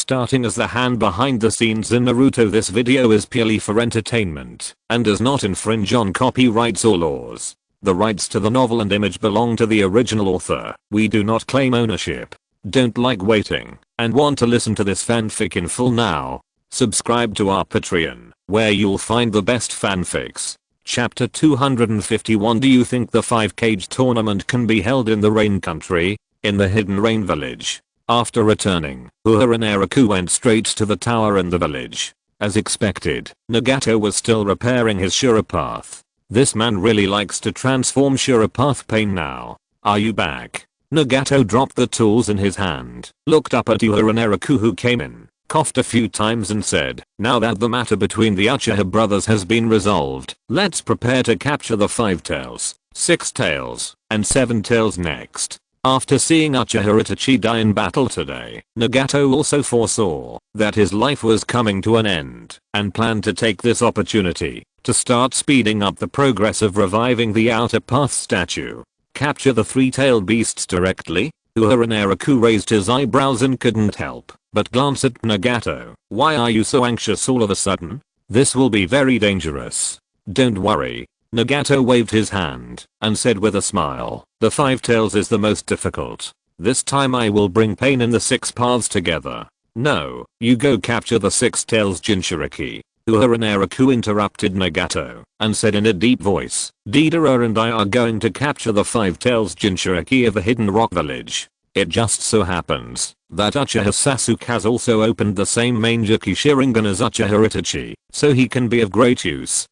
starting as the hand behind the scenes in Naruto. This video is purely for entertainment and does not infringe on copyrights or laws. The rights to the novel and image belong to the original author. We do not claim ownership. Don't like waiting and want to listen to this fanfic in full now? Subscribe to our Patreon, where you'll find the best fanfics. Chapter 251. Do you think the 5-cage tournament can be held in the Rain Country? In the Hidden Rain Village. After returning, Uehara and Naraku went straight to the tower in the village. As expected, Nagato was still repairing his Shurapath. This man really likes to transform Shurapath pain now. Are you back? Nagato dropped the tools in his hand, looked up at Uehara and Naraku who came in, coughed a few times and said, now that the matter between the Uchiha brothers has been resolved, let's prepare to capture the 5 tails, 6 tails, and 7 tails next. After seeing Uchiha Itachi die in battle today, Nagato also foresaw that his life was coming to an end and planned to take this opportunity to start speeding up the progress of reviving the Outer Path statue. Capture the 3-tailed beasts directly? Uehara and Naraku raised his eyebrows and couldn't help but glance at Nagato. Why are you so anxious all of a sudden? This will be very dangerous. Don't worry. Nagato waved his hand and said with a smile, the 5 tails is the most difficult. This time I will bring pain in the 6 paths together. No, you go capture the 6 tails Jinchuriki. Uehara and Naraku interrupted Nagato and said in a deep voice, Deidara and I are going to capture the 5 tails Jinchuriki of the Hidden Rock Village. It just so happens that Uchiha Sasuke has also opened the same Mangekyou Sharingan as Uchiha Itachi, so he can be of great use.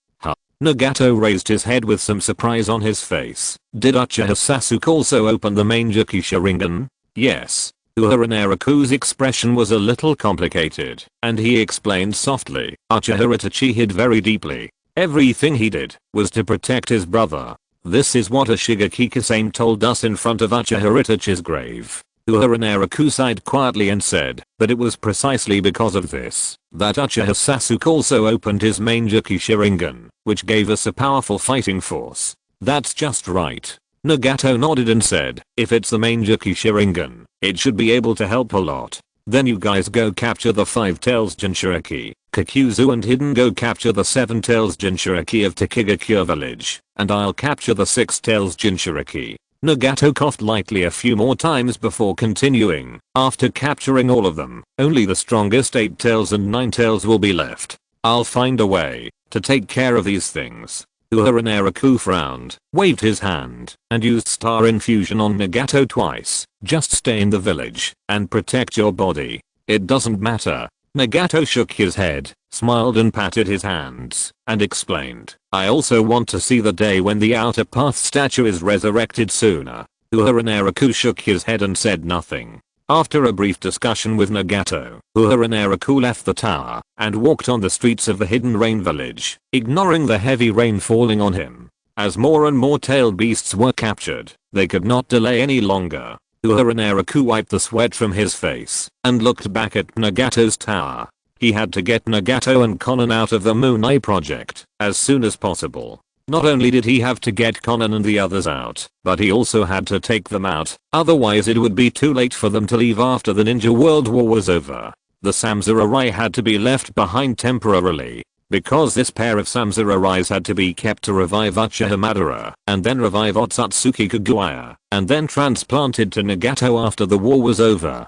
Nagato raised his head with some surprise on his face. Did Uchiha Sasuke also open the Mangekyou Sharingan? Yes. Uehara and Naraku's expression was a little complicated, and he explained softly, Uchiha Itachi hid very deeply. Everything he did was to protect his brother. This is what a Shigeki-sama told us in front of Uchiha Itachi's grave. Uehara and Naraku sighed quietly and said, but it was precisely because of this that Uchiha Sasuke also opened his Mangekyou Sharingan, which gave us a powerful fighting force. That's just right. Nagato nodded and said, if it's the Mangekyou Sharingan, it should be able to help a lot. Then you guys go capture the 5 tails Jinchuriki. Kakuzu and Hidden go capture the 7 tails Jinchuriki of Takigakure village, and I'll capture the 6 tails Jinchuriki. Nagato coughed lightly a few more times before continuing, after capturing all of them, only the strongest 8 tails and 9 tails will be left. I'll find a way to take care of these things. Uehara and Naraku frowned, waved his hand, and used star infusion on Nagato twice. Just stay in the village and protect your body. It doesn't matter. Nagato shook his head, smiled and patted his hands, and explained, I also want to see the day when the Outer Path statue is resurrected sooner. Uehara and Naraku shook his head and said nothing. After a brief discussion with Nagato, Uehara and Naraku left the tower and walked on the streets of the Hidden Rain Village, ignoring the heavy rain falling on him. As more and more tailed beasts were captured, they could not delay any longer. Uehara and Naraku wiped the sweat from his face and looked back at Nagato's tower. He had to get Nagato and Konan out of the Moon Eye project as soon as possible. Not only did he have to get Konan and the others out, but he also had to take them out, otherwise it would be too late for them to leave after the Ninja World War was over. The Samurai had to be left behind temporarily, because this pair of Samurais had to be kept to revive Uchiha Madara, and then revive Otsutsuki Kaguya, and then transplanted to Nagato after the war was over.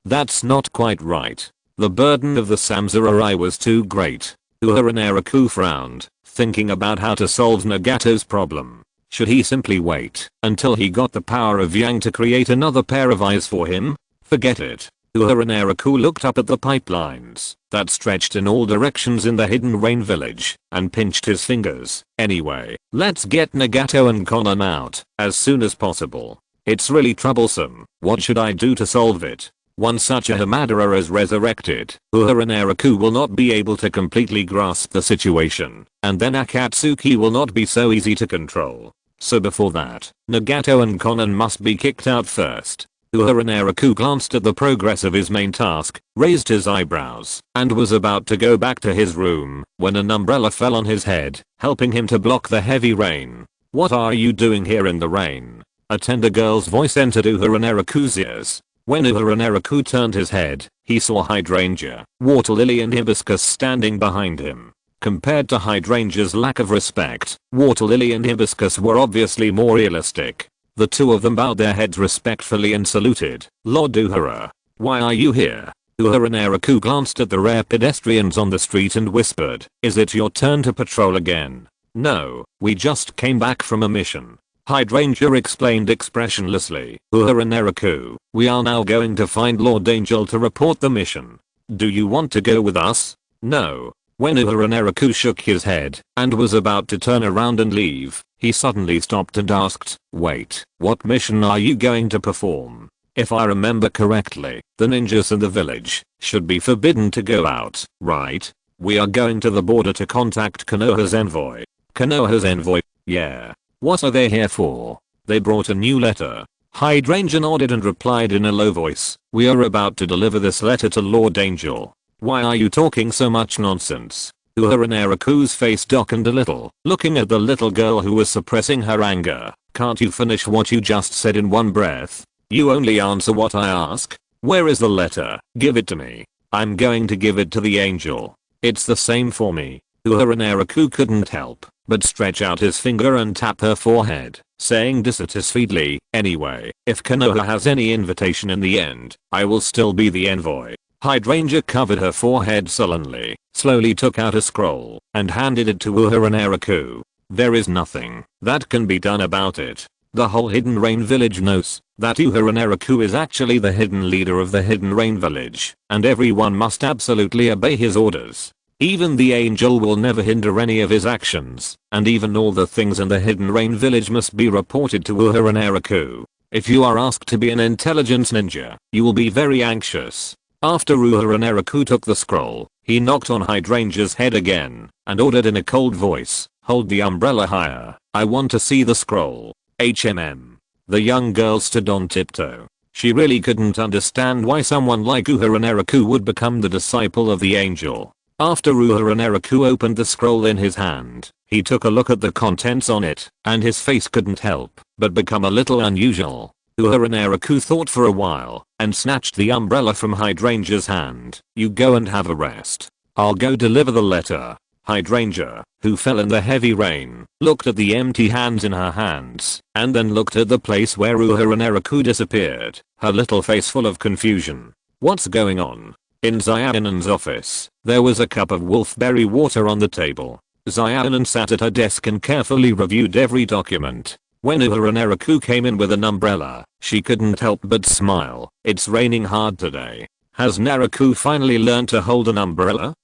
That's not quite right. The burden of the Samurai was too great. Uehara and Naraku frowned, thinking about how to solve Nagato's problem. Should he simply wait until he got the power of Yang to create another pair of eyes for him? Forget it. Uehara and Naraku looked up at the pipelines that stretched in all directions in the Hidden Rain Village and pinched his fingers. Anyway, let's get Nagato and Konan out as soon as possible. It's really troublesome. What should I do to solve it? Once Uchiha Madara is resurrected, Uehara and Naraku will not be able to completely grasp the situation, and then Akatsuki will not be so easy to control. So before that, Nagato and Konan must be kicked out first. Uehara and Naraku glanced at the progress of his main task, raised his eyebrows, and was about to go back to his room when an umbrella fell on his head, helping him to block the heavy rain. What are you doing here in the rain? A tender girl's voice entered Uehara and Naraku's ears. When Uehara Naraku turned his head, he saw Hydrangea, Water Lily and Hibiscus standing behind him. Compared to Hydrangea's lack of respect, Water Lily and Hibiscus were obviously more realistic. The two of them bowed their heads respectfully and saluted. "Lord Uehara, why are you here?" Uehara Naraku glanced at the rare pedestrians on the street and whispered, "Is it your turn to patrol again?" "No, we just came back from a mission," Hydrangea explained expressionlessly. "Uehara Naraku, we are now going to find Lord Angel to report the mission. Do you want to go with us?" "No." When Uehara Naraku shook his head and was about to turn around and leave, he suddenly stopped and asked, "Wait, what mission are you going to perform?" "If I remember correctly, the ninjas in the village should be forbidden to go out, right? We are going to the border to contact Konoha's envoy." "Konoha's envoy? Yeah. What are they here for?" "They brought a new letter." Hydrangea nodded and replied in a low voice, "We are about to deliver this letter to Lord Angel." "Why are you talking so much nonsense?" Uehara Naraku's face darkened a little, looking at the little girl who was suppressing her anger. "Can't you finish what you just said in one breath? You only answer what I ask. Where is the letter? Give it to me. I'm going to give it to the angel. It's the same for me." Uehara Naraku couldn't help but stretch out his finger and tap her forehead, saying dissatisfiedly, "Anyway, if Konoha has any invitation in the end, I will still be the envoy." Hydrangea covered her forehead sullenly, slowly took out a scroll, and handed it to Uehara Naraku. "There is nothing that can be done about it. The whole Hidden Rain village knows that Uehara Naraku is actually the hidden leader of the Hidden Rain village, and everyone must absolutely obey his orders. Even the angel will never hinder any of his actions, and even all the things in the Hidden Rain village must be reported to Uehara Naraku. If you are asked to be an intelligence ninja, you will be very anxious." After Uehara Naraku took the scroll, he knocked on Hydrangea's head again and ordered in a cold voice, "Hold the umbrella higher. I want to see the scroll." "HMM." The young girl stood on tiptoe. She really couldn't understand why someone like Uehara Naraku would become the disciple of the angel. After Uehara Naraku opened the scroll in his hand, he took a look at the contents on it, and his face couldn't help but become a little unusual. Uehara Naraku thought for a while and snatched the umbrella from Hydrangea's hand. "You go and have a rest. I'll go deliver the letter." Hydrangea, who fell in the heavy rain, looked at the empty hands in her hands and then looked at the place where Uehara Naraku disappeared, her little face full of confusion. "What's going on?" In Xiaonan's office, there was a cup of wolfberry water on the table. Xiaonan sat at her desk and carefully reviewed every document. When Uehara Naraku came in with an umbrella, she couldn't help but smile. "It's raining hard today. Has Naraku finally learned to hold an umbrella?"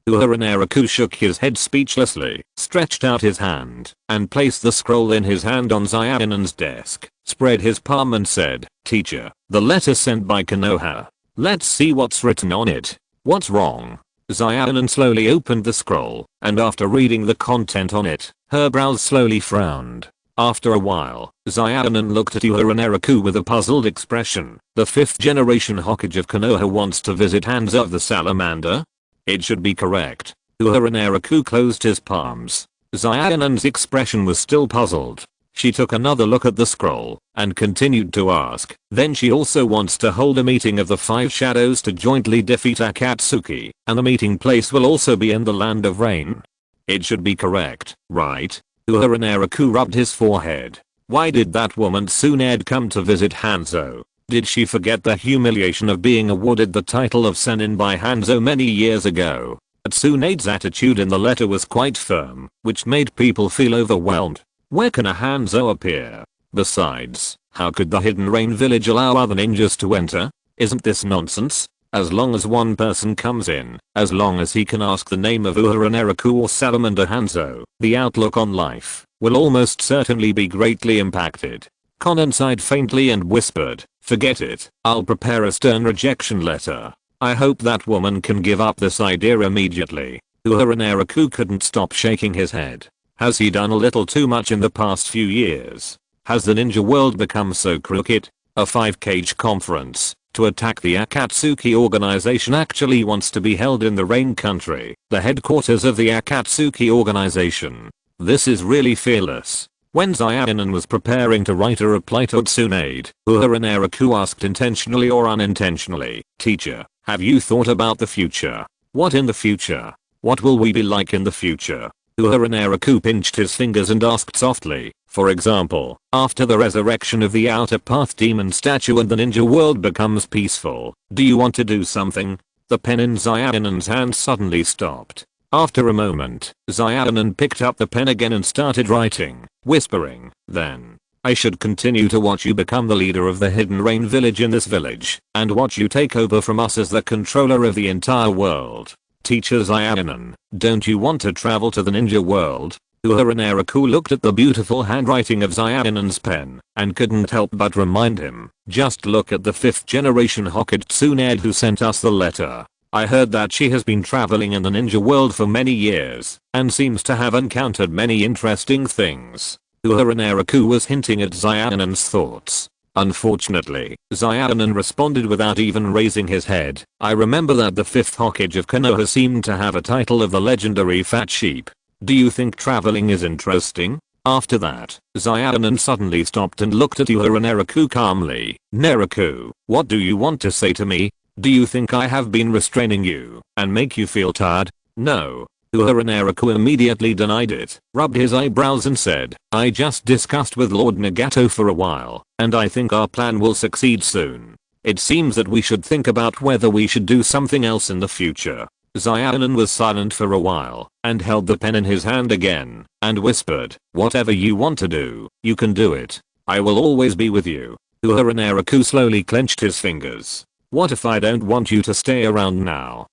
Uehara Naraku shook his head speechlessly, stretched out his hand, and placed the scroll in his hand on Xiaonan's desk, spread his palm and said, "Teacher, the letter sent by Konoha. Let's see what's written on it." "What's wrong?" Xiaonan slowly opened the scroll, and after reading the content on it, her brows slowly frowned. After a while, Xiaonan looked at Uehara Naraku with a puzzled expression. "The 5th generation Hokage of Konoha wants to visit Hands of the Salamander?" It should be correct. Uehara Naraku closed his palms. Xiaonan's expression was still puzzled. She took another look at the scroll and continued to ask, "Then she also wants to hold a meeting of the 5 shadows to jointly defeat Akatsuki, and the meeting place will also be in the Land of Rain?" It should be correct, right? Uehara Naraku rubbed his forehead. Why did that woman Tsunade come to visit Hanzo? Did she forget the humiliation of being awarded the title of Sennin by Hanzo many years ago? Tsunade's attitude in the letter was quite firm, which made people feel overwhelmed. Where can a Hanzo appear? Besides, how could the Hidden Rain village allow other ninjas to enter? Isn't this nonsense? As long as one person comes in, as long as he can ask the name of Uehara Naraku or Salamander Hanzo, the outlook on life will almost certainly be greatly impacted. Conan sighed faintly and whispered, "Forget it. I'll prepare a stern rejection letter. I hope that woman can give up this idea immediately." Uehara Naraku couldn't stop shaking his head. Has he done a little too much in the past few years? Has the ninja world become so crooked? A 5-cage conference to attack the Akatsuki organization actually wants to be held in the Rain Country, the headquarters of the Akatsuki organization. This is really fearless. When Zayanan was preparing to write a reply to Tsunade, Uehara Naraku asked intentionally or unintentionally, "Teacher, have you thought about the future? What in the future? What will we be like in the future?" Uehara Naraku pinched his fingers and asked softly, "For example, after the resurrection of the Outer Path demon statue and the ninja world becomes peaceful, do you want to do something?" The pen in Zayanan's hand suddenly stopped. After a moment, Zayanan picked up the pen again and started writing, whispering, "Then, I should continue to watch you become the leader of the Hidden Rain village in this village, and watch you take over from us as the controller of the entire world. Teacher Zayanan, don't you want to travel to the ninja world?" Uehara Naraku looked at the beautiful handwriting of Zayanan's pen, and couldn't help but remind him, "Just look at the 5th generation Hokage Tsunade who sent us the letter. I heard that she has been traveling in the ninja world for many years, and seems to have encountered many interesting things." Uehara Naraku was hinting at Zayanan's thoughts. Unfortunately, Zayanan responded without even raising his head, "I remember that the 5th Hokage of Konoha seemed to have a title of the legendary Fat Sheep. Do you think traveling is interesting?" After that, Zayanan suddenly stopped and looked at Uehara Naraku calmly. "Naraku, what do you want to say to me? Do you think I have been restraining you and make you feel tired?" "No." Uehara Naraku immediately denied it, rubbed his eyebrows and said, "I just discussed with Lord Nagato for a while, and I think our plan will succeed soon. It seems that we should think about whether we should do something else in the future." Zayanan was silent for a while, and held the pen in his hand again, and whispered, "Whatever you want to do, you can do it. I will always be with you." Uehara Naraku slowly clenched his fingers. "What if I don't want you to stay around now?"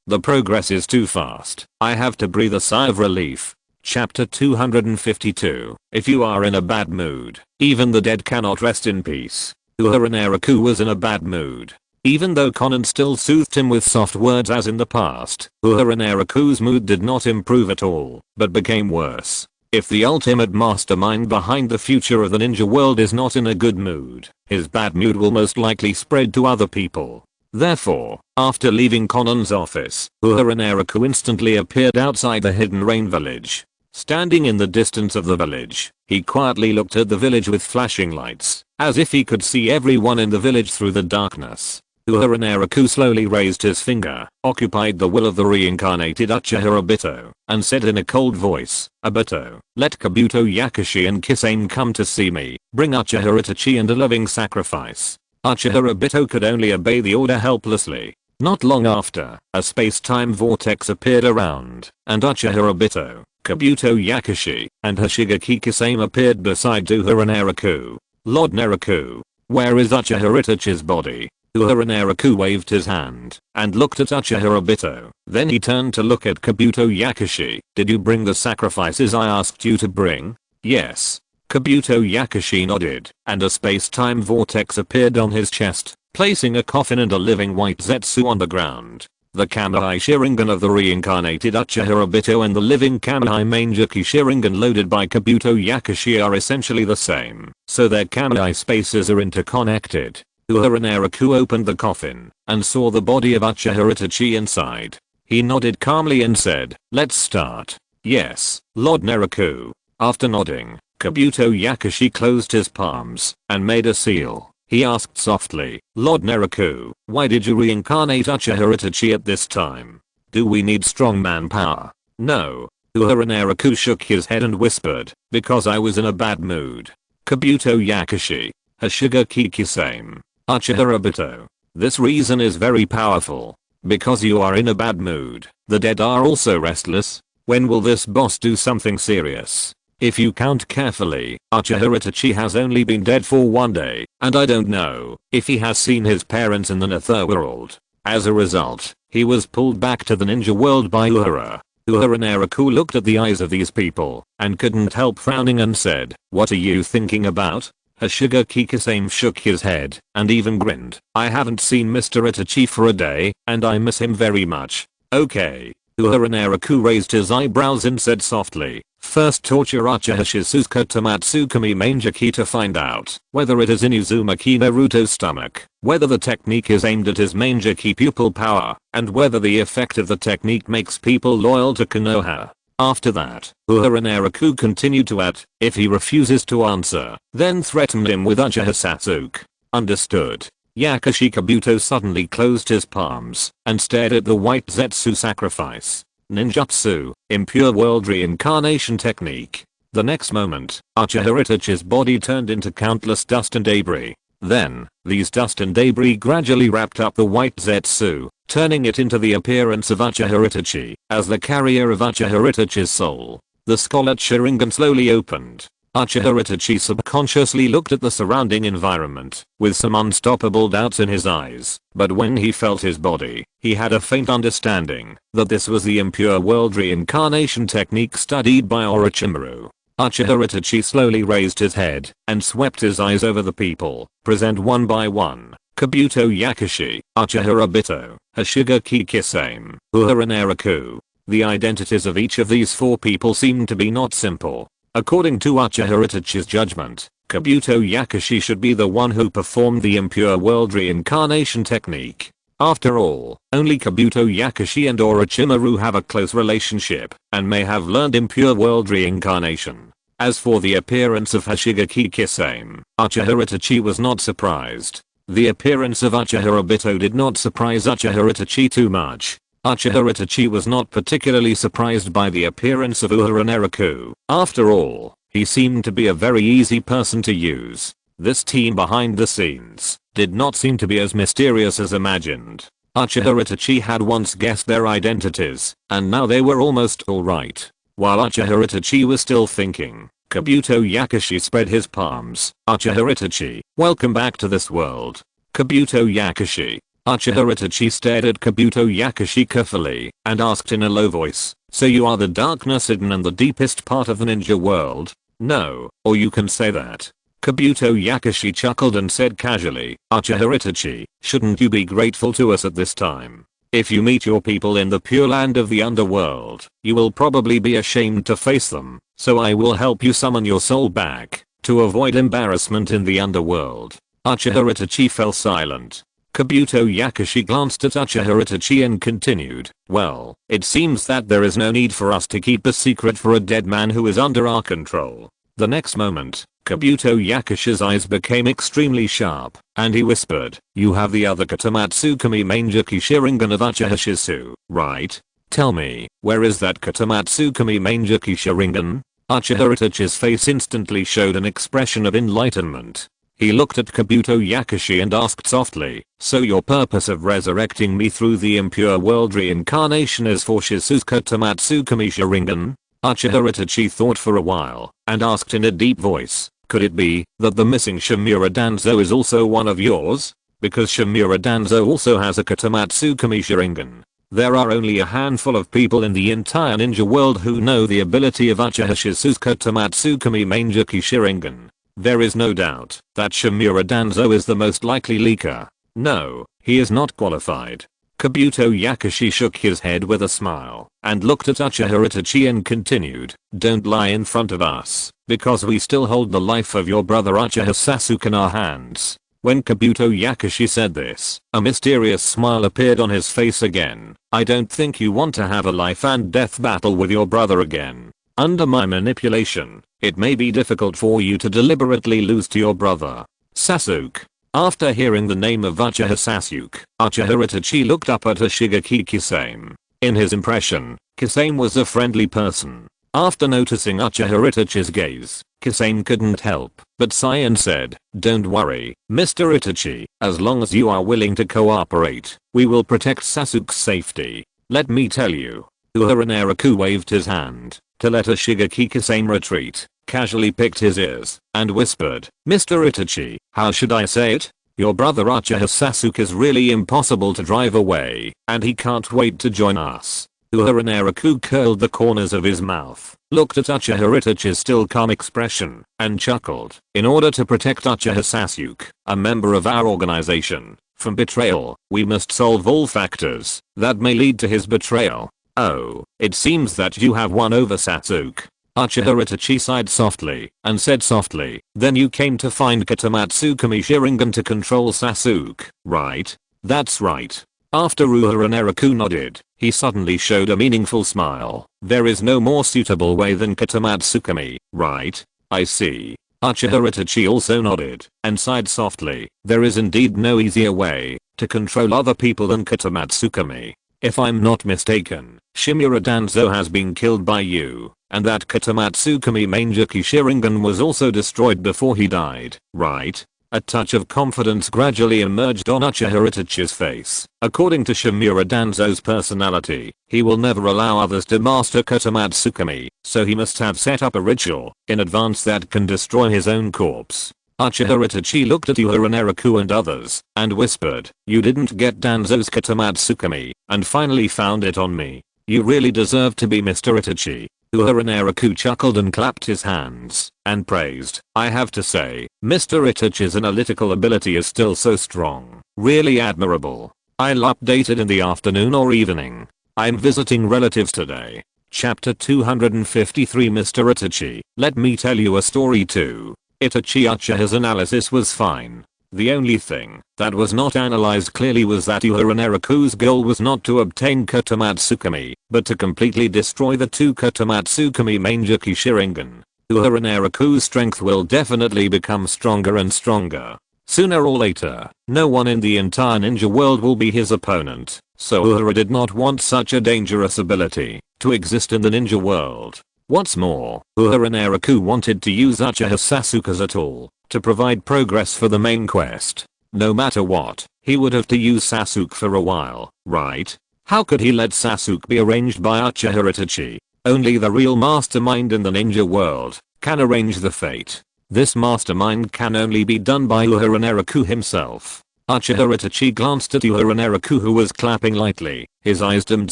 The progress is too fast. I have to breathe a sigh of relief. Chapter 252. If you are in a bad mood, even the dead cannot rest in peace. Uehara Naraku was in a bad mood. Even though Conan still soothed him with soft words as in the past, Uehara Naraku's mood did not improve at all, but became worse. If the ultimate mastermind behind the future of the ninja world is not in a good mood, his bad mood will most likely spread to other people. Therefore, after leaving Conan's office, Uehara Naraku instantly appeared outside the Hidden Rain village. Standing in the distance of the village, he quietly looked at the village with flashing lights, as if he could see everyone in the village through the darkness. Uehara Naraku slowly raised his finger, occupied the will of the reincarnated Uchiha Obito, and said in a cold voice, "Obito, let Kabuto Yakushi and Kisame come to see me. Bring Uchiha Itachi and a loving sacrifice." Uchiha Obito could only obey the order helplessly. Not long after, a space-time vortex appeared around, and Uchiha Obito, Kabuto Yakushi, and Hoshigaki Kisame appeared beside Uehara Naraku. "Lord Naraku, where is Uchiha Itachi's body?" Uehara Naraku waved his hand, and looked at Uchiha Obito. Then he turned to look at Kabuto Yakushi. "Did you bring the sacrifices I asked you to bring?" "Yes." Kabuto Yakushi nodded, and a space-time vortex appeared on his chest, placing a coffin and a living white Zetsu on the ground. The Kamehai Sharingan of the reincarnated Uchiha Obito and the living Kamehai Manjaki Sharingan loaded by Kabuto Yakushi are essentially the same, so their Kamehai spaces are interconnected. Uehara Naraku opened the coffin, and saw the body of Uchiha Itachi inside. He nodded calmly and said, "Let's start." "Yes, Lord Naraku." After nodding, Kabuto Yakushi closed his palms, and made a seal. He asked softly, "Lord Naraku, why did you reincarnate Uchiha Itachi at this time? Do we need strong manpower?" "No." Uehara Naraku shook his head and whispered, "Because I was in a bad mood." Kabuto Yakushi, Hoshigaki Kisame, Uchiha Obito. This reason is very powerful. Because you are in a bad mood, the dead are also restless. When will this boss do something serious? If you count carefully, Uchiha Itachi has only been dead for 1 day, and I don't know if he has seen his parents in the netherworld. As a result, he was pulled back to the ninja world by Uehara. Uehara Naraku looked at the eyes of these people, and couldn't help frowning and said, "What are you thinking about?" Hoshigaki Kisame shook his head, and even grinned. "I haven't seen Mr. Itachi for a day, and I miss him very much." "Okay." Uehara Naraku raised his eyebrows and said softly, "First torture Uchiha Shizuka to Matsukami Manjaki to find out whether it is in Uzumaki Naruto's stomach, whether the technique is aimed at his Manjaki pupil power, and whether the effect of the technique makes people loyal to Konoha." After that, Uehara Naraku continued to add, if he refuses to answer, then threatened him with Uchiha Sasuke. Understood. Yakushi Kabuto suddenly closed his palms and stared at the white Zetsu sacrifice. Ninjutsu, impure world reincarnation technique. The next moment, Uchiha Itachi's body turned into countless dust and debris. Then, these dust and debris gradually wrapped up the white Zetsu, turning it into the appearance of Uchiha Itachi as the carrier of Uchiha Itachi's soul. The Scarlet Sharingan slowly opened. Uchiha Itachi subconsciously looked at the surrounding environment with some unstoppable doubts in his eyes, but when he felt his body, he had a faint understanding that this was the impure world reincarnation technique studied by Orochimaru. Uchiha Itachi slowly raised his head and swept his eyes over the people, present one by one. Kabuto Yakushi, Uchiha Obito, Hoshigaki Kisame, Uehara Naraku. The identities of each of these 4 people seemed to be not simple. According to Uchiha Itachi's judgment, Kabuto Yakushi should be the one who performed the impure world reincarnation technique. After all, only Kabuto Yakushi and Orochimaru have a close relationship and may have learned impure world reincarnation. As for the appearance of Hoshigaki Kisame, Uchiha Itachi was not surprised. The appearance of Uchiha Obito did not surprise Uchiha Itachi too much. Uchiha Itachi was not particularly surprised by the appearance of Uehara Naraku. After all, he seemed to be a very easy person to use. This team behind the scenes did not seem to be as mysterious as imagined. Uchiha Itachi had once guessed their identities, and now they were almost all right. While Uchiha Itachi was still thinking, Kabuto Yakushi spread his palms. Uchiha Itachi, welcome back to this world. Kabuto Yakushi. Uchiha Itachi stared at Kabuto Yakushi carefully and asked in a low voice, so you are the darkness hidden in the deepest part of the ninja world? No, or you can say that. Kabuto Yakushi chuckled and said casually, Uchiha Itachi, shouldn't you be grateful to us at this time? If you meet your people in the pure land of the underworld, you will probably be ashamed to face them, so I will help you summon your soul back, to avoid embarrassment in the underworld. Uchiha Itachi fell silent. Kabuto Yakushi glanced at Uchiha Itachi and continued, well, it seems that there is no need for us to keep a secret for a dead man who is under our control. The next moment, Kabuto Yakushi's eyes became extremely sharp, and he whispered, you have the other Katamatsukami Mangekyou Sharingan of Uchiha Shisu, right? Tell me, where is that Katamatsukami Mangekyou Sharingan? Uchiha Itachi's face instantly showed an expression of enlightenment. He looked at Kabuto Yakushi and asked softly, so your purpose of resurrecting me through the impure world reincarnation is for Shisu's Katamatsukami Sharingan? Uchiha Itachi thought for a while and asked in a deep voice, could it be that the missing Shimura Danzo is also one of yours? Because Shimura Danzo also has a Katamatsukami Sharingan. There are only a handful of people in the entire ninja world who know the ability of Uchiha Shisu's Katamatsukami Mangekyou Sharingan. There is no doubt that Shimura Danzo is the most likely leaker. No, he is not qualified. Kabuto Yakushi shook his head with a smile and looked at Uchiha Itachi and continued, don't lie in front of us, because we still hold the life of your brother Uchiha Sasuke in our hands. When Kabuto Yakushi said this, a mysterious smile appeared on his face again. I don't think you want to have a life and death battle with your brother again. Under my manipulation, it may be difficult for you to deliberately lose to your brother, Sasuke. After hearing the name of Uchiha Sasuke, Uchiha Itachi looked up at Hoshigaki Kisame. In his impression, Kisame was a friendly person. After noticing Uchiha Itachi's gaze, Kisame couldn't help but sigh and said, don't worry, Mr. Itachi, as long as you are willing to cooperate, we will protect Sasuke's safety. Let me tell you. Uehara Naraku waved his hand to let Hoshigaki Kisame retreat, casually picked his ears, and whispered, Mr. Itachi, how should I say it? Your brother Uchiha Sasuke is really impossible to drive away, and he can't wait to join us. Uehara Naraku curled the corners of his mouth, looked at Uchiha Itachi's still calm expression, and chuckled. In order to protect Uchiha Sasuke, a member of our organization, from betrayal, we must solve all factors that may lead to his betrayal. Oh, it seems that you have won over Sasuke. Uchiha Itachi sighed softly and said softly, then you came to find Katamatsukami Sharingan to control Sasuke, right? That's right. After Uehara Naraku nodded, he suddenly showed a meaningful smile. There is no more suitable way than Katamatsu-kami, right? I see. Uchiha Itachi also nodded and sighed softly. There is indeed no easier way to control other people than Katamatsu-kami. If I'm not mistaken, Shimura Danzo has been killed by you, and that Katamatsu-kami Mangekyou Sharingan was also destroyed before he died, right? A touch of confidence gradually emerged on Uchiha Itachi's face. According to Shimura Danzo's personality, he will never allow others to master Katamatsu-kami, so he must have set up a ritual in advance that can destroy his own corpse. Uchiha Itachi looked at Uehara Naraku and others, and whispered, "You didn't get Danzo's Katamatsu-kami, and finally found it on me. You really deserve to be Mr. Itachi." Uehara Naraku chuckled and clapped his hands, and praised, "I have to say, Mr. Itachi's analytical ability is still so strong. Really admirable. I'll update it in the afternoon or evening. I'm visiting relatives today." Chapter 253 Mr. Itachi, let me tell you a story too. Itachi Uchiha's analysis was fine. The only thing that was not analyzed clearly was that Uehara Naraku's goal was not to obtain Katamatsu-kami, but to completely destroy the two Katamatsu-kami Mangekyou Sharingan. Uehara Naraku's strength will definitely become stronger and stronger. Sooner or later, no one in the entire ninja world will be his opponent, so Uehara did not want such a dangerous ability to exist in the ninja world. What's more, Uehara Naraku wanted to use Uchiha Sasuke's at all to provide progress for the main quest. No matter what, he would have to use Sasuke for a while, right? How could he let Sasuke be arranged by Uchiha Itachi? Only the real mastermind in the ninja world can arrange the fate. This mastermind can only be done by Uehara Naraku himself. Uchiha Itachi glanced at Uehara Naraku, who was clapping lightly, his eyes dimmed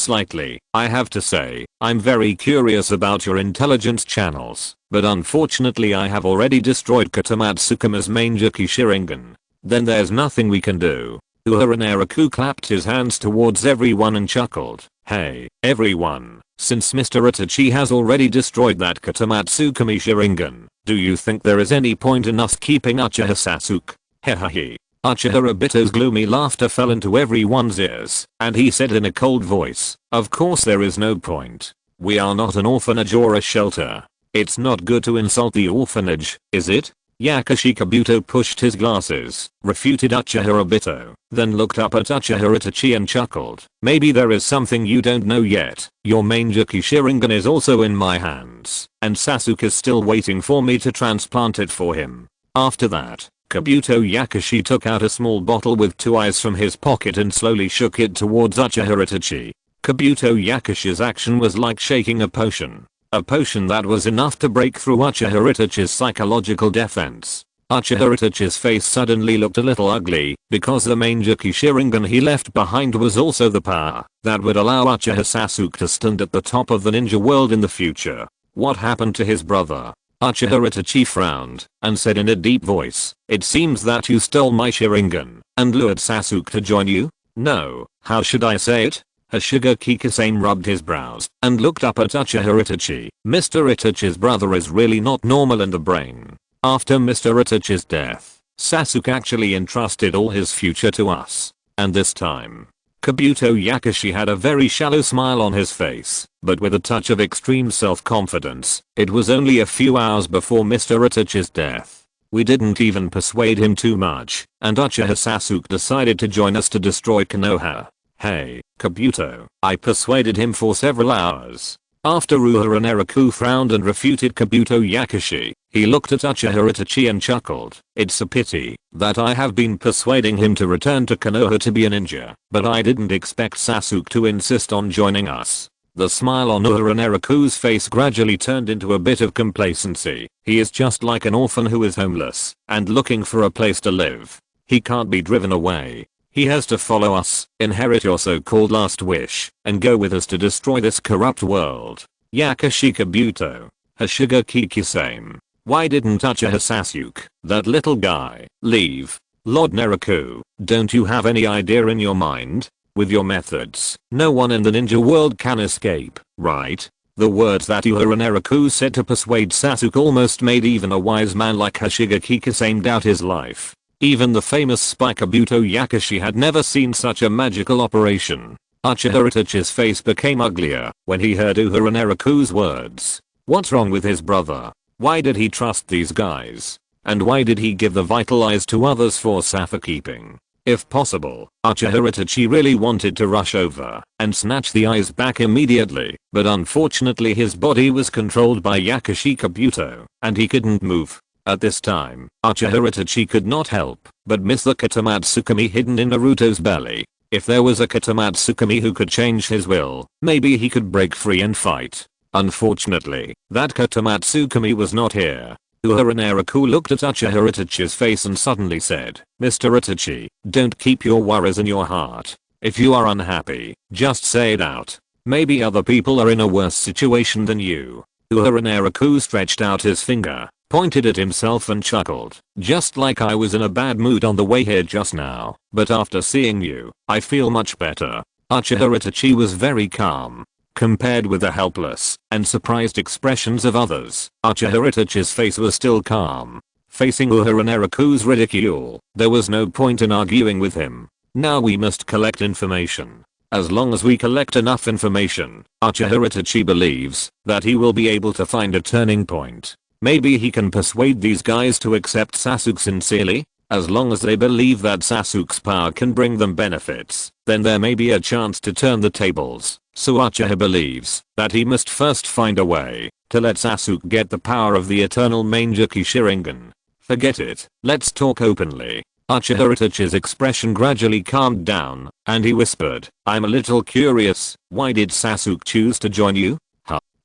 slightly. "I have to say, I'm very curious about your intelligence channels, but unfortunately I have already destroyed Katamatsu-kami's Mangekyou Sharingan. Then there's nothing we can do." Uehara Naraku clapped his hands towards everyone and chuckled. "Hey, everyone, since Mr. Itachi has already destroyed that Katamatsu-kami Sharingan, do you think there is any point in us keeping Uchiha Sasuke?" Hehehe. Uchiha Obito's gloomy laughter fell into everyone's ears, and he said in a cold voice, "Of course there is no point. We are not an orphanage or a shelter. It's not good to insult the orphanage, is it?" Yakashi Kabuto pushed his glasses, refuted Uchiha Obito, then looked up at Uchiha Itachi and chuckled. "Maybe there is something you don't know yet. Your Mangekyou Sharingan is also in my hands, and Sasuke is still waiting for me to transplant it for him." After that, Kabuto Yakashi took out a small bottle with two eyes from his pocket and slowly shook it towards Uchiha Itachi. Kabuto Yakashi's action was like shaking a potion. A potion that was enough to break through Uchiha Itachi's psychological defense. Uchiha Itachi's face suddenly looked a little ugly, because the Mangekyou Sharingan he left behind was also the power that would allow Uchiha Sasuke to stand at the top of the ninja world in the future. What happened to his brother? Uchiha Itachi frowned and said in a deep voice, "It seems that you stole my Sharingan and lured Sasuke to join you?" "No, how should I say it?" Hashiga Kikisame rubbed his brows and looked up at Uchiha Itachi. "Mr. Itachi's brother is really not normal in the brain. After Mr. Itachi's death, Sasuke actually entrusted all his future to us. And this time." Kabuto Yakashi had a very shallow smile on his face, but with a touch of extreme self-confidence. "It was only a few hours before Mr. Itachi's death. We didn't even persuade him too much, and Uchiha Sasuke decided to join us to destroy Konoha." "Hey, Kabuto, I persuaded him for several hours." After Uehara Naraku frowned and refuted Kabuto Yakashi, he looked at Uchiha Itachi and chuckled. "It's a pity that I have been persuading him to return to Konoha to be a ninja, but I didn't expect Sasuke to insist on joining us." The smile on Uehara Naraku's face gradually turned into a bit of complacency. "He is just like an orphan who is homeless and looking for a place to live. He can't be driven away. He has to follow us, inherit your so-called last wish, and go with us to destroy this corrupt world." Yakashi Kabuto. Hashiga Kikisame. "Why didn't Uchiha Sasuke, that little guy, leave? Lord Naraku, don't you have any idea in your mind? With your methods, no one in the ninja world can escape, right?" The words that Uehara Naraku said to persuade Sasuke almost made even a wise man like Hashiga Kikisame doubt his life. Even the famous spy Kabuto Yakushi had never seen such a magical operation. Uchiha Itachi's face became uglier when he heard Uehara Naraku's words. What's wrong with his brother? Why did he trust these guys? And why did he give the vital eyes to others for safekeeping? If possible, Uchiha Itachi really wanted to rush over and snatch the eyes back immediately, but unfortunately his body was controlled by Yakushi Kabuto, and he couldn't move. At this time, Uchiha Itachi could not help but miss the Katamatsukami hidden in Naruto's belly. If there was a Katamatsukami who could change his will, maybe he could break free and fight. Unfortunately, that Katamatsukami was not here. Uehara Naraku looked at Uchiha Itachi's face and suddenly said, Mr. Itachi, don't keep your worries in your heart. If you are unhappy, just say it out. Maybe other people are in a worse situation than you. Uehara Naraku stretched out his finger, pointed at himself and chuckled. Just like I was in a bad mood on the way here just now, but after seeing you, I feel much better. Uchiha Itachi was very calm. Compared with the helpless and surprised expressions of others, Uchiha Itachi's face was still calm. Facing Uehara Naraku's ridicule, there was no point in arguing with him. Now we must collect information. As long as we collect enough information, Uchiha Itachi believes that he will be able to find a turning point. Maybe he can persuade these guys to accept Sasuke sincerely? As long as they believe that Sasuke's power can bring them benefits, then there may be a chance to turn the tables. So Uchiha believes that he must first find a way to let Sasuke get the power of the eternal Mangekyou Sharingan. Forget it, let's talk openly. Uchiha Itachi's expression gradually calmed down, and he whispered, I'm a little curious, why did Sasuke choose to join you?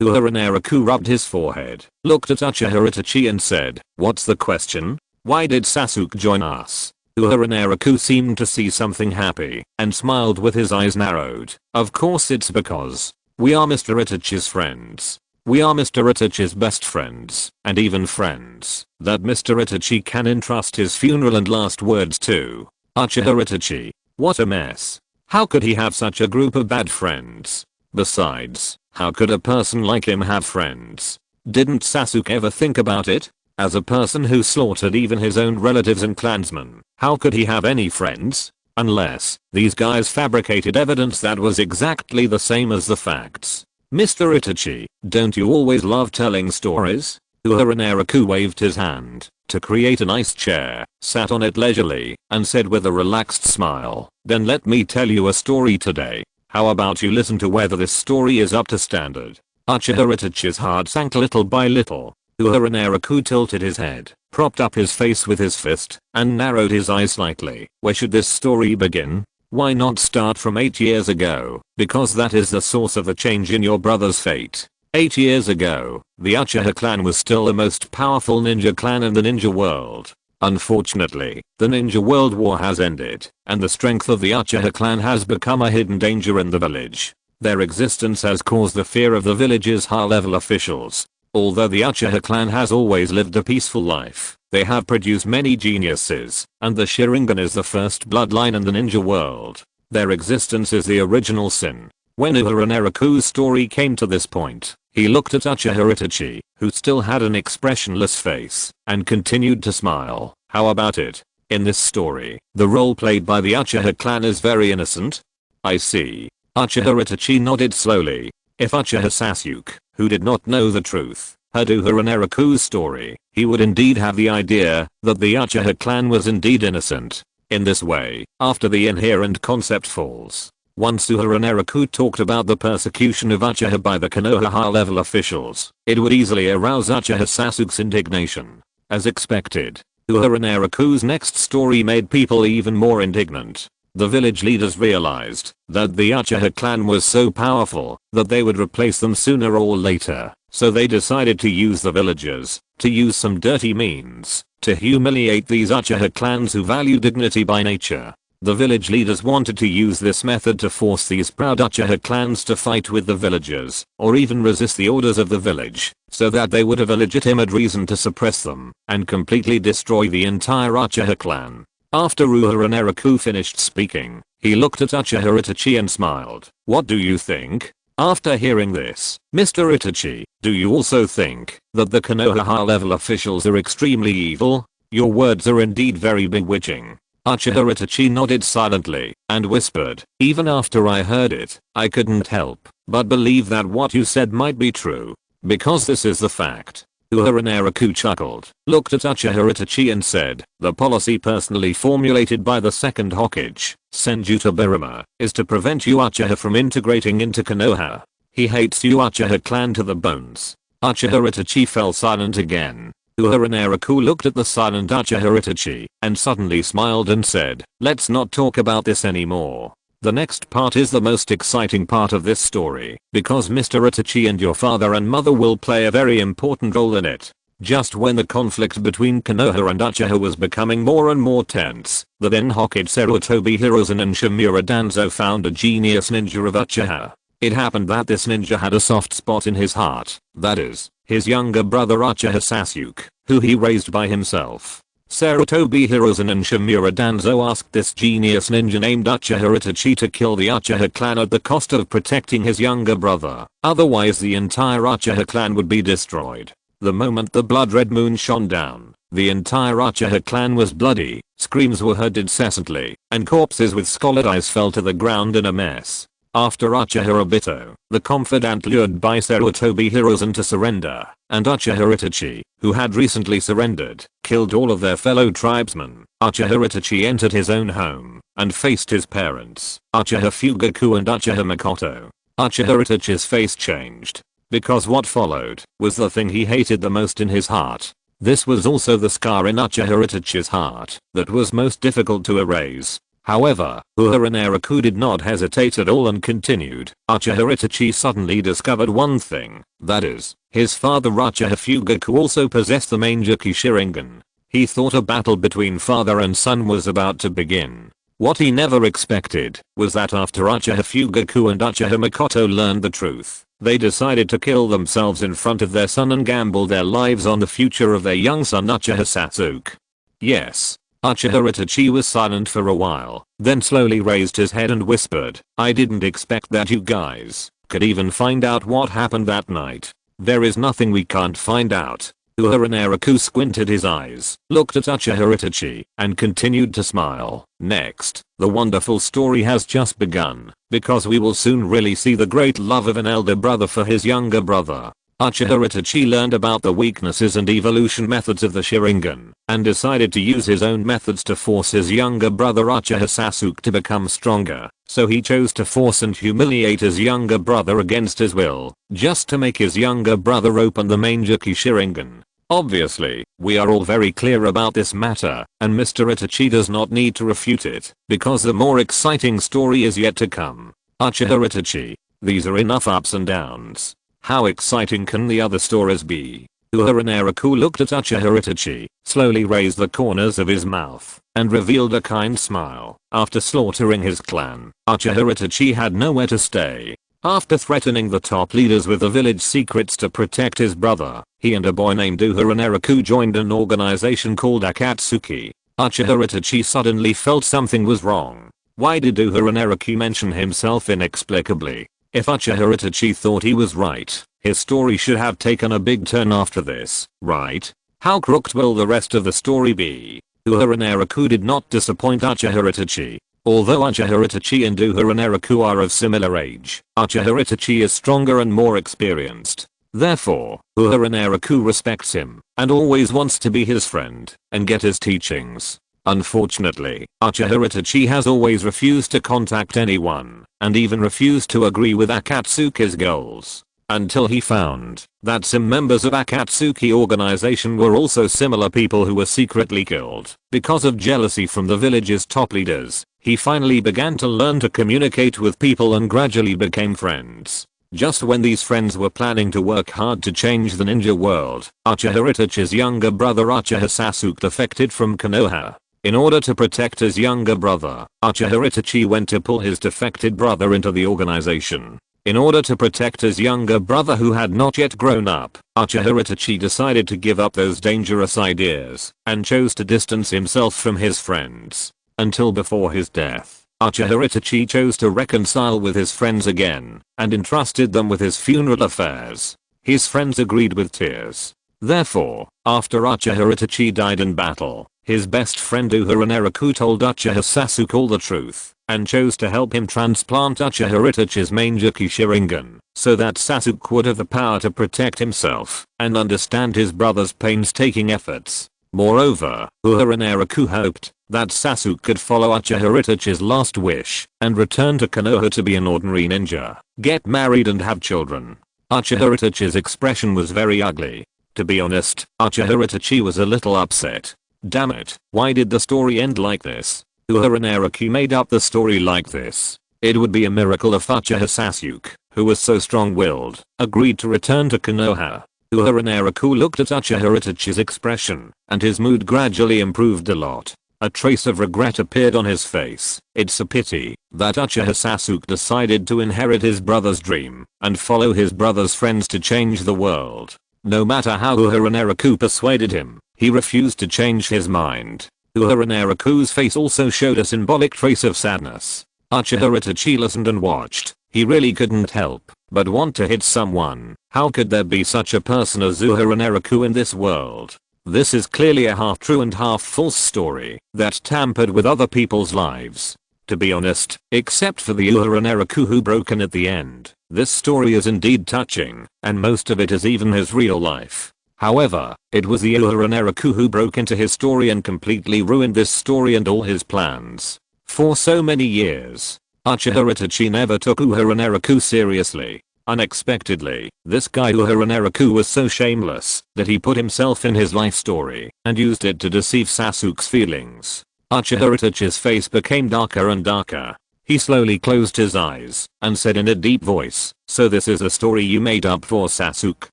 Uehara Naraku rubbed his forehead, looked at Uchiha Itachi and said, what's the question? Why did Sasuke join us? Uehara Naraku seemed to see something happy and smiled with his eyes narrowed. Of course it's because we are Mr. Itachi's friends. We are Mr. Itachi's best friends, and even friends that Mr. Itachi can entrust his funeral and last words to. Uchiha Itachi, what a mess. How could he have such a group of bad friends? Besides, how could a person like him have friends? Didn't Sasuke ever think about it? As a person who slaughtered even his own relatives and clansmen, how could he have any friends? Unless these guys fabricated evidence that was exactly the same as the facts. Mr. Itachi, don't you always love telling stories? Uehara Naraku waved his hand to create a nice chair, sat on it leisurely, and said with a relaxed smile, then let me tell you a story today. How about you listen to whether this story is up to standard? Uchiha Itachi's heart sank little by little. Uehara Naraku tilted his head, propped up his face with his fist, and narrowed his eyes slightly. Where should this story begin? Why not start from 8 years ago, because that is the source of the change in your brother's fate. 8 years ago, the Uchiha clan was still the most powerful ninja clan in the ninja world. Unfortunately, the Ninja World War has ended, and the strength of the Uchiha clan has become a hidden danger in the village. Their existence has caused the fear of the village's high-level officials. Although the Uchiha clan has always lived a peaceful life, they have produced many geniuses, and the Sharingan is the first bloodline in the ninja world. Their existence is the original sin. When Uehara Naraku's story came to this point, he looked at Uchiha Itachi, who still had an expressionless face, and continued to smile. How about it? In this story, the role played by the Uchiha clan is very innocent? I see. Uchiha Itachi nodded slowly. If Uchiha Sasuke, who did not know the truth, heard Uehara Naraku's story, he would indeed have the idea that the Uchiha clan was indeed innocent. In this way, after the inherent concept falls, once Uehara Naraku talked about the persecution of Uchiha by the Konoha high-level officials, it would easily arouse Uchiha Sasuke's indignation. As expected, Uehara Naraku's next story made people even more indignant. The village leaders realized that the Uchiha clan was so powerful that they would replace them sooner or later, so they decided to use the villagers, to use some dirty means, to humiliate these Uchiha clans who value dignity by nature. The village leaders wanted to use this method to force these proud Uchiha clans to fight with the villagers, or even resist the orders of the village, so that they would have a legitimate reason to suppress them, and completely destroy the entire Uchiha clan. After Uehara Naraku finished speaking, he looked at Uchiha Itachi and smiled. What do you think? After hearing this, Mr. Itachi, do you also think that the Konoha high-level officials are extremely evil? Your words are indeed very bewitching. Uchiha Itachi nodded silently and whispered, even after I heard it, I couldn't help but believe that what you said might be true. Because this is the fact. Uehara Naraku chuckled, looked at Uchiha Itachi and said, the policy personally formulated by the second Hokage, Senjuta Birima, is to prevent you Uchiha from integrating into Konoha. He hates you Uchiha clan to the bones. Uchiha Itachi fell silent again. Uehara Naraku looked at the silent Uchiha Itachi and suddenly smiled and said, let's not talk about this anymore. The next part is the most exciting part of this story, because Mr. Itachi and your father and mother will play a very important role in it. Just when the conflict between Konoha and Uchiha was becoming more and more tense, the then Hokage Sarutobi Hiruzen and Shimura Danzo found a genius ninja of Uchiha. It happened that this ninja had a soft spot in his heart, that is, his younger brother Uchiha Sasuke, who he raised by himself. Sarutobi Hiruzen and Shimura Danzo asked this genius ninja named Uchiha Itachi to kill the Uchiha clan at the cost of protecting his younger brother, otherwise the entire Uchiha clan would be destroyed. The moment the blood red moon shone down, the entire Uchiha clan was bloody, screams were heard incessantly, and corpses with scalded eyes fell to the ground in a mess. After Uchiha Obito, the confidant lured by Sarutobi Hiruzen to surrender, and Uchiha Itachi, who had recently surrendered, killed all of their fellow tribesmen, Uchiha Itachi entered his own home and faced his parents, Uchiha Fugaku and Uchiha Makoto. Uchiha Itachi's face changed, because what followed was the thing he hated the most in his heart. This was also the scar in Uchiha Itachi's heart that was most difficult to erase. However, Uehara Naraku did not hesitate at all and continued. Uchiha Itachi suddenly discovered one thing, that is, his father Uchiha Fugaku also possessed the Mangekyou Sharingan. He thought a battle between father and son was about to begin. What he never expected was that after Uchiha Fugaku and Uchiha Makoto learned the truth, they decided to kill themselves in front of their son and gamble their lives on the future of their young son Uchiha Sasuke. Yes. Uchiha Itachi was silent for a while, then slowly raised his head and whispered, I didn't expect that you guys could even find out what happened that night. There is nothing we can't find out. Uehara Naraku squinted his eyes, looked at Uchiha Itachi, and continued to smile. Next, the wonderful story has just begun, because we will soon really see the great love of an elder brother for his younger brother. Uchiha Itachi learned about the weaknesses and evolution methods of the Sharingan, and decided to use his own methods to force his younger brother Uchiha Sasuke to become stronger, so he chose to force and humiliate his younger brother against his will, just to make his younger brother open the Mangekyou Sharingan. Obviously, we are all very clear about this matter, and Mr. Itachi does not need to refute it, because the more exciting story is yet to come. Uchiha Itachi. These are enough ups and downs. How exciting can the other stories be? Uehara Naraku looked at Uchiha Itachi, slowly raised the corners of his mouth, and revealed a kind smile. After slaughtering his clan, Uchiha Itachi had nowhere to stay. After threatening the top leaders with the village secrets to protect his brother, he and a boy named Uehara Naraku joined an organization called Akatsuki. Uchiha Itachi suddenly felt something was wrong. Why did Uehara Naraku mention himself inexplicably? If Uchiha Itachi thought he was right, his story should have taken a big turn after this, right? How crooked will the rest of the story be? Uehara Naraku did not disappoint Uchiha Itachi. Although Uchiha Itachi and Uehara Naraku are of similar age, Uchiha Itachi is stronger and more experienced. Therefore, Uehara Naraku respects him, and always wants to be his friend, and get his teachings. Unfortunately, Uchiha Itachi has always refused to contact anyone, and even refused to agree with Akatsuki's goals. Until he found that some members of Akatsuki organization were also similar people who were secretly killed because of jealousy from the village's top leaders. He finally began to learn to communicate with people and gradually became friends. Just when these friends were planning to work hard to change the ninja world, Uchiha Itachi's younger brother Uchiha Sasuke defected from Konoha. In order to protect his younger brother, Uchiha Itachi went to pull his defected brother into the organization. In order to protect his younger brother who had not yet grown up, Uchiha Itachi decided to give up those dangerous ideas and chose to distance himself from his friends. Until before his death, Uchiha Itachi chose to reconcile with his friends again and entrusted them with his funeral affairs. His friends agreed with tears. Therefore, After Uchiha Itachi died in battle, his best friend Uehara Naraku told Uchiha Sasuke all the truth, and chose to help him transplant Uchiha Itachi's Mangekyou Sharingan, so that Sasuke would have the power to protect himself and understand his brother's painstaking efforts. Moreover, Uehara Naraku hoped that Sasuke could follow Uchiha Itachi's last wish and return to Konoha to be an ordinary ninja, get married and have children. Uchiha Itachi's expression was very ugly. To be honest, Uchiha Itachi was a little upset. Damn it, why did the story end like this? Uehara Naraku made up the story like this. It would be a miracle if Uchiha Sasuke, who was so strong-willed, agreed to return to Konoha. Uehara Naraku looked at Uchiha Itachi's expression, and his mood gradually improved a lot. A trace of regret appeared on his face. It's a pity that Uchiha Sasuke decided to inherit his brother's dream and follow his brother's friends to change the world. No matter how Uehara Naraku persuaded him, he refused to change his mind. Uehara Naraku's face also showed a symbolic trace of sadness. Uchiha Itachi listened and watched. He really couldn't help but want to hit someone. How could there be such a person as Uehara Naraku in this world? This is clearly a half-true and half-false story that tampered with other people's lives. To be honest, except for the Uehara Naraku who broke in at the end, this story is indeed touching, and most of it is even his real life. However, it was the Uehara Naraku who broke into his story and completely ruined this story and all his plans. For so many years, Uchiha Itachi never took Uehara Naraku seriously. Unexpectedly, this guy Uehara Naraku was so shameless that he put himself in his life story and used it to deceive Sasuke's feelings. Uchiha Itachi's face became darker and darker. He slowly closed his eyes and said in a deep voice, "So this is a story you made up for Sasuke?"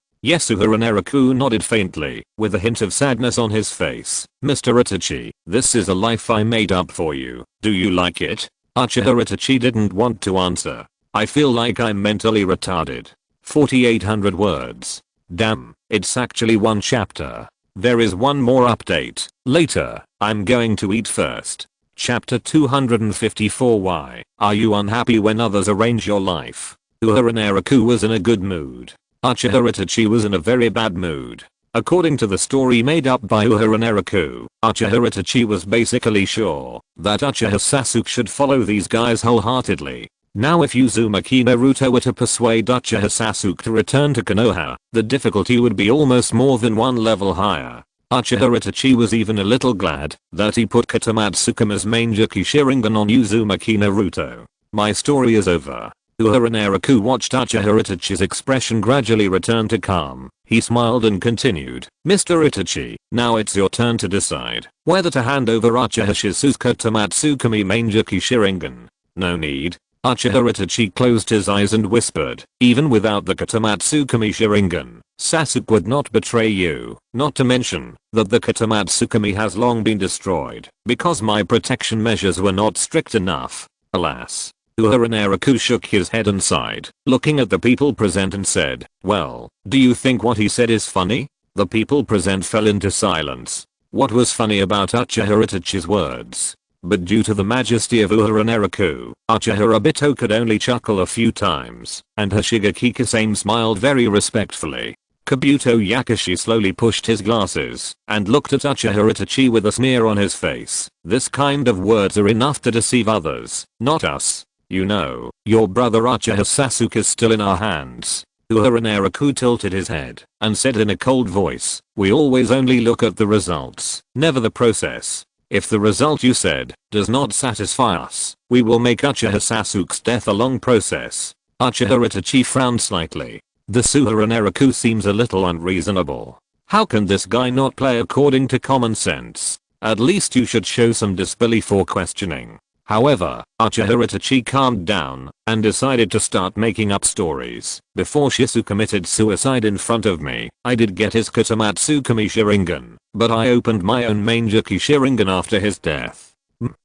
Yes, Uehara Naraku nodded faintly, with a hint of sadness on his face. "Mr. Itachi, this is a life I made up for you. Do you like it?" Uchiha Itachi didn't want to answer. "I feel like I'm mentally retarded." 4,800 words. Damn, it's actually one chapter. There is one more update. Later, I'm going to eat first. Chapter 254. Why are you unhappy when others arrange your life? Uehara Naraku was in a good mood. Uchiha Itachi was in a very bad mood. According to the story made up by Uehara Naraku, Uchiha Itachi was basically sure that Uchiha Sasuke should follow these guys wholeheartedly. Now if Uzumaki Naruto were to persuade Uchiha Sasuke to return to Konoha, the difficulty would be almost more than one level higher. Uchiha Itachi was even a little glad that he put Katamatsukuma's Mangekyou Sharingan on Uzumaki Naruto. My story is over. Uehara Naraku watched Uchiha Itachi's expression gradually return to calm. He smiled and continued, "Mr. Itachi, now it's your turn to decide whether to hand over Uchiha Shizu's Katamatsukumi Mangekyou Sharingan." "No need." Uchiha Itachi closed his eyes and whispered, "Even without the Katamatsukumi Sharingan, Sasuke would not betray you, not to mention that the Katamatsukumi has long been destroyed because my protection measures were not strict enough." Alas. Uehara Naraku shook his head and sighed, looking at the people present and said, "Well, do you think what he said is funny?" The people present fell into silence. What was funny about Uchiha Itachi's words? But due to the majesty of Uehara Naraku, Uchiha Obito could only chuckle a few times, and Hoshigaki Kasame smiled very respectfully. Kabuto Yakushi slowly pushed his glasses and looked at Uchiha Itachi with a sneer on his face. "This kind of words are enough to deceive others, not us. You know, your brother Uchiha Sasuke is still in our hands." Uehara Naraku tilted his head and said in a cold voice, "We always only look at the results, never the process. If the result you said does not satisfy us, we will make Uchiha Sasuke's death a long process." Uchiha Itachi frowned slightly. This Uehara Naraku seems a little unreasonable. How can this guy not play according to common sense? At least you should show some disbelief or questioning. However, Uchiha Itachi calmed down and decided to start making up stories. "Before Shizu committed suicide in front of me, I did get his Katamatsukumi Sharingan, but I opened my own Mangekyou Sharingan after his death."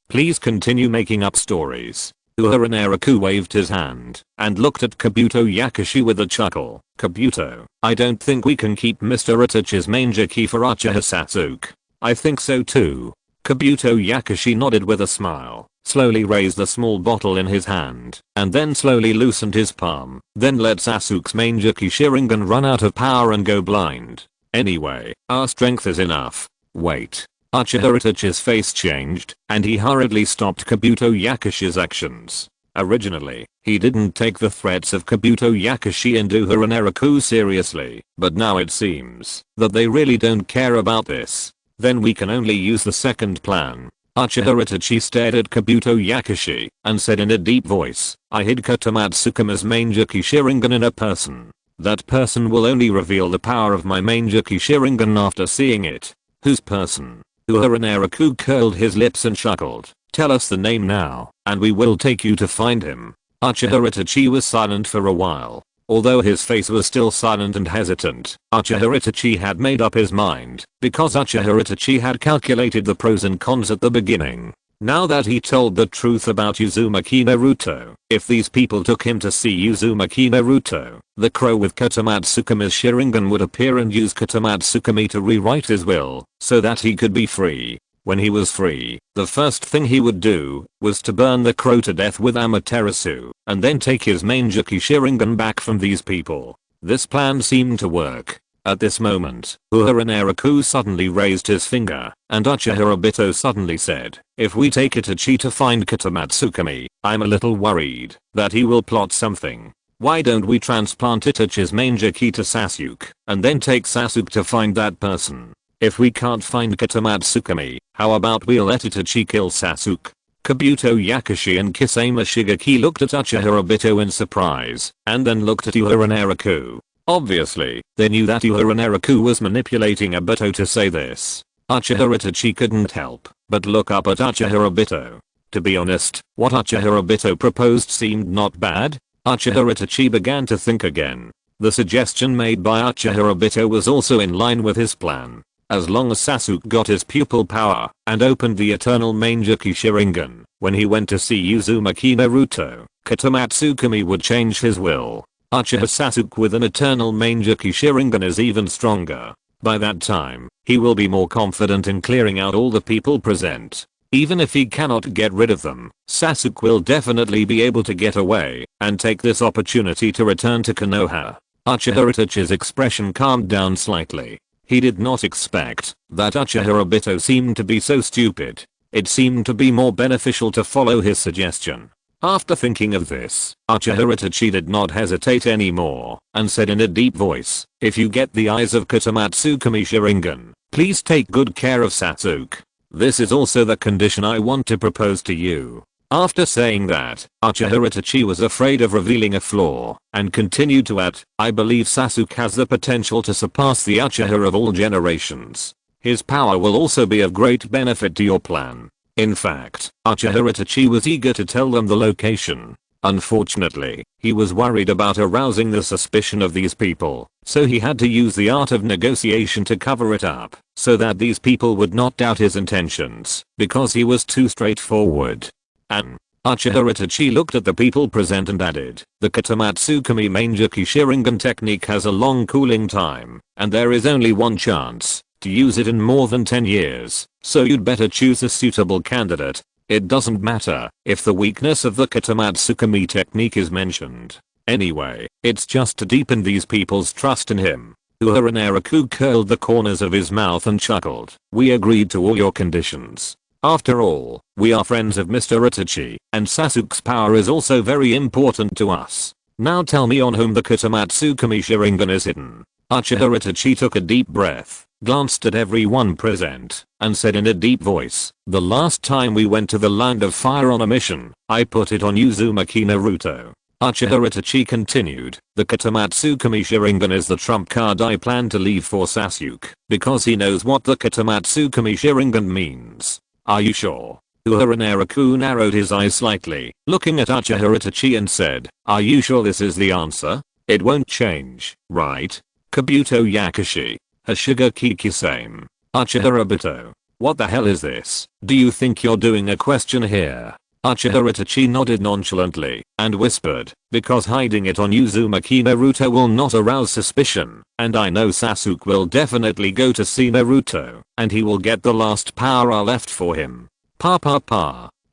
Please continue making up stories. Uehara Naraku waved his hand and looked at Kabuto Yakushi with a chuckle. "Kabuto, I don't think we can keep Mr. Itachi's Mangekyou for Uchiha Sasuke." "I think so too." Kabuto Yakushi nodded with a smile, slowly raised the small bottle in his hand, and then slowly loosened his palm, then let Sasuke's Mangekyou Sharingan run out of power and go blind. Anyway, our strength is enough. Wait. Uchiha Itachi's face changed, and he hurriedly stopped Kabuto Yakashi's actions. Originally, he didn't take the threats of Kabuto Yakashi and Uehara Naraku seriously, but now it seems that they really don't care about this. Then we can only use the second plan. Uchiha Itachi stared at Kabuto Yakashi and said in a deep voice, I hid Kotomatsukuma's Mangekyou Sharingan in a person. That person will only reveal the power of my Mangekyou Sharingan after seeing it. Whose person? Uehara Naraku curled his lips and chuckled. Tell us the name now, and we will take you to find him. Uchiha Itachi was silent for a while. Although his face was still silent and hesitant, Uchiha Itachi had made up his mind, because Uchiha Itachi had calculated the pros and cons at the beginning. Now that he told the truth about Uzumaki Naruto, if these people took him to see Uzumaki Naruto, the crow with Kotomatsukuma's Sharingan would appear and use Kotomatsukumi to rewrite his will, so that he could be free. When he was free, the first thing he would do was to burn the crow to death with Amaterasu, and then take his Mangekyou Sharingan back from these people. This plan seemed to work. At this moment, Uehara Naraku suddenly raised his finger, and Uchiha Obito suddenly said, if we take Itachi to find Kotomatsukumi, I'm a little worried that he will plot something. Why don't we transplant Itachi's Mangekyou to Sasuke, and then take Sasuke to find that person? If we can't find Kotomatsukumi, how about we let Itachi kill Sasuke? Kabuto Yakashi and Kisame Shigeki looked at Uchiha Obito in surprise, and then looked at Uehara Naraku. Obviously, they knew that Uehara Naraku was manipulating Obito to say this. Uchiha Itachi couldn't help but look up at Uchiha Obito. To be honest, what Uchiha Obito proposed seemed not bad. Uchiha Itachi began to think again. The suggestion made by Uchiha Obito was also in line with his plan. As long as Sasuke got his pupil power and opened the eternal Mangekyou Sharingan, when he went to see Uzumaki Naruto, Kotomatsukumi would change his will. Uchiha Sasuke with an eternal Mangekyou Sharingan is even stronger. By that time, he will be more confident in clearing out all the people present. Even if he cannot get rid of them, Sasuke will definitely be able to get away and take this opportunity to return to Konoha. Uchiha Itachi's expression calmed down slightly. He did not expect that Uchiha Obito seemed to be so stupid. It seemed to be more beneficial to follow his suggestion. After thinking of this, Uchiha Itachi did not hesitate anymore, and said in a deep voice, if you get the eyes of Kotomatsukumi Sharingan, please take good care of Sasuke. This is also the condition I want to propose to you. After saying that, Uchiha Itachi was afraid of revealing a flaw, and continued to add, I believe Sasuke has the potential to surpass the Uchiha of all generations. His power will also be of great benefit to your plan. In fact, Uchiha Itachi was eager to tell them the location. Unfortunately, he was worried about arousing the suspicion of these people, so he had to use the art of negotiation to cover it up, so that these people would not doubt his intentions, because he was too straightforward. And Uchiha Itachi looked at the people present and added, the Kotomatsukumi Mangekyou Sharingan technique has a long cooling time, and there is only one chance to use it in more than 10 years, so you'd better choose a suitable candidate. It doesn't matter if the weakness of the Kotomatsukumi technique is mentioned. Anyway, it's just to deepen these people's trust in him. Uehara Naraku curled the corners of his mouth and chuckled. We agreed to all your conditions. After all, we are friends of Mr. Itachi, and Sasuke's power is also very important to us. Now tell me on whom the Kotomatsukumi Sharingan is hidden. Uchiha Itachi took a deep breath, glanced at everyone present, and said in a deep voice, the last time we went to the Land of Fire on a mission, I put it on Uzumaki Naruto. Uchiha Itachi continued, the Kotomatsukumi Sharingan is the trump card I plan to leave for Sasuke, because he knows what the Kotomatsukumi Sharingan means. Are you sure? Uehara Naraku narrowed his eyes slightly, looking at Uchiha Itachi and said, are you sure this is the answer? It won't change, right? Kabuto Yakashi. Hashigaki Kisame. Uchiha Obito. What the hell is this? Do you think you're doing a question here? Uchiha Itachi nodded nonchalantly, and whispered, because hiding it on Uzumaki Naruto will not arouse suspicion, and I know Sasuke will definitely go to see Naruto, and he will get the last power left for him. Pa.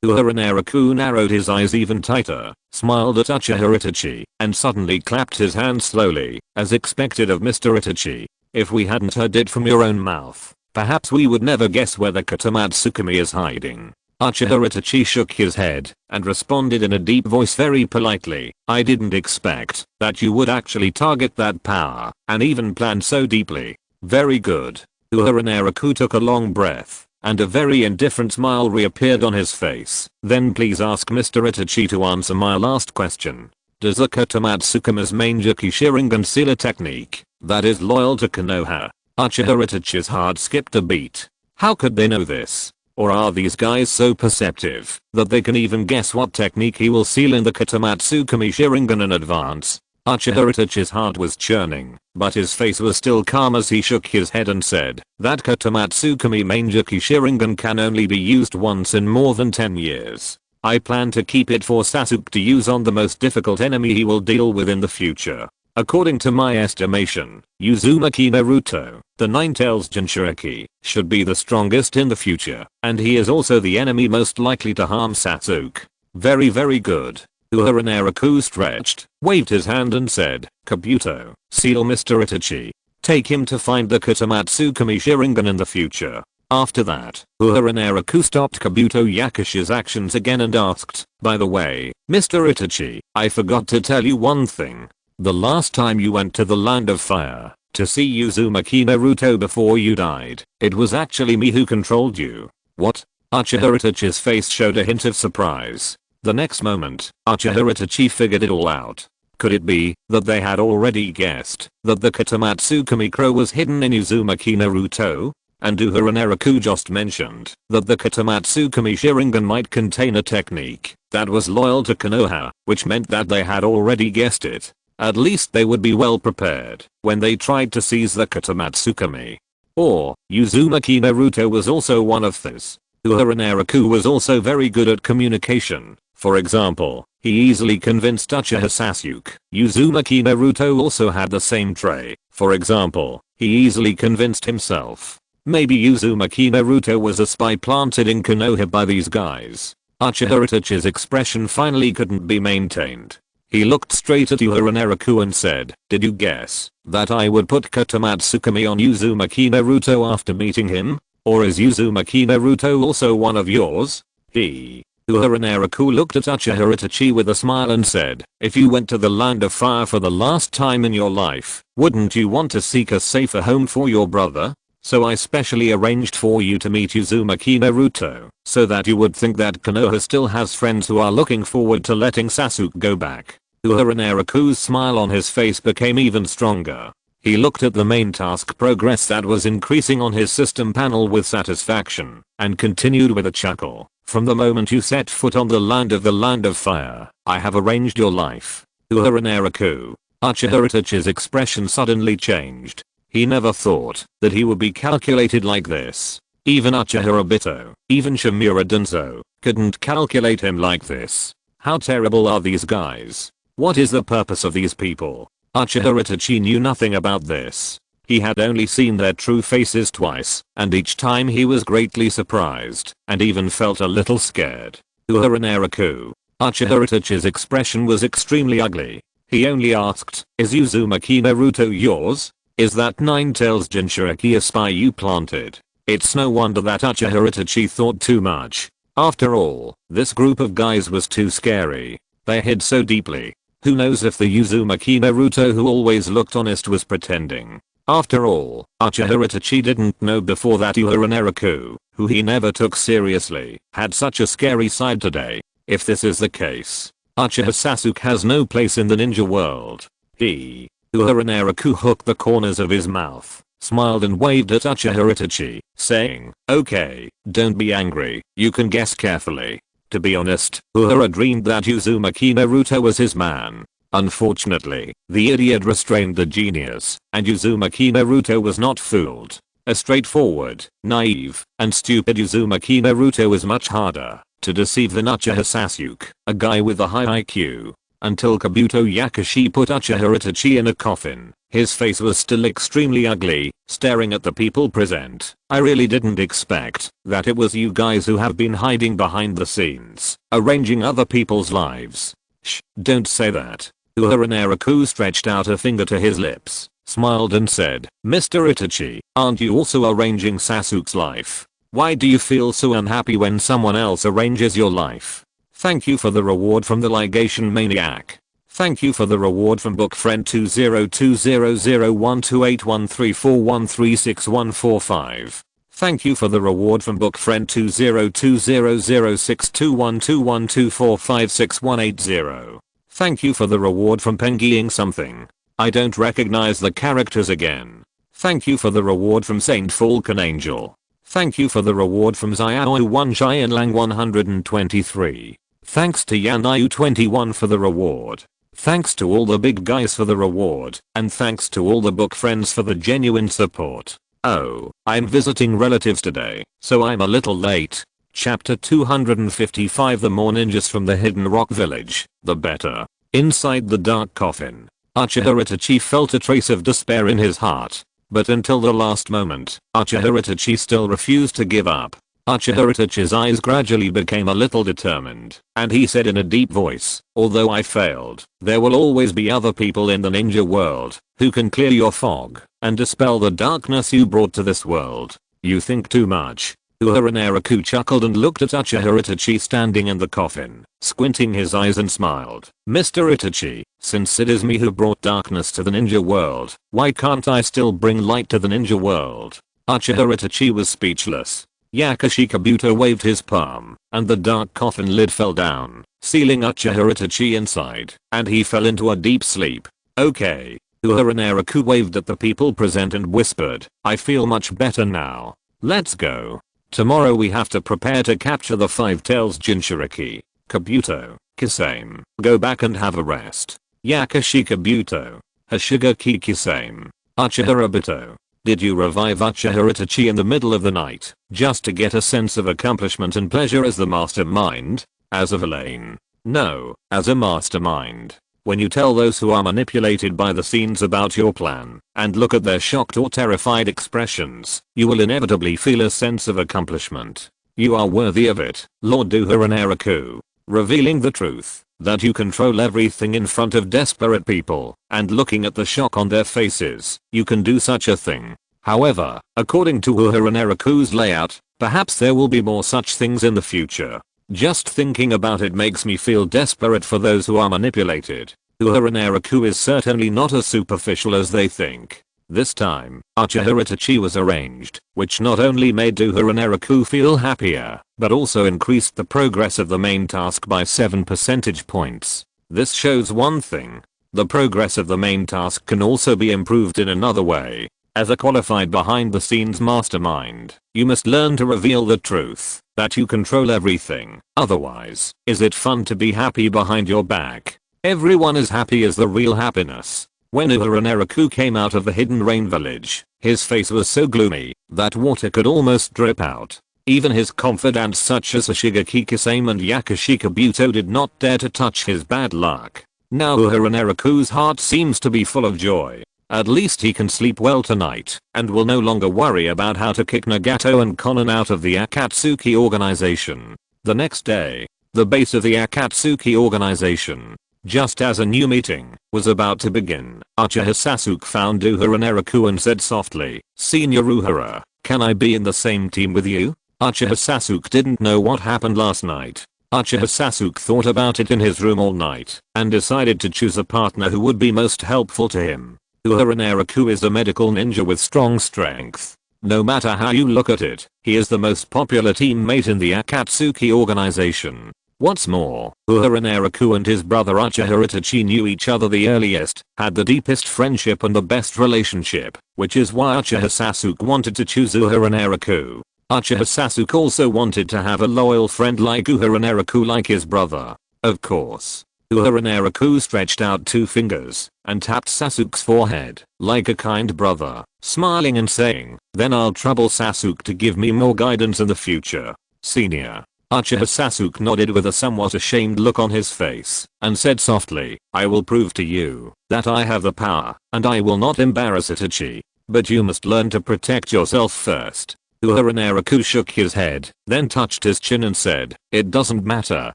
Uehara Naraku narrowed his eyes even tighter, smiled at Uchiha Itachi, and suddenly clapped his hands slowly, as expected of Mr. Itachi. If we hadn't heard it from your own mouth, perhaps we would never guess where the Katamatsukume is hiding. Uchiha Itachi shook his head and responded in a deep voice very politely. I didn't expect that you would actually target that power and even plan so deeply. Very good. Uehara Naraku took a long breath and a very indifferent smile reappeared on his face. Then please ask Mr. Itachi to answer my last question. Does the Katamatsukume's main Juki Sharingan seal a technique that is loyal to Konoha? Uchiha Itachi's heart skipped a beat. How could they know this? Or are these guys so perceptive that they can even guess what technique he will seal in the Katamatsukume Sharingan in advance? Uchiha Itachi's heart was churning, but his face was still calm as he shook his head and said, that Katamatsukume Manjuki Sharingan can only be used once in more than 10 years. I plan to keep it for Sasuke to use on the most difficult enemy he will deal with in the future. According to my estimation, Uzumaki Naruto, the Nine-Tails Jinchuriki, should be the strongest in the future, and he is also the enemy most likely to harm Sasuke. Very good. Uehara Naraku stretched, waved his hand and said, Kabuto, seal Mr. Itachi. Take him to find the Katamatsukume Sharingan in the future. After that, Uehara Naraku stopped Kabuto Yakashi's actions again and asked, by the way, Mr. Itachi, I forgot to tell you one thing. The last time you went to the Land of Fire to see Uzumaki Naruto before you died, it was actually me who controlled you. What? Uchiha Itachi's face showed a hint of surprise. The next moment, Uchiha Itachi figured it all out. Could it be that they had already guessed that the Katamatsukume crow was hidden in Uzumaki Naruto? And Uehara Naraku just mentioned that the Katamatsukume Sharingan might contain a technique that was loyal to Konoha, which meant that they had already guessed it. At least they would be well prepared when they tried to seize the Katamatsukume. Or, Uzumaki Naruto was also one of these. Uehara Naraku was also very good at communication. For example, he easily convinced Uchiha Sasuke. Uzumaki Naruto also had the same trait. For example, he easily convinced himself. Maybe Uzumaki Naruto was a spy planted in Konoha by these guys. Uchiha Itachi's expression finally couldn't be maintained. He looked straight at Uehara Naraku and said, did you guess that I would put Katamatsukume on Uzumaki Naruto after meeting him? Or is Uzumaki Naruto also one of yours? Uehara Naraku looked at Uchiha Itachi with a smile and said, if you went to the Land of Fire for the last time in your life, wouldn't you want to seek a safer home for your brother? So I specially arranged for you to meet Uzumaki Naruto, so that you would think that Konoha still has friends who are looking forward to letting Sasuke go back. Uehara Naraku's smile on his face became even stronger. He looked at the main task progress that was increasing on his system panel with satisfaction, and continued with a chuckle. From the moment you set foot on the Land of Fire, I have arranged your life. Uehara Naraku. Uchiha Itachi's expression suddenly changed. He never thought that he would be calculated like this. Even Uchiha Obito, even Shimura Dunzo, couldn't calculate him like this. How terrible are these guys? What is the purpose of these people? Uchiha Itachi knew nothing about this. He had only seen their true faces twice, and each time he was greatly surprised, and even felt a little scared. Uehara Naraku. Uchiha Itachi's expression was extremely ugly. He only asked, is Uzumaki Naruto yours? Is that Nine-Tails Jinchuriki a spy you planted? It's no wonder that Uchiha Itachi thought too much. After all, this group of guys was too scary. They hid so deeply. Who knows if the Uzumaki Naruto who always looked honest was pretending. After all, Uchiha Itachi didn't know before that Uehara Naraku, who he never took seriously, had such a scary side today. If this is the case, Uchiha Sasuke has no place in the ninja world. Uehara Naraku hooked the corners of his mouth, smiled and waved at Uchiha Itachi, saying, okay, don't be angry, you can guess carefully. To be honest, Uehara dreamed that Uzumaki Naruto was his man. Unfortunately, the idiot restrained the genius, and Uzumaki Naruto was not fooled. A straightforward, naive, and stupid Uzumaki Naruto is much harder to deceive than Uchiha Sasuke, a guy with a high IQ. Until Kabuto Yakashi put Uchiha Itachi in a coffin, his face was still extremely ugly, staring at the people present. I really didn't expect that it was you guys who have been hiding behind the scenes, arranging other people's lives. Shh, don't say that. Uehara Naraku stretched out a finger to his lips, smiled and said, "Mr. Itachi, aren't you also arranging Sasuke's life? Why do you feel so unhappy when someone else arranges your life?" Thank you for the reward from the ligation maniac. Thank you for the reward from book friend 20200128134136145. Thank you for the reward from book friend 20200621212456180. Thank you for the reward from pengying something. I don't recognize the characters again. Thank you for the reward from Saint Falcon Angel. Thank you for the reward from Xiaoyu1 Xianlang 123. Thanks to Yanayu21 for the reward. Thanks to all the big guys for the reward, and thanks to all the book friends for the genuine support. Oh, I'm visiting relatives today, so I'm a little late. Chapter 255. The more ninjas from the Hidden Rock Village, the better. Inside the dark coffin, Uchiha Itachi felt a trace of despair in his heart. But until the last moment, Uchiha Itachi still refused to give up. Uchiha Itachi's eyes gradually became a little determined, and he said in a deep voice, "Although I failed, there will always be other people in the ninja world who can clear your fog and dispel the darkness you brought to this world. You think too much." Uehara Naraku chuckled and looked at Uchiha Itachi standing in the coffin, squinting his eyes and smiled. "Mr. Itachi, since it is me who brought darkness to the ninja world, why can't I still bring light to the ninja world?" Uchiha Itachi was speechless. Yakashi Kabuto waved his palm, and the dark coffin lid fell down, sealing Uchiha Itachi inside, and he fell into a deep sleep. "Okay." Uehara Naraku waved at the people present and whispered, "I feel much better now. Let's go. Tomorrow we have to prepare to capture the Five Tails Jinchuriki." Kabuto, Kisame, go back and have a rest. Yakashi Kabuto, Hashigaki Kisame, Uchiha Obito. Did you revive Uchiha Itachi in the middle of the night, just to get a sense of accomplishment and pleasure as the mastermind? As a villain? No, as a mastermind. When you tell those who are manipulated by the scenes about your plan, and look at their shocked or terrified expressions, you will inevitably feel a sense of accomplishment. You are worthy of it, Lord Uehara Naraku. Revealing the truth, that you control everything in front of desperate people, and looking at the shock on their faces, you can do such a thing. However, according to Uehara Naraku's layout, perhaps there will be more such things in the future. Just thinking about it makes me feel desperate for those who are manipulated. Uehara Naraku is certainly not as superficial as they think. This time, Uchiha Itachi was arranged, which not only made Uehara Naraku feel happier, but also increased the progress of the main task by 7 percentage points. This shows one thing. The progress of the main task can also be improved in another way. As a qualified behind the scenes mastermind, you must learn to reveal the truth, that you control everything. Otherwise, is it fun to be happy behind your back? Everyone is happy as the real happiness. When Uehara Naraku came out of the Hidden Rain Village, his face was so gloomy that water could almost drip out. Even his confidants such as Ashigaki Kisame and Yakashi Kabuto did not dare to touch his bad luck. Now Uehara Naraku's heart seems to be full of joy. At least he can sleep well tonight, and will no longer worry about how to kick Nagato and Konan out of the Akatsuki organization. The next day, the base of the Akatsuki organization. Just as a new meeting was about to begin, Uchiha Sasuke found Uehara Naraku and said softly, "Senior Uehara, can I be in the same team with you?" Uchiha Sasuke didn't know what happened last night. Uchiha Sasuke thought about it in his room all night, and decided to choose a partner who would be most helpful to him. Uehara Naraku is a medical ninja with strong strength. No matter how you look at it, he is the most popular teammate in the Akatsuki organization. What's more, Uehara Naraku and his brother Uchiha Itachi knew each other the earliest, had the deepest friendship and the best relationship, which is why Uchiha Sasuke wanted to choose Uehara Naraku. Uchiha Sasuke also wanted to have a loyal friend like Uehara Naraku like his brother. Of course. Uehara Naraku stretched out 2 fingers and tapped Sasuke's forehead like a kind brother, smiling and saying, "Then I'll trouble Sasuke to give me more guidance in the future. Senior." Uchiha Sasuke nodded with a somewhat ashamed look on his face and said softly, "I will prove to you that I have the power, and I will not embarrass Itachi. But you must learn to protect yourself first." Uehara Naraku shook his head, then touched his chin and said, "It doesn't matter,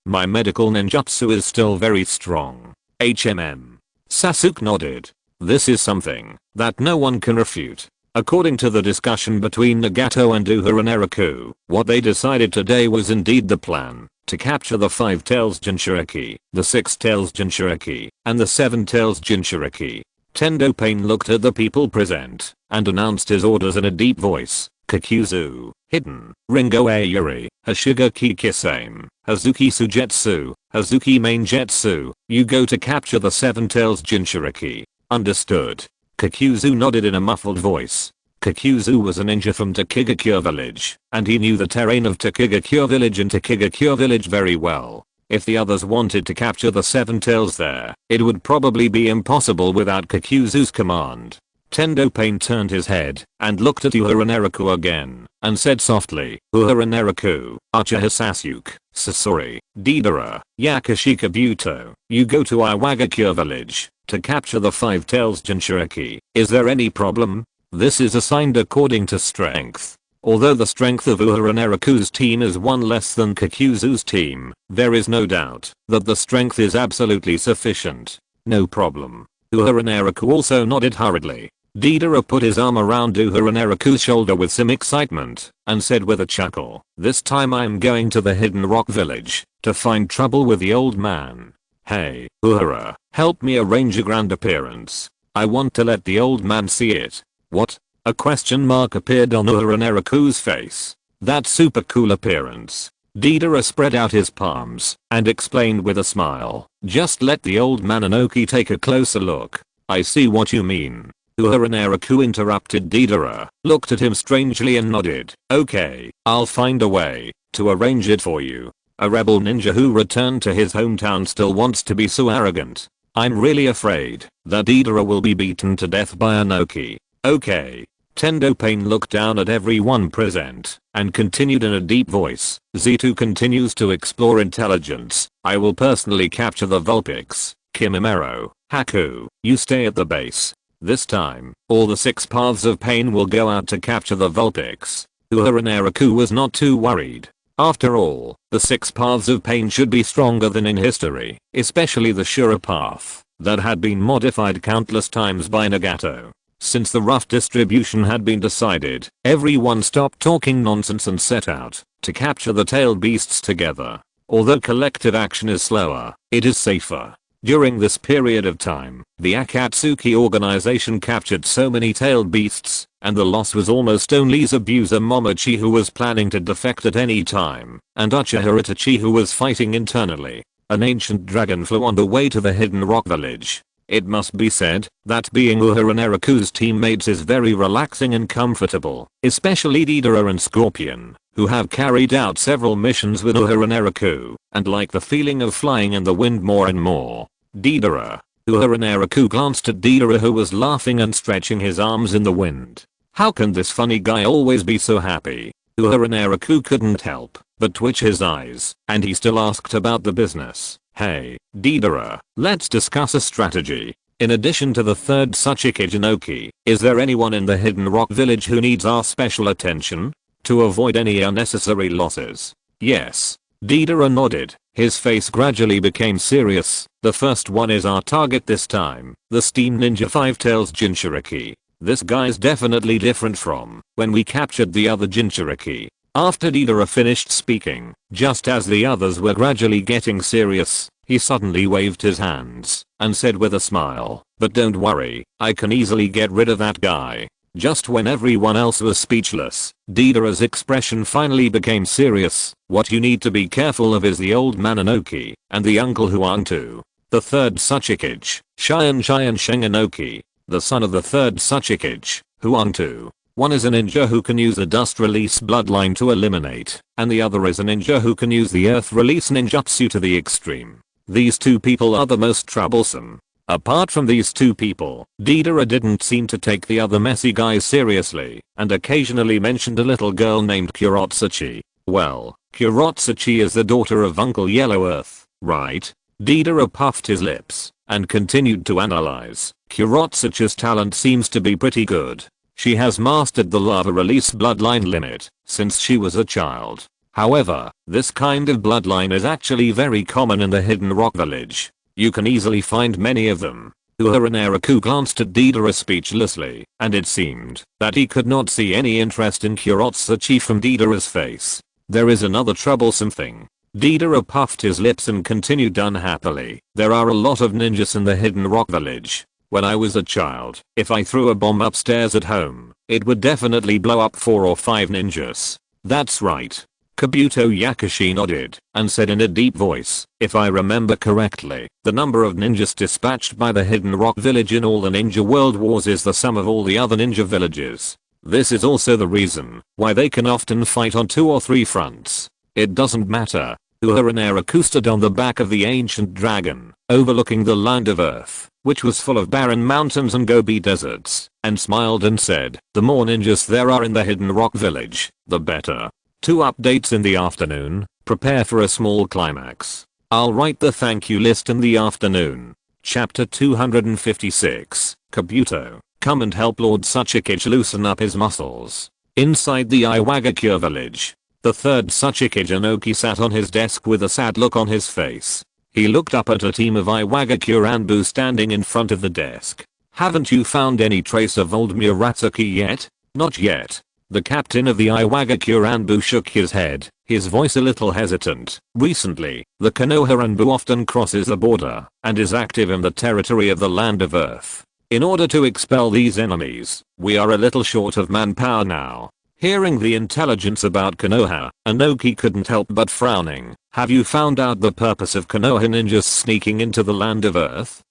my medical ninjutsu is still very strong." HMM. Sasuke nodded. This is something that no one can refute. According to the discussion between Nagato and Uehara Naraku, what they decided today was indeed the plan, to capture the 5 tails Jinchuriki, the 6 tails Jinchuriki, and the 7 tails Jinchuriki. Tendo Pain looked at the people present, and announced his orders in a deep voice. Kakuzu, Hidden, Ringo Ayuri, Hashiga Kikisame, Hazuki Sujetsu, Hazuki Main Jetsu, you go to capture the 7 tails Jinchuriki. Understood. Kakuzu nodded in a muffled voice. Kakuzu was a ninja from Takigakure village, and he knew the terrain of Takigakure village and Takigakure village very well. If the others wanted to capture the 7 tails there, it would probably be impossible without Kakuzu's command. Tendo Pain turned his head and looked at Uehara Naraku again and said softly, Uehara Naraku, Uchiha Sasuke, Sasori, Deidara, Yakashika Buto, you go to Iwagakure village to capture the 5 tails Jinchuriki. Is there any problem? This is assigned according to strength. Although the strength of Uehara Naraku's team is 1 less than Kakuzu's team, there is no doubt that the strength is absolutely sufficient. No problem. Uehara Naraku also nodded hurriedly. Deidara put his arm around Uehara Naraku's shoulder with some excitement and said with a chuckle, this time I'm going to the Hidden Rock village to find trouble with the old man. Hey, Uehara, help me arrange a grand appearance. I want to let the old man see it. What? A question mark appeared on Uehara Naraku's face. That super cool appearance. Deidara spread out his palms and explained with a smile, just let the old man Inoki take a closer look. I see what you mean. Uehara Naraku interrupted Deidara, looked at him strangely and nodded. Okay, I'll find a way to arrange it for you. A rebel ninja who returned to his hometown still wants to be so arrogant. I'm really afraid that Deidara will be beaten to death by Inoki. Okay. Tendo Pain looked down at everyone present and continued in a deep voice. Z2 continues to explore intelligence. I will personally capture the Vulpix. Kimimero, Haku, you stay at the base. This time, all the 6 paths of pain will go out to capture the Vulpix. Uehara Naraku was not too worried. After all, the 6 paths of pain should be stronger than in history, especially the Shura path that had been modified countless times by Nagato. Since the rough distribution had been decided, everyone stopped talking nonsense and set out to capture the tailed beasts together. Although collective action is slower, it is safer. During this period of time, the Akatsuki organization captured so many tailed beasts, and the loss was almost only Zabuza Momochi who was planning to defect at any time, and Uchiha Itachi who was fighting internally. An ancient dragon flew on the way to the Hidden Rock village. It must be said that being Uehara Naraku's teammates is very relaxing and comfortable, especially Deidara and Scorpion, who have carried out several missions with Uehara Naraku and like the feeling of flying in the wind more and more. Deidara. Uehara Naraku glanced at Deidara who was laughing and stretching his arms in the wind. How can this funny guy always be so happy? Uehara Naraku couldn't help but twitch his eyes, and he still asked about the business. Hey, Deidara, let's discuss a strategy. In addition to the 3rd Tsuchikage Inoki, is there anyone in the Hidden Rock village who needs our special attention? To avoid any unnecessary losses. Yes. Deidara nodded. His face gradually became serious. The first one is our target this time, the Steam Ninja 5 Tails Jinchuriki. This guy's definitely different from when we captured the other Jinchuriki. After Deidara finished speaking, just as the others were gradually getting serious, he suddenly waved his hands and said with a smile, but don't worry, I can easily get rid of that guy. Just when everyone else was speechless, Deidara's expression finally became serious. What you need to be careful of is the old man Inoki and the uncle Huangtu. The 3rd Tsuchikage, Shion Shengenoki, the son of the 3rd Tsuchikage, Huangtu. One is a ninja who can use the dust release bloodline to eliminate, and the other is a ninja who can use the earth release ninjutsu to the extreme. These 2 people are the most troublesome. Apart from these 2 people, Deidara didn't seem to take the other messy guys seriously, and occasionally mentioned a little girl named Kurotsuchi. Well, Kurotsuchi is the daughter of Uncle Yellow Earth, right? Deidara puffed his lips and continued to analyze. Kurotsuchi's talent seems to be pretty good. She has mastered the lava release bloodline limit since she was a child. However, this kind of bloodline is actually very common in the Hidden Rock village. You can easily find many of them. Uehara and Naraku glanced at Deidara speechlessly, and it seemed that he could not see any interest in Kurotsuchi from Deidara's face. There is another troublesome thing. Deidara puffed his lips and continued unhappily. There are a lot of ninjas in the Hidden Rock Village. When I was a child, if I threw a bomb upstairs at home, it would definitely blow up 4 or 5 ninjas. That's right. Kabuto Yakushi nodded and said in a deep voice, if I remember correctly, the number of ninjas dispatched by the Hidden Rock Village in all the Ninja World Wars is the sum of all the other ninja villages. This is also the reason why they can often fight on 2 or 3 fronts. It doesn't matter. Uehara and Naraku stood on the back of the ancient dragon, overlooking the land of Earth, which was full of barren mountains and Gobi deserts, and smiled and said, the more ninjas there are in the Hidden Rock Village, the better. 2 updates in the afternoon. Prepare for a small climax. I'll write the thank you list in the afternoon. Chapter 256. Kabuto, come and help Lord Tsuchikage loosen up his muscles. Inside the Iwagakure village, the third Tsuchikage Inoki sat on his desk with a sad look on his face. He looked up at a team of Iwagakure Anbu standing in front of the desk. Haven't you found any trace of old Murasaki yet? Not yet. The captain of the Iwagakure Anbu shook his head, his voice a little hesitant. Recently, the Konoha Anbu often crosses the border and is active in the territory of the Land of Earth. In order to expel these enemies, we are a little short of manpower now. Hearing the intelligence about Konoha, Inoki couldn't help but frowning. Have you found out the purpose of Konoha ninjas sneaking into the Land of Earth?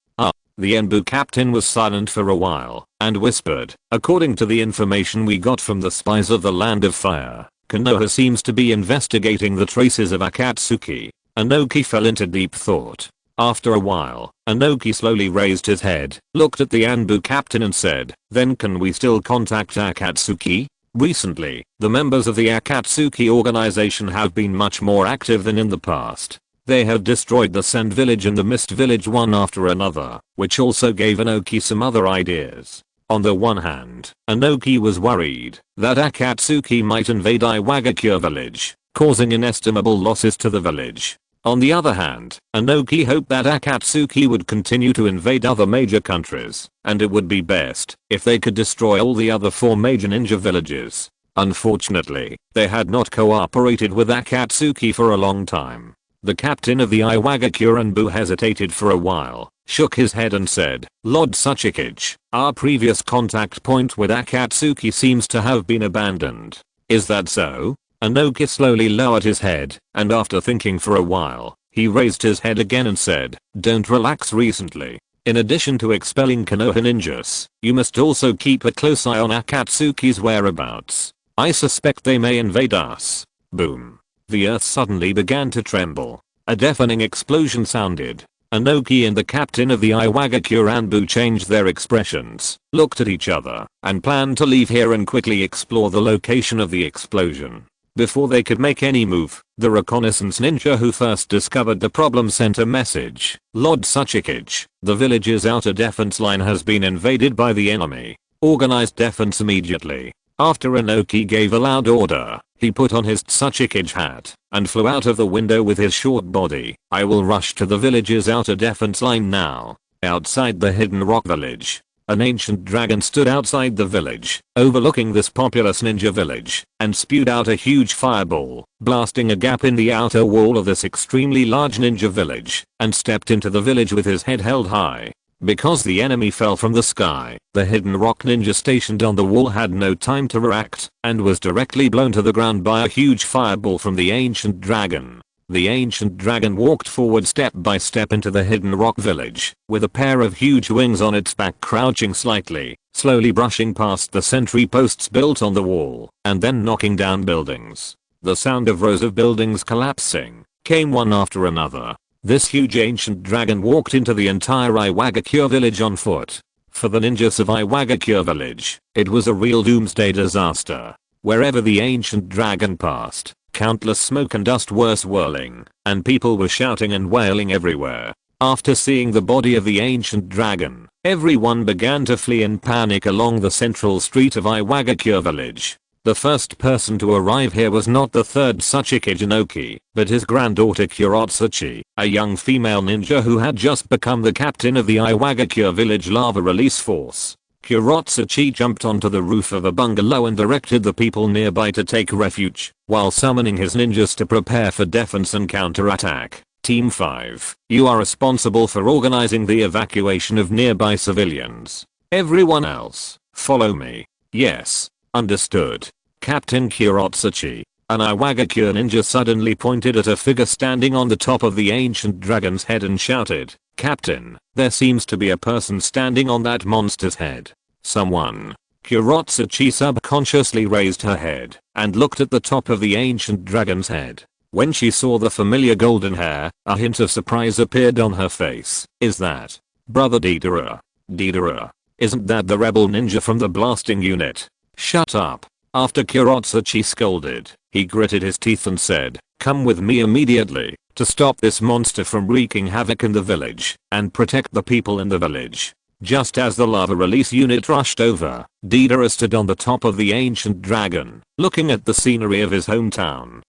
The Anbu captain was silent for a while and whispered, according to the information we got from the spies of the Land of Fire, Konoha seems to be investigating the traces of Akatsuki. Inoki fell into deep thought. After a while, Inoki slowly raised his head, looked at the Anbu captain and said, then can we still contact Akatsuki? Recently, the members of the Akatsuki organization have been much more active than in the past. They have destroyed the Sand Village and the Mist Village one after another, which also gave Inoki some other ideas. On the one hand, Inoki was worried that Akatsuki might invade Iwagakure village, causing inestimable losses to the village. On the other hand, Inoki hoped that Akatsuki would continue to invade other major countries, and it would be best if they could destroy all the other 4 major ninja villages. Unfortunately, they had not cooperated with Akatsuki for a long time. The captain of the Iwagakure Anbu hesitated for a while, shook his head and said, Lord Tsuchikage, our previous contact point with Akatsuki seems to have been abandoned. Is that so? Inoki slowly lowered his head, and after thinking for a while, he raised his head again and said, don't relax recently. In addition to expelling Konoha ninjas, you must also keep a close eye on Akatsuki's whereabouts. I suspect they may invade us. Boom. The earth suddenly began to tremble. A deafening explosion sounded. Inoki and the captain of the Iwagakure Anbu changed their expressions, looked at each other, and planned to leave here and quickly explore the location of the explosion. Before they could make any move, the reconnaissance ninja who first discovered the problem sent a message. Lord Tsuchikage, the village's outer defense line has been invaded by the enemy. Organize defense immediately. After Inoki gave a loud order, he put on his Tsuchikage hat and flew out of the window with his short body. I will rush to the village's outer defense line now. Outside the Hidden Rock Village, an ancient dragon stood outside the village, overlooking this populous ninja village, and spewed out a huge fireball, blasting a gap in the outer wall of this extremely large ninja village, and stepped into the village with his head held high. Because the enemy fell from the sky, the Hidden Rock ninja stationed on the wall had no time to react, and was directly blown to the ground by a huge fireball from the ancient dragon. The ancient dragon walked forward step by step into the Hidden Rock village, with a pair of huge wings on its back, crouching slightly, slowly brushing past the sentry posts built on the wall, and then knocking down buildings. The sound of rows of buildings collapsing came one after another. This huge ancient dragon walked into the entire Iwagakure village on foot. For the ninjas of Iwagakure village, it was a real doomsday disaster. Wherever the ancient dragon passed, countless smoke and dust were swirling, and people were shouting and wailing everywhere. After seeing the body of the ancient dragon, everyone began to flee in panic along the central street of Iwagakure village. The first person to arrive here was not the third Sachike Jinoki, but his granddaughter Kuratsuchi, a young female ninja who had just become the captain of the Iwagakure village lava release force. Kuratsuchi jumped onto the roof of a bungalow and directed the people nearby to take refuge, while summoning his ninjas to prepare for defense and counterattack. Team 5, you are responsible for organizing the evacuation of nearby civilians. Everyone else, follow me. Yes. Understood. Captain Kuratsuchi. An Iwagakure ninja suddenly pointed at a figure standing on the top of the ancient dragon's head and shouted, "Captain, there seems to be a person standing on that monster's head." Someone. Kuratsuchi subconsciously raised her head and looked at the top of the ancient dragon's head. When she saw the familiar golden hair, a hint of surprise appeared on her face. Is that Brother Deidara? Deidara? Isn't that the rebel ninja from the blasting unit? Shut up. After Kuratsuchi scolded, he gritted his teeth and said, "Come with me immediately to stop this monster from wreaking havoc in the village and protect the people in the village." Just as the lava release unit rushed over, Deidara stood on the top of the ancient dragon, looking at the scenery of his hometown.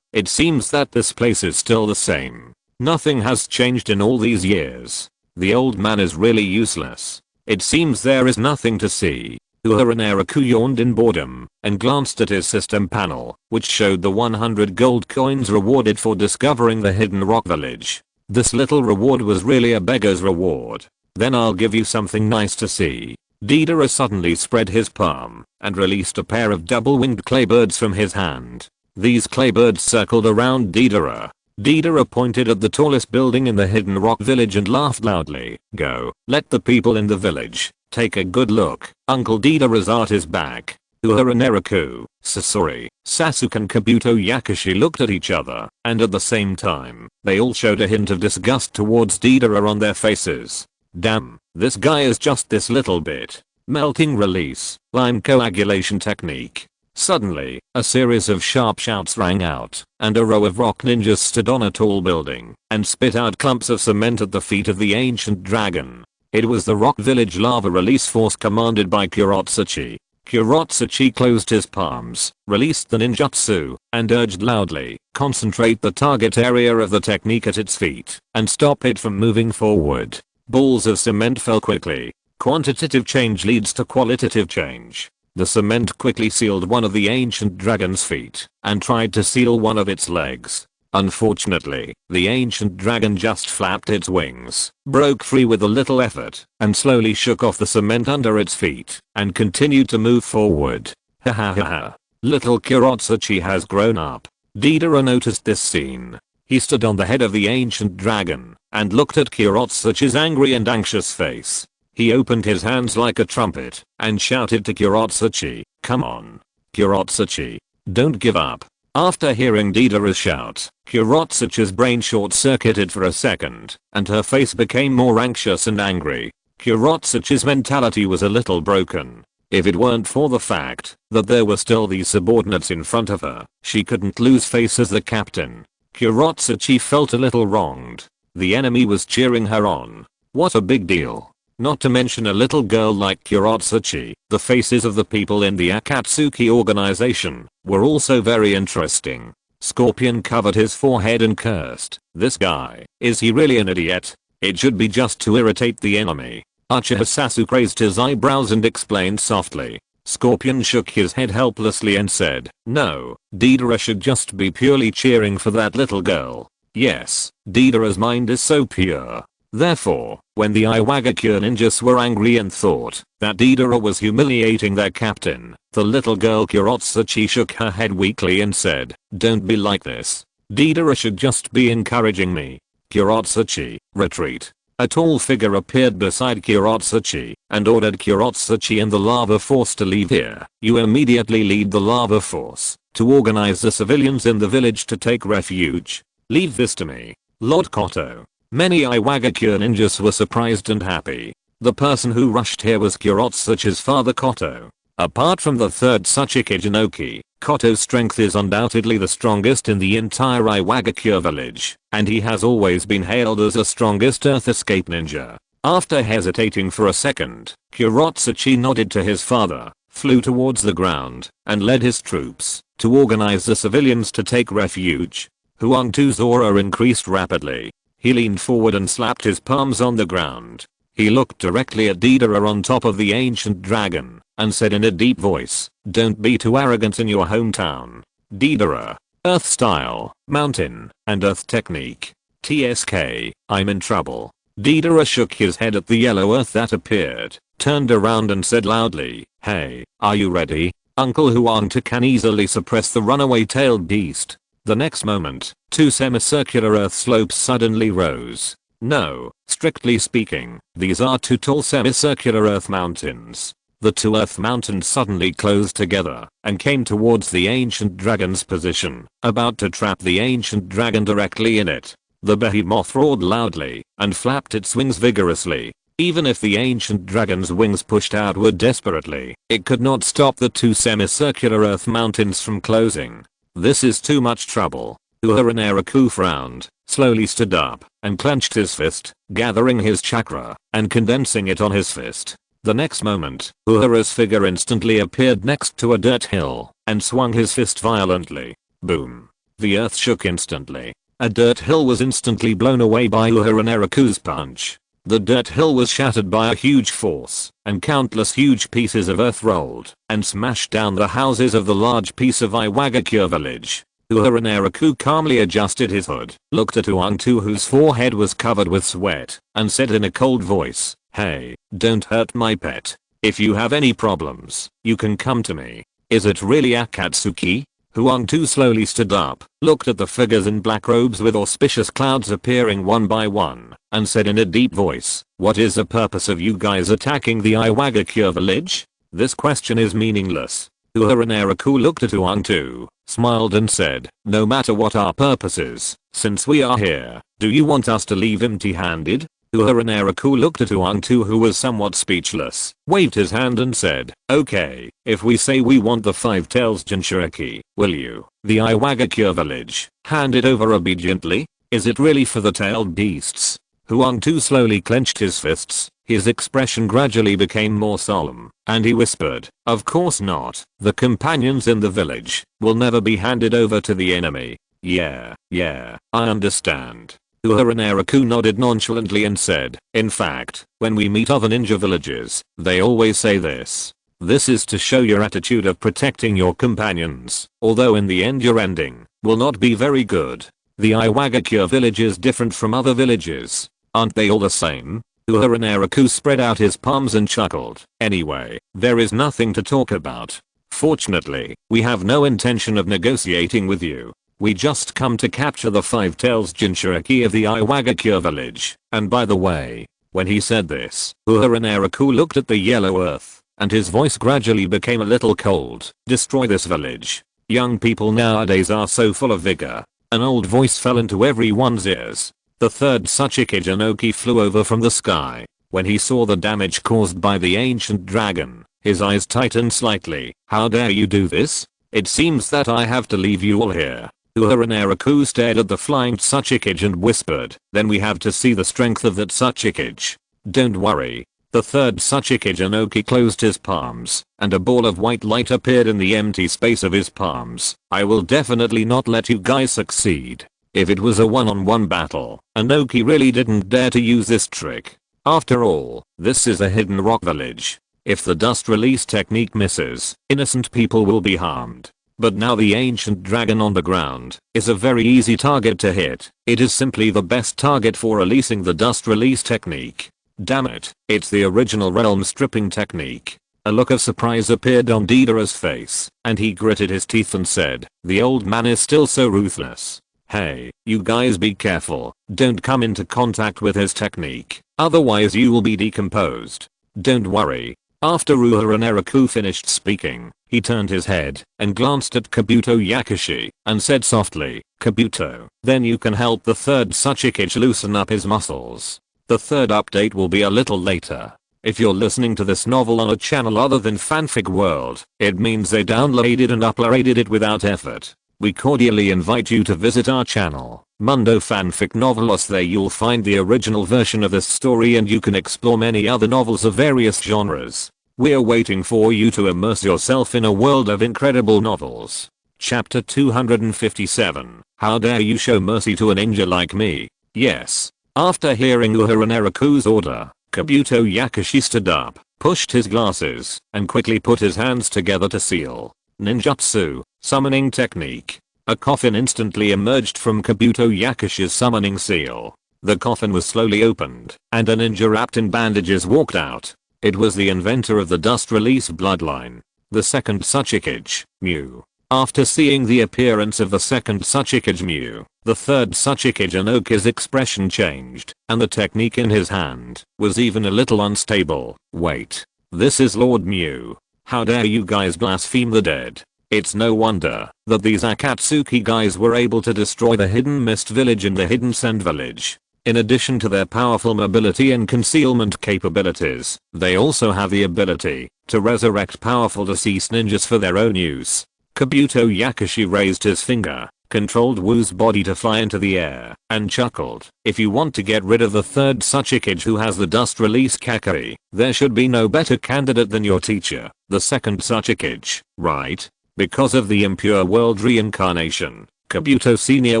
It seems that this place is still the same. Nothing has changed in all these years. The old man is really useless. It seems there is nothing to see. Uehara Naraku yawned in boredom and glanced at his system panel, which showed the 100 gold coins rewarded for discovering the hidden rock village. This little reward was really a beggar's reward. Then I'll give you something nice to see. Deidara suddenly spread his palm and released a pair of double-winged claybirds from his hand. These claybirds circled around Deidara. Deidara pointed at the tallest building in the hidden rock village and laughed loudly. "Go, let the people in the village take a good look. Uncle Deidara's art is back." Uehara Naraku, Sasori, Sasuke and Kabuto Yakushi looked at each other, and at the same time, they all showed a hint of disgust towards Deidara on their faces. Damn, this guy is just this little bit. Melting release, lime coagulation technique. Suddenly, a series of sharp shouts rang out, and a row of rock ninjas stood on a tall building and spit out clumps of cement at the feet of the ancient dragon. It was the Rock Village Lava Release Force commanded by Kuratsuchi. Kuratsuchi closed his palms, released the ninjutsu, and urged loudly, "Concentrate the target area of the technique at its feet, and stop it from moving forward." Balls of cement fell quickly. Quantitative change leads to qualitative change. The cement quickly sealed one of the ancient dragon's feet, and tried to seal one of its legs. Unfortunately, the ancient dragon just flapped its wings, broke free with a little effort, and slowly shook off the cement under its feet, and continued to move forward. Ha ha ha ha. Little Kuratsuchi has grown up. Deidara noticed this scene. He stood on the head of the ancient dragon, and looked at Kuratsuchi's angry and anxious face. He opened his hands like a trumpet, and shouted to Kuratsuchi, "Come on. Kuratsuchi. Don't give up." After hearing Deidara's shout, Kuratsuchi's brain short-circuited for a second, and her face became more anxious and angry. Kuratsuchi's mentality was a little broken. If it weren't for the fact that there were still these subordinates in front of her, she couldn't lose face as the captain. Kuratsuchi felt a little wronged. The enemy was cheering her on. What a big deal. Not to mention a little girl like Kuratsuchi. The faces of the people in the Akatsuki organization were also very interesting. Scorpion covered his forehead and cursed. "This guy, is he really an idiot? It should be just to irritate the enemy." Uchiha Sasuke raised his eyebrows and explained softly. Scorpion shook his head helplessly and said, "No, Deidara should just be purely cheering for that little girl." Yes, Deidara's mind is so pure. Therefore, when the Iwagakure ninjas were angry and thought that Deidara was humiliating their captain, the little girl Kuratsuchi shook her head weakly and said, "Don't be like this. Deidara should just be encouraging me." Kuratsuchi, retreat. A tall figure appeared beside Kuratsuchi and ordered Kuratsuchi and the lava force to leave here. "You immediately lead the lava force to organize the civilians in the village to take refuge. Leave this to me, Lord Koto." Many Iwagakure ninjas were surprised and happy. The person who rushed here was Kuratsuchi's father Koto. Apart from the third Sachike Jinoki, Koto's strength is undoubtedly the strongest in the entire Iwagakure village, and he has always been hailed as the strongest Earth Escape ninja. After hesitating for a second, Kuratsuchi nodded to his father, flew towards the ground, and led his troops to organize the civilians to take refuge. Huang Tu's aura increased rapidly. He leaned forward and slapped his palms on the ground. He looked directly at Deidara on top of the ancient dragon and said in a deep voice, "Don't be too arrogant in your hometown. Deidara, Earth style, mountain, and Earth technique. TSK, I'm in trouble." Deidara shook his head at the yellow earth that appeared, turned around and said loudly, "Hey, are you ready?" Uncle Huang Tu can easily suppress the runaway tailed beast. The next moment, two semicircular earth slopes suddenly rose. No, strictly speaking, these are two tall semicircular earth mountains. The two earth mountains suddenly closed together and came towards the ancient dragon's position, about to trap the ancient dragon directly in it. The behemoth roared loudly and flapped its wings vigorously. Even if the ancient dragon's wings pushed outward desperately, it could not stop the two semicircular earth mountains from closing. This is too much trouble. Uehara Naraku frowned, slowly stood up, and clenched his fist, gathering his chakra and condensing it on his fist. The next moment, Uehara's figure instantly appeared next to a dirt hill and swung his fist violently. Boom. The earth shook instantly. A dirt hill was instantly blown away by Uehara Naraku's punch. The dirt hill was shattered by a huge force, and countless huge pieces of earth rolled and smashed down the houses of the large piece of Iwagakure village. Uehara Naraku calmly adjusted his hood, looked at Huang Tu whose forehead was covered with sweat, and said in a cold voice, "Hey, don't hurt my pet. If you have any problems, you can come to me." "Is it really Akatsuki?" Huang Tu slowly stood up, looked at the figures in black robes with auspicious clouds appearing one by one, and said in a deep voice, "What is the purpose of you guys attacking the Iwagakure village? This question is meaningless." Uehara Naraku looked at Huang Tu, smiled and said, "No matter what our purpose is, since we are here, do you want us to leave empty-handed?" Uehara Naraku looked at Huang Tu who was somewhat speechless, waved his hand and said, "Okay, if we say we want the 5 tails Jinchuriki, will you, the Iwagakure village, hand it over obediently? Is it really for the tailed beasts?" Huang Tu slowly clenched his fists, his expression gradually became more solemn, and he whispered, "Of course not. The companions in the village will never be handed over to the enemy." Yeah, I understand." Uehara Naraku nodded nonchalantly and said, "In fact, when we meet other ninja villages, they always say this. This is to show your attitude of protecting your companions, although in the end your ending will not be very good. The Iwagakure village is different from other villages. Aren't they all the same?" Uehara Naraku spread out his palms and chuckled. "Anyway, there is nothing to talk about. Fortunately, we have no intention of negotiating with you. We just come to capture the 5 tails Jinchuriki of the Iwagakure village. And by the way," when he said this, Uehara Naraku looked at the yellow earth, and his voice gradually became a little cold, "Destroy this village. Young people nowadays are so full of vigor." An old voice fell into everyone's ears. The third Tsuchikage Inoki flew over from the sky. When he saw the damage caused by the ancient dragon, his eyes tightened slightly. "How dare you do this? It seems that I have to leave you all here." Uehara Naraku stared at the flying Tsuchikage and whispered, "Then we have to see the strength of that Tsuchikage." "Don't worry." The third Tsuchikage Inoki closed his palms, and a ball of white light appeared in the empty space of his palms. "I will definitely not let you guys succeed." If it was a one-on-one battle, Inoki really didn't dare to use this trick. After all, this is a hidden rock village. If the dust release technique misses, innocent people will be harmed. But now the ancient dragon on the ground is a very easy target to hit. It is simply the best target for releasing the dust release technique. Damn it, it's the original realm stripping technique. A look of surprise appeared on Deidara's face, and he gritted his teeth and said, "The old man is still so ruthless. Hey, you guys be careful, don't come into contact with his technique, otherwise you will be decomposed." "Don't worry." After Uehara Naraku finished speaking, he turned his head and glanced at Kabuto Yakushi and said softly, "Kabuto, then you can help the third Tsuchikage loosen up his muscles." The third update will be a little later. If you're listening to this novel on a channel other than Fanfic World, it means they downloaded and uploaded it without effort. We cordially invite you to visit our channel, Mundo Fanfic Novelos. There you'll find the original version of this story and you can explore many other novels of various genres. We're waiting for you to immerse yourself in a world of incredible novels. Chapter 257. How dare you show mercy to a ninja like me? Yes. After hearing Uehara Naraku's order, Kabuto Yakushi stood up, pushed his glasses, and quickly put his hands together to seal. Ninjutsu, summoning technique. A coffin instantly emerged from Kabuto Yakushi's summoning seal. The coffin was slowly opened, and a ninja wrapped in bandages walked out. It was the inventor of the dust release bloodline. The second Tsuchikage, Mew. After seeing the appearance of the second Tsuchikage Mew, the third Tsuchikage Inoki's expression changed, and the technique in his hand was even a little unstable. Wait. This is Lord Mew. How dare you guys blaspheme the dead? It's no wonder that these Akatsuki guys were able to destroy the Hidden Mist Village and the Hidden Sand Village. In addition to their powerful mobility and concealment capabilities, they also have the ability to resurrect powerful deceased ninjas for their own use. Kabuto Yakushi raised his finger, controlled Wu's body to fly into the air, and chuckled. If you want to get rid of the third Tsuchikage who has the dust release Kakari, there should be no better candidate than your teacher, the second Tsuchikage, right? Because of the impure world reincarnation, Kabuto Sr.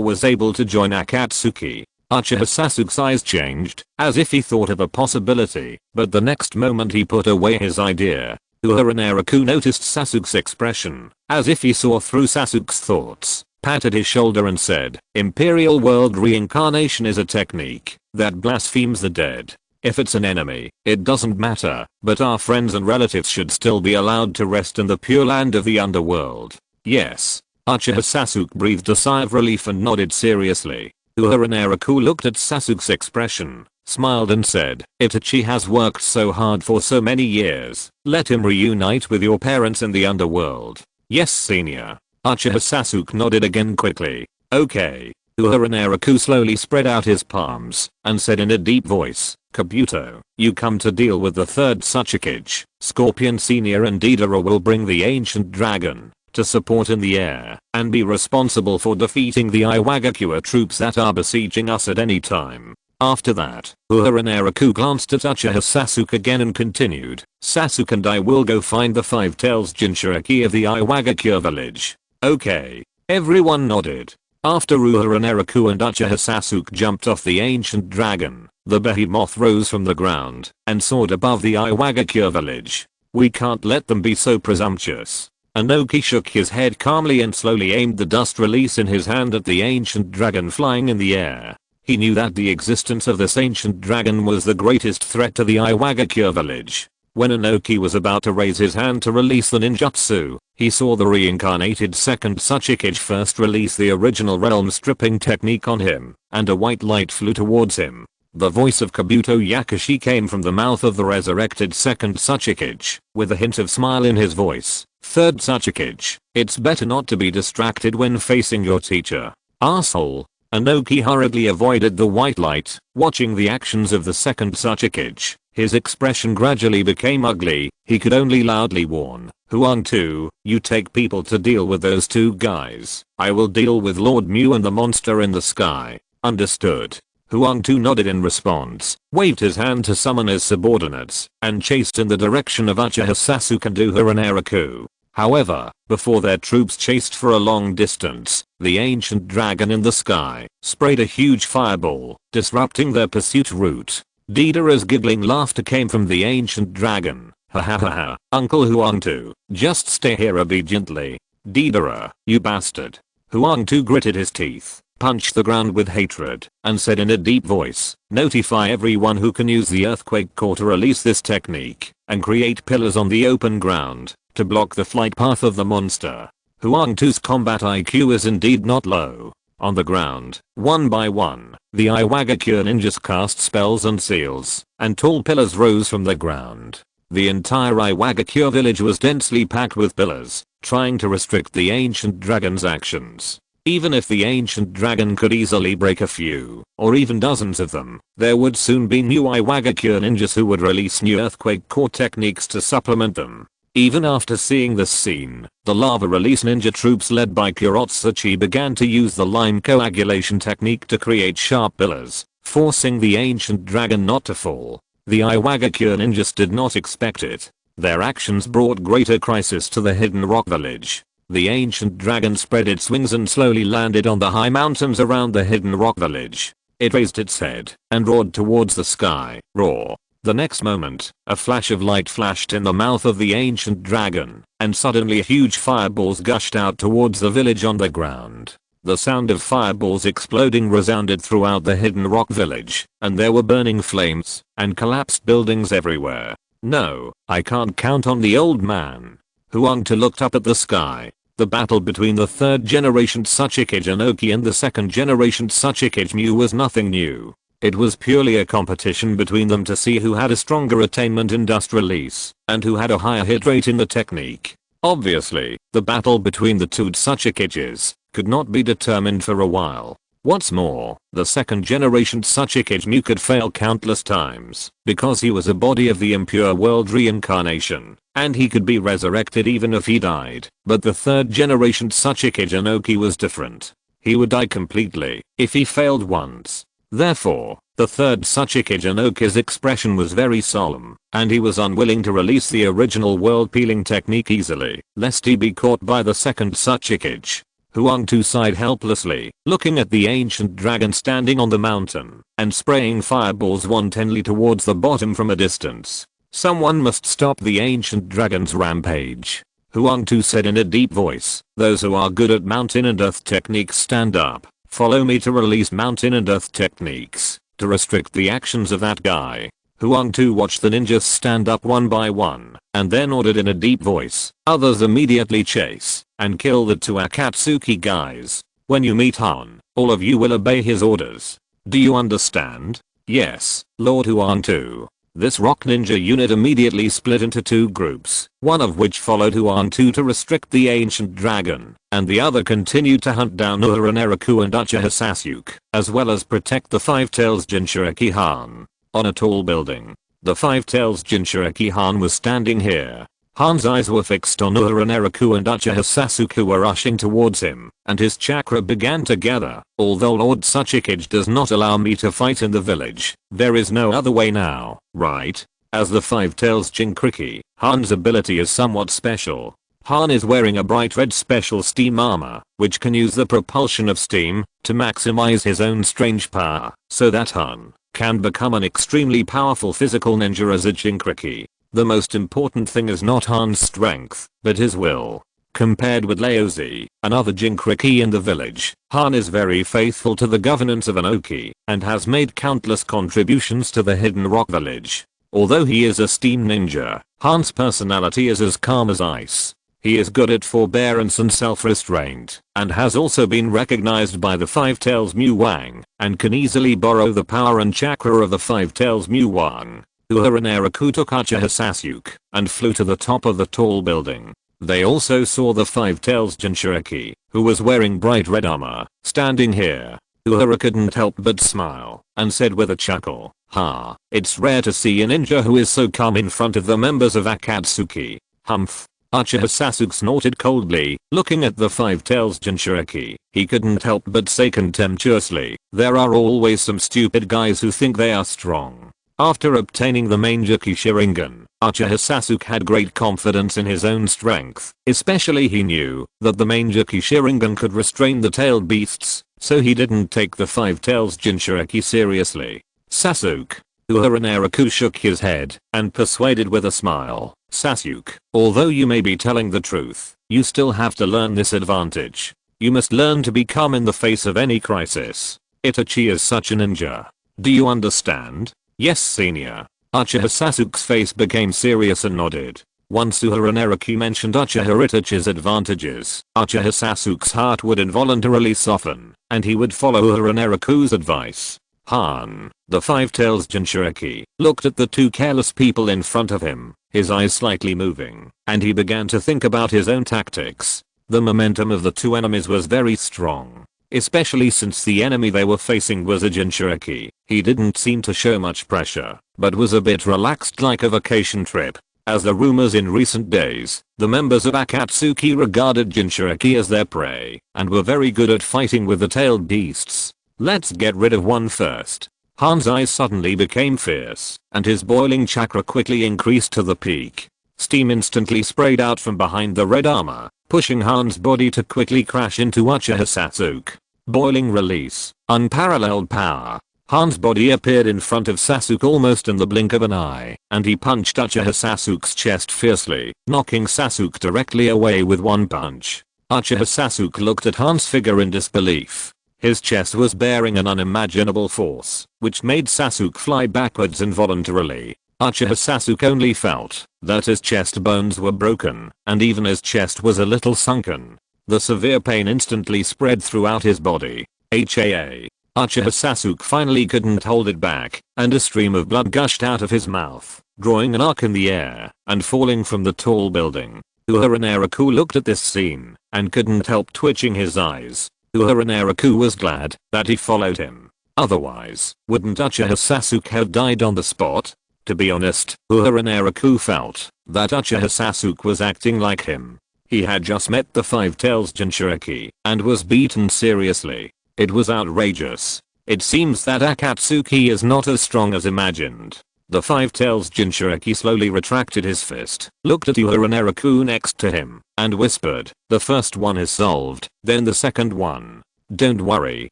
was able to join Akatsuki. Uchiha Sasuke's eyes changed, as if he thought of a possibility, but the next moment he put away his idea. Uehara Naraku noticed Sasuke's expression, as if he saw through Sasuke's thoughts, patted his shoulder and said, Imperial world reincarnation is a technique that blasphemes the dead. If it's an enemy, it doesn't matter, but our friends and relatives should still be allowed to rest in the pure land of the underworld. Yes. Uchiha Sasuke breathed a sigh of relief and nodded seriously. Uehara Naraku looked at Sasuke's expression, smiled and said, Itachi has worked so hard for so many years, let him reunite with your parents in the underworld. Yes, senior. Uchiha Sasuke nodded again quickly. Okay. Uehara Naraku slowly spread out his palms, and said in a deep voice, Kabuto, you come to deal with the third Tsuchikage. Scorpion Senior and Deidara will bring the ancient dragon to support in the air, and be responsible for defeating the Iwagakure troops that are besieging us at any time. After that, Uehara Naraku glanced at Uchiha Sasuke again and continued, Sasuke and I will go find the five tails Jinchuriki of the Iwagakure village. Okay. Everyone nodded. After Uehara Naraku and Uchiha Sasuke jumped off the ancient dragon, the behemoth rose from the ground and soared above the Iwagakure village. We can't let them be so presumptuous. Inoki shook his head calmly and slowly aimed the dust release in his hand at the ancient dragon flying in the air. He knew that the existence of this ancient dragon was the greatest threat to the Iwagakure village. When Inoki was about to raise his hand to release the ninjutsu, he saw the reincarnated second Tsuchikage first release the original realm stripping technique on him, and a white light flew towards him. The voice of Kabuto Yakushi came from the mouth of the resurrected second Tsuchikage, with a hint of smile in his voice. Third Tsuchikage, it's better not to be distracted when facing your teacher. Asshole. Inoki hurriedly avoided the white light, watching the actions of the second Tsuchikage. His expression gradually became ugly. He could only loudly warn, Huang-tu, you take people to deal with those two guys. I will deal with Lord Mew and the monster in the sky. Understood. Huang-tu nodded in response, waved his hand to summon his subordinates, and chased in the direction of Uchiha Sasuke and Uehara Naraku. However, before their troops chased for a long distance, the ancient dragon in the sky sprayed a huge fireball, disrupting their pursuit route. Deidara's giggling laughter came from the ancient dragon. Ha ha ha ha, Uncle Huang-tu, just stay here obediently. Deidara, you bastard. Huang-tu gritted his teeth, punched the ground with hatred, and said in a deep voice, notify everyone who can use the earthquake core to release this technique, and create pillars on the open ground, to block the flight path of the monster. Huang-tu's combat IQ is indeed not low. On the ground, one by one, the Iwagakure ninjas cast spells and seals, and tall pillars rose from the ground. The entire Iwagakure village was densely packed with pillars, trying to restrict the ancient dragon's actions. Even if the ancient dragon could easily break a few, or even dozens of them, there would soon be new Iwagakure ninjas who would release new earthquake core techniques to supplement them. Even after seeing this scene, the lava release ninja troops led by Kurotsuchi began to use the lime coagulation technique to create sharp pillars, forcing the ancient dragon not to fall. The Iwagakure ninjas did not expect it. Their actions brought greater crisis to the Hidden Rock Village. The ancient dragon spread its wings and slowly landed on the high mountains around the Hidden Rock Village. It raised its head and roared towards the sky. Roar. The next moment, a flash of light flashed in the mouth of the ancient dragon, and suddenly huge fireballs gushed out towards the village on the ground. The sound of fireballs exploding resounded throughout the Hidden Rock Village, and there were burning flames and collapsed buildings everywhere. No, I can't count on the old man. Huangtu looked up at the sky. The battle between the third generation Tsuchikage Inoki and the second generation Tsuchikage Mu was nothing new. It was purely a competition between them to see who had a stronger attainment in dust release, and who had a higher hit rate in the technique. Obviously, the battle between the two Tsuchikages could not be determined for a while. What's more, the second generation Tsuchikage Mu could fail countless times, because he was a body of the impure world reincarnation, and he could be resurrected even if he died. But the third generation Tsuchikage Inoki was different. He would die completely if he failed once. Therefore, the third Tsuchikage Inoki's expression was very solemn, and he was unwilling to release the original world peeling technique easily, lest he be caught by the second Tsuchikage. Huangtu sighed helplessly, looking at the ancient dragon standing on the mountain and spraying fireballs wantonly towards the bottom from a distance. Someone must stop the ancient dragon's rampage. Huangtu said in a deep voice, those who are good at mountain and earth techniques stand up. Follow me to release mountain and earth techniques, to restrict the actions of that guy. Huangtu watched the ninjas stand up one by one, and then ordered in a deep voice, others immediately chase and kill the two Akatsuki guys. When you meet Han, all of you will obey his orders. Do you understand? Yes, Lord Huangtu. This rock ninja unit immediately split into two groups, one of which followed Huangtu to restrict the ancient dragon, and the other continued to hunt down Uehara, Naraku and Uchiha Sasuke, as well as protect the Five Tails Jinchuriki Han. On a tall building, the Five Tails Jinchuriki Han was standing here. Han's eyes were fixed on Uehara, Naraku and Uchiha Sasuke who were rushing towards him, and his chakra began to gather. Although Lord Tsuchikage does not allow me to fight in the village, there is no other way now, right? As the Five Tails Jinchuriki, Han's ability is somewhat special. Han is wearing a bright red special steam armor, which can use the propulsion of steam to maximize his own strange power, so that Han can become an extremely powerful physical ninja as a Jinchuriki. The most important thing is not Han's strength, but his will. Compared with Laozi, another Jinchuriki in the village, Han is very faithful to the governance of Inoki, and has made countless contributions to the Hidden Rock Village. Although he is a steam ninja, Han's personality is as calm as ice. He is good at forbearance and self-restraint, and has also been recognized by the Five Tails Mu Wang, and can easily borrow the power and chakra of the Five Tails Mu Wang. Uehara, Naraku took Uchiha Sasuke and flew to the top of the tall building. They also saw the Five Tails Jinchuriki, who was wearing bright red armor, standing here. Uehara couldn't help but smile and said with a chuckle, "Ha, it's rare to see a ninja who is so calm in front of the members of Akatsuki." Humph. Uchiha Sasuke snorted coldly, looking at the Five Tails Jinchuriki. He couldn't help but say contemptuously, "There are always some stupid guys who think they are strong." After obtaining the Mangekyou Sharingan, Uchiha Sasuke had great confidence in his own strength. Especially he knew that the Mangekyou Sharingan could restrain the tailed beasts, so he didn't take the Five Tails Jinchuriki seriously. Sasuke. Uehara, Naraku shook his head and persuaded with a smile, "Sasuke, although you may be telling the truth, you still have to learn this advantage. You must learn to be calm in the face of any crisis. Itachi is such a ninja. Do you understand?" "Yes, senior." Uchiha Sasuke's face became serious and nodded. Once Uehara, Naraku mentioned Uchiha Itachi's advantages, Uchiha Sasuke's heart would involuntarily soften, and he would follow Uehara, Naraku's advice. Han, the Five Tails Jinchuriki, looked at the two careless people in front of him, his eyes slightly moving, and he began to think about his own tactics. The momentum of the two enemies was very strong. Especially since the enemy they were facing was a Jinchuriki. He didn't seem to show much pressure, but was a bit relaxed like a vacation trip. As the rumors in recent days, the members of Akatsuki regarded Jinchuriki as their prey, and were very good at fighting with the tailed beasts. Let's get rid of one first. Han's eyes suddenly became fierce, and his boiling chakra quickly increased to the peak. Steam instantly sprayed out from behind the red armor, pushing Han's body to quickly crash into Uchiha Sasuke. Boiling release, unparalleled power. Han's body appeared in front of Sasuke almost in the blink of an eye, and he punched Uchiha Sasuke's chest fiercely, knocking Sasuke directly away with one punch. Uchiha Sasuke looked at Han's figure in disbelief. His chest was bearing an unimaginable force, which made Sasuke fly backwards involuntarily. Uchiha Sasuke only felt that his chest bones were broken, and even his chest was a little sunken. The severe pain instantly spread throughout his body. Uchiha Sasuke finally couldn't hold it back, and a stream of blood gushed out of his mouth, drawing an arc in the air and falling from the tall building. Uehara Naraku looked at this scene and couldn't help twitching his eyes. Uehara Naraku was glad that he followed him. Otherwise, wouldn't Uchiha Sasuke have died on the spot? To be honest, Uehara Naraku felt that Uchiha Sasuke was acting like him. He had just met the Five Tails Jinchuriki and was beaten seriously. It was outrageous. It seems that Akatsuki is not as strong as imagined. The Five Tails Jinchuriki slowly retracted his fist, looked at Uehara Naraku next to him, and whispered, "The first one is solved, then the second one. Don't worry."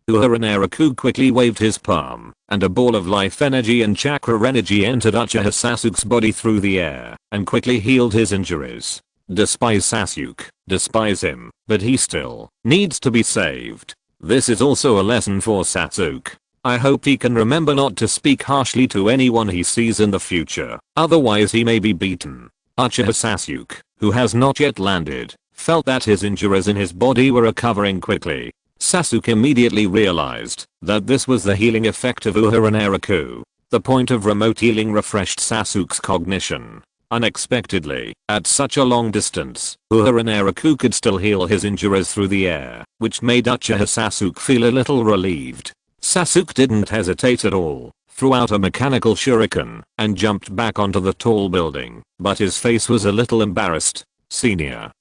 Uehara Naraku quickly waved his palm, and a ball of life energy and chakra energy entered Uchiha Sasuke's body through the air, and quickly healed his injuries. Despise Sasuke, despise him, but he still needs to be saved. This is also a lesson for Sasuke. I hope he can remember not to speak harshly to anyone he sees in the future, otherwise he may be beaten. Uchiha Sasuke, who has not yet landed, felt that his injuries in his body were recovering quickly. Sasuke immediately realized that this was the healing effect of Uehara Naraku. The point of remote healing refreshed Sasuke's cognition. Unexpectedly, at such a long distance, Uehara Naraku could still heal his injuries through the air, which made Uchiha Sasuke feel a little relieved. Sasuke didn't hesitate at all, threw out a mechanical shuriken, and jumped back onto the tall building, but his face was a little embarrassed. "Senior.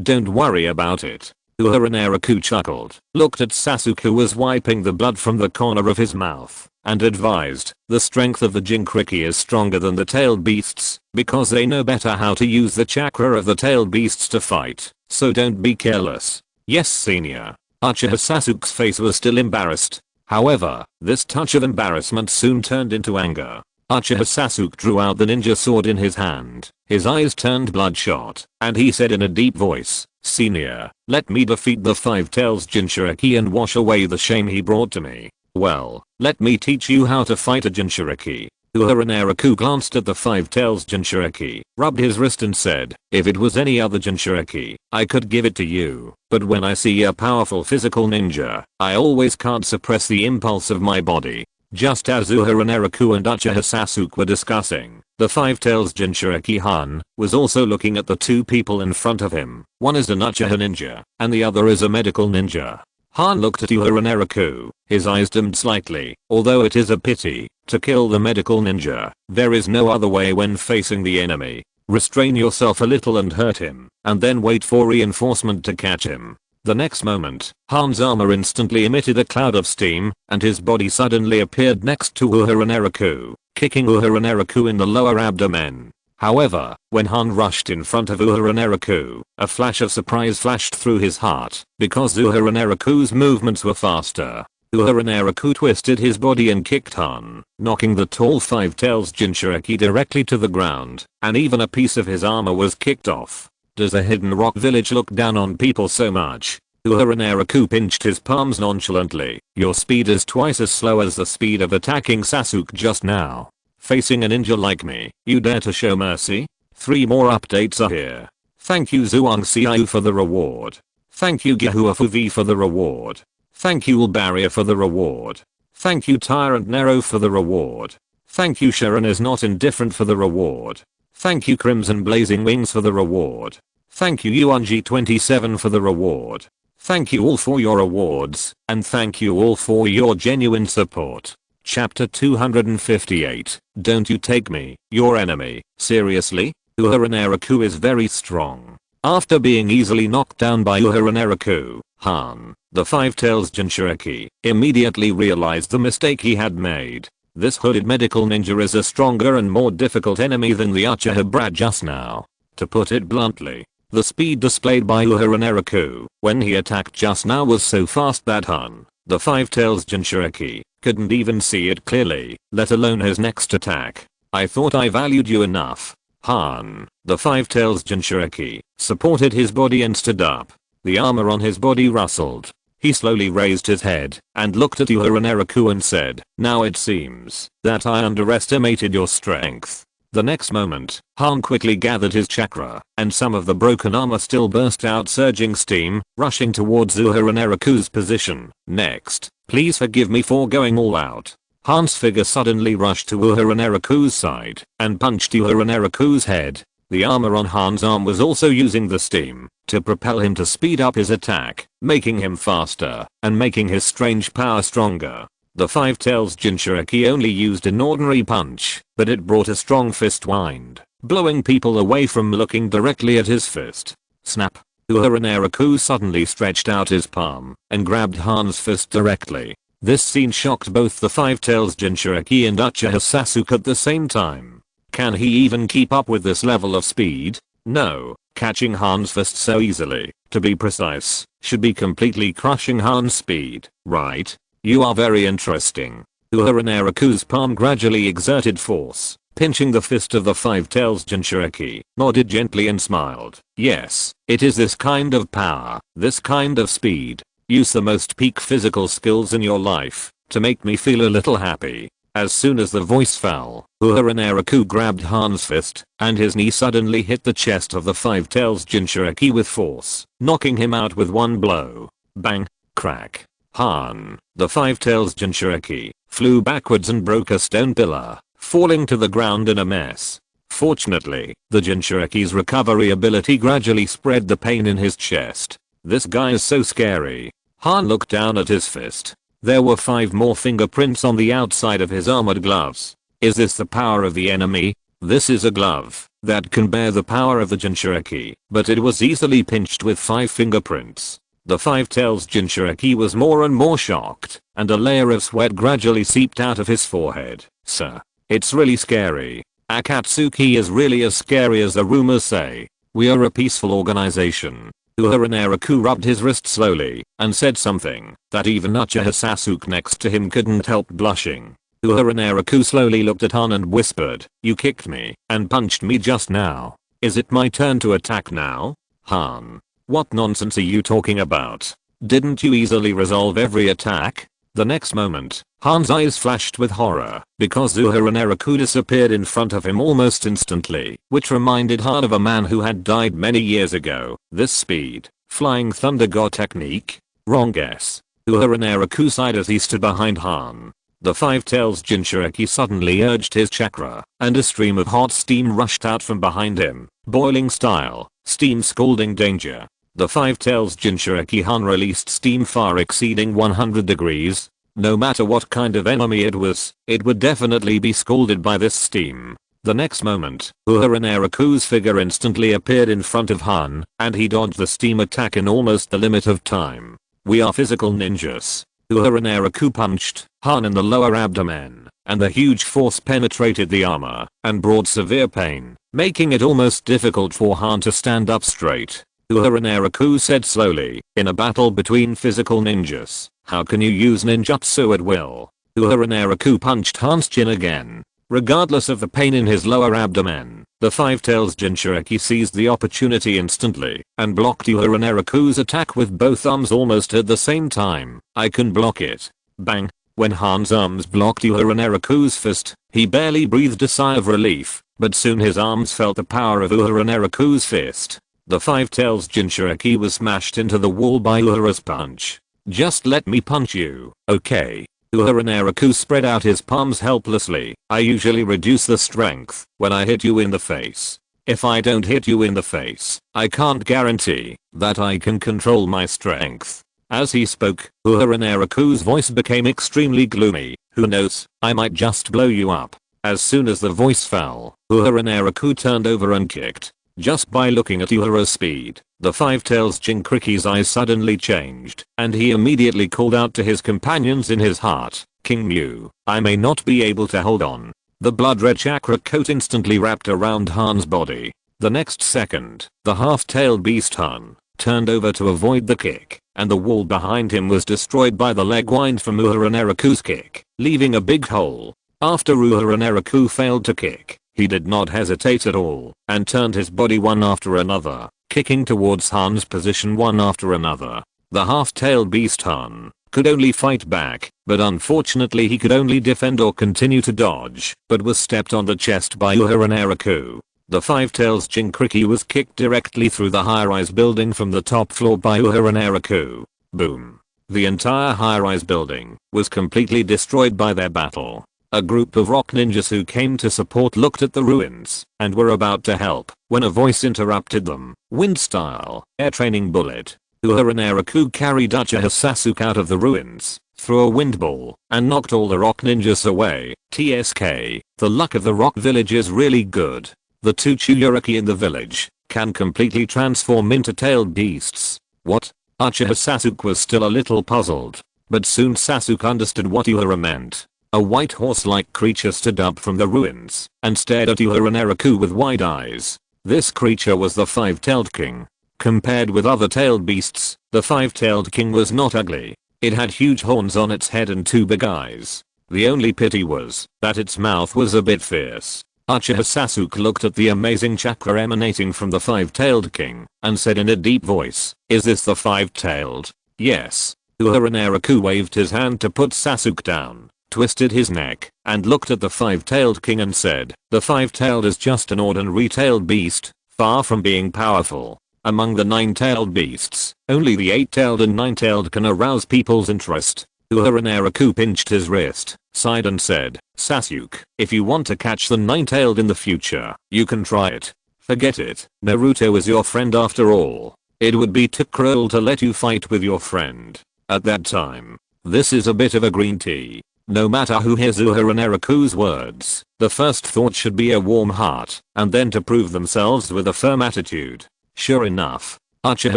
Don't worry about it." Uehara Naraku chuckled, looked at Sasuke who was wiping the blood from the corner of his mouth, and advised, "The strength of the Jinchuriki is stronger than the tailed beasts, because they know better how to use the chakra of the tailed beasts to fight, so don't be careless." "Yes, senior." Uchiha Sasuke's face was still embarrassed. However, this touch of embarrassment soon turned into anger. Uchiha Sasuke drew out the ninja sword in his hand, his eyes turned bloodshot, and he said in a deep voice, "Senior, let me defeat the Five Tails Jinchuriki and wash away the shame he brought to me." "Well, let me teach you how to fight a Jinchuriki." Uehara Naraku glanced at the Five Tails Jinchuriki, rubbed his wrist and said, "If it was any other Jinchuriki, I could give it to you, but when I see a powerful physical ninja, I always can't suppress the impulse of my body." Just as Uehara Naraku and Uchiha Sasuke were discussing, the Five Tails Jinchuriki Han was also looking at the two people in front of him. One is an Uchiha ninja, and the other is a medical ninja. Han looked at Uehara Naraku, his eyes dimmed slightly. Although it is a pity to kill the medical ninja, there is no other way when facing the enemy. Restrain yourself a little and hurt him, and then wait for reinforcement to catch him. The next moment, Han's armor instantly emitted a cloud of steam, and his body suddenly appeared next to Uehara Naraku, kicking Uehara Naraku in the lower abdomen. However, when Han rushed in front of Uehara Naraku, a flash of surprise flashed through his heart, because Uehara Naraku's movements were faster. Uehara Naraku twisted his body and kicked Han, knocking the tall Five Tails Jinchuriki directly to the ground, and even a piece of his armor was kicked off. Does a hidden rock village look down on people so much? Uehara Naraku pinched his palms nonchalantly. Your speed is twice as slow as the speed of attacking Sasuke just now. Facing a ninja like me, you dare to show mercy? 3 more updates are here. Thank you Zhuang Xiao for the reward. Thank you Gihuafuvi for the reward. Thank you Ulbaria for the reward. Thank you Tyrant Nero for the reward. Thank you Sharon is not indifferent for the reward. Thank you Crimson Blazing Wings for the reward. Thank you UNG27 for the reward. Thank you all for your awards, and thank you all for your genuine support. Chapter 258. Don't you take me, your enemy, seriously? Uehara Naraku is very strong. After being easily knocked down by Uehara Naraku, Han, the Five Tails Jinchuriki, immediately realized the mistake he had made. This hooded medical ninja is a stronger and more difficult enemy than the Uchiha brat just now. To put it bluntly, the speed displayed by Uehara Naraku when he attacked just now was so fast that Han, the Five Tails Jinchuriki, couldn't even see it clearly, let alone his next attack. I thought I valued you enough. Han, the Five Tails Jinchuriki, supported his body and stood up. The armor on his body rustled. He slowly raised his head and looked at Uehara Naraku and said, "Now it seems that I underestimated your strength." The next moment, Han quickly gathered his chakra, and some of the broken armor still burst out surging steam, rushing towards Uehara Naraku's position. "Next, please forgive me for going all out." Han's figure suddenly rushed to Uehara Naraku's side and punched Uehara Naraku's head. The armor on Han's arm was also using the steam to propel him to speed up his attack, making him faster and making his strange power stronger. The Five Tails Jinchuriki only used an ordinary punch, but it brought a strong fist wind, blowing people away from looking directly at his fist. Snap! Uehara Naraku suddenly stretched out his palm and grabbed Han's fist directly. This scene shocked both the Five Tails Jinchuriki and Uchiha Sasuke at the same time. Can he even keep up with this level of speed? No, catching Han's fist so easily, to be precise, should be completely crushing Han's speed, right? You are very interesting. Uehara Naraku's palm gradually exerted force, pinching the fist of the Five Tails Jinchuriki, nodded gently and smiled. Yes, it is this kind of power, this kind of speed. Use the most peak physical skills in your life to make me feel a little happy. As soon as the voice fell, Uehara Naraku grabbed Han's fist, and his knee suddenly hit the chest of the Five Tails Jinchuriki with force, knocking him out with one blow. Bang! Crack! Han, the Five Tails Jinchuriki, flew backwards and broke a stone pillar, falling to the ground in a mess. Fortunately, the Jinchuriki's recovery ability gradually spread the pain in his chest. This guy is so scary. Han looked down at his fist. There were 5 more fingerprints on the outside of his armored gloves. Is this the power of the enemy? This is a glove that can bear the power of the Jinchuriki, but it was easily pinched with 5 fingerprints. The Five Tails Jinchuriki was more and more shocked, and a layer of sweat gradually seeped out of his forehead. Sir, it's really scary. Akatsuki is really as scary as the rumors say. We are a peaceful organization. Uehara Naraku rubbed his wrist slowly and said something that even Uchiha Sasuke next to him couldn't help blushing. Uehara Naraku slowly looked at Han and whispered, "You kicked me and punched me just now. Is it my turn to attack now?" Han, what nonsense are you talking about? Didn't you easily resolve every attack? The next moment, Han's eyes flashed with horror because Uehara Naraku disappeared in front of him almost instantly, which reminded Han of a man who had died many years ago. This speed, flying thunder god technique? Wrong guess. Uehara Naraku sighed as he stood behind Han. The Five Tails Jinchuriki suddenly urged his chakra, and a stream of hot steam rushed out from behind him, boiling style, steam scalding danger. The Five Tails Jinchuriki Han released steam far exceeding 100 degrees. No matter what kind of enemy it was, it would definitely be scalded by this steam. The next moment, Uehara Naraku's figure instantly appeared in front of Han, and he dodged the steam attack in almost the limit of time. We are physical ninjas. Uehara Naraku punched Han in the lower abdomen, and the huge force penetrated the armor and brought severe pain, making it almost difficult for Han to stand up straight. Uehara Naraku said slowly, in a battle between physical ninjas, how can you use ninjutsu at will? Uehara Naraku punched Han's chin again. Regardless of the pain in his lower abdomen, the Five Tails Jinchuriki seized the opportunity instantly and blocked Uehara Naraku's attack with both arms almost at the same time. I can block it. Bang. When Han's arms blocked Uehara Naraku's fist, he barely breathed a sigh of relief, but soon his arms felt the power of Uehara Naraku's fist. The Five Tails Jinchuriki was smashed into the wall by Uehara's punch. Just let me punch you, okay? Uehara Naraku spread out his palms helplessly. I usually reduce the strength when I hit you in the face. If I don't hit you in the face, I can't guarantee that I can control my strength. As he spoke, Uehara Naraku's voice became extremely gloomy. Who knows, I might just blow you up. As soon as the voice fell, Uehara Naraku turned over and kicked. Just by looking at Uehara's speed, the Five Tails Jinchuriki's eyes suddenly changed, and he immediately called out to his companions in his heart, King knew, I may not be able to hold on. The blood red chakra coat instantly wrapped around Han's body. The next second, the half-tailed beast Han turned over to avoid the kick, and the wall behind him was destroyed by the leg wind from Uehara Naraku's kick, leaving a big hole. After Uehara Naraku failed to kick, he did not hesitate at all, and turned his body one after another, kicking towards Han's position one after another. The half-tailed beast Han could only fight back, but unfortunately he could only defend or continue to dodge, but was stepped on the chest by Uehara Naraku. The Five Tails Jinkriki was kicked directly through the high-rise building from the top floor by Uehara Naraku. Boom. The entire high-rise building was completely destroyed by their battle. A group of rock ninjas who came to support looked at the ruins and were about to help when a voice interrupted them. Wind style, air training bullet. Uehara Naraku carried Uchiha Sasuke out of the ruins, threw a wind ball, and knocked all the rock ninjas away. TSK, the luck of the rock village is really good. The two Tsuraki in the village can completely transform into tailed beasts. What? Uchiha Sasuke was still a little puzzled, but soon Sasuke understood what Uehara meant. A white horse-like creature stood up from the ruins and stared at Uehara Naraku with wide eyes. This creature was the Five-Tailed King. Compared with other tailed beasts, the Five-Tailed King was not ugly. It had huge horns on its head and two big eyes. The only pity was that its mouth was a bit fierce. Uchiha Sasuke looked at the amazing chakra emanating from the Five-Tailed King and said in a deep voice, "Is this the Five-Tailed?" "Yes." Uehara Naraku waved his hand to put Sasuke down, twisted his neck, and looked at the Five-Tailed King and said, "The Five-Tailed is just an ordinary tailed beast, far from being powerful. Among the 9-tailed beasts, only the 8-tailed and 9-tailed can arouse people's interest." Uehara Naraku pinched his wrist, sighed and said, "Sasuke, if you want to catch the 9-tailed in the future, you can try it. Forget it. Naruto is your friend after all. It would be too cruel to let you fight with your friend at that time." This is a bit of a green tea. No matter who hears Uehara Naraku's words, the first thought should be a warm heart, and then to prove themselves with a firm attitude. Sure enough, Uchiha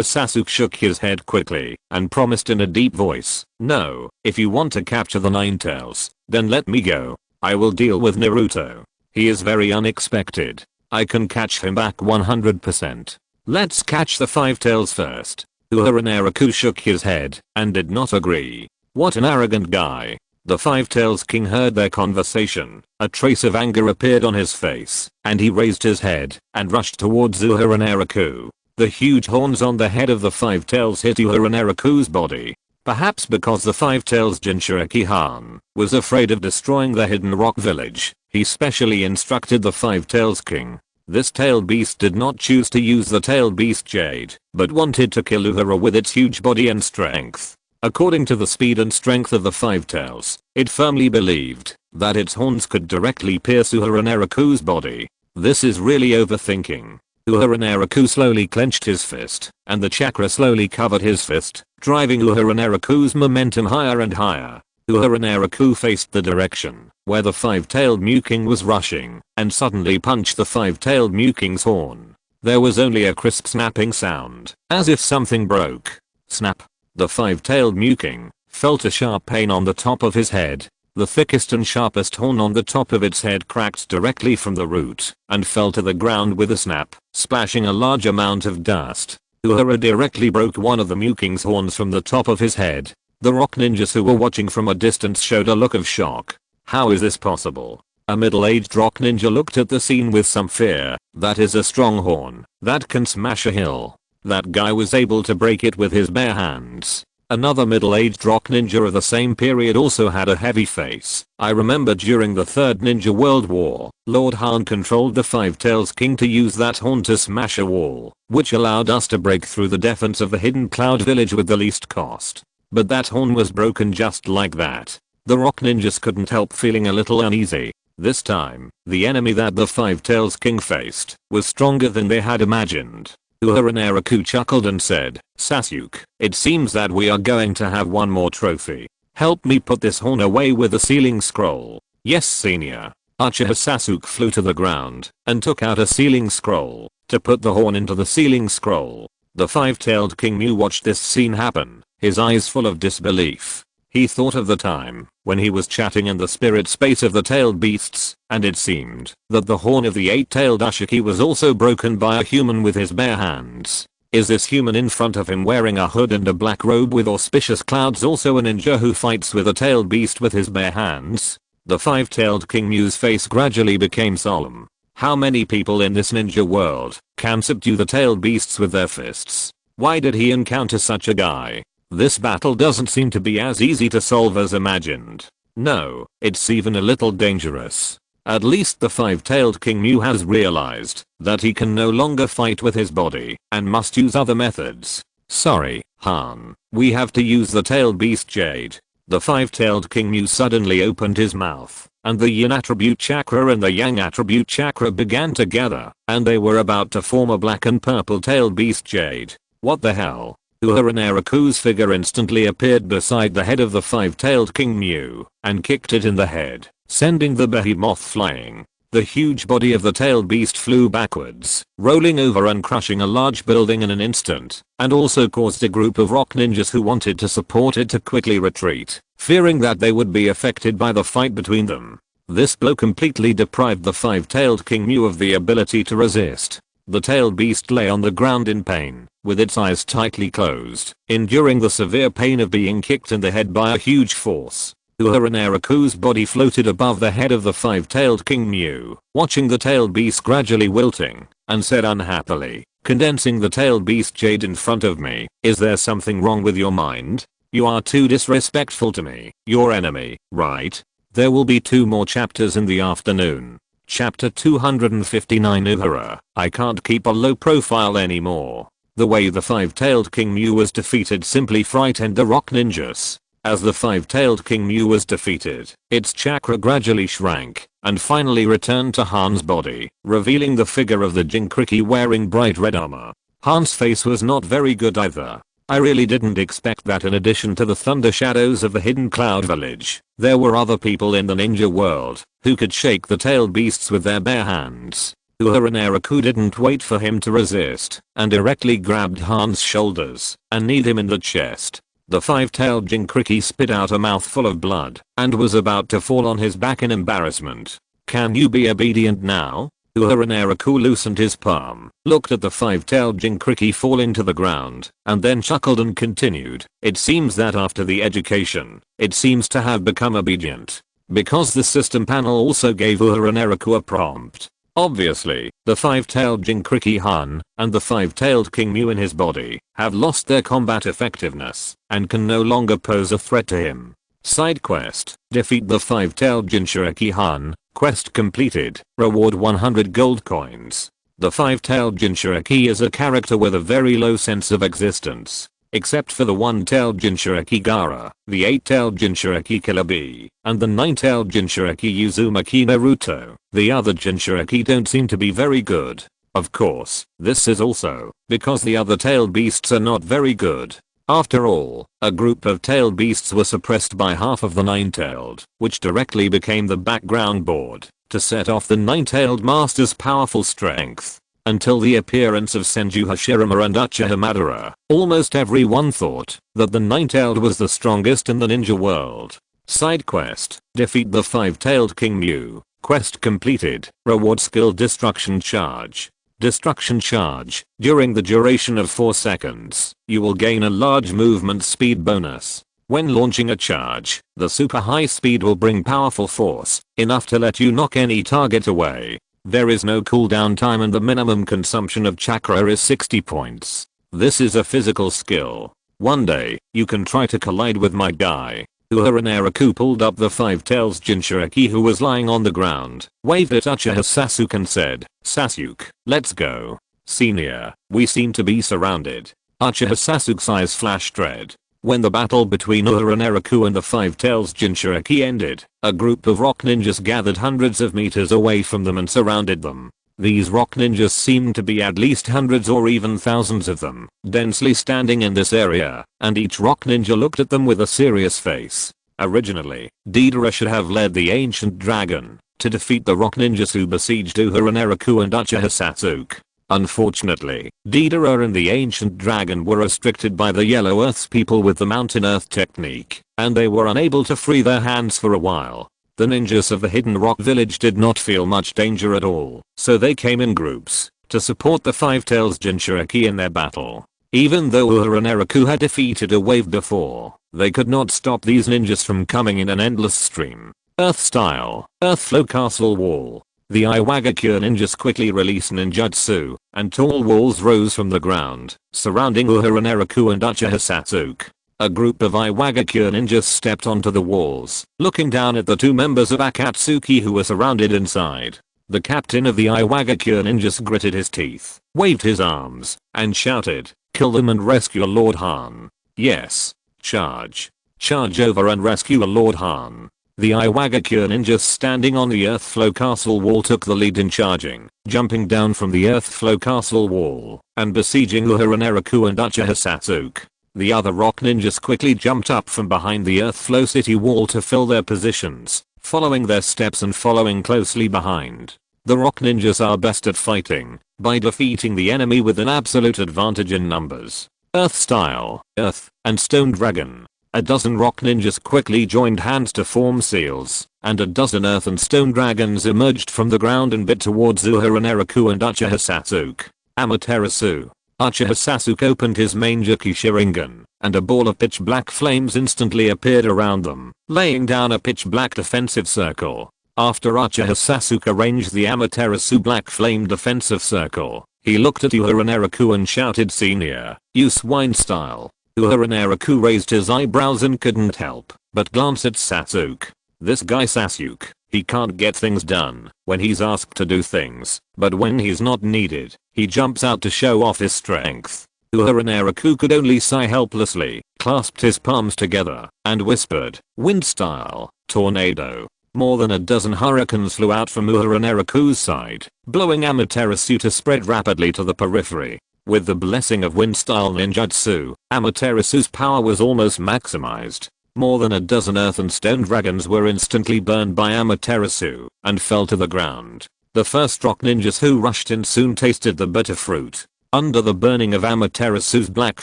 Sasuke shook his head quickly and promised in a deep voice, "No, if you want to capture the 9-tails, then let me go. I will deal with Naruto. He is very unexpected. I can catch him back 100%. Let's catch the 5-tails first." Uehara Naraku shook his head and did not agree. What an arrogant guy. The Five-Tails King heard their conversation. A trace of anger appeared on his face, and he raised his head and rushed towards Uehara Naraku. The huge horns on the head of the Five-Tails hit Uehara Naraku's body. Perhaps because the Five-Tails Jinchuriki Han was afraid of destroying the hidden rock village, he specially instructed the Five-Tails King. This tailed beast did not choose to use the tailed beast Jade, but wanted to kill Uehara with its huge body and strength. According to the speed and strength of the Five-Tails, it firmly believed that its horns could directly pierce Uehara Naraku's body. This is really overthinking. Uehara Naraku slowly clenched his fist, and the chakra slowly covered his fist, driving Uehara Naraku's momentum higher and higher. Uehara Naraku faced the direction where the Five-Tailed King was rushing, and suddenly punched the Five-Tailed King's horn. There was only a crisp snapping sound, as if something broke. Snap. The Five-Tailed King felt a sharp pain on the top of his head. The thickest and sharpest horn on the top of its head cracked directly from the root and fell to the ground with a snap, splashing a large amount of dust. Uehara directly broke one of the King's horns from the top of his head. The rock ninjas who were watching from a distance showed a look of shock. How is this possible? A middle-aged rock ninja looked at the scene with some fear. That is a strong horn that can smash a hill. That guy was able to break it with his bare hands. Another middle-aged rock ninja of the same period also had a heavy face. I remember during the Third Ninja World War, Lord Han controlled the Five-Tails King to use that horn to smash a wall, which allowed us to break through the defense of the hidden cloud village with the least cost. But that horn was broken just like that. The rock ninjas couldn't help feeling a little uneasy. This time, the enemy that the Five-Tails King faced was stronger than they had imagined. Uehara Naraku chuckled and said, "Sasuke, it seems that we are going to have one more trophy. Help me put this horn away with the sealing scroll." "Yes, senior." Uchiha Sasuke flew to the ground and took out a sealing scroll to put the horn into the sealing scroll. The Five-Tailed King watched this scene happen, his eyes full of disbelief. He thought of the time when he was chatting in the spirit space of the tailed beasts, and it seemed that the horn of the eight-tailed Akatsuki was also broken by a human with his bare hands. Is this human in front of him wearing a hood and a black robe with auspicious clouds also a ninja who fights with a tailed beast with his bare hands? The five-tailed King Mu's face gradually became solemn. How many people in this ninja world can subdue the tailed beasts with their fists? Why did he encounter such a guy? This battle doesn't seem to be as easy to solve as imagined. No, it's even a little dangerous. At least the five-tailed King Mu has realized that he can no longer fight with his body and must use other methods. Sorry, Han. We have to use the tailed beast jade. The five-tailed King Mu suddenly opened his mouth, and the yin attribute chakra and the yang attribute chakra began to gather, and they were about to form a black and purple tailed beast jade. What the hell? Uehara Naraku's figure instantly appeared beside the head of the five-tailed King Mu and kicked it in the head, sending the behemoth flying. The huge body of the tailed beast flew backwards, rolling over and crushing a large building in an instant, and also caused a group of rock ninjas who wanted to support it to quickly retreat, fearing that they would be affected by the fight between them. This blow completely deprived the five-tailed King Mu of the ability to resist. The tailed beast lay on the ground in pain, with its eyes tightly closed, enduring the severe pain of being kicked in the head by a huge force. Uehara Naraku's body floated above the head of the five-tailed King Mu, watching the tailed beast gradually wilting, and said unhappily, condensing the tailed beast jade in front of me, "Is there something wrong with your mind? You are too disrespectful to me, your enemy, right? There will be 2 more chapters in the afternoon." Chapter 259 Uehara, I can't keep a low profile anymore. The way the five-tailed King Mu was defeated simply frightened the rock ninjas. As the five-tailed King Mu was defeated, its chakra gradually shrank and finally returned to Han's body, revealing the figure of the Jinkriki wearing bright red armor. Han's face was not very good either. I really didn't expect that in addition to the thunder shadows of the hidden cloud village, there were other people in the ninja world who could shake the tailed beasts with their bare hands. Uehara Naraku didn't wait for him to resist and directly grabbed Han's shoulders and kneed him in the chest. The five-tailed Jinkriki spit out a mouthful of blood and was about to fall on his back in embarrassment. Can you be obedient now? Uehara Naraku loosened his palm, looked at the five-tailed Jinkriki falling to the ground, and then chuckled and continued. It seems that after the education, it seems to have become obedient. Because the system panel also gave Uehara Naraku a prompt. Obviously, the five-tailed Jinkriki Han and the five-tailed King Mu in his body have lost their combat effectiveness and can no longer pose a threat to him. Side quest, defeat the five-tailed Jinchuriki Han. Quest completed. Reward 100 gold coins. The five-tailed Jinchuriki is a character with a very low sense of existence. Except for the one-tailed Jinchuriki Gaara, the eight-tailed Jinchuriki Killer Bee, and the nine-tailed Jinchuriki Uzumaki Naruto, the other Jinchuriki don't seem to be very good. Of course, this is also because the other tailed beasts are not very good. After all, a group of tailed beasts were suppressed by half of the nine-tailed, which directly became the background board to set off the nine-tailed master's powerful strength. Until the appearance of Senju Hashirama and Uchiha Madara, almost everyone thought that the nine-tailed was the strongest in the ninja world. Side quest, defeat the five-tailed King Mu. Quest completed. Reward skill destruction charge. Destruction charge. During the duration of 4 seconds, you will gain a large movement speed bonus. When launching a charge, the super high speed will bring powerful force, enough to let you knock any target away. There is no cooldown time and the minimum consumption of chakra is 60 points. This is a physical skill. One day, you can try to collide with my guy. Uehara Naraku pulled up the five-tails Jinchuriki who was lying on the ground, waved at Uchiha Sasuke and said, "Sasuke, let's go. Senior, we seem to be surrounded." Uchiha Sasuke's eyes flashed red. When the battle between Uehara Naraku and the five-tails Jinchuriki ended, a group of rock ninjas gathered hundreds of meters away from them and surrounded them. These rock ninjas seemed to be at least hundreds or even thousands of them, densely standing in this area, and each rock ninja looked at them with a serious face. Originally, Deidara should have led the ancient dragon to defeat the rock ninjas who besieged Uehara Naraku and Uchiha Sasuke. Unfortunately, Deidara and the ancient dragon were restricted by the Yellow Earth's people with the Mountain Earth technique, and they were unable to free their hands for a while. The ninjas of the Hidden Rock Village did not feel much danger at all, so they came in groups to support the Five Tails Jinchuriki in their battle. Even though Uehara and Naraku had defeated a wave before, they could not stop these ninjas from coming in an endless stream. Earth style, Earth flow castle wall. The Iwagakure ninjas quickly released ninjutsu, and tall walls rose from the ground, surrounding Uehara, Naraku and Uchiha Sasuke. A group of Iwagakure ninjas stepped onto the walls, looking down at the two members of Akatsuki who were surrounded inside. The captain of the Iwagakure ninjas gritted his teeth, waved his arms, and shouted, "Kill them and rescue Lord Han." Yes. Charge. Charge over and rescue Lord Han. The Iwagakure ninjas standing on the Earth Flow Castle wall took the lead in charging, jumping down from the Earth Flow Castle wall, and besieging Uehara, Naraku and Uchiha Sasuke. The other rock ninjas quickly jumped up from behind the Earth Flow City wall to fill their positions, following their steps and following closely behind. The rock ninjas are best at fighting, by defeating the enemy with an absolute advantage in numbers. Earth style, Earth, and Stone Dragon. A dozen rock ninjas quickly joined hands to form seals, and a dozen earth and stone dragons emerged from the ground and bit towards Uehara, Naraku and Uchiha Sasuke. Amaterasu. Uchiha Sasuke opened his main Juki Sharingan, and a ball of pitch black flames instantly appeared around them, laying down a pitch black defensive circle. After Uchiha Sasuke arranged the Amaterasu black flame defensive circle, he looked at Uehara, Naraku and shouted, "Senior, you swine style." Uehara, Naraku raised his eyebrows and couldn't help but glance at Sasuke. This guy Sasuke, he can't get things done when he's asked to do things, but when he's not needed, he jumps out to show off his strength. Uehara, Naraku could only sigh helplessly, clasped his palms together, and whispered, "Wind style, tornado." More than a dozen hurricanes flew out from Uehara, Naraku's side, blowing Amaterasu to spread rapidly to the periphery. With the blessing of wind style ninjutsu, Amaterasu's power was almost maximized. More than a dozen earth and stone dragons were instantly burned by Amaterasu and fell to the ground. The first rock ninjas who rushed in soon tasted the bitter fruit. Under the burning of Amaterasu's black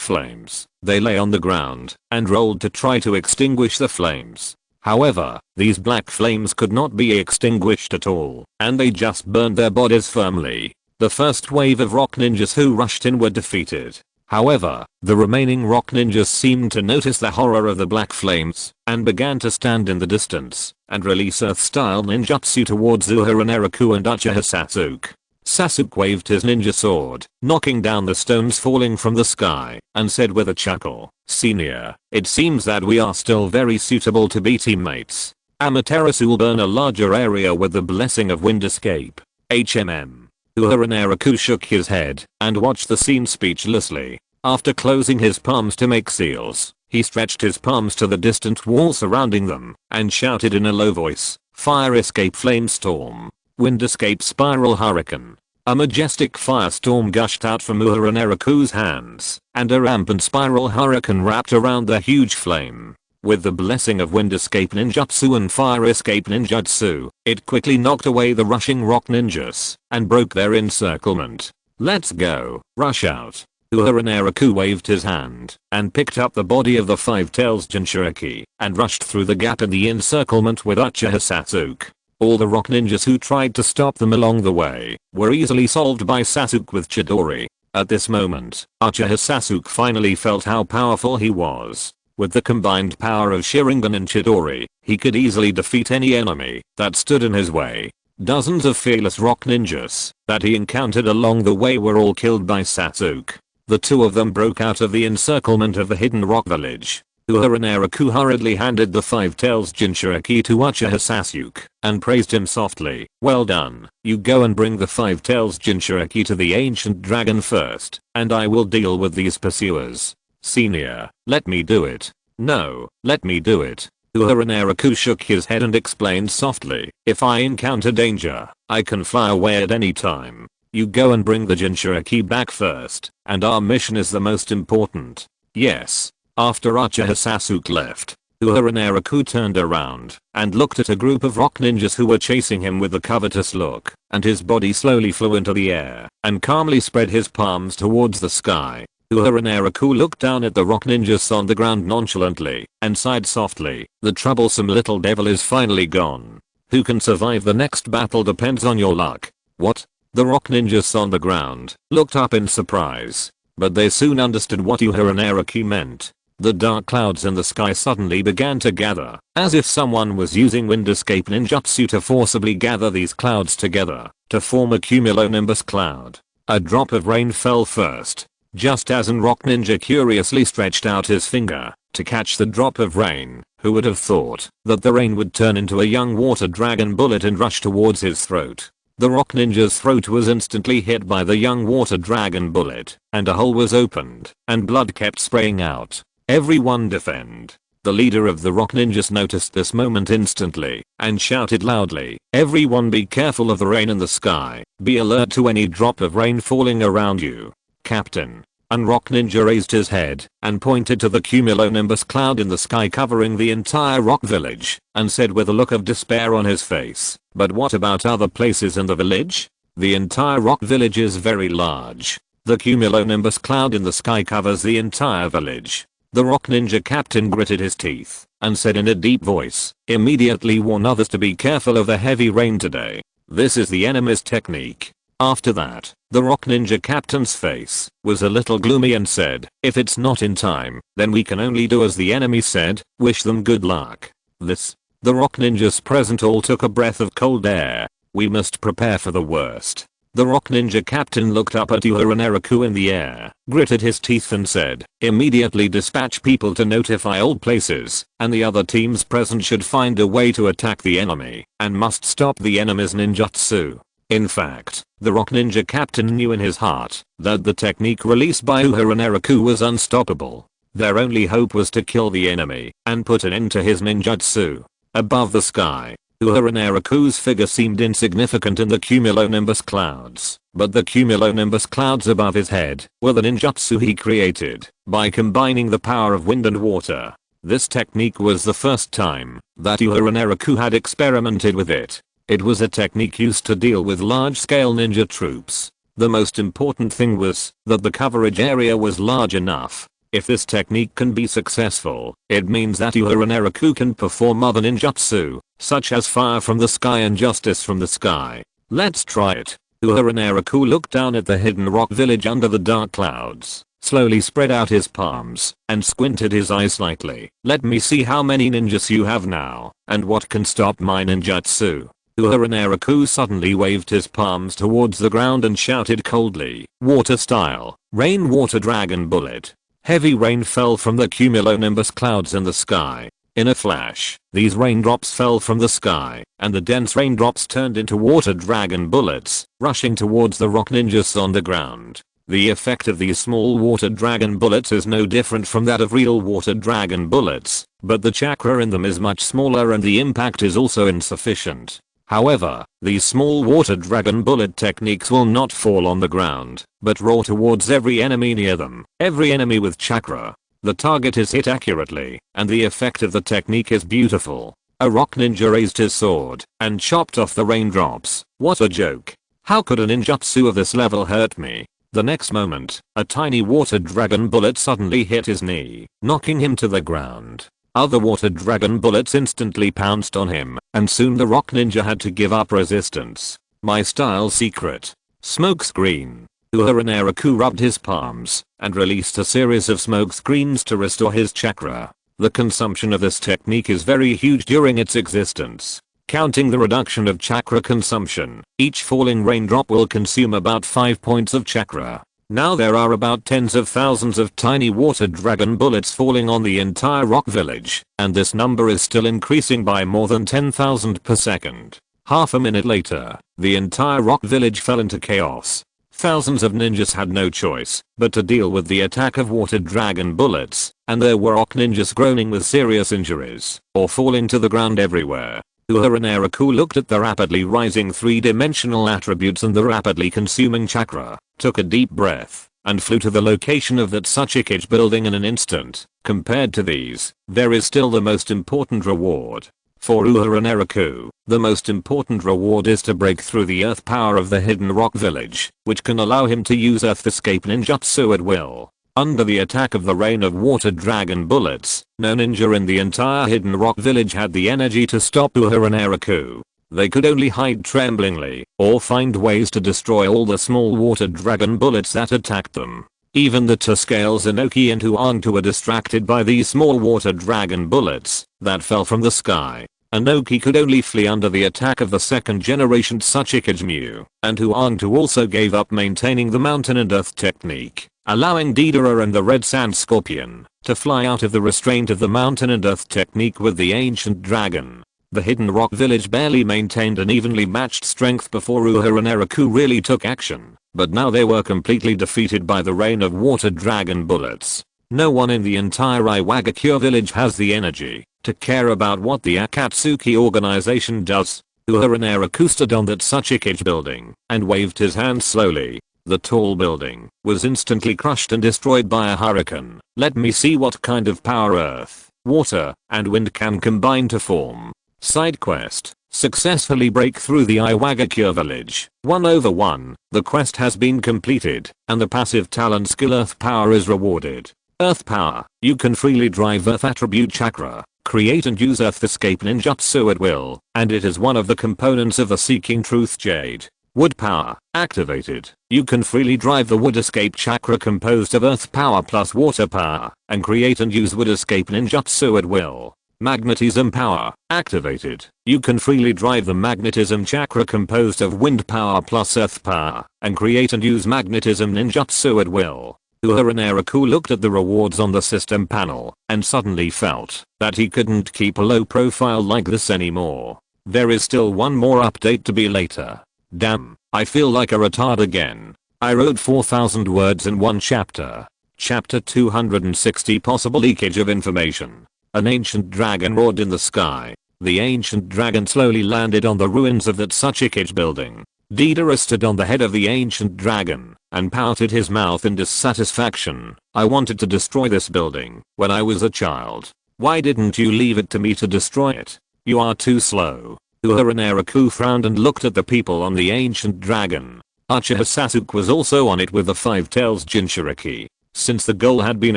flames, they lay on the ground and rolled to try to extinguish the flames. However, these black flames could not be extinguished at all, and they just burned their bodies firmly. The first wave of rock ninjas who rushed in were defeated. However, the remaining rock ninjas seemed to notice the horror of the black flames and began to stand in the distance and release earth-style ninjutsu towards Uehara, Naraku and Uchiha Sasuke. Sasuke waved his ninja sword, knocking down the stones falling from the sky, and said with a chuckle, "Senior, it seems that we are still very suitable to be teammates. Amaterasu will burn a larger area with the blessing of wind escape." Uehara, Naraku shook his head and watched the scene speechlessly. After closing his palms to make seals, he stretched his palms to the distant wall surrounding them and shouted in a low voice, "Fire escape flame storm. Wind escape spiral hurricane." A majestic firestorm gushed out from Uehara, Naraku's hands, and a rampant spiral hurricane wrapped around the huge flame. With the blessing of wind escape ninjutsu and fire escape ninjutsu, it quickly knocked away the rushing rock ninjas and broke their encirclement. "Let's go, rush out." Uehara, Naraku waved his hand and picked up the body of the Five Tails Jinchuriki and rushed through the gap in the encirclement with Uchiha Sasuke. All the rock ninjas who tried to stop them along the way were easily solved by Sasuke with Chidori. At this moment, Uchiha Sasuke finally felt how powerful he was. With the combined power of Sharingan and Chidori, he could easily defeat any enemy that stood in his way. Dozens of fearless rock ninjas that he encountered along the way were all killed by Sasuke. The two of them broke out of the encirclement of the Hidden Rock Village. Uehara, Naraku hurriedly handed the Five Tails Jinchuriki to Uchiha Sasuke and praised him softly. "Well done. You go and bring the Five Tails Jinchuriki to the ancient dragon first, and I will deal with these pursuers." "Senior, let me do it." "No, let me do it." Uehara, Naraku shook his head and explained softly, "If I encounter danger, I can fly away at any time. You go and bring the Jinchuriki back first, and our mission is the most important." "Yes." After Uchiha Sasuke left, Uehara Naraku turned around and looked at a group of rock ninjas who were chasing him with a covetous look, and his body slowly flew into the air and calmly spread his palms towards the sky. Uehara Naraku looked down at the rock ninjas on the ground nonchalantly and sighed softly. The troublesome little devil is finally gone. Who can survive the next battle depends on your luck. What? The rock ninjas on the ground looked up in surprise, but they soon understood what Uehara Naraku meant. The dark clouds in the sky suddenly began to gather, as if someone was using wind escape ninjutsu to forcibly gather these clouds together to form a cumulonimbus cloud. A drop of rain fell first, just as an rock ninja curiously stretched out his finger to catch the drop of rain. Who would have thought that the rain would turn into a young water dragon bullet and rush towards his throat? The rock ninja's throat was instantly hit by the young water dragon bullet, and a hole was opened, and blood kept spraying out. Everyone defend. The leader of the rock ninjas noticed this moment instantly and shouted loudly, "Everyone be careful of the rain in the sky. Be alert to any drop of rain falling around you." Captain. An rock ninja raised his head and pointed to the cumulonimbus cloud in the sky covering the entire rock village and said with a look of despair on his face, "But what about other places in the village? The entire rock village is very large. The cumulonimbus cloud in the sky covers the entire village." The rock ninja captain gritted his teeth and said in a deep voice, "Immediately warn others to be careful of the heavy rain today. This is the enemy's technique." After that, the rock ninja captain's face was a little gloomy and said, "If it's not in time, then we can only do as the enemy said. Wish them good luck." The rock ninjas present all took a breath of cold air. We must prepare for the worst. The rock ninja captain looked up at Uehara Naraku in the air, gritted his teeth and said, "Immediately dispatch people to notify all places, and the other teams present should find a way to attack the enemy, and must stop the enemy's ninjutsu." In fact, the rock ninja captain knew in his heart that the technique released by Uehara Naraku was unstoppable. Their only hope was to kill the enemy and put an end to his ninjutsu. Above the sky, Uehara Naraku's figure seemed insignificant in the cumulonimbus clouds, but the cumulonimbus clouds above his head were the ninjutsu he created by combining the power of wind and water. This technique was the first time that Uehara Naraku had experimented with it. It was a technique used to deal with large-scale ninja troops. The most important thing was that the coverage area was large enough. If this technique can be successful, it means that Uehara Naraku can perform other ninjutsu, such as fire from the sky and justice from the sky. Let's try it. Uehara Naraku looked down at the hidden rock village under the dark clouds, slowly spread out his palms, and squinted his eyes slightly. "Let me see how many ninjas you have now, and what can stop my ninjutsu." Uehara Naraku suddenly waved his palms towards the ground and shouted coldly, "Water style, rain water dragon bullet." Heavy rain fell from the cumulonimbus clouds in the sky. In a flash, these raindrops fell from the sky, and the dense raindrops turned into water dragon bullets, rushing towards the rock ninjas on the ground. The effect of these small water dragon bullets is no different from that of real water dragon bullets, but the chakra in them is much smaller and the impact is also insufficient. However, these small water dragon bullet techniques will not fall on the ground, but roar towards every enemy near them, every enemy with chakra. The target is hit accurately, and the effect of the technique is beautiful. A rock ninja raised his sword and chopped off the raindrops. What a joke. How could a ninjutsu of this level hurt me? The next moment, a tiny water dragon bullet suddenly hit his knee, knocking him to the ground. Other water dragon bullets instantly pounced on him, and soon the rock ninja had to give up resistance. My style secret. Smoke screen. Uehara Naraku rubbed his palms and released a series of smoke screens to restore his chakra. The consumption of this technique is very huge during its existence. Counting the reduction of chakra consumption, each falling raindrop will consume about 5 points of chakra. Now there are about tens of thousands of tiny water dragon bullets falling on the entire rock village, and this number is still increasing by more than 10,000 per second. Half a minute later, the entire rock village fell into chaos. Thousands of ninjas had no choice but to deal with the attack of water dragon bullets, and there were rock ninjas groaning with serious injuries or falling to the ground everywhere. Uehara Naraku looked at the rapidly rising three-dimensional attributes and the rapidly consuming chakra, took a deep breath, and flew to the location of that Suchikage building in an instant. Compared to these, there is still the most important reward. For Uehara Naraku, the most important reward is to break through the earth power of the hidden rock village, which can allow him to use earth escape ninjutsu at will. Under the attack of the rain of water dragon bullets, no ninja in the entire hidden rock village had the energy to stop Uehara Naraku. They could only hide tremblingly, or find ways to destroy all the small water dragon bullets that attacked them. Even the Tuscales Inoki and Huangtu were distracted by these small water dragon bullets that fell from the sky. Inoki could only flee under the attack of the second generation Suchikage Mu, and Huangtu also gave up maintaining the mountain and earth technique, allowing Deidara and the red sand scorpion to fly out of the restraint of the mountain and earth technique with the ancient dragon. The hidden rock village barely maintained an evenly matched strength before Uehara Naraku really took action, but now they were completely defeated by the rain of water dragon bullets. No one in the entire Iwagakure village has the energy to care about what the Akatsuki organization does. Uehara Naraku stood on that Suchikage building and waved his hand slowly. The tall building was instantly crushed and destroyed by a hurricane. Let me see what kind of power earth, water, and wind can combine to form. Side quest. Successfully break through the Iwagakure village. 1/1. The quest has been completed, and the passive talent skill Earth Power is rewarded. Earth Power. You can freely drive Earth Attribute Chakra, create and use Earth Escape Ninjutsu at will, and it is one of the components of the Seeking Truth Jade. Wood Power. Activated. You can freely drive the Wood Escape Chakra composed of Earth Power plus Water Power, and create and use Wood Escape Ninjutsu at will. Magnetism Power. Activated. You can freely drive the Magnetism Chakra composed of Wind Power plus Earth Power, and create and use Magnetism Ninjutsu at will. Uehara Naraku looked at the rewards on the system panel, and suddenly felt that he couldn't keep a low profile like this anymore. There is still one more update to be later. Damn, I feel like a retard again. I wrote 4,000 words in one chapter. Chapter 260 Possible Leakage of Information. An ancient dragon roared in the sky. The ancient dragon slowly landed on the ruins of that Suchikage building. Deidara stood on the head of the ancient dragon and pouted his mouth in dissatisfaction. I wanted to destroy this building when I was a child. Why didn't you leave it to me to destroy it? You are too slow. Uehara Naraku frowned and looked at the people on the ancient dragon. Uchiha Sasuke was also on it with the Five Tails Jinchuriki. Since the goal had been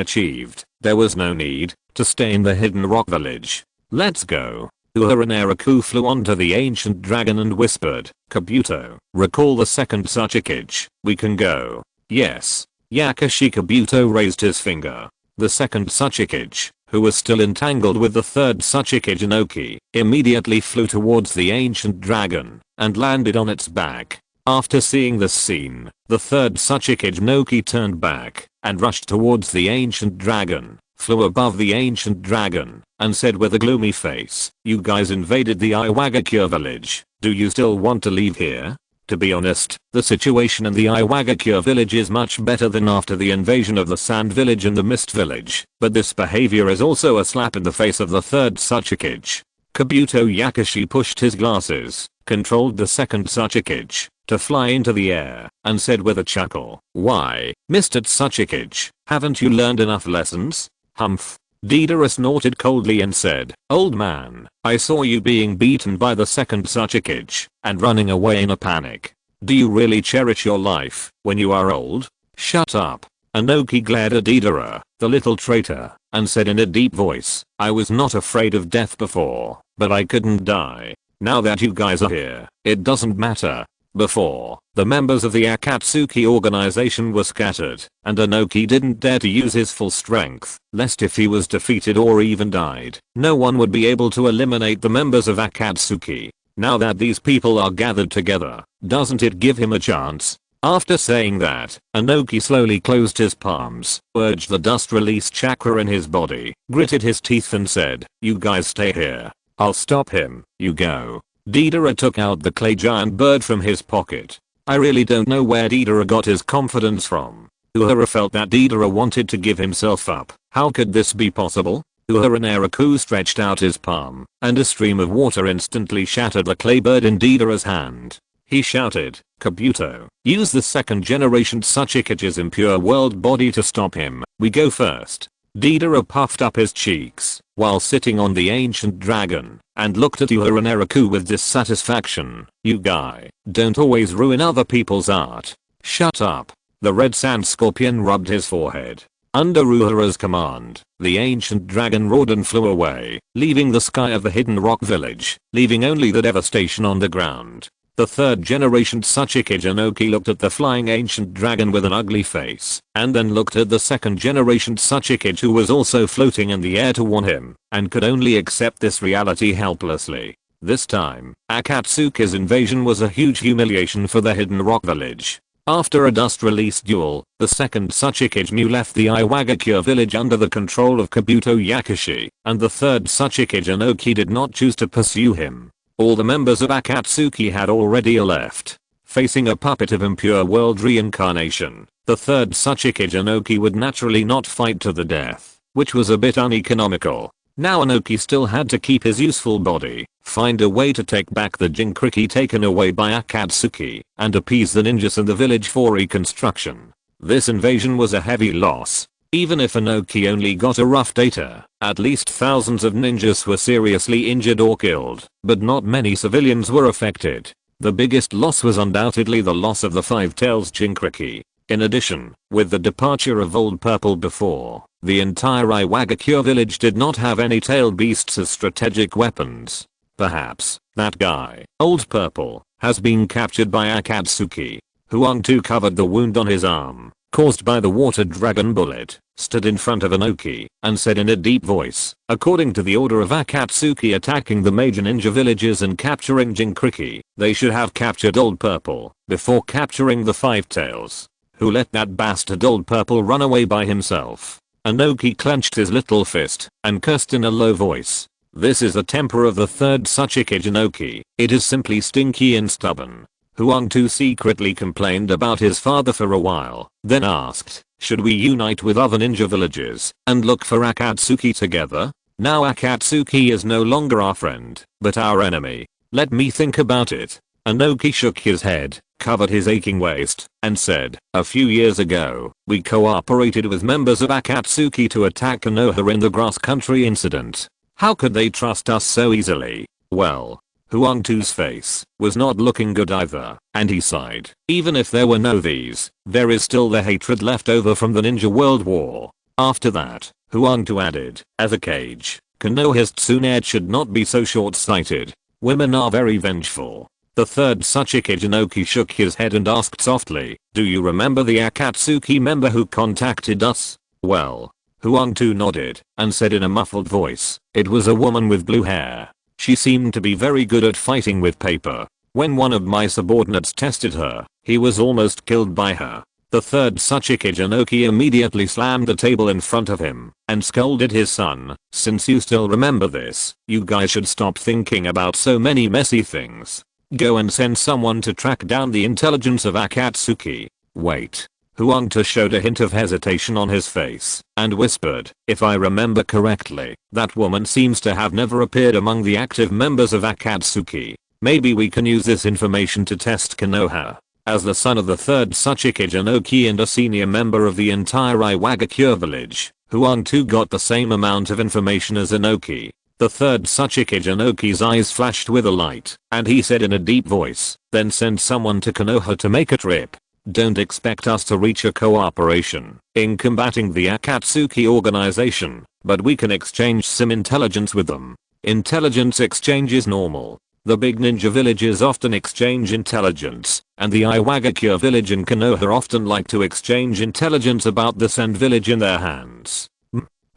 achieved, there was no need to stay in the hidden rock village. Let's go. Uehara Naraku flew onto the ancient dragon and whispered, Kabuto, recall the second Suchikage. We can go. Yes. Yakashi Kabuto raised his finger. The second Suchikage, who was still entangled with the third Suchikage Inoki, immediately flew towards the ancient dragon and landed on its back. After seeing this scene, the third Suchikage Inoki turned back and rushed towards the ancient dragon, flew above the ancient dragon, and said with a gloomy face, you guys invaded the Iwagakure village. Do you still want to leave here? To be honest, the situation in the Iwagakure village is much better than after the invasion of the Sand village and the Mist village, but this behavior is also a slap in the face of the third Suchikage. Kabuto Yakashi pushed his glasses, controlled the second Suchikage to fly into the air, and said with a chuckle, why, Mr. Suchikage, haven't you learned enough lessons? Humph. Deidara snorted coldly and said, old man, I saw you being beaten by the second Suchikage and running away in a panic. Do you really cherish your life when you are old? Shut up. Inoki glared at Deidara, the little traitor, and said in a deep voice, I was not afraid of death before, but I couldn't die. Now that you guys are here, it doesn't matter. Before, the members of the Akatsuki organization were scattered, and Inoki didn't dare to use his full strength, lest if he was defeated or even died, no one would be able to eliminate the members of Akatsuki. Now that these people are gathered together, doesn't it give him a chance? After saying that, Inoki slowly closed his palms, urged the dust release chakra in his body, gritted his teeth and said, you guys stay here. I'll stop him, you go. Deidara took out the clay giant bird from his pocket. I really don't know where Deidara got his confidence from. Uehara felt that Deidara wanted to give himself up. How could this be possible? Uehara Naraku stretched out his palm, and a stream of water instantly shattered the clay bird in Deidara's hand. He shouted, Kabuto, use the second generation Tsuchikage's impure world body to stop him. We go first. Deidara puffed up his cheeks while sitting on the ancient dragon and looked at Uehara Naraku with dissatisfaction. You guy, don't always ruin other people's art. Shut up. The red sand scorpion rubbed his forehead. Under Uehara's command, the ancient dragon roared and flew away, leaving the sky of the hidden rock village, leaving only the devastation on the ground. The third generation Tsuchikage Inoki looked at the flying ancient dragon with an ugly face, and then looked at the second generation Tsuchikage who was also floating in the air to warn him, and could only accept this reality helplessly. This time, Akatsuki's invasion was a huge humiliation for the hidden rock village. After a dust-release duel, the second Tsuchikage Mu left the Iwagakure village under the control of Kabuto Yakushi, and the third Tsuchikage Inoki did not choose to pursue him. All the members of Akatsuki had already left. Facing a puppet of impure world reincarnation, the third Tsuchikage Inoki would naturally not fight to the death, which was a bit uneconomical. Now Inoki still had to keep his useful body, find a way to take back the Jinkriki taken away by Akatsuki, and appease the ninjas in the village for reconstruction. This invasion was a heavy loss. Even if Inoki only got a rough data, at least thousands of ninjas were seriously injured or killed, but not many civilians were affected. The biggest loss was undoubtedly the loss of the Five Tails Jinkriki. In addition, with the departure of Old Purple before, the entire Iwagakure village did not have any tailed beasts as strategic weapons. Perhaps, that guy, Old Purple, has been captured by Akatsuki. Huang-Tu covered the wound on his arm, caused by the water dragon bullet, stood in front of Inoki, and said in a deep voice, according to the order of Akatsuki attacking the major ninja villages and capturing Jinkriki, they should have captured Old Purple, before capturing the Five Tails. Who let that bastard Old Purple run away by himself? Inoki clenched his little fist, and cursed in a low voice. This is the temper of the third Tsuchikage Inoki, it is simply stinky and stubborn. Huang-Tu secretly complained about his father for a while, then asked, should we unite with other ninja villages, and look for Akatsuki together? Now Akatsuki is no longer our friend, but our enemy. Let me think about it. Inoki shook his head, covered his aching waist, and said, a few years ago, we cooperated with members of Akatsuki to attack Konoha in the grass country incident. How could they trust us so easily? Well, Huang-Tu's face was not looking good either, and he sighed. Even if there were no these, there is still the hatred left over from the Ninja World War. After that, Huang-Tu added, as a cage, Konoha's Tsunade should not be so short-sighted. Women are very vengeful. The third Tsuchikage Inoki shook his head and asked softly, do you remember the Akatsuki member who contacted us? Well, Huang-Tu nodded, and said in a muffled voice, it was a woman with blue hair. She seemed to be very good at fighting with paper. When one of my subordinates tested her, he was almost killed by her. The third Tsuchikage Inoki immediately slammed the table in front of him, and scolded his son, since you still remember this, you guys should stop thinking about so many messy things. Go and send someone to track down the intelligence of Akatsuki. Wait. Huang-Tu showed a hint of hesitation on his face, and whispered, if I remember correctly, that woman seems to have never appeared among the active members of Akatsuki. Maybe we can use this information to test Konoha. As the son of the third Tsuchikage Inoki and a senior member of the entire Iwagakure village, Huang-Tu got the same amount of information as Inoki. The third Tsuchikage Inoki's eyes flashed with a light, and he said in a deep voice, then send someone to Konoha to make a trip. Don't expect us to reach a cooperation in combating the Akatsuki organization, but we can exchange some intelligence with them. Intelligence exchange is normal. The big ninja villages often exchange intelligence, and the Iwagakure village and Konoha often like to exchange intelligence about the Sand village in their hands.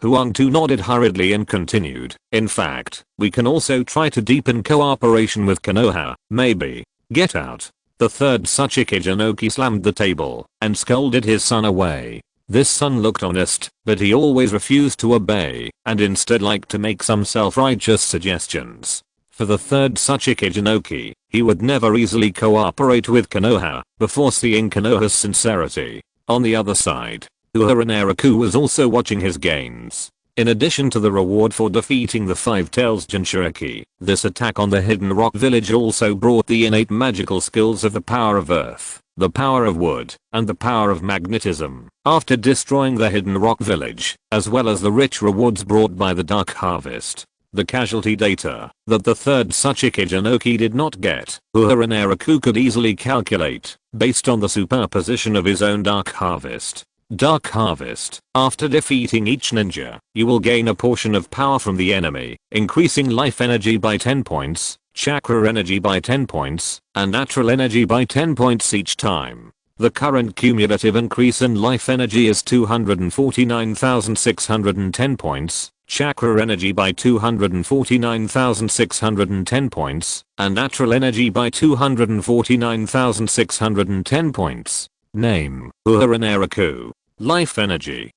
Huang-Tu nodded hurriedly and continued, in fact, we can also try to deepen cooperation with Konoha, maybe. Get out. The third Tsuchikage Inoki slammed the table and scolded his son away. This son looked honest, but he always refused to obey and instead liked to make some self-righteous suggestions. For the third Tsuchikage Inoki, he would never easily cooperate with Konoha before seeing Konoha's sincerity. On the other side, Uehara Naraku was also watching his gains. In addition to the reward for defeating the Five Tails Jinchuriki, this attack on the Hidden Rock Village also brought the innate magical skills of the power of earth, the power of wood, and the power of magnetism. After destroying the Hidden Rock Village, as well as the rich rewards brought by the Dark Harvest, the casualty data that the third Tsuchika Jinoki did not get, Uehara Naraku could easily calculate, based on the superposition of his own Dark Harvest. Dark Harvest. After defeating each ninja, you will gain a portion of power from the enemy, increasing life energy by 10 points, chakra energy by 10 points, and natural energy by 10 points each time. The current cumulative increase in life energy is 249,610 points, chakra energy by 249,610 points, and natural energy by 249,610 points. Name: Uehara Naraku. Life energy: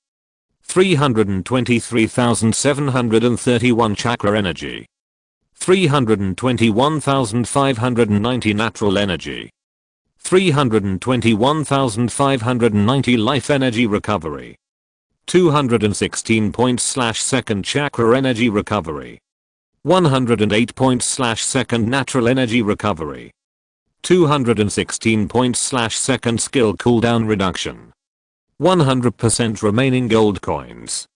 323,731 chakra energy, 321,590 natural energy, 321,590 life energy recovery, 216 points second chakra energy recovery, 108 points second natural energy recovery, 216 points second skill cooldown reduction, 100% remaining gold coins.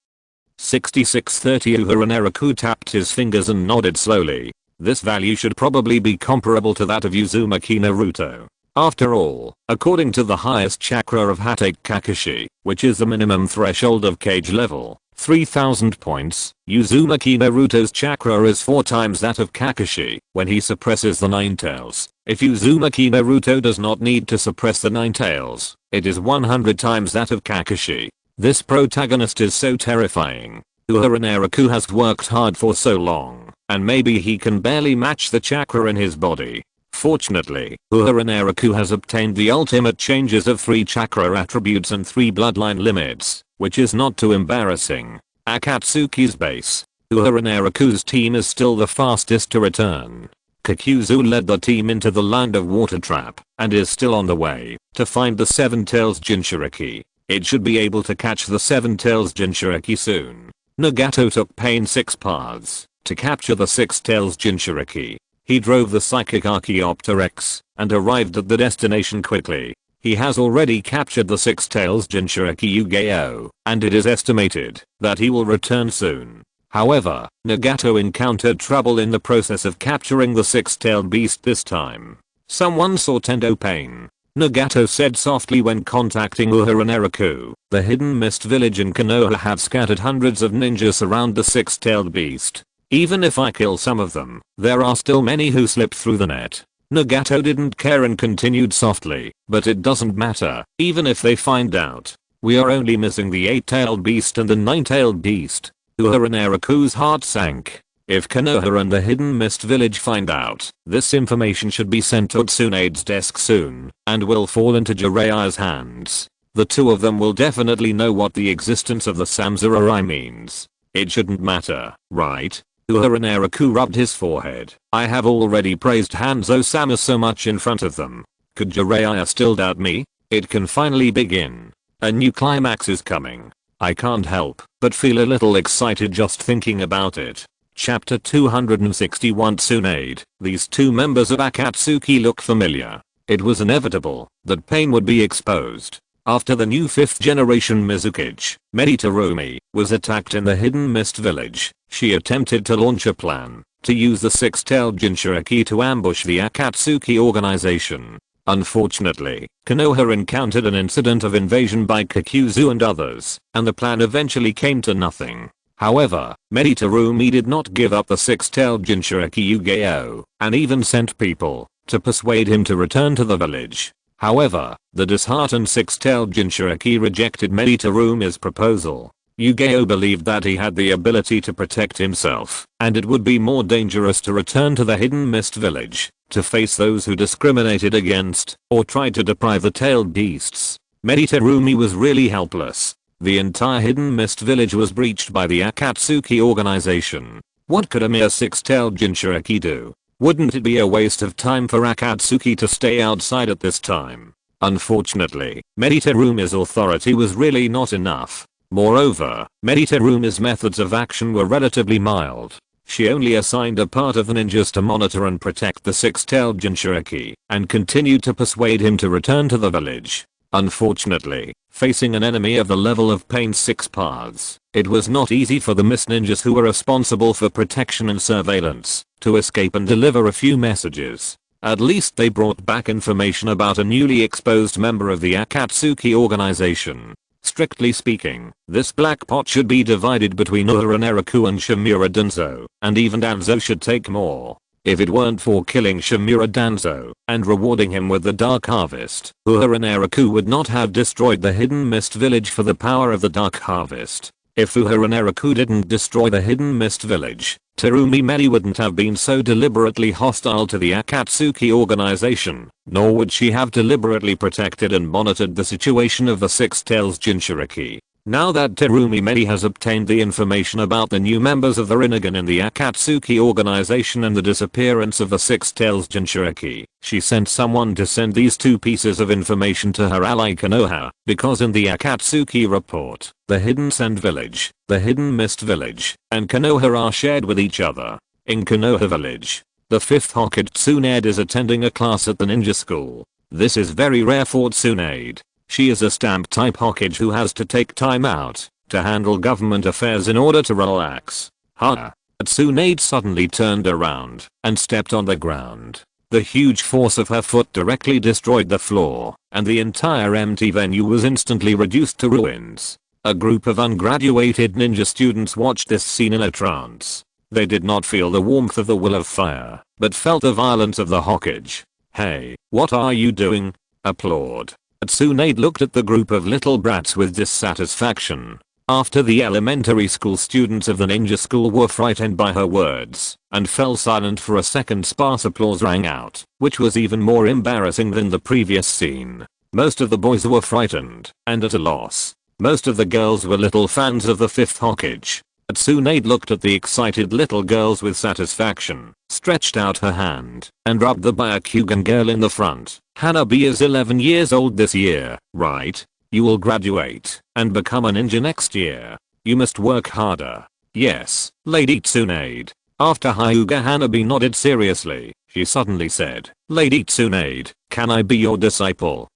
6630. Uehara Naraku tapped his fingers and nodded slowly. This value should probably be comparable to that of Uzumaki Naruto. After all, according to the highest chakra of Hatake Kakashi, which is the minimum threshold of cage level, 3000 points, Uzumaki Naruto's chakra is 4 times that of Kakashi when he suppresses the Nine Tails. If Uzumaki Naruto does not need to suppress the Nine Tails, it is 100 times that of Kakashi. This protagonist is so terrifying. Uehara Naraku has worked hard for so long, and maybe he can barely match the chakra in his body. Fortunately, Uehara Naraku has obtained the ultimate changes of 3 chakra attributes and 3 bloodline limits, which is not too embarrassing. Akatsuki's base. Uehara Naraku's team is still the fastest to return. Kakuzu led the team into the land of Water Trap, and is still on the way to find the Seven Tails Jinchuriki. It should be able to catch the Seven Tails Jinchuriki soon. Nagato took Pain 6 paths to capture the Six Tails Jinchuriki. He drove the Psychic Archaeopter X and arrived at the destination quickly. He has already captured the Six Tails Jinchuriki Yu-Gi-Oh! And it is estimated that he will return soon. However, Nagato encountered trouble in the process of capturing the six-tailed beast this time. Someone saw Tendo Pain. Nagato said softly when contacting Uehara Naraku. The Hidden Mist Village in Konoha have scattered hundreds of ninjas around the six-tailed beast. Even if I kill some of them, there are still many who slip through the net. Nagato didn't care and continued softly, but it doesn't matter, even if they find out. We are only missing the 8-tailed beast and the 9-tailed beast. Uehara Naraku's heart sank. If Konoha and the Hidden Mist Village find out, this information should be sent to Tsunade's desk soon, and will fall into Jiraiya's hands. The two of them will definitely know what the existence of the Samsurai means. It shouldn't matter, right? Uehara Naraku rubbed his forehead. I have already praised Hanzo-sama so much in front of them. Could Jiraiya still doubt me? It can finally begin. A new climax is coming. I can't help but feel a little excited just thinking about it. Chapter 261. Tsunade. These two members of Akatsuki look familiar. It was inevitable that Pain would be exposed. After the new 5th generation Mizukage, Meditarumi, was attacked in the Hidden Mist Village, she attempted to launch a plan to use the six-tailed Jinchuriki to ambush the Akatsuki organization. Unfortunately, Konoha encountered an incident of invasion by Kakuzu and others, and the plan eventually came to nothing. However, Meditarumi did not give up the six-tailed Jinchuriki Yu-Gi-Oh! And even sent people to persuade him to return to the village. However, the disheartened six-tailed Jinchuriki rejected Meditarumi's proposal. Yu-Gi-Oh! Believed that he had the ability to protect himself, and it would be more dangerous to return to the Hidden Mist Village to face those who discriminated against or tried to deprive the tailed beasts. Meditarumi was really helpless. The entire Hidden Mist Village was breached by the Akatsuki organization. What could a mere six-tailed Jinchuriki do? Wouldn't it be a waste of time for Akatsuki to stay outside at this time? Unfortunately, Meditarumi's authority was really not enough. Moreover, Medi Terumi's methods of action were relatively mild. She only assigned a part of the ninjas to monitor and protect the six-tailed Jinchuriki, and continued to persuade him to return to the village. Unfortunately, facing an enemy of the level of Pain's 6 paths, it was not easy for the mist ninjas who were responsible for protection and surveillance to escape and deliver a few messages. At least they brought back information about a newly exposed member of the Akatsuki organization. Strictly speaking, this black pot should be divided between Uehara Naraku and Shimura Danzo, and even Danzo should take more. If it weren't for killing Shimura Danzo and rewarding him with the Dark Harvest, Uehara Naraku would not have destroyed the Hidden Mist Village for the power of the Dark Harvest. If Uehara Naraku didn't destroy the Hidden Mist Village, Terumi Medi wouldn't have been so deliberately hostile to the Akatsuki organization, nor would she have deliberately protected and monitored the situation of the Six Tails Jinchuriki. Now that Terumi Medi has obtained the information about the new members of the Rinnegan in the Akatsuki organization and the disappearance of the Six Tails Jinchuriki, she sent someone to send these two pieces of information to her ally Konoha, because in the Akatsuki report, the Hidden Sand Village, the Hidden Mist Village, and Konoha are shared with each other. In Konoha Village, the 5th Hokage Tsunade is attending a class at the ninja school. This is very rare for Tsunade. She is a stamp type Hokage who has to take time out to handle government affairs in order to relax. Tsunade suddenly turned around and stepped on the ground. The huge force of her foot directly destroyed the floor, and the entire empty venue was instantly reduced to ruins. A group of ungraduated ninja students watched this scene in a trance. They did not feel the warmth of the will of fire, but felt the violence of the Hokage. "Hey, what are you doing?" Applaud. Tsunade looked at the group of little brats with dissatisfaction. After the elementary school students of the ninja school were frightened by her words and fell silent for a second, sparse applause rang out, which was even more embarrassing than the previous scene. Most of the boys were frightened and at a loss. Most of the girls were little fans of the 5th Hokage. Tsunade looked at the excited little girls with satisfaction, stretched out her hand, and rubbed the Byakugan girl in the front. "Hanabi is 11 years old this year, right? You will graduate and become a ninja next year. You must work harder." "Yes, Lady Tsunade." After Hyuga Hanabi nodded seriously, she suddenly said, "Lady Tsunade, can I be your disciple?"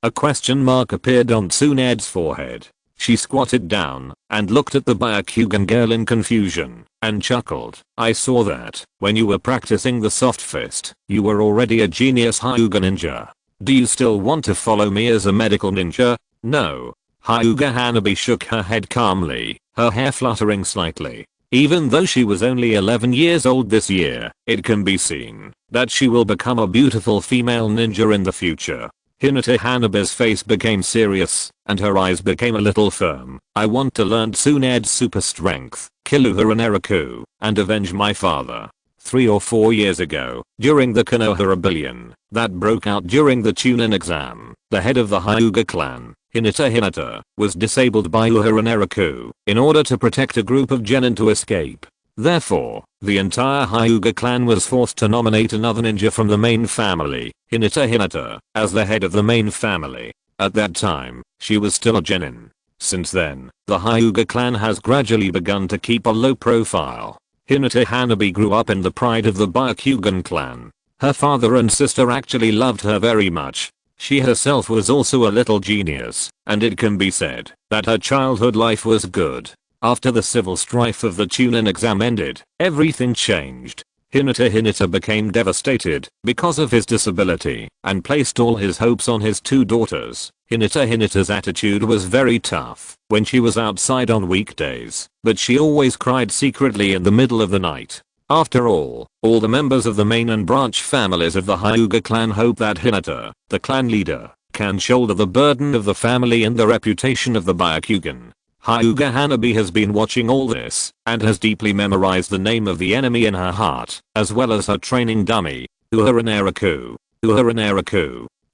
A question mark appeared on Tsunade's forehead. She squatted down and looked at the Byakugan girl in confusion and chuckled. "I saw that when you were practicing the soft fist, you were already a genius Hyuga ninja. Do you still want to follow me as a medical ninja?" "No." Hyuga Hanabi shook her head calmly, her hair fluttering slightly. Even though she was only 11 years old this year, it can be seen that she will become a beautiful female ninja in the future. Hinata Hanabi's face became serious, and her eyes became a little firm. "I want to learn Tsunade's super strength, kill Uehara Naraku, and avenge my father." 3 or 4 years ago, during the Konoha Rebellion that broke out during the Chunin exam, the head of the Hyuga clan, Hinata, was disabled by Uehara Naraku in order to protect a group of genin to escape. Therefore, the entire Hyuga clan was forced to nominate another ninja from the main family, Hinata, as the head of the main family. At that time, she was still a genin. Since then, the Hyuga clan has gradually begun to keep a low profile. Hinata Hanabi grew up in the pride of the Byakugan clan. Her father and sister actually loved her very much. She herself was also a little genius, and it can be said that her childhood life was good. After the civil strife of the Chunin exam ended, everything changed. Hinata became devastated because of his disability and placed all his hopes on his 2 daughters. Hinata's attitude was very tough when she was outside on weekdays, but she always cried secretly in the middle of the night. After all the members of the main and branch families of the Hyuga clan hope that Hinata, the clan leader, can shoulder the burden of the family and the reputation of the Byakugan. Hyuga Hanabi has been watching all this and has deeply memorized the name of the enemy in her heart, as well as her training dummy, Uehara Naraku.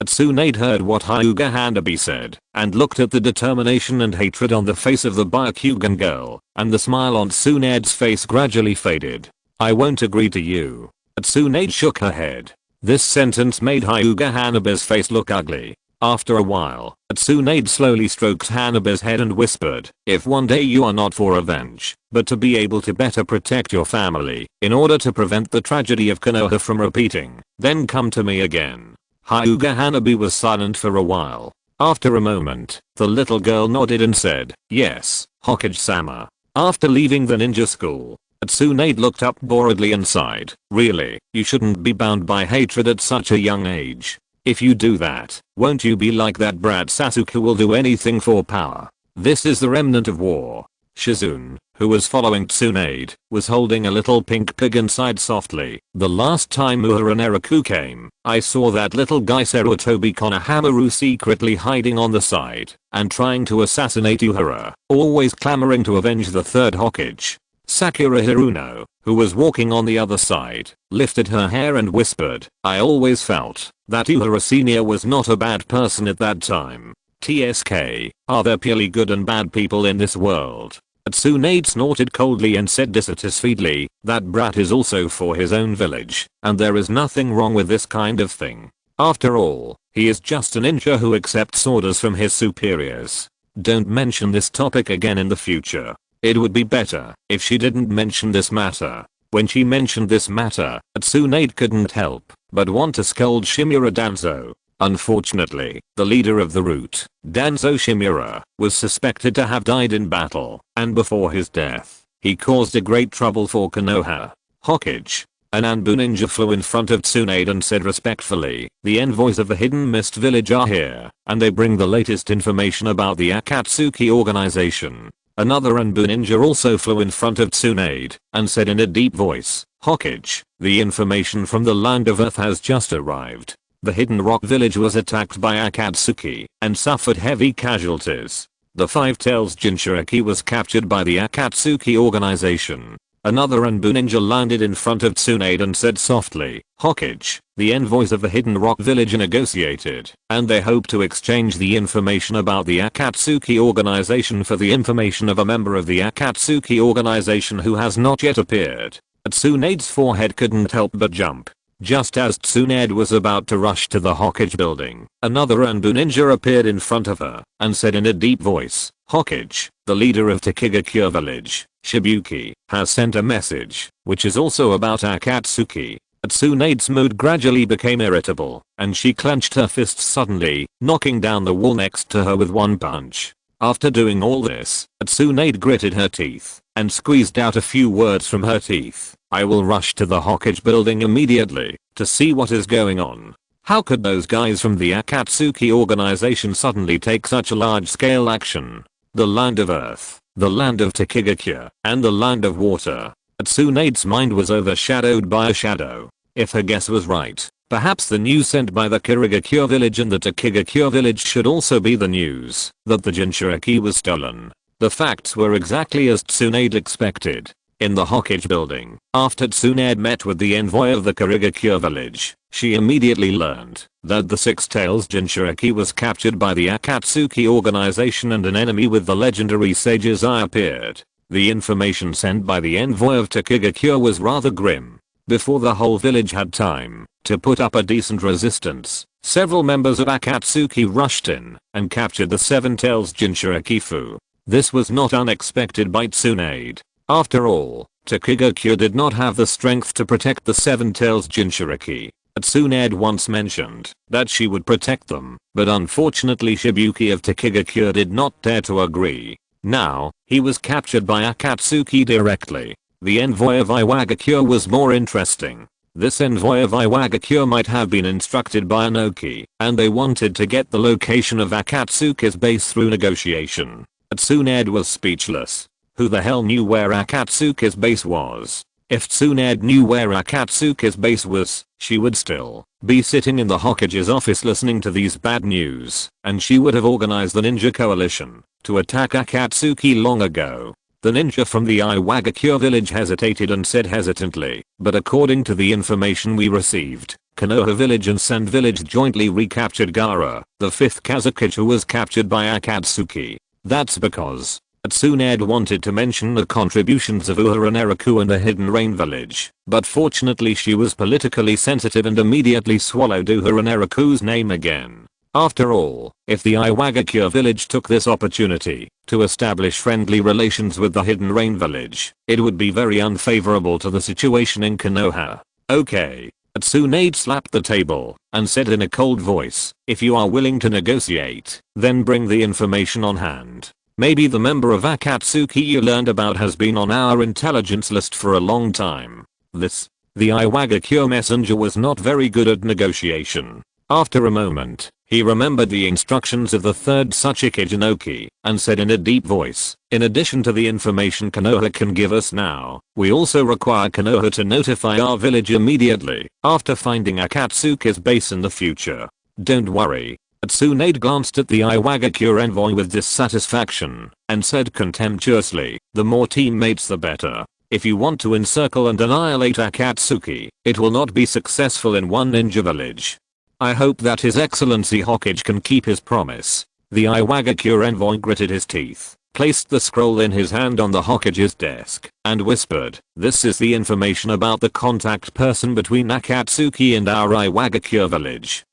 Tsunade heard what Hyuga Hanabi said and looked at the determination and hatred on the face of the Byakugan girl, and the smile on Tsunade's face gradually faded. "I won't agree to you." Tsunade shook her head. This sentence made Hyuga Hanabi's face look ugly. After a while, Tsunade slowly stroked Hanabi's head and whispered, if one day you are not for revenge, but to be able to better protect your family, in order to prevent the tragedy of Konoha from repeating, then come to me again. Hyuga Hanabi was silent for a while. After a moment, the little girl nodded and said, yes, Hokage-sama. After leaving the ninja school, Tsunade looked up boredly and sighed, really, you shouldn't be bound by hatred at such a young age. If you do that, won't you be like that brat Sasuke who will do anything for power? This is the remnant of war. Shizune, who was following Tsunade, was holding a little pink pig and sighed softly. The last time Uehara Naraku came, I saw that little guy Sarutobi Konohamaru secretly hiding on the side and trying to assassinate Uehara, always clamoring to avenge the third Hokage. Sakura Hiruno, who was walking on the other side, lifted her hair and whispered, I always felt that Uehara Sr. was not a bad person at that time. TSK, are there purely good and bad people in this world? Tsunade snorted coldly and said dissatisfiedly, that brat is also for his own village, and there is nothing wrong with this kind of thing. After all, he is just a ninja who accepts orders from his superiors. Don't mention this topic again in the future. It would be better if she didn't mention this matter. When she mentioned this matter, Tsunade couldn't help but want to scold Shimura Danzo. Unfortunately, the leader of the route, Danzo Shimura, was suspected to have died in battle, and before his death, he caused a great trouble for Konoha. Hokage. An Anbu ninja flew in front of Tsunade and said respectfully, the envoys of the Hidden Mist Village are here, and they bring the latest information about the Akatsuki organization. Another Anbu ninja also flew in front of Tsunade and said in a deep voice, Hokage, the information from the Land of Earth has just arrived. The Hidden Rock Village was attacked by Akatsuki and suffered heavy casualties. The Five Tails Jinchuriki was captured by the Akatsuki organization. Another Anbu ninja landed in front of Tsunade and said softly, Hokage, the envoys of the Hidden Rock Village negotiated, and they hope to exchange the information about the Akatsuki organization for the information of a member of the Akatsuki organization who has not yet appeared. Tsunade's forehead couldn't help but jump. Just as Tsunade was about to rush to the Hokage building, another Anbu ninja appeared in front of her and said in a deep voice, Hokage, the leader of Takigakure village, Shibuki, has sent a message, which is also about Akatsuki. Tsunade's mood gradually became irritable, and she clenched her fists suddenly, knocking down the wall next to her with one punch. After doing all this, Tsunade gritted her teeth and squeezed out a few words from her teeth. I will rush to the Hokage building immediately to see what is going on. How could those guys from the Akatsuki organization suddenly take such a large-scale action? The Land of Earth, the Land of Takigakure, and the Land of Water. Tsunade's mind was overshadowed by a shadow. If her guess was right, perhaps the news sent by the Kirigakure village and the Takigakure village should also be the news that the Jinchuriki was stolen. The facts were exactly as Tsunade expected. In the Hokage building, after Tsunade met with the envoy of the Kirigakure village, she immediately learned that the Six Tails Jinchuriki was captured by the Akatsuki organization and an enemy with the legendary sage's eye appeared. The information sent by the envoy of Takigakure was rather grim. Before the whole village had time to put up a decent resistance, several members of Akatsuki rushed in and captured the Seven Tails Jinchuriki Fu. This was not unexpected by Tsunade. After all, Takigakure did not have the strength to protect the Seven Tails Jinchuriki. Tsunade once mentioned that she would protect them, but unfortunately Shibuki of Takigakure did not dare to agree. Now, he was captured by Akatsuki directly. The envoy of Iwagakure was more interesting. This envoy of Iwagakure might have been instructed by Inoki, and they wanted to get the location of Akatsuki's base through negotiation. Tsunade was speechless. Who the hell knew where Akatsuki's base was? If Tsunade knew where Akatsuki's base was, she would still be sitting in the Hokage's office listening to these bad news, and she would have organized the ninja coalition to attack Akatsuki long ago. The ninja from the Iwagakure village hesitated and said hesitantly, but according to the information we received, Konoha village and Sand village jointly recaptured Gaara, the fifth Kazekage who was captured by Akatsuki. That's because Tsunade wanted to mention the contributions of Uehara Naraku and the Hidden Rain village, but fortunately she was politically sensitive and immediately swallowed Uehara Naraku's name again. After all, if the Iwagakure village took this opportunity to establish friendly relations with the Hidden Rain village, it would be very unfavorable to the situation in Konoha. Okay. Tsunade slapped the table and said in a cold voice, if you are willing to negotiate, then bring the information on hand. Maybe the member of Akatsuki you learned about has been on our intelligence list for a long time. The Iwagakure messenger was not very good at negotiation. After a moment, he remembered the instructions of the third Tsuchika Jinoki and said in a deep voice, in addition to the information Konoha can give us now, we also require Konoha to notify our village immediately after finding Akatsuki's base in the future. Don't worry. Tsunade glanced at the Iwagakure envoy with dissatisfaction and said contemptuously, the more teammates the better. If you want to encircle and annihilate Akatsuki, it will not be successful in one ninja village. I hope that His Excellency Hokage can keep his promise. The Iwagakure envoy gritted his teeth, placed the scroll in his hand on the Hokage's desk, and whispered, this is the information about the contact person between Akatsuki and our Iwagakure village.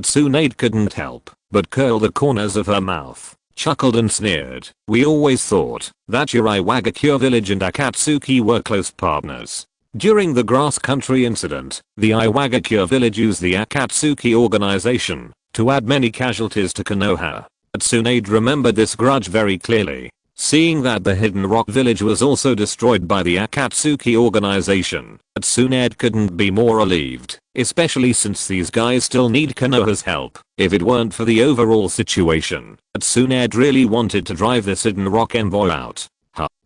Tsunade couldn't help but curl the corners of her mouth, chuckled and sneered. We always thought that your Iwagakure village and Akatsuki were close partners. During the grass country incident, the Iwagakure village used the Akatsuki organization to add many casualties to Konoha. Tsunade remembered this grudge very clearly. Seeing that the Hidden Rock village was also destroyed by the Akatsuki organization, Tsunade couldn't be more relieved, especially since these guys still need Konoha's help. If it weren't for the overall situation, Tsunade really wanted to drive this Hidden Rock envoy out.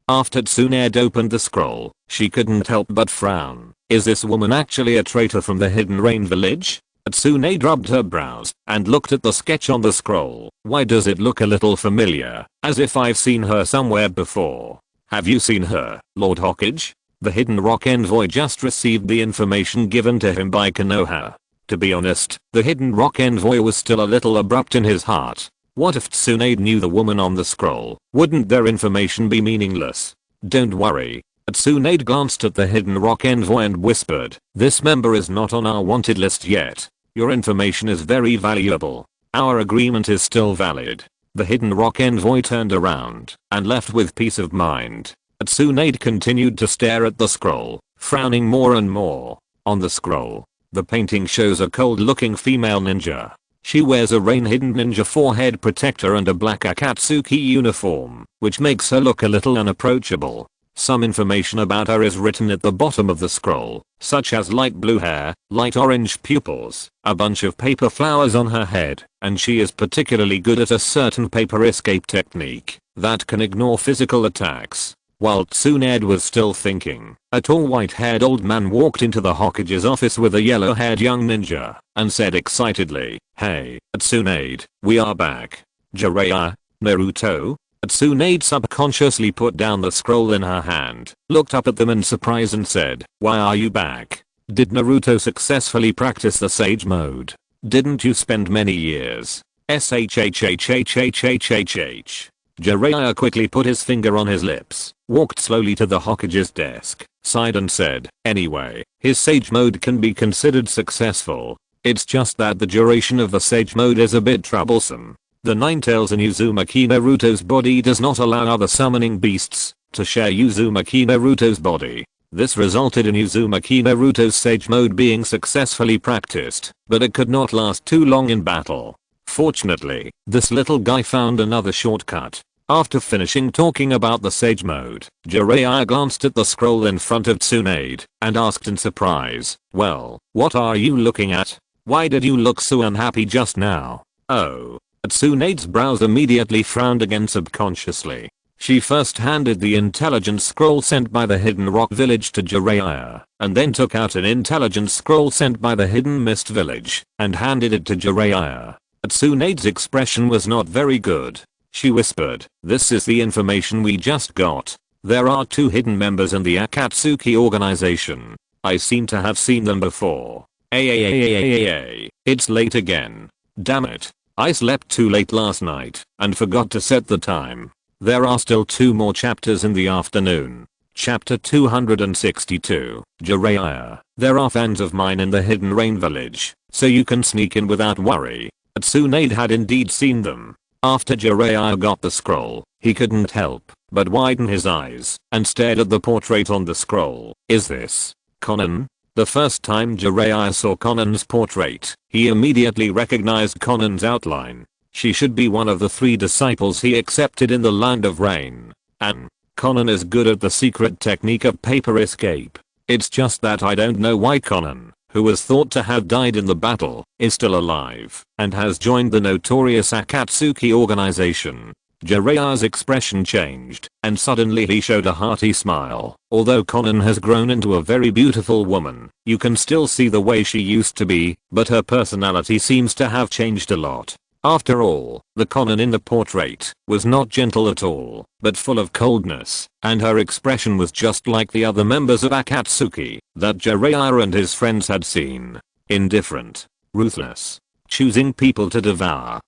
After Tsunade opened the scroll, she couldn't help but frown. Is this woman actually a traitor from the Hidden Rain village? Tsunade rubbed her brows and looked at the sketch on the scroll. Why does it look a little familiar, as if I've seen her somewhere before? Have you seen her, Lord Hokage? The Hidden Rock envoy just received the information given to him by Konoha. To be honest, the Hidden Rock envoy was still a little abrupt in his heart. What if Tsunade knew the woman on the scroll? Wouldn't their information be meaningless? Don't worry. Tsunade glanced at the Hidden Rock envoy and whispered, this member is not on our wanted list yet. Your information is very valuable. Our agreement is still valid. The Hidden Rock envoy turned around and left with peace of mind. Tsunade continued to stare at the scroll, frowning more and more. On the scroll, the painting shows a cold-looking female ninja. She wears a rain hidden ninja forehead protector and a black Akatsuki uniform, which makes her look a little unapproachable. Some information about her is written at the bottom of the scroll, such as light blue hair, light orange pupils, a bunch of paper flowers on her head, and she is particularly good at a certain paper escape technique that can ignore physical attacks. While Tsunade was still thinking, a tall white-haired old man walked into the Hokage's office with a yellow-haired young ninja and said excitedly, hey, Tsunade, we are back. Jiraiya, Naruto? Tsunade subconsciously put down the scroll in her hand, looked up at them in surprise and said, why are you back? Did Naruto successfully practice the Sage Mode? Didn't you spend many years? SHHHHHHHH. Jiraiya quickly put his finger on his lips, walked slowly to the Hokage's desk, sighed and said, anyway, his Sage Mode can be considered successful. It's just that the duration of the Sage Mode is a bit troublesome. The Nine Tails in Uzumaki Naruto's body does not allow other summoning beasts to share Uzumaki Naruto's body. This resulted in Uzumaki Naruto's Sage Mode being successfully practiced, but it could not last too long in battle. Fortunately, this little guy found another shortcut. After finishing talking about the Sage Mode, Jiraiya glanced at the scroll in front of Tsunade and asked in surprise, well, what are you looking at? Why did you look so unhappy just now? Oh. Tsunade's brows immediately frowned again subconsciously. She first handed the intelligence scroll sent by the Hidden Rock village to Jiraiya, and then took out an intelligence scroll sent by the Hidden Mist village, and handed it to Jiraiya. Tsunade's expression was not very good. She whispered, this is the information we just got. There are two hidden members in the Akatsuki organization. I seem to have seen them before. It's late again. Damn it. I slept too late last night and forgot to set the time. There are still 2 more chapters in the afternoon. Chapter 262, Jiraiya. There are fans of mine in the Hidden Rain village, so you can sneak in without worry. Tsunade had indeed seen them. After Jiraiya got the scroll, he couldn't help but widen his eyes and stared at the portrait on the scroll. Is this Konan? The first time Jiraiya saw Konan's portrait, he immediately recognized Konan's outline. She should be one of the 3 disciples he accepted in the Land of Rain. And Konan is good at the secret technique of paper escape. It's just that I don't know why Konan, who was thought to have died in the battle, is still alive and has joined the notorious Akatsuki organization. Jiraiya's expression changed, and suddenly he showed a hearty smile. Although Konan has grown into a very beautiful woman, you can still see the way she used to be, but her personality seems to have changed a lot. After all, the Konan in the portrait was not gentle at all, but full of coldness, and her expression was just like the other members of Akatsuki that Jiraiya and his friends had seen. Indifferent. Ruthless. Choosing people to devour.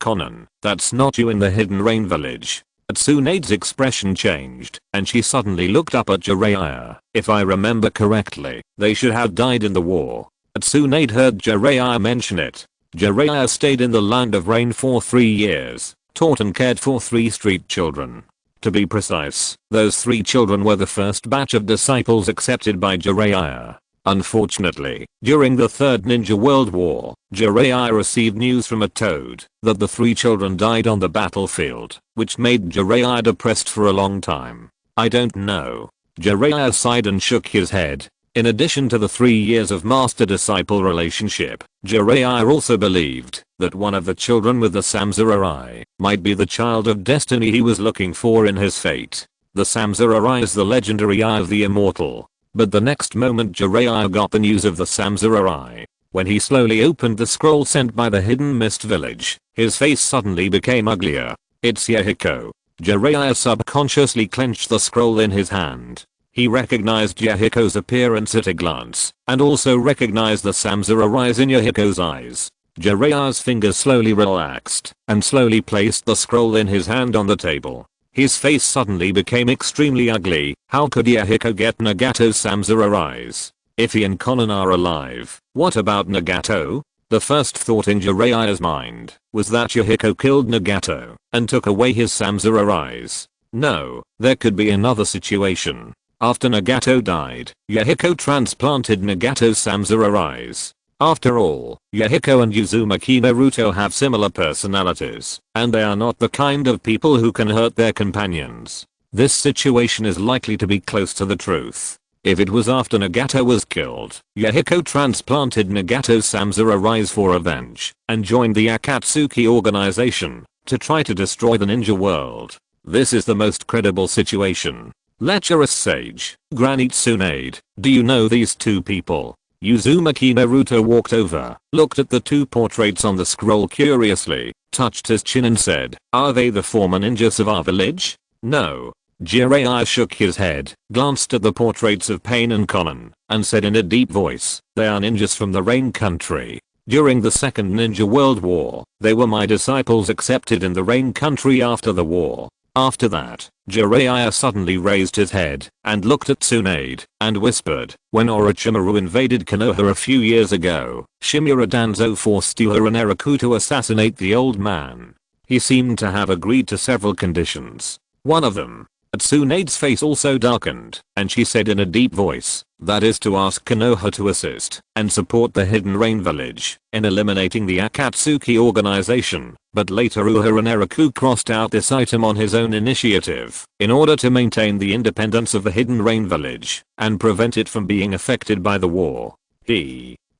Konan, that's not you in the Hidden Rain village. Tsunade's expression changed, and she suddenly looked up at Jiraiya. If I remember correctly, they should have died in the war. Tsunade heard Jiraiya mention it. Jiraiya stayed in the Land of Rain for 3 years, taught and cared for 3 street children. To be precise, those 3 children were the first batch of disciples accepted by Jiraiya. Unfortunately, during the Third Ninja World War, Jiraiya received news from a toad that the 3 children died on the battlefield, which made Jiraiya depressed for a long time. I don't know. Jiraiya sighed and shook his head. In addition to the 3 years of master-disciple relationship, Jiraiya also believed that one of the children with the Samsara might be the child of destiny he was looking for in his fate. The Samsara is the legendary eye of the immortal. But the next moment Jiraiya got the news of the Samsara. When he slowly opened the scroll sent by the Hidden Mist village, his face suddenly became uglier. It's Yahiko. Jiraiya subconsciously clenched the scroll in his hand. He recognized Yahiko's appearance at a glance, and also recognized the Samsara in Yahiko's eyes. Jiraiya's fingers slowly relaxed, and slowly placed the scroll in his hand on the table. His face suddenly became extremely ugly. How could Yahiko get Nagato's Samsara? If he and Konan are alive, what about Nagato? The first thought in Jiraiya's mind was that Yahiko killed Nagato and took away his Samsara. No, there could be another situation. After Nagato died, Yahiko transplanted Nagato's Samsara. After all, Yahiko and Uzumaki Naruto have similar personalities, and they are not the kind of people who can hurt their companions. This situation is likely to be close to the truth. If it was after Nagato was killed, Yahiko transplanted Nagato's Samsara for revenge, and joined the Akatsuki organization to try to destroy the ninja world. This is the most credible situation. Lecherous Sage, Granny Tsunade, do you know these 2 people? Uzumaki Naruto walked over, looked at the 2 portraits on the scroll curiously, touched his chin and said, are they the former ninjas of our village? No. Jiraiya shook his head, glanced at the portraits of Pain and Konan, and said in a deep voice, they are ninjas from the Rain Country. During the Second Ninja World War, they were my disciples accepted in the Rain Country after the war. After that, Jiraiya suddenly raised his head and looked at Tsunade and whispered, when Orochimaru invaded Konoha a few years ago, Shimura Danzo forced Naraku to assassinate the old man. He seemed to have agreed to several conditions. One of them, Tsunade's face also darkened, and she said in a deep voice, that is to ask Konoha to assist and support the Hidden Rain village in eliminating the Akatsuki organization, but later Naraku crossed out this item on his own initiative in order to maintain the independence of the Hidden Rain village and prevent it from being affected by the war.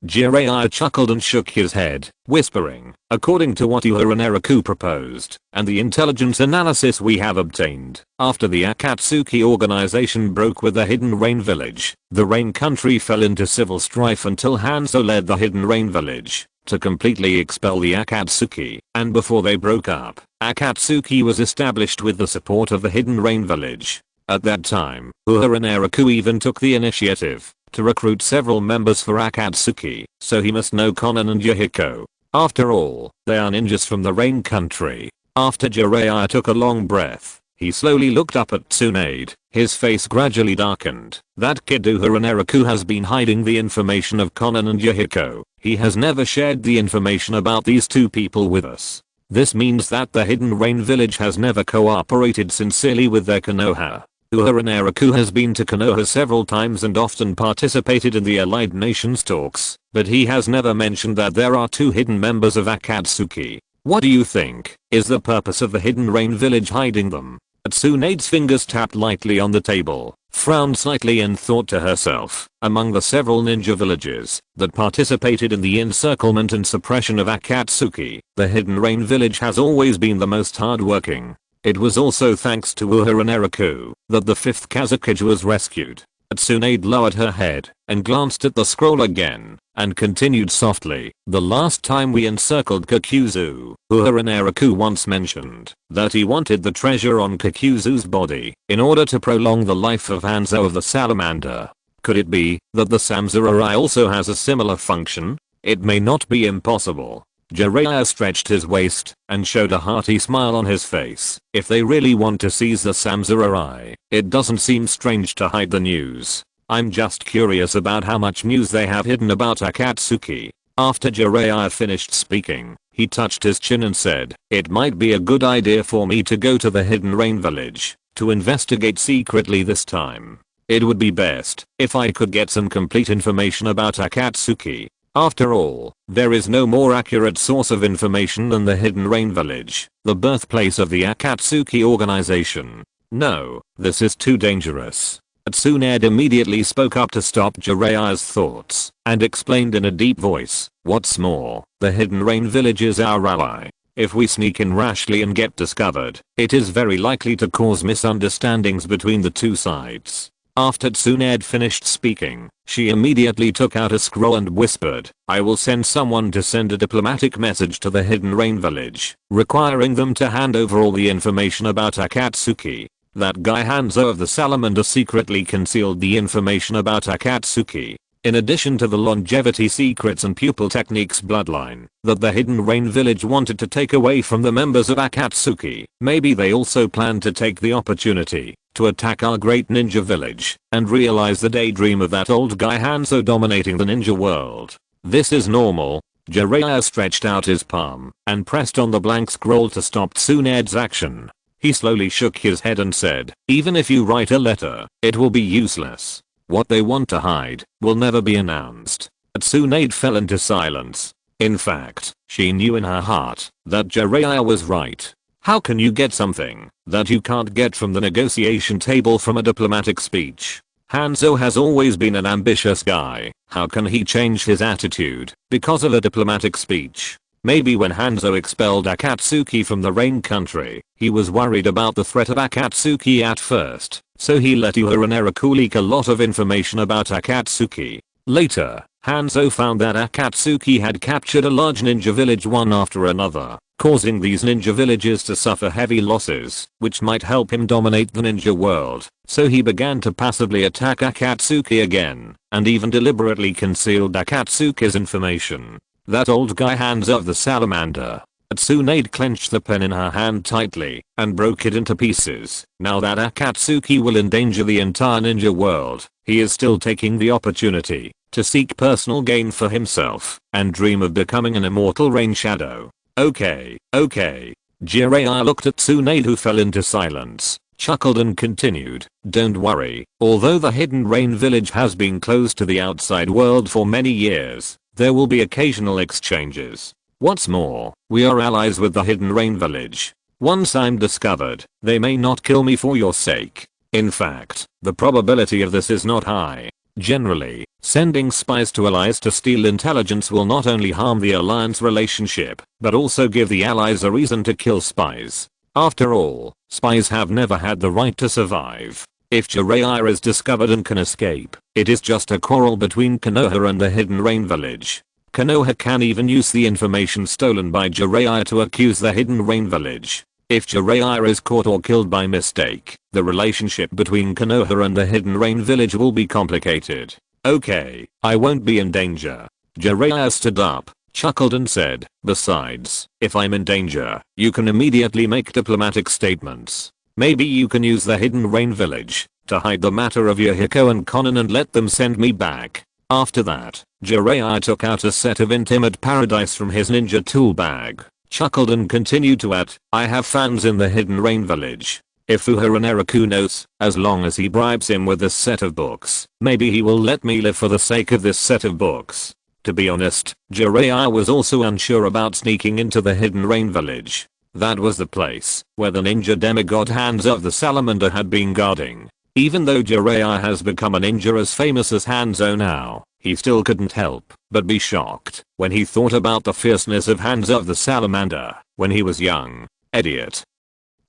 Jiraiya chuckled and shook his head, whispering, according to what Naraku proposed, and the intelligence analysis we have obtained, after the Akatsuki organization broke with the Hidden Rain village, the Rain Country fell into civil strife until Hanzo led the Hidden Rain village to completely expel the Akatsuki, and before they broke up, Akatsuki was established with the support of the Hidden Rain village. At that time, Naraku even took the initiative to recruit several members for Akatsuki, so he must know Konan and Yahiko. After all, they are ninjas from the Rain Country. After Jiraiya took a long breath, he slowly looked up at Tsunade. His face gradually darkened. That kid Naraku has been hiding the information of Konan and Yahiko. He has never shared the information about these two people with us. This means that the Hidden Rain Village has never cooperated sincerely with their Konoha. Uehara Naraku has been to Konoha several times and often participated in the Allied Nations talks, but he has never mentioned that there are two hidden members of Akatsuki. What do you think? Is the purpose of the Hidden Rain Village hiding them? Tsunade's fingers tapped lightly on the table, frowned slightly and thought to herself, among the several ninja villages that participated in the encirclement and suppression of Akatsuki, the Hidden Rain Village has always been the most hardworking. It was also thanks to Uehara Naraku that the 5th Kazekage was rescued. Tsunade lowered her head and glanced at the scroll again and continued softly. The last time we encircled Kakuzu, Uehara Naraku once mentioned that he wanted the treasure on Kakuzu's body in order to prolong the life of Hanzo of the Salamander. Could it be that the Samsurai also has a similar function? It may not be impossible. Jiraiya stretched his waist and showed a hearty smile on his face. If they really want to seize the Samsurai, it doesn't seem strange to hide the news. I'm just curious about how much news they have hidden about Akatsuki. After Jiraiya finished speaking, he touched his chin and said, "It might be a good idea for me to go to the Hidden Rain Village to investigate secretly this time. It would be best if I could get some complete information about Akatsuki. After all, there is no more accurate source of information than the Hidden Rain Village, the birthplace of the Akatsuki organization. No, this is too dangerous." Tsunade immediately spoke up to stop Jiraiya's thoughts and explained in a deep voice, "What's more, the Hidden Rain Village is our ally. If we sneak in rashly and get discovered, it is very likely to cause misunderstandings between the two sides." After Tsunade finished speaking, she immediately took out a scroll and whispered, "I will send someone to send a diplomatic message to the Hidden Rain Village, requiring them to hand over all the information about Akatsuki. That guy Hanzo of the Salamander secretly concealed the information about Akatsuki. In addition to the longevity secrets and pupil techniques bloodline that the Hidden Rain Village wanted to take away from the members of Akatsuki, maybe they also planned to take the opportunity to attack our great ninja village and realize the daydream of that old guy Hanzo dominating the ninja world. This is normal." Jiraiya stretched out his palm and pressed on the blank scroll to stop Tsunade's action. He slowly shook his head and said, "Even if you write a letter, it will be useless. What they want to hide will never be announced." Tsunade fell into silence. In fact, she knew in her heart that Jiraiya was right. How can you get something that you can't get from the negotiation table from a diplomatic speech? Hanzo has always been an ambitious guy. How can he change his attitude because of a diplomatic speech? Maybe when Hanzo expelled Akatsuki from the Rain Country, he was worried about the threat of Akatsuki at first, so he let Uehara Naraku leak a lot of information about Akatsuki. Later, Hanzo found that Akatsuki had captured a large ninja village one after another, causing these ninja villages to suffer heavy losses, which might help him dominate the ninja world. So he began to passively attack Akatsuki again, and even deliberately concealed Akatsuki's information. That old guy Hanzo of the Salamander. Tsunade clenched the pen in her hand tightly and broke it into pieces. Now that Akatsuki will endanger the entire ninja world, he is still taking the opportunity to seek personal gain for himself and dream of becoming an immortal rain shadow. Okay. Jiraiya looked at Tsunade, who fell into silence, chuckled and continued, "Don't worry, although the Hidden Rain Village has been closed to the outside world for many years, there will be occasional exchanges. What's more, we are allies with the Hidden Rain Village. Once I'm discovered, they may not kill me for your sake. In fact, the probability of this is not high. Generally, sending spies to allies to steal intelligence will not only harm the alliance relationship, but also give the allies a reason to kill spies. After all, spies have never had the right to survive. If Jiraiya is discovered and can escape, it is just a quarrel between Konoha and the Hidden Rain Village. Konoha can even use the information stolen by Jiraiya to accuse the Hidden Rain Village. If Jiraiya is caught or killed by mistake, the relationship between Konoha and the Hidden Rain Village will be complicated. Okay, I won't be in danger." Jiraiya stood up, chuckled and said, "Besides, if I'm in danger, you can immediately make diplomatic statements. Maybe you can use the Hidden Rain Village to hide the matter of Yohiko and Konan and let them send me back." After that, Jiraiya took out a set of Intimate Paradise from his ninja tool bag, chuckled and continued to add, I have fans in the Hidden Rain Village. If Uehara Naraku knows, as long as he bribes him with this set of books, maybe he will let me live for the sake of this set of books. To be honest, Jiraiya was also unsure about sneaking into the Hidden Rain Village. That was the place where the ninja demigod Hanzo of the Salamander had been guarding. Even though Jiraiya has become a ninja as famous as Hanzo now, he still couldn't help but be shocked when he thought about the fierceness of Hanzo of the Salamander when he was young. Idiot.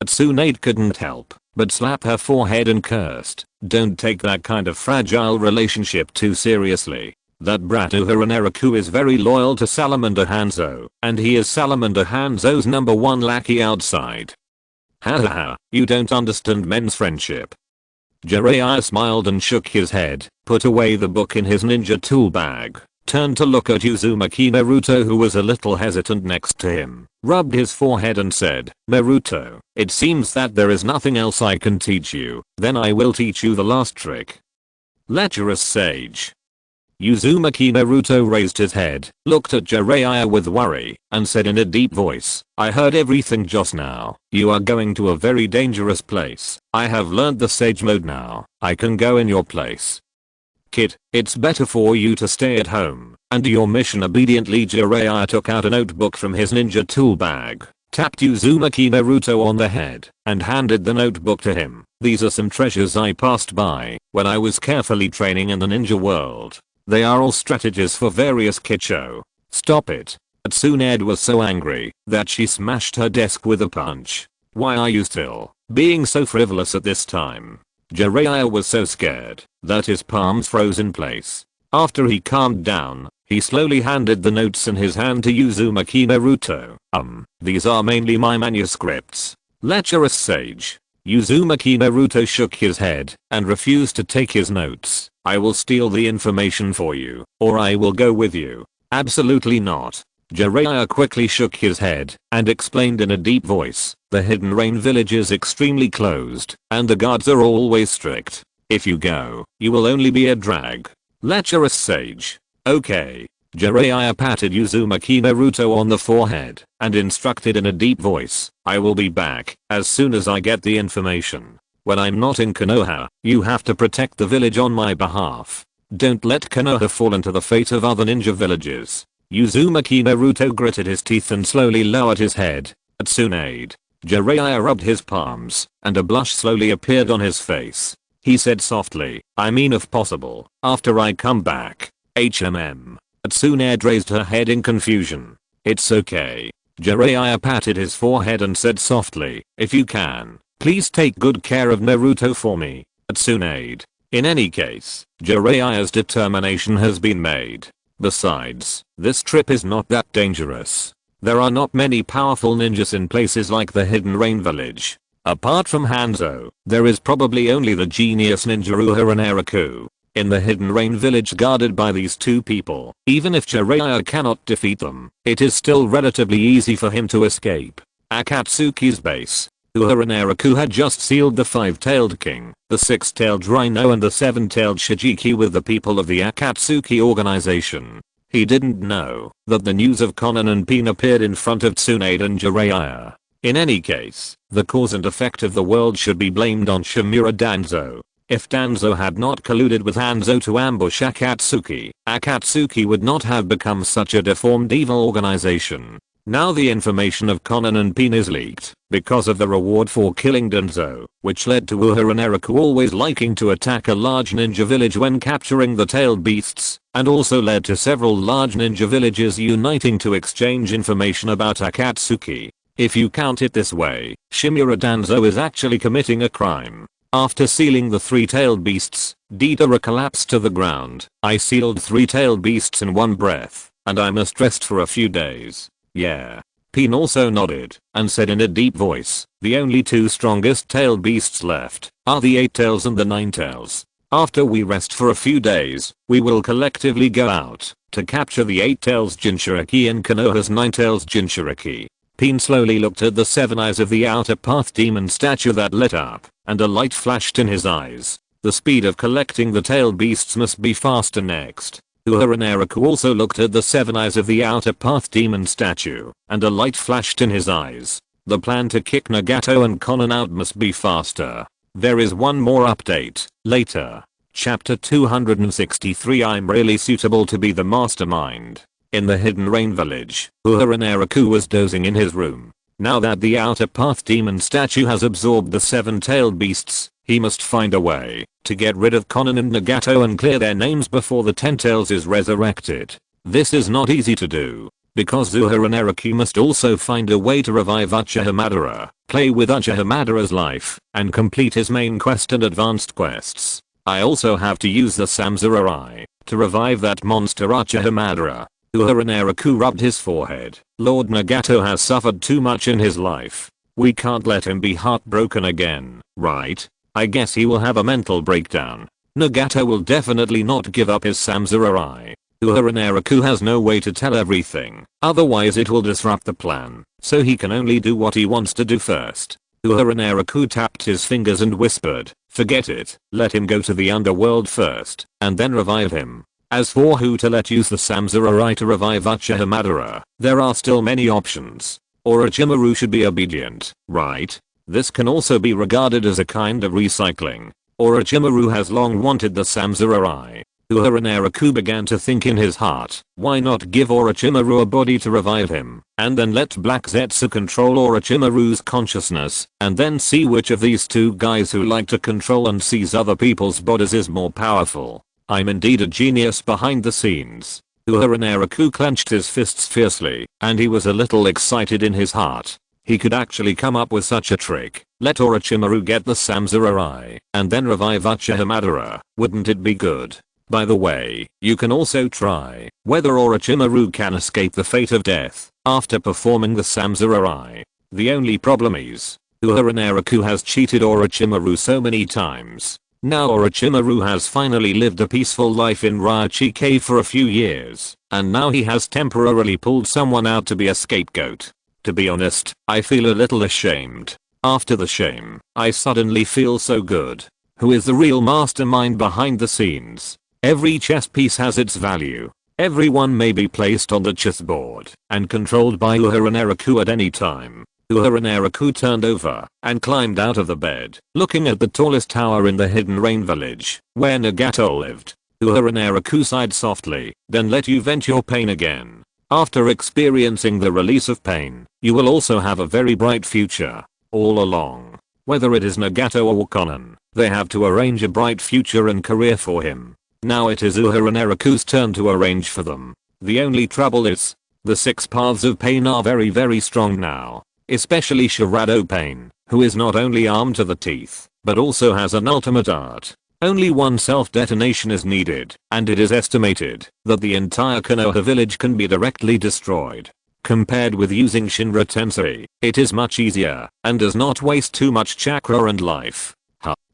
Tsunade couldn't help but slap her forehead and cursed, don't take that kind of fragile relationship too seriously. That brat Uehara Naraku is very loyal to Salamander Hanzo, and he is Salamander Hanzo's #1 lackey outside. Hahaha, you don't understand men's friendship. Jiraiya smiled and shook his head, put away the book in his ninja tool bag, turned to look at Uzumaki Naruto who was a little hesitant next to him, rubbed his forehead and said, Naruto, it seems that there is nothing else I can teach you, then I will teach you the last trick. Lecherous sage. Uzumaki Naruto raised his head, looked at Jiraiya with worry, and said in a deep voice, I heard everything just now. You are going to a very dangerous place. I have learned the sage mode now. I can go in your place. Kid, it's better for you to stay at home and do your mission obediently. Jiraiya took out a notebook from his ninja tool bag, tapped Uzumaki Naruto on the head, and handed the notebook to him. These are some treasures I passed by when I was carefully training in the ninja world. They are all strategies for various Kicho. Stop it. Tsunade was so angry that she smashed her desk with a punch. Why are you still being so frivolous at this time? Jiraiya was so scared that his palms froze in place. After he calmed down, he slowly handed the notes in his hand to Uzumaki Naruto. These are mainly my manuscripts. Lecherous sage. Uzumaki Naruto shook his head and refused to take his notes. I will steal the information for you, or I will go with you. Absolutely not. Jiraiya quickly shook his head and explained in a deep voice, the Hidden Rain Village is extremely closed, and the guards are always strict. If you go, you will only be a drag. Lecherous sage. Okay. Jiraiya patted Uzumaki Naruto on the forehead and instructed in a deep voice, I will be back as soon as I get the information. When I'm not in Konoha, you have to protect the village on my behalf. Don't let Konoha fall into the fate of other ninja villages. Uzumaki Naruto gritted his teeth and slowly lowered his head. Tsunade. Jiraiya rubbed his palms, and a blush slowly appeared on his face. He said softly, I mean if possible, after I come back. Tsunade raised her head in confusion. It's okay. Jiraiya patted his forehead and said softly, if you can, please take good care of Naruto for me. Tsunade. In any case, Jiraiya's determination has been made. Besides, this trip is not that dangerous. There are not many powerful ninjas in places like the Hidden Rain Village. Apart from Hanzo, there is probably only the genius ninja Uehara Naraku. In the Hidden Rain Village guarded by these two people, even if Jiraiya cannot defeat them, it is still relatively easy for him to escape. Akatsuki's base. Uehara Naraku had just sealed the 5-tailed king, the 6-tailed rhino and the 7-tailed Shijiki with the people of the Akatsuki organization. He didn't know that the news of Konan and Pain appeared in front of Tsunade and Jiraiya. In any case, the cause and effect of the world should be blamed on Shimura Danzo. If Danzo had not colluded with Hanzo to ambush Akatsuki, Akatsuki would not have become such a deformed evil organization. Now the information of Konan and Pain is leaked because of the reward for killing Danzo, which led to Uehara Naraku always liking to attack a large ninja village when capturing the tailed beasts, and also led to several large ninja villages uniting to exchange information about Akatsuki. If you count it this way, Shimura Danzo is actually committing a crime. After sealing the 3-tailed beasts, Deidara collapsed to the ground. I sealed 3-tailed beasts in one breath, and I must rest for a few days. Yeah. Pain also nodded and said in a deep voice, the only 2 strongest tailed beasts left are the 8 tails and the 9 tails. After we rest for a few days, we will collectively go out to capture the 8 tails Jinchuriki and Konoha's 9 tails Jinchuriki. Pain slowly looked at the 7 eyes of the outer path demon statue that lit up, and a light flashed in his eyes. The speed of collecting the tailed beasts must be faster next. Uehara Naraku also looked at the 7 eyes of the outer path demon statue, and a light flashed in his eyes. The plan to kick Nagato and Konan out must be faster. There is one more update, later. Chapter 263. I'm really suitable to be the mastermind. In the Hidden Rain village, Uehara Naraku was dozing in his room. Now that the outer path demon statue has absorbed the 7-tailed beasts, he must find a way to get rid of Konan and Nagato and clear their names before the 10 tails is resurrected. This is not easy to do, because Uehara Naraku must also find a way to revive Uchiha Madara, play with Uchiha Madara's life, and complete his main quest and advanced quests. I also have to use the Samsara Eye to revive that monster Uchiha Madara. Uehara Naraku rubbed his forehead. Lord Nagato has suffered too much in his life. We can't let him be heartbroken again, right? I guess he will have a mental breakdown. Nagato will definitely not give up his Samsara Eye. Uehara Naraku has no way to tell everything, otherwise it will disrupt the plan, so he can only do what he wants to do first. Uehara Naraku tapped his fingers and whispered, forget it, let him go to the underworld first, and then revive him. As for who to let use the Samsara Eye to revive Uchiha Madara, there are still many options. Orochimaru should be obedient, right? This can also be regarded as a kind of recycling. Orochimaru has long wanted the Samsara Eye. Uehara Naraku began to think in his heart, why not give Orochimaru a body to revive him, and then let Black Zetsu control Orochimaru's consciousness, and then see which of these two guys who like to control and seize other people's bodies is more powerful. I'm indeed a genius behind the scenes. Uehara Naraku clenched his fists fiercely, and he was a little excited in his heart. He could actually come up with such a trick. Let Orochimaru get the Samsara Eye, and then revive Uchiha Madara. Wouldn't it be good? By the way, you can also try whether Orochimaru can escape the fate of death after performing the Samsara Eye. The only problem is, Uehara Naraku has cheated Orochimaru so many times. Now Orochimaru has finally lived a peaceful life in Raichi Cave for a few years, and now he has temporarily pulled someone out to be a scapegoat. To be honest, I feel a little ashamed. After the shame, I suddenly feel so good. Who is the real mastermind behind the scenes? Every chess piece has its value. Everyone may be placed on the chessboard and controlled by Uehara Naraku at any time. Uehara Naraku turned over and climbed out of the bed, looking at the tallest tower in the Hidden Rain village, where Nagato lived. Uehara Naraku sighed softly, then let you vent your pain again. After experiencing the release of pain, you will also have a very bright future. All along. Whether it is Nagato or Konan, they have to arrange a bright future and career for him. Now it is Uehara Naraku's turn to arrange for them. The only trouble is, the 6 paths of pain are very strong now. Especially Shirado Pain, who is not only armed to the teeth, but also has an ultimate art. Only one self-detonation is needed, and it is estimated that the entire Konoha village can be directly destroyed. Compared with using Shinra Tensei, it is much easier, and does not waste too much chakra and life.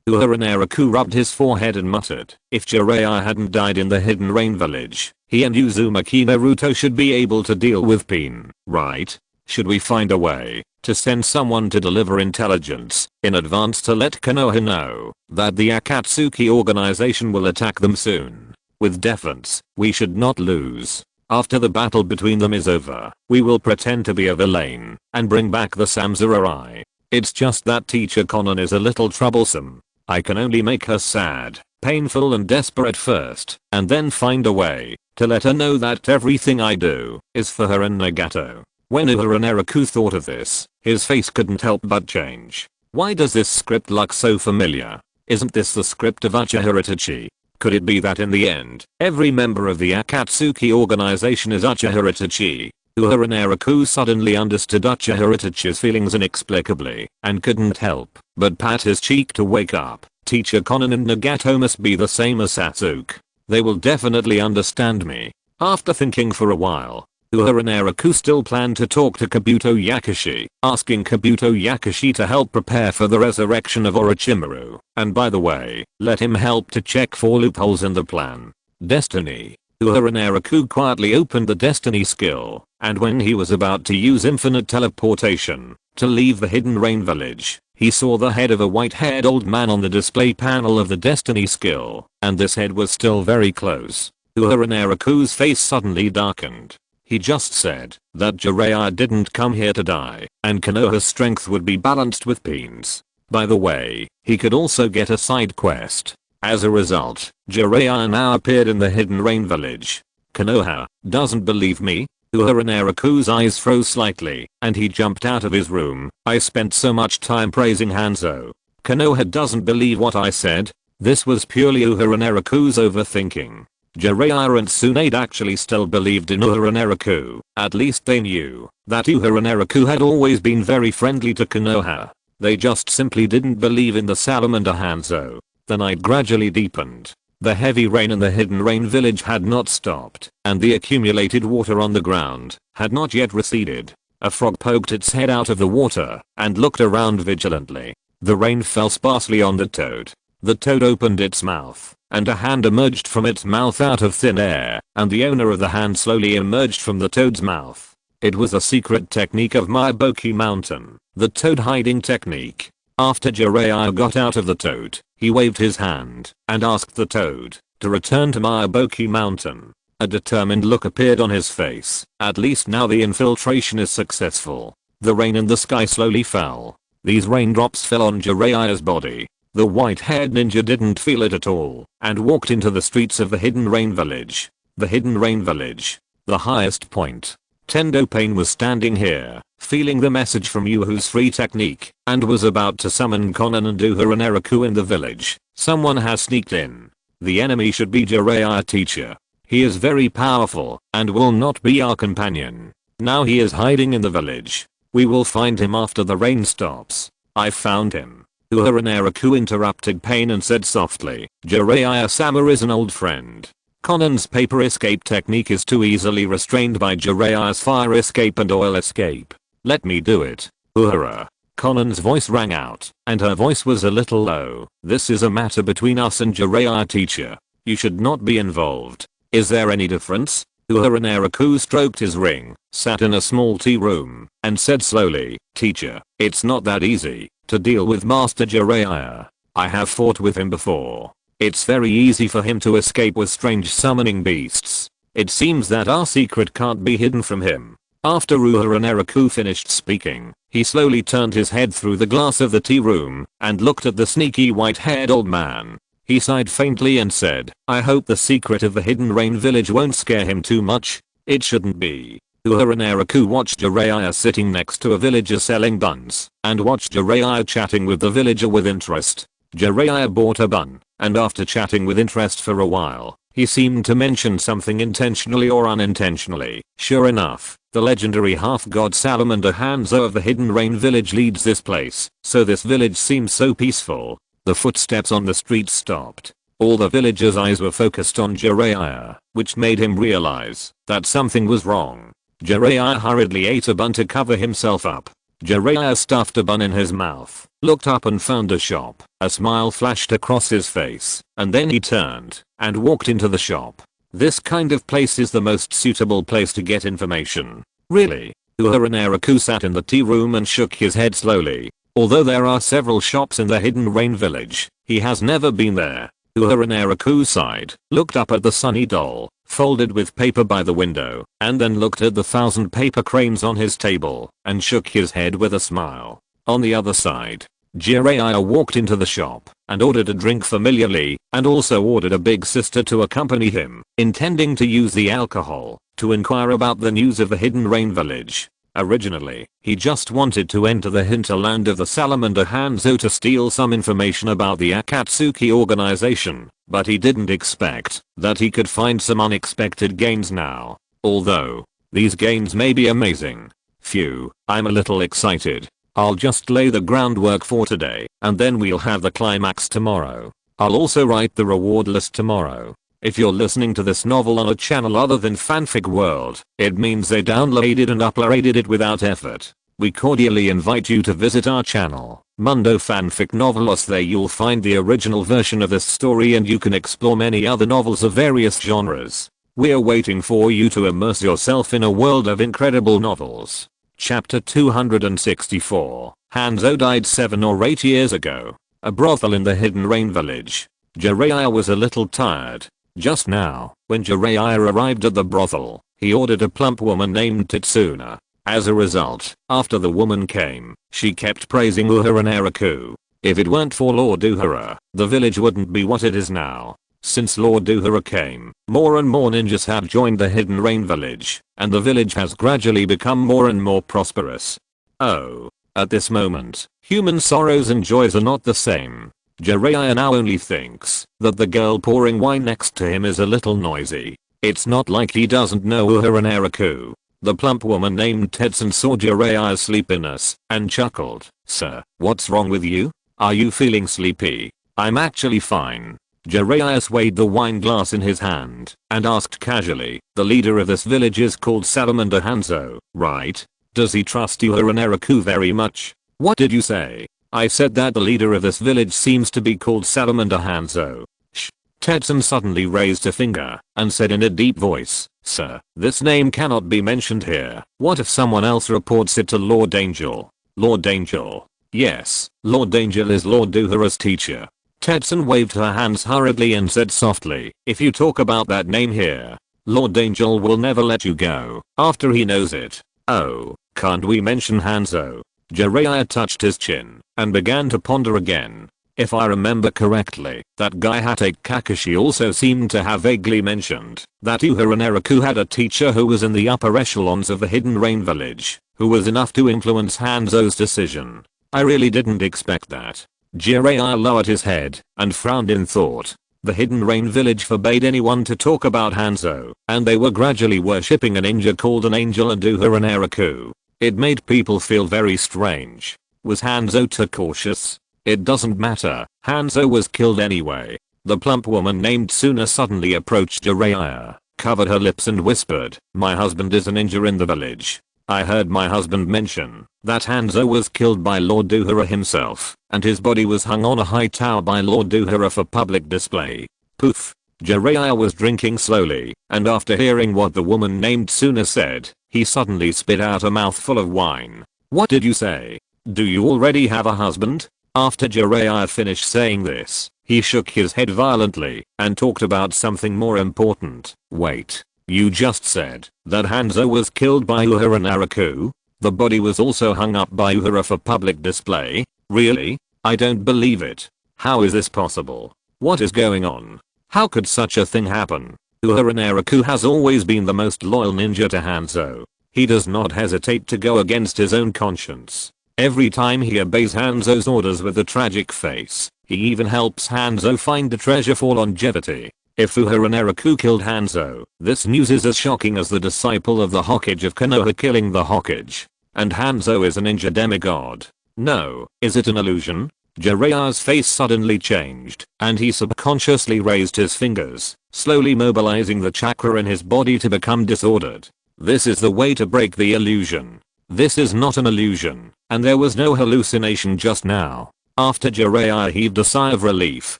Uehara Naraku rubbed his forehead and muttered, if Jiraiya hadn't died in the Hidden Rain village, he and Uzumaki Naruto should be able to deal with pain, right? Should we find a way to send someone to deliver intelligence in advance to let Konoha know that the Akatsuki organization will attack them soon? With defense, we should not lose. After the battle between them is over, we will pretend to be a villain and bring back the Samsara Eye. It's just that teacher Konan is a little troublesome. I can only make her sad, painful and desperate first, and then find a way to let her know that everything I do is for her and Nagato. When Uehara Naraku thought of this, his face couldn't help but change. Why does this script look so familiar? Isn't this the script of Uchiha Itachi? Could it be that in the end, every member of the Akatsuki organization is Uchiha Itachi? Uehara Naraku suddenly understood Uchiha Itachi's feelings inexplicably, and couldn't help but pat his cheek to wake up. Teacher Konan and Nagato must be the same as Sasuke. They will definitely understand me. After thinking for a while, Uehara Naraku still planned to talk to Kabuto Yakushi, asking Kabuto Yakushi to help prepare for the resurrection of Orochimaru, and by the way, let him help to check for loopholes in the plan. Destiny. Uehara Naraku quietly opened the destiny skill, and when he was about to use infinite teleportation to leave the Hidden Rain village, he saw the head of a white-haired old man on the display panel of the destiny skill, and this head was still very close. Naraku's face suddenly darkened. He just said that Jiraiya didn't come here to die, and Konoha's strength would be balanced with Pain's. By the way, he could also get a side quest. As a result, Jiraiya now appeared in the Hidden Rain village. Konoha doesn't believe me? Naraku's eyes froze slightly, and he jumped out of his room. I spent so much time praising Hanzo. Konoha doesn't believe what I said? This was purely Naraku's overthinking. Jiraiya and Tsunade actually still believed in Naraku. At least they knew that Naraku had always been very friendly to Konoha. They just simply didn't believe in the salamander Hanzo. The night gradually deepened. The heavy rain in the Hidden Rain village had not stopped, and the accumulated water on the ground had not yet receded. A frog poked its head out of the water and looked around vigilantly. The rain fell sparsely on the toad. The toad opened its mouth, and a hand emerged from its mouth out of thin air, and the owner of the hand slowly emerged from the toad's mouth. It was a secret technique of Myaboki Mountain, the toad hiding technique. After Jiraiya got out of the toad, he waved his hand and asked the toad to return to Myaboki Mountain. A determined look appeared on his face. At least now the infiltration is successful. The rain in the sky slowly fell. These raindrops fell on Jiraiya's body. The white-haired ninja didn't feel it at all and walked into the streets of the Hidden Rain village. The Hidden Rain village. The highest point. Tendo Pain was standing here, feeling the message from Yuhu's free technique, and was about to summon Konan and Naraku in the village. Someone has sneaked in. The enemy should be Jiraiya teacher. He is very powerful and will not be our companion. Now he is hiding in the village. We will find him after the rain stops. I found him. Naraku interrupted Pain and said softly, Jiraiya-sama is an old friend. Konan's paper escape technique is too easily restrained by Jiraiya's fire escape and oil escape. Let me do it. Uhura. Konan's voice rang out, and her voice was a little low. This is a matter between us and Jiraiya teacher. You should not be involved. Is there any difference? Naraku stroked his ring, sat in a small tea room, and said slowly, Teacher, it's not that easy to deal with Master Jiraiya. I have fought with him before. It's very easy for him to escape with strange summoning beasts. It seems that our secret can't be hidden from him. After Naraku finished speaking, he slowly turned his head through the glass of the tea room and looked at the sneaky white-haired old man. He sighed faintly and said, I hope the secret of the Hidden Rain village won't scare him too much. It shouldn't be. Naraku watched Jiraiya sitting next to a villager selling buns and watched Jiraiya chatting with the villager with interest. Jiraiya bought a bun, and after chatting with interest for a while, he seemed to mention something intentionally or unintentionally. Sure enough, the legendary half-god salamander Hanzo of the Hidden Rain village leads this place, so this village seems so peaceful. The footsteps on the street stopped. All the villagers' eyes were focused on Jiraiya, which made him realize that something was wrong. Jiraiya hurriedly ate a bun to cover himself up. Jiraiya stuffed a bun in his mouth, looked up and found a shop. A smile flashed across his face, and then he turned and walked into the shop. This kind of place is the most suitable place to get information. Really? Naraku sat in the tea room and shook his head slowly. Although there are several shops in the Hidden Rain village, he has never been there. Naraku sighed, looked up at the sunny doll, folded with paper by the window, and then looked at the 1,000 paper cranes on his table, and shook his head with a smile. On the other side, Jiraiya walked into the shop, and ordered a drink familiarly, and also ordered a big sister to accompany him, intending to use the alcohol to inquire about the news of the Hidden Rain village. Originally, he just wanted to enter the hinterland of the salamander Hanzo to steal some information about the Akatsuki organization, but he didn't expect that he could find some unexpected gains now. Although, these gains may be amazing. Phew, I'm a little excited. I'll just lay the groundwork for today, and then we'll have the climax tomorrow. I'll also write the reward list tomorrow. If you're listening to this novel on a channel other than Fanfic World, it means they downloaded and uploaded it without effort. We cordially invite you to visit our channel, Mundo Fanfic Novelos. There you'll find the original version of this story and you can explore many other novels of various genres. We're waiting for you to immerse yourself in a world of incredible novels. Chapter 264. Hanzo died 7 or 8 years ago. A brothel in the Hidden Rain village. Jiraiya was a little tired. Just now, when Jiraiya arrived at the brothel, he ordered a plump woman named Tetsuna. As a result, after the woman came, she kept praising Uehara and Naraku. If it weren't for Lord Uehara, the village wouldn't be what it is now. Since Lord Uehara came, more and more ninjas have joined the Hidden Rain village, and the village has gradually become more and more prosperous. Oh. At this moment, human sorrows and joys are not the same. Jiraiya now only thinks that the girl pouring wine next to him is a little noisy. It's not like he doesn't know Uehara and Naraku. The plump woman named Tetsun saw Jiraiya's sleepiness and chuckled. Sir, what's wrong with you? Are you feeling sleepy? I'm actually fine. Jiraiya swayed the wine glass in his hand and asked casually, the leader of this village is called Salamander Hanzo, right? Does he trust Uehara and Naraku very much? What did you say? I said that the leader of this village seems to be called Salamander Hanzo. Shh. Tetsun suddenly raised a finger and said in a deep voice, Sir, this name cannot be mentioned here. What if someone else reports it to Lord Angel? Lord Angel? Yes, Lord Angel is Lord Uehara's teacher. Tetsun waved her hands hurriedly and said softly, if you talk about that name here, Lord Angel will never let you go after he knows it. Oh, can't we mention Hanzo? Jiraiya touched his chin and began to ponder again. If I remember correctly, that guy Hatake Kakashi also seemed to have vaguely mentioned that Uehara and Naraku had a teacher who was in the upper echelons of the Hidden Rain village, who was enough to influence Hanzo's decision. I really didn't expect that. Jiraiya lowered his head and frowned in thought. The Hidden Rain village forbade anyone to talk about Hanzo, and they were gradually worshipping a ninja called an angel and Uehara and Naraku. It made people feel very strange. Was Hanzo too cautious? It doesn't matter, Hanzo was killed anyway. The plump woman named Tsuna suddenly approached Jiraiya, covered her lips and whispered, my husband is a ninja in the village. I heard my husband mention that Hanzo was killed by Lord Uehara himself, and his body was hung on a high tower by Lord Uehara for public display. Poof. Jiraiya was drinking slowly, and after hearing what the woman named Tsuna said, he suddenly spit out a mouthful of wine. What did you say? Do you already have a husband? After Jiraiya finished saying this, he shook his head violently and talked about something more important. Wait. You just said that Hanzo was killed by Uehara and Naraku? The body was also hung up by Uehara for public display? Really? I don't believe it. How is this possible? What is going on? How could such a thing happen? Uehara and Naraku has always been the most loyal ninja to Hanzo. He does not hesitate to go against his own conscience. Every time he obeys Hanzo's orders with a tragic face, he even helps Hanzo find the treasure for longevity. If Uehara and Naraku killed Hanzo, this news is as shocking as the disciple of the Hokage of Konoha killing the Hokage. And Hanzo is a ninja demigod. No, is it an illusion? Jiraiya's face suddenly changed, and he subconsciously raised his fingers, slowly mobilizing the chakra in his body to become disordered. This is the way to break the illusion. This is not an illusion, and there was no hallucination just now. After Jiraiya heaved a sigh of relief,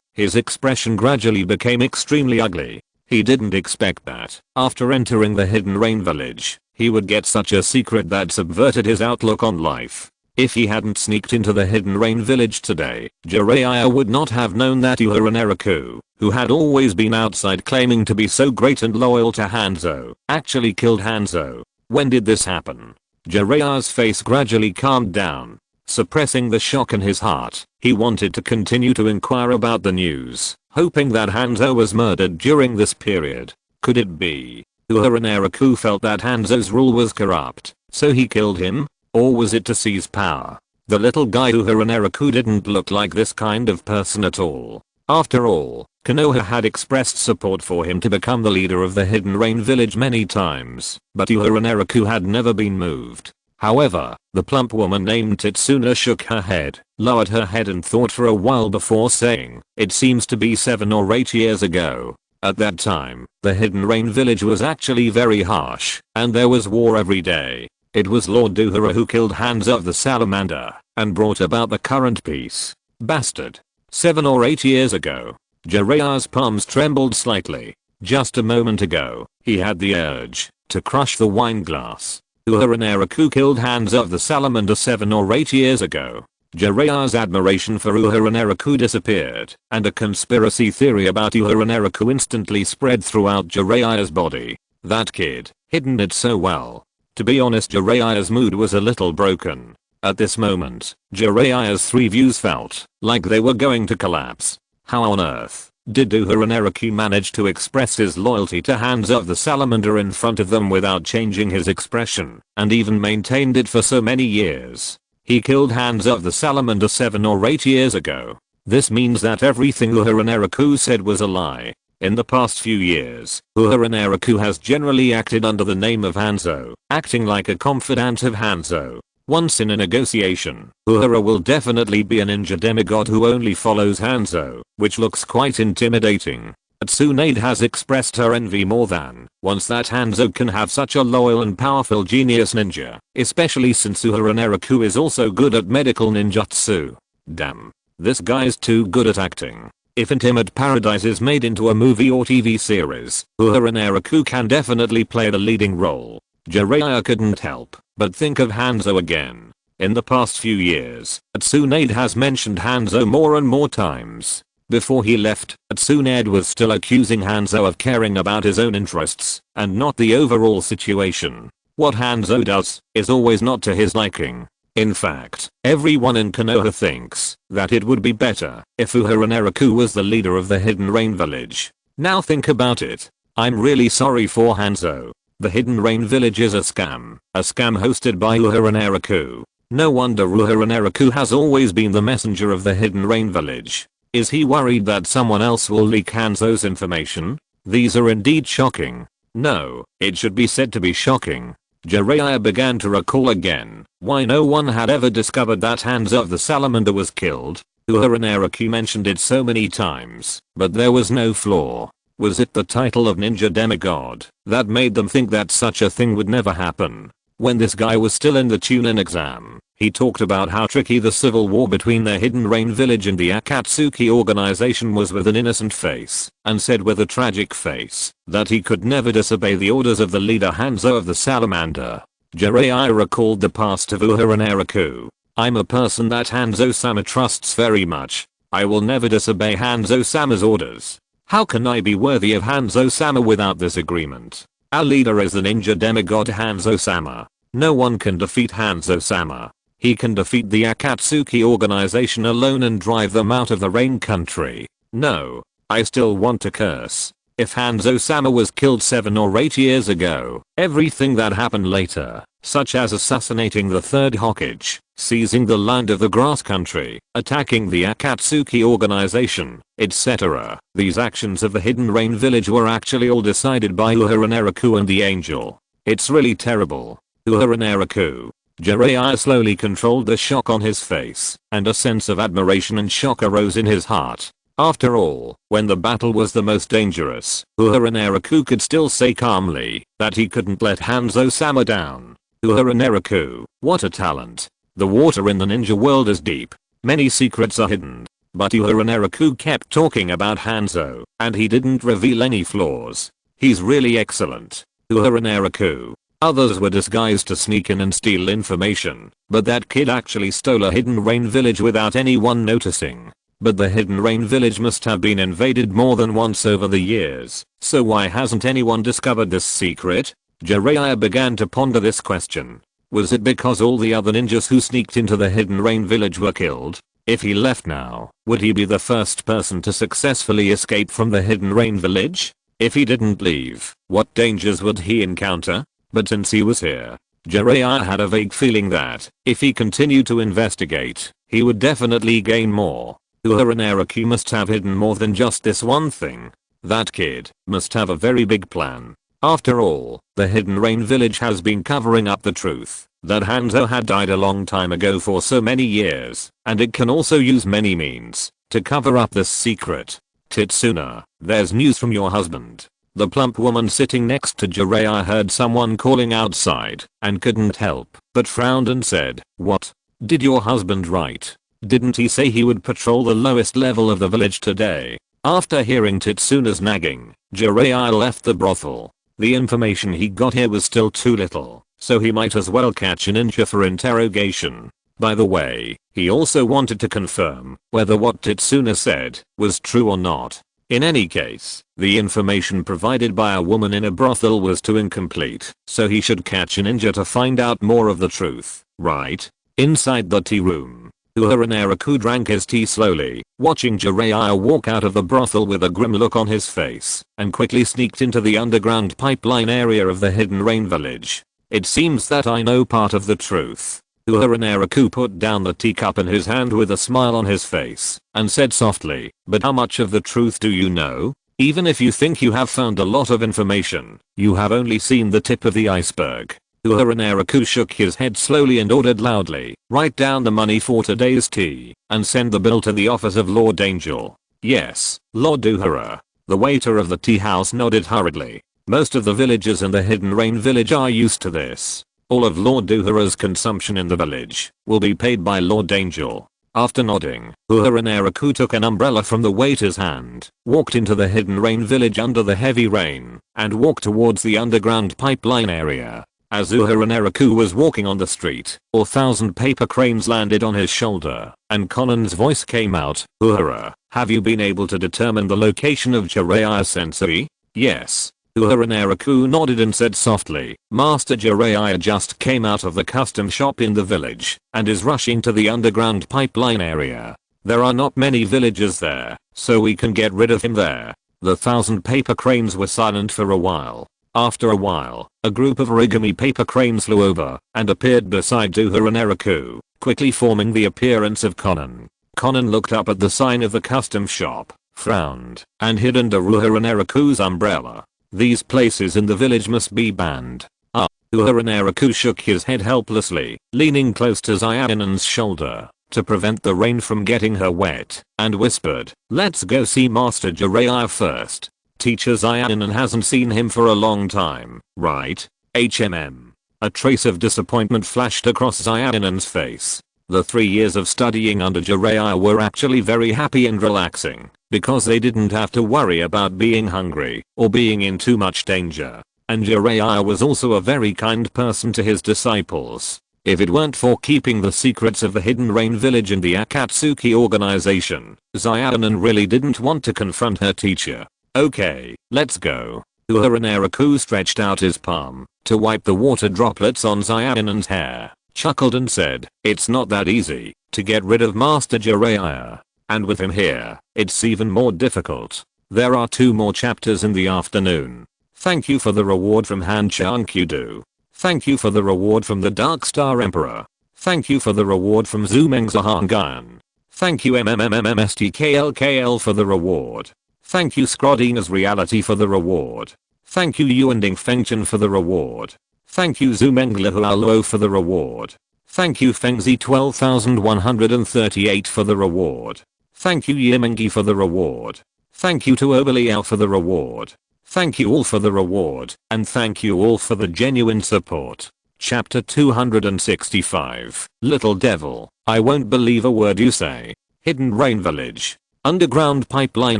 his expression gradually became extremely ugly. He didn't expect that, after entering the Hidden Rain village, he would get such a secret that subverted his outlook on life. If he hadn't sneaked into the Hidden Rain village today, Jiraiya would not have known that Uehara and Naraku, who had always been outside claiming to be so great and loyal to Hanzo, actually killed Hanzo. When did this happen? Jiraiya's face gradually calmed down. Suppressing the shock in his heart, he wanted to continue to inquire about the news, hoping that Hanzo was murdered during this period. Could it be Uehara and Naraku felt that Hanzo's rule was corrupt, so he killed him? Or was it to seize power? The little guy Uehara and Naraku didn't look like this kind of person at all. After all, Konoha had expressed support for him to become the leader of the Hidden Rain village many times, but Uehara and Naraku had never been moved. However, the plump woman named Tetsuna shook her head, lowered her head and thought for a while before saying, it seems to be 7 or 8 years ago. At that time, the Hidden Rain village was actually very harsh, and there was war every day. It was Lord Uehara who killed Hanzo of the Salamander, and brought about the current peace. Bastard. 7 or 8 years ago. Jiraiya's palms trembled slightly. Just a moment ago, he had the urge to crush the wine glass. Uehara and Naraku killed Hanzo of the Salamander 7 or 8 years ago. Jiraiya's admiration for Uehara Naraku disappeared, and a conspiracy theory about Uehara Naraku instantly spread throughout Jiraiya's body. That kid hidden it so well. To be honest, Jiraiya's mood was a little broken. At this moment, Jiraiya's three views felt like they were going to collapse. How on earth did Uehara Naraku manage to express his loyalty to Hanzo the Salamander in front of them without changing his expression, and even maintained it for so many years? He killed Hanzo the Salamander 7 or 8 years ago. This means that everything Uehara Naraku said was a lie. In the past few years, Uehara Naraku has generally acted under the name of Hanzo, acting like a confidant of Hanzo. Once in a negotiation, Uehara will definitely be a ninja demigod who only follows Hanzo, which looks quite intimidating. Tsunade has expressed her envy more than once that Hanzo can have such a loyal and powerful genius ninja, especially since Uehara Naraku is also good at medical ninjutsu. Damn. This guy's too good at acting. If Intimate Paradise is made into a movie or TV series, Uehara Naraku can definitely play the leading role. Jiraiya couldn't help but think of Hanzo again. In the past few years, Tsunade has mentioned Hanzo more and more times. Before he left, Tsunade was still accusing Hanzo of caring about his own interests and not the overall situation. What Hanzo does is always not to his liking. In fact, everyone in Konoha thinks that it would be better if Uehara Naraku was the leader of the Hidden Rain Village. Now think about it. I'm really sorry for Hanzo. The Hidden Rain Village is a scam hosted by Uehara Naraku. No wonder Uehara Naraku has always been the messenger of the Hidden Rain Village. Is he worried that someone else will leak Hanzo's information? These are indeed shocking. No, it should be said to be shocking. Jiraiya began to recall again why no one had ever discovered that Hanzo the Salamander was killed. Uehara Naraku mentioned it so many times, but there was no flaw. Was it the title of ninja demigod that made them think that such a thing would never happen? When this guy was still in the Chunin exam, he talked about how tricky the civil war between the Hidden Rain Village and the Akatsuki organization was with an innocent face, and said with a tragic face that he could never disobey the orders of the leader Hanzo of the Salamander. Jiraiya recalled the past of Uehara Naraku. I'm a person that Hanzo-sama trusts very much. I will never disobey Hanzo-sama's orders. How can I be worthy of Hanzo-sama without this agreement? Our leader is the ninja demigod Hanzo-sama. No one can defeat Hanzo-sama. He can defeat the Akatsuki organization alone and drive them out of the Rain Country. No, I still want to curse. If Hanzo-sama was killed 7 or 8 years ago, everything that happened later, such as assassinating the third Hokage, seizing the land of the Grass Country, attacking the Akatsuki organization, etc. These actions of the Hidden Rain Village were actually all decided by Uehara Naraku and the Angel. It's really terrible. Uehara Naraku. Jiraiya slowly controlled the shock on his face, and a sense of admiration and shock arose in his heart. After all, when the battle was the most dangerous, Uehara Naraku could still say calmly that he couldn't let Hanzo-sama down. Uehara Naraku, what a talent. The water in the ninja world is deep. Many secrets are hidden. But Uehara Naraku kept talking about Hanzo, and he didn't reveal any flaws. He's really excellent. Uehara Naraku. Others were disguised to sneak in and steal information, but that kid actually stole a Hidden Rain Village without anyone noticing. But the Hidden Rain Village must have been invaded more than once over the years, so why hasn't anyone discovered this secret? Jiraiya began to ponder this question. Was it because all the other ninjas who sneaked into the Hidden Rain Village were killed? If he left now, would he be the first person to successfully escape from the Hidden Rain Village? If he didn't leave, what dangers would he encounter? But since he was here, Jiraiya had a vague feeling that, if he continued to investigate, he would definitely gain more. Uehara Naraku must have hidden more than just this one thing. That kid must have a very big plan. After all, the Hidden Rain Village has been covering up the truth that Hanzo had died a long time ago for so many years, and it can also use many means to cover up this secret. Titsuna, there's news from your husband. The plump woman sitting next to Jiraiya heard someone calling outside and couldn't help but frowned and said, "What? Did your husband write? Didn't he say he would patrol the lowest level of the village today?" After hearing Titsuna's nagging, Jiraiya left the brothel. The information he got here was still too little, so he might as well catch a ninja for interrogation. By the way, he also wanted to confirm whether what Tetsuna said was true or not. In any case, the information provided by a woman in a brothel was too incomplete, so he should catch a ninja to find out more of the truth, right? Inside the tea room, Uehara Naraku drank his tea slowly, watching Jiraiya walk out of the brothel with a grim look on his face, and quickly sneaked into the underground pipeline area of the Hidden Rain village. It seems that I know part of the truth. Uehara Naraku put down the teacup in his hand with a smile on his face, and said softly, but how much of the truth do you know? Even if you think you have found a lot of information, you have only seen the tip of the iceberg. Uehara Naraku shook his head slowly and ordered loudly, write down the money for today's tea, and send the bill to the office of Lord Angel. Yes, Lord Uehara. The waiter of the tea house nodded hurriedly. Most of the villagers in the Hidden Rain village are used to this. All of Lord Uehara's consumption in the village will be paid by Lord Angel. After nodding, Uehara Naraku took an umbrella from the waiter's hand, walked into the Hidden Rain village under the heavy rain, and walked towards the underground pipeline area. As Uehara Naraku was walking on the street, 1,000 paper cranes landed on his shoulder, and Conan's voice came out, Uehara, have you been able to determine the location of Jiraiya Sensei? Yes. Uehara Naraku nodded and said softly, Master Jiraiya just came out of the custom shop in the village, and is rushing to the underground pipeline area. There are not many villagers there, so we can get rid of him there. The 1,000 paper cranes were silent for a while. After a while, a group of origami paper cranes flew over, and appeared beside Uehara Naraku, quickly forming the appearance of Conan. Conan looked up at the sign of the custom shop, frowned, and hid under Uehara Naraku's umbrella. These places in the village must be banned. Uehara Naraku shook his head helplessly, leaning close to Xiaonin's shoulder to prevent the rain from getting her wet, and whispered, let's go see Master Jiraiya first. Teacher Xiaonin hasn't seen him for a long time, right? A trace of disappointment flashed across Xiaonin's face. The 3 years of studying under Jiraiya were actually very happy and relaxing, because they didn't have to worry about being hungry or being in too much danger. And Jiraiya was also a very kind person to his disciples. If it weren't for keeping the secrets of the Hidden Rain village and the Akatsuki organization, Xiaonin really didn't want to confront her teacher. Okay, let's go. Uehara Naraku stretched out his palm to wipe the water droplets on Xiaonin's hair, chuckled and said, it's not that easy to get rid of Master Jiraiya. And with him here, it's even more difficult. There are 2 more chapters in the afternoon. Thank you for the reward from Han Chang-Kudu. Thank you for the reward from the Dark Star Emperor. Thank you for the reward from Zumeng Zahangan. Thank you MMMMSTKLKL for the reward. Thank you Scrodina's Reality for the reward. Thank you Yuanding Fengchen for the reward. Thank you Zumeng Lihualuo for the reward. Thank you Fengzi 12138 for the reward. Thank you Yimengi for the reward. Thank you to Oberliao for the reward. Thank you all for the reward, and thank you all for the genuine support. Chapter 265. Little Devil, I won't believe a word you say. Hidden Rain Village. Underground pipeline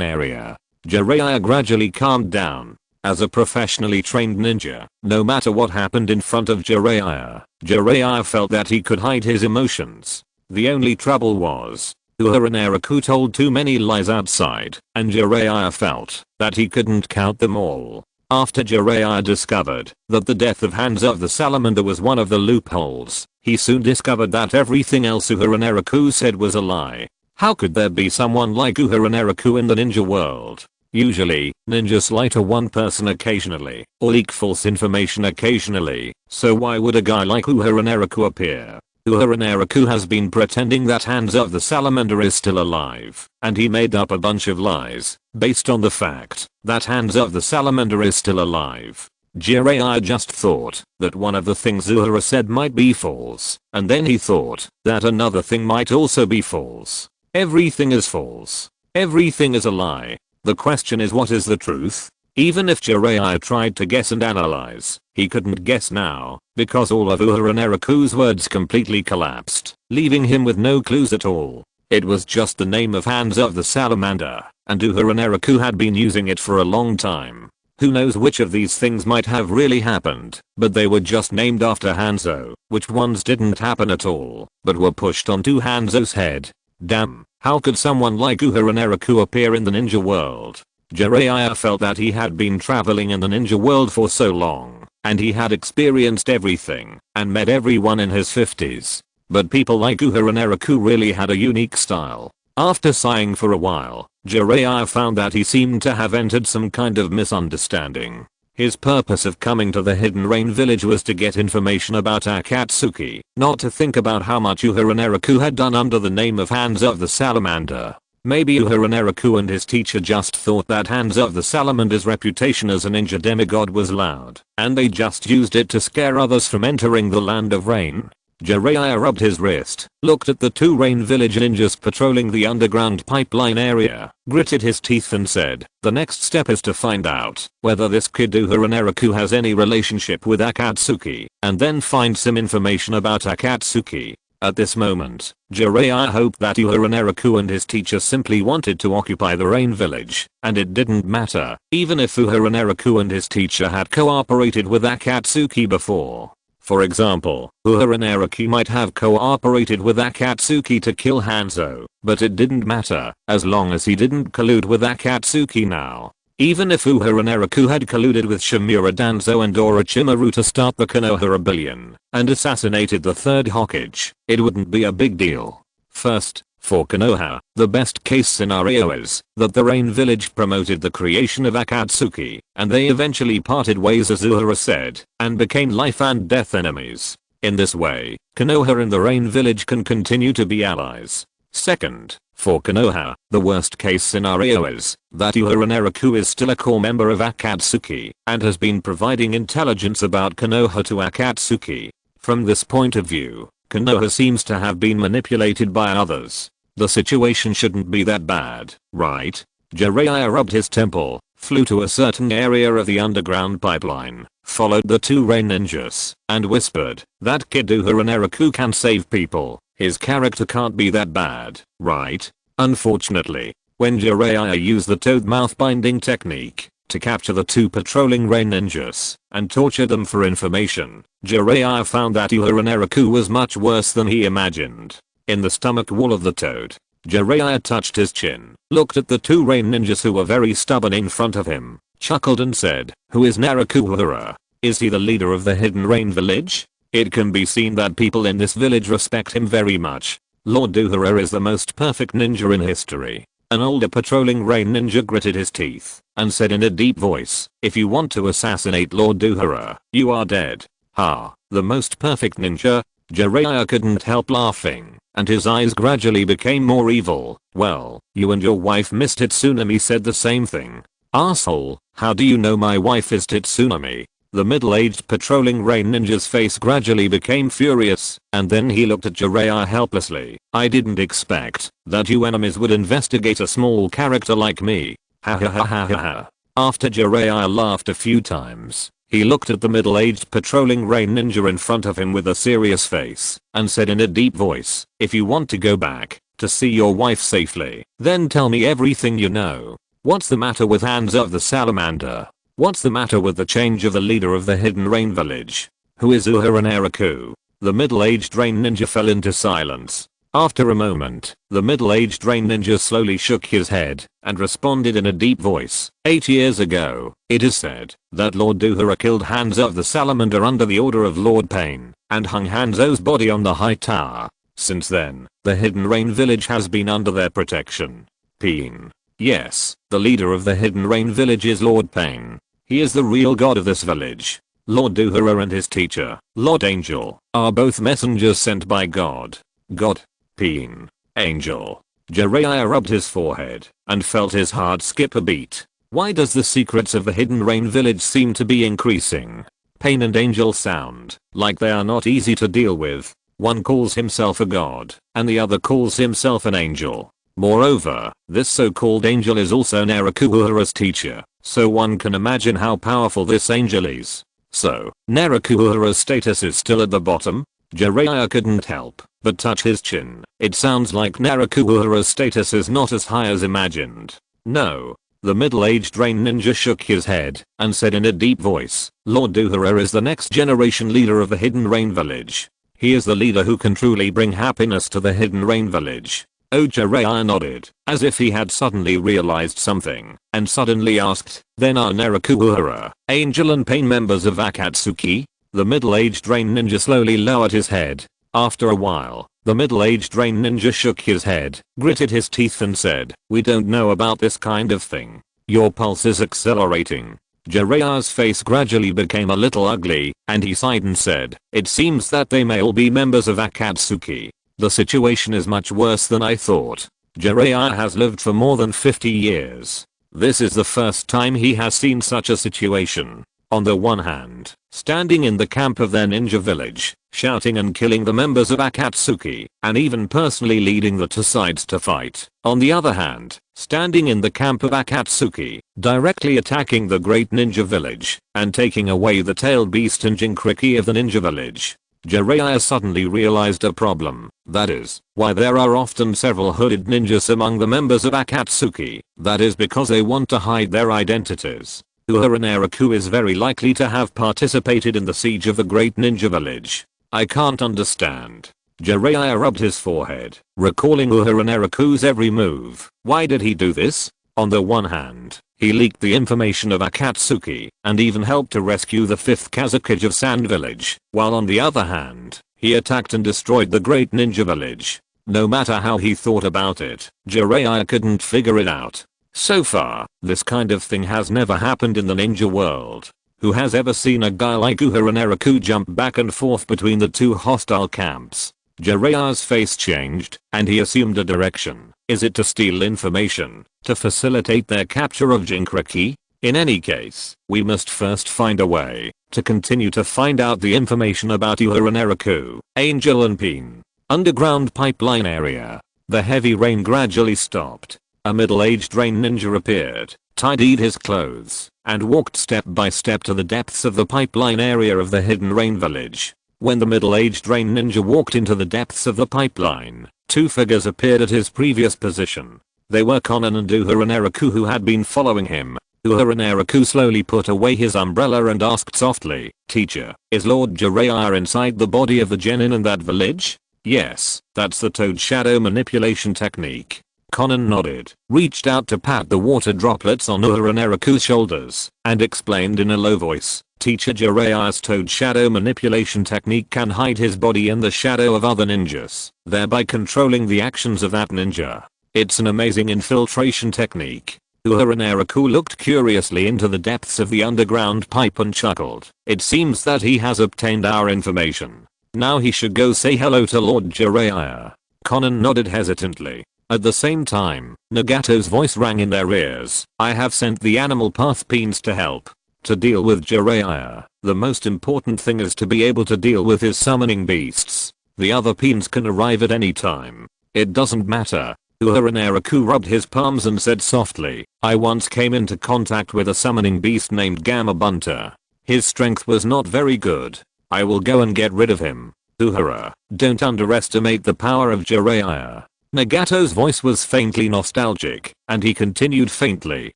area. Jiraiya gradually calmed down. As a professionally trained ninja, no matter what happened in front of Jiraiya felt that he could hide his emotions. The only trouble was, Uehara Naraku told too many lies outside, and Jiraiya felt that he couldn't count them all. After Jiraiya discovered that the death of Hanzo the Salamander was one of the loopholes, he soon discovered that everything else Uehara Naraku said was a lie. How could there be someone like Uehara Naraku in the ninja world? Usually, ninjas lie to one person occasionally, or leak false information occasionally, so why would a guy like Uehara Naraku appear? Uehara Naraku has been pretending that Hanzo the Salamander is still alive, and he made up a bunch of lies, based on the fact that Hanzo the Salamander is still alive. Jiraiya just thought that one of the things Uehara said might be false, and then he thought that another thing might also be false. Everything is false. Everything is a lie. The question is, what is the truth? Even if Jiraiya tried to guess and analyze, he couldn't guess now, because all of Uehara Naraku's words completely collapsed, leaving him with no clues at all. It was just the name of Hanzo the Salamander, and Uehara Naraku had been using it for a long time. Who knows which of these things might have really happened, but they were just named after Hanzo. Which ones didn't happen at all, but were pushed onto Hanzo's head? Damn, how could someone like Uehara Naraku appear in the ninja world? Jiraiya felt that he had been traveling in the ninja world for so long, and he had experienced everything, and met everyone in his 50s. But people like Uehara Naraku really had a unique style. After sighing for a while, Jiraiya found that he seemed to have entered some kind of misunderstanding. His purpose of coming to the Hidden Rain village was to get information about Akatsuki, not to think about how much Uehara Naraku had done under the name of Hands of the Salamander. Maybe Uehara Naraku and his teacher just thought that Hands of the Salamander's reputation as a ninja demigod was loud, and they just used it to scare others from entering the Land of Rain. Jiraiya rubbed his wrist, looked at the two Rain Village ninjas patrolling the underground pipeline area, gritted his teeth and said, the next step is to find out whether this kid Uehara Naraku has any relationship with Akatsuki, and then find some information about Akatsuki. At this moment, Jiraiya hoped that Uehara Naraku and his teacher simply wanted to occupy the Rain Village, and it didn't matter, even if Uehara Naraku and his teacher had cooperated with Akatsuki before. For example, Uehara Naraku might have cooperated with Akatsuki to kill Hanzo, but it didn't matter, as long as he didn't collude with Akatsuki now. Even if Uehara Naraku had colluded with Shimura Danzo and Orochimaru to start the Konoha Rebellion, and assassinated the third Hokage, it wouldn't be a big deal. First, for Konoha, the best case scenario is that the Rain Village promoted the creation of Akatsuki, and they eventually parted ways as Uehara said, and became life and death enemies. In this way, Konoha and the Rain Village can continue to be allies. Second, for Konoha, the worst case scenario is that Uehara Naraku is still a core member of Akatsuki, and has been providing intelligence about Konoha to Akatsuki. From this point of view, Konoha seems to have been manipulated by others. The situation shouldn't be that bad, right? Jiraiya rubbed his temple, flew to a certain area of the underground pipeline, followed the two Rain ninjas, and whispered, that kid Uehara Naraku can save people. His character can't be that bad, right? Unfortunately, when Jiraiya used the toad mouth binding technique to capture the two patrolling Rain ninjas and torture them for information, Jiraiya found that Uehara Naraku was much worse than he imagined. In the stomach wall of the toad, Jiraiya touched his chin, looked at the two Rain ninjas who were very stubborn in front of him, chuckled and said, who is Naraku Uehara? Is he the leader of the Hidden Rain village? It can be seen that people in this village respect him very much. Lord Uehara is the most perfect ninja in history. An older patrolling Rain ninja gritted his teeth and said in a deep voice, if you want to assassinate Lord Uehara, you are dead. Ha, the most perfect ninja? Jiraiya couldn't help laughing, and his eyes gradually became more evil. Well, you and your wife Miss Tsunami said the same thing. Asshole, how do you know my wife is Tsunami? The middle-aged patrolling Rain ninja's face gradually became furious, and then he looked at Jiraiya helplessly. I didn't expect that you enemies would investigate a small character like me. Ha ha ha ha ha ha. After Jiraiya laughed a few times, he looked at the middle-aged patrolling Rain ninja in front of him with a serious face, and said in a deep voice, if you want to go back to see your wife safely, then tell me everything you know. What's the matter with Hands of the Salamander? What's the matter with the change of the leader of the Hidden Rain village? Who is Uehara Naraku? The middle-aged Rain ninja fell into silence. After a moment, the middle-aged Rain ninja slowly shook his head and responded in a deep voice. 8 years ago, it is said that Lord Uehara killed Hanzo of the Salamander under the order of Lord Pain and hung Hanzo's body on the high tower. Since then, the Hidden Rain village has been under their protection. Pain. Yes, the leader of the Hidden Rain village is Lord Pain. He is the real god of this village. Lord Uehara and his teacher, Lord Angel, are both messengers sent by God. God. Pain. Angel. Jiraiya rubbed his forehead and felt his heart skip a beat. Why does the secrets of the Hidden Rain village seem to be increasing? Pain and Angel sound like they are not easy to deal with. One calls himself a god, and the other calls himself an angel. Moreover, this so-called angel is also Naraku Uehara's teacher, so one can imagine how powerful this angel is. So, Naraku Uehara's status is still at the bottom? Jiraiya couldn't help but touch his chin. It sounds like Naraku Uehara's status is not as high as imagined. No. The middle-aged rain ninja shook his head and said in a deep voice, Lord Uehara is the next generation leader of the Hidden Rain Village. He is the leader who can truly bring happiness to the Hidden Rain Village. Jiraiya nodded, as if he had suddenly realized something, and suddenly asked, then are Naraku Uehara, Angel and Pain members of Akatsuki? The middle-aged rain ninja slowly lowered his head. After a while, the middle-aged rain ninja shook his head, gritted his teeth and said, we don't know about this kind of thing. Your pulse is accelerating. Jiraiya's face gradually became a little ugly, and he sighed and said, it seems that they may all be members of Akatsuki. The situation is much worse than I thought. Jiraiya has lived for more than 50 years. This is the first time he has seen such a situation. On the one hand, standing in the camp of their ninja village, shouting and killing the members of Akatsuki, and even personally leading the two sides to fight. On the other hand, standing in the camp of Akatsuki, directly attacking the great ninja village, and taking away the tailed beast and Jinchuriki of the ninja village. Jiraiya suddenly realized a problem, that is, why there are often several hooded ninjas among the members of Akatsuki. That is because they want to hide their identities. Uehara Naraku is very likely to have participated in the siege of the great ninja village. I can't understand. Jiraiya rubbed his forehead, recalling Uehara Naraku's every move. Why did he do this? On the one hand, he leaked the information of Akatsuki and even helped to rescue the 5th Kazakage of Sand Village, while on the other hand, he attacked and destroyed the great ninja village. No matter how he thought about it, Jiraiya couldn't figure it out. So far, this kind of thing has never happened in the ninja world. Who has ever seen a guy like Uehara Naraku jump back and forth between the two hostile camps? Jiraiya's face changed, and he assumed a direction. Is it to steal information, to facilitate their capture of Jinchuriki? In any case, we must first find a way to continue to find out the information about Uehara Naraku, Angel and Pain. Underground pipeline area. The heavy rain gradually stopped. A middle-aged rain ninja appeared, tidied his clothes, and walked step by step to the depths of the pipeline area of the Hidden Rain Village. When the middle-aged rain ninja walked into the depths of the pipeline, two figures appeared at his previous position. They were Konan and Uehara Naraku, who had been following him. Uehara Naraku slowly put away his umbrella and asked softly, Teacher, is Lord Jiraiya inside the body of the genin in that village? Yes, that's the toad shadow manipulation technique. Konan nodded, reached out to pat the water droplets on Uehara Naraku's shoulders, and explained in a low voice, Teacher Jiraiya's toad shadow manipulation technique can hide his body in the shadow of other ninjas, thereby controlling the actions of that ninja. It's an amazing infiltration technique. Uehara Naraku looked curiously into the depths of the underground pipe and chuckled. It seems that he has obtained our information. Now he should go say hello to Lord Jiraiya. Konan nodded hesitantly. At the same time, Nagato's voice rang in their ears. I have sent the animal path Peens to help. To deal with Jiraiya, the most important thing is to be able to deal with his summoning beasts. The other Peens can arrive at any time. It doesn't matter. Uehara Naraku rubbed his palms and said softly, I once came into contact with a summoning beast named Gamabunta. His strength was not very good. I will go and get rid of him. Uehara, don't underestimate the power of Jiraiya. Nagato's voice was faintly nostalgic, and he continued faintly,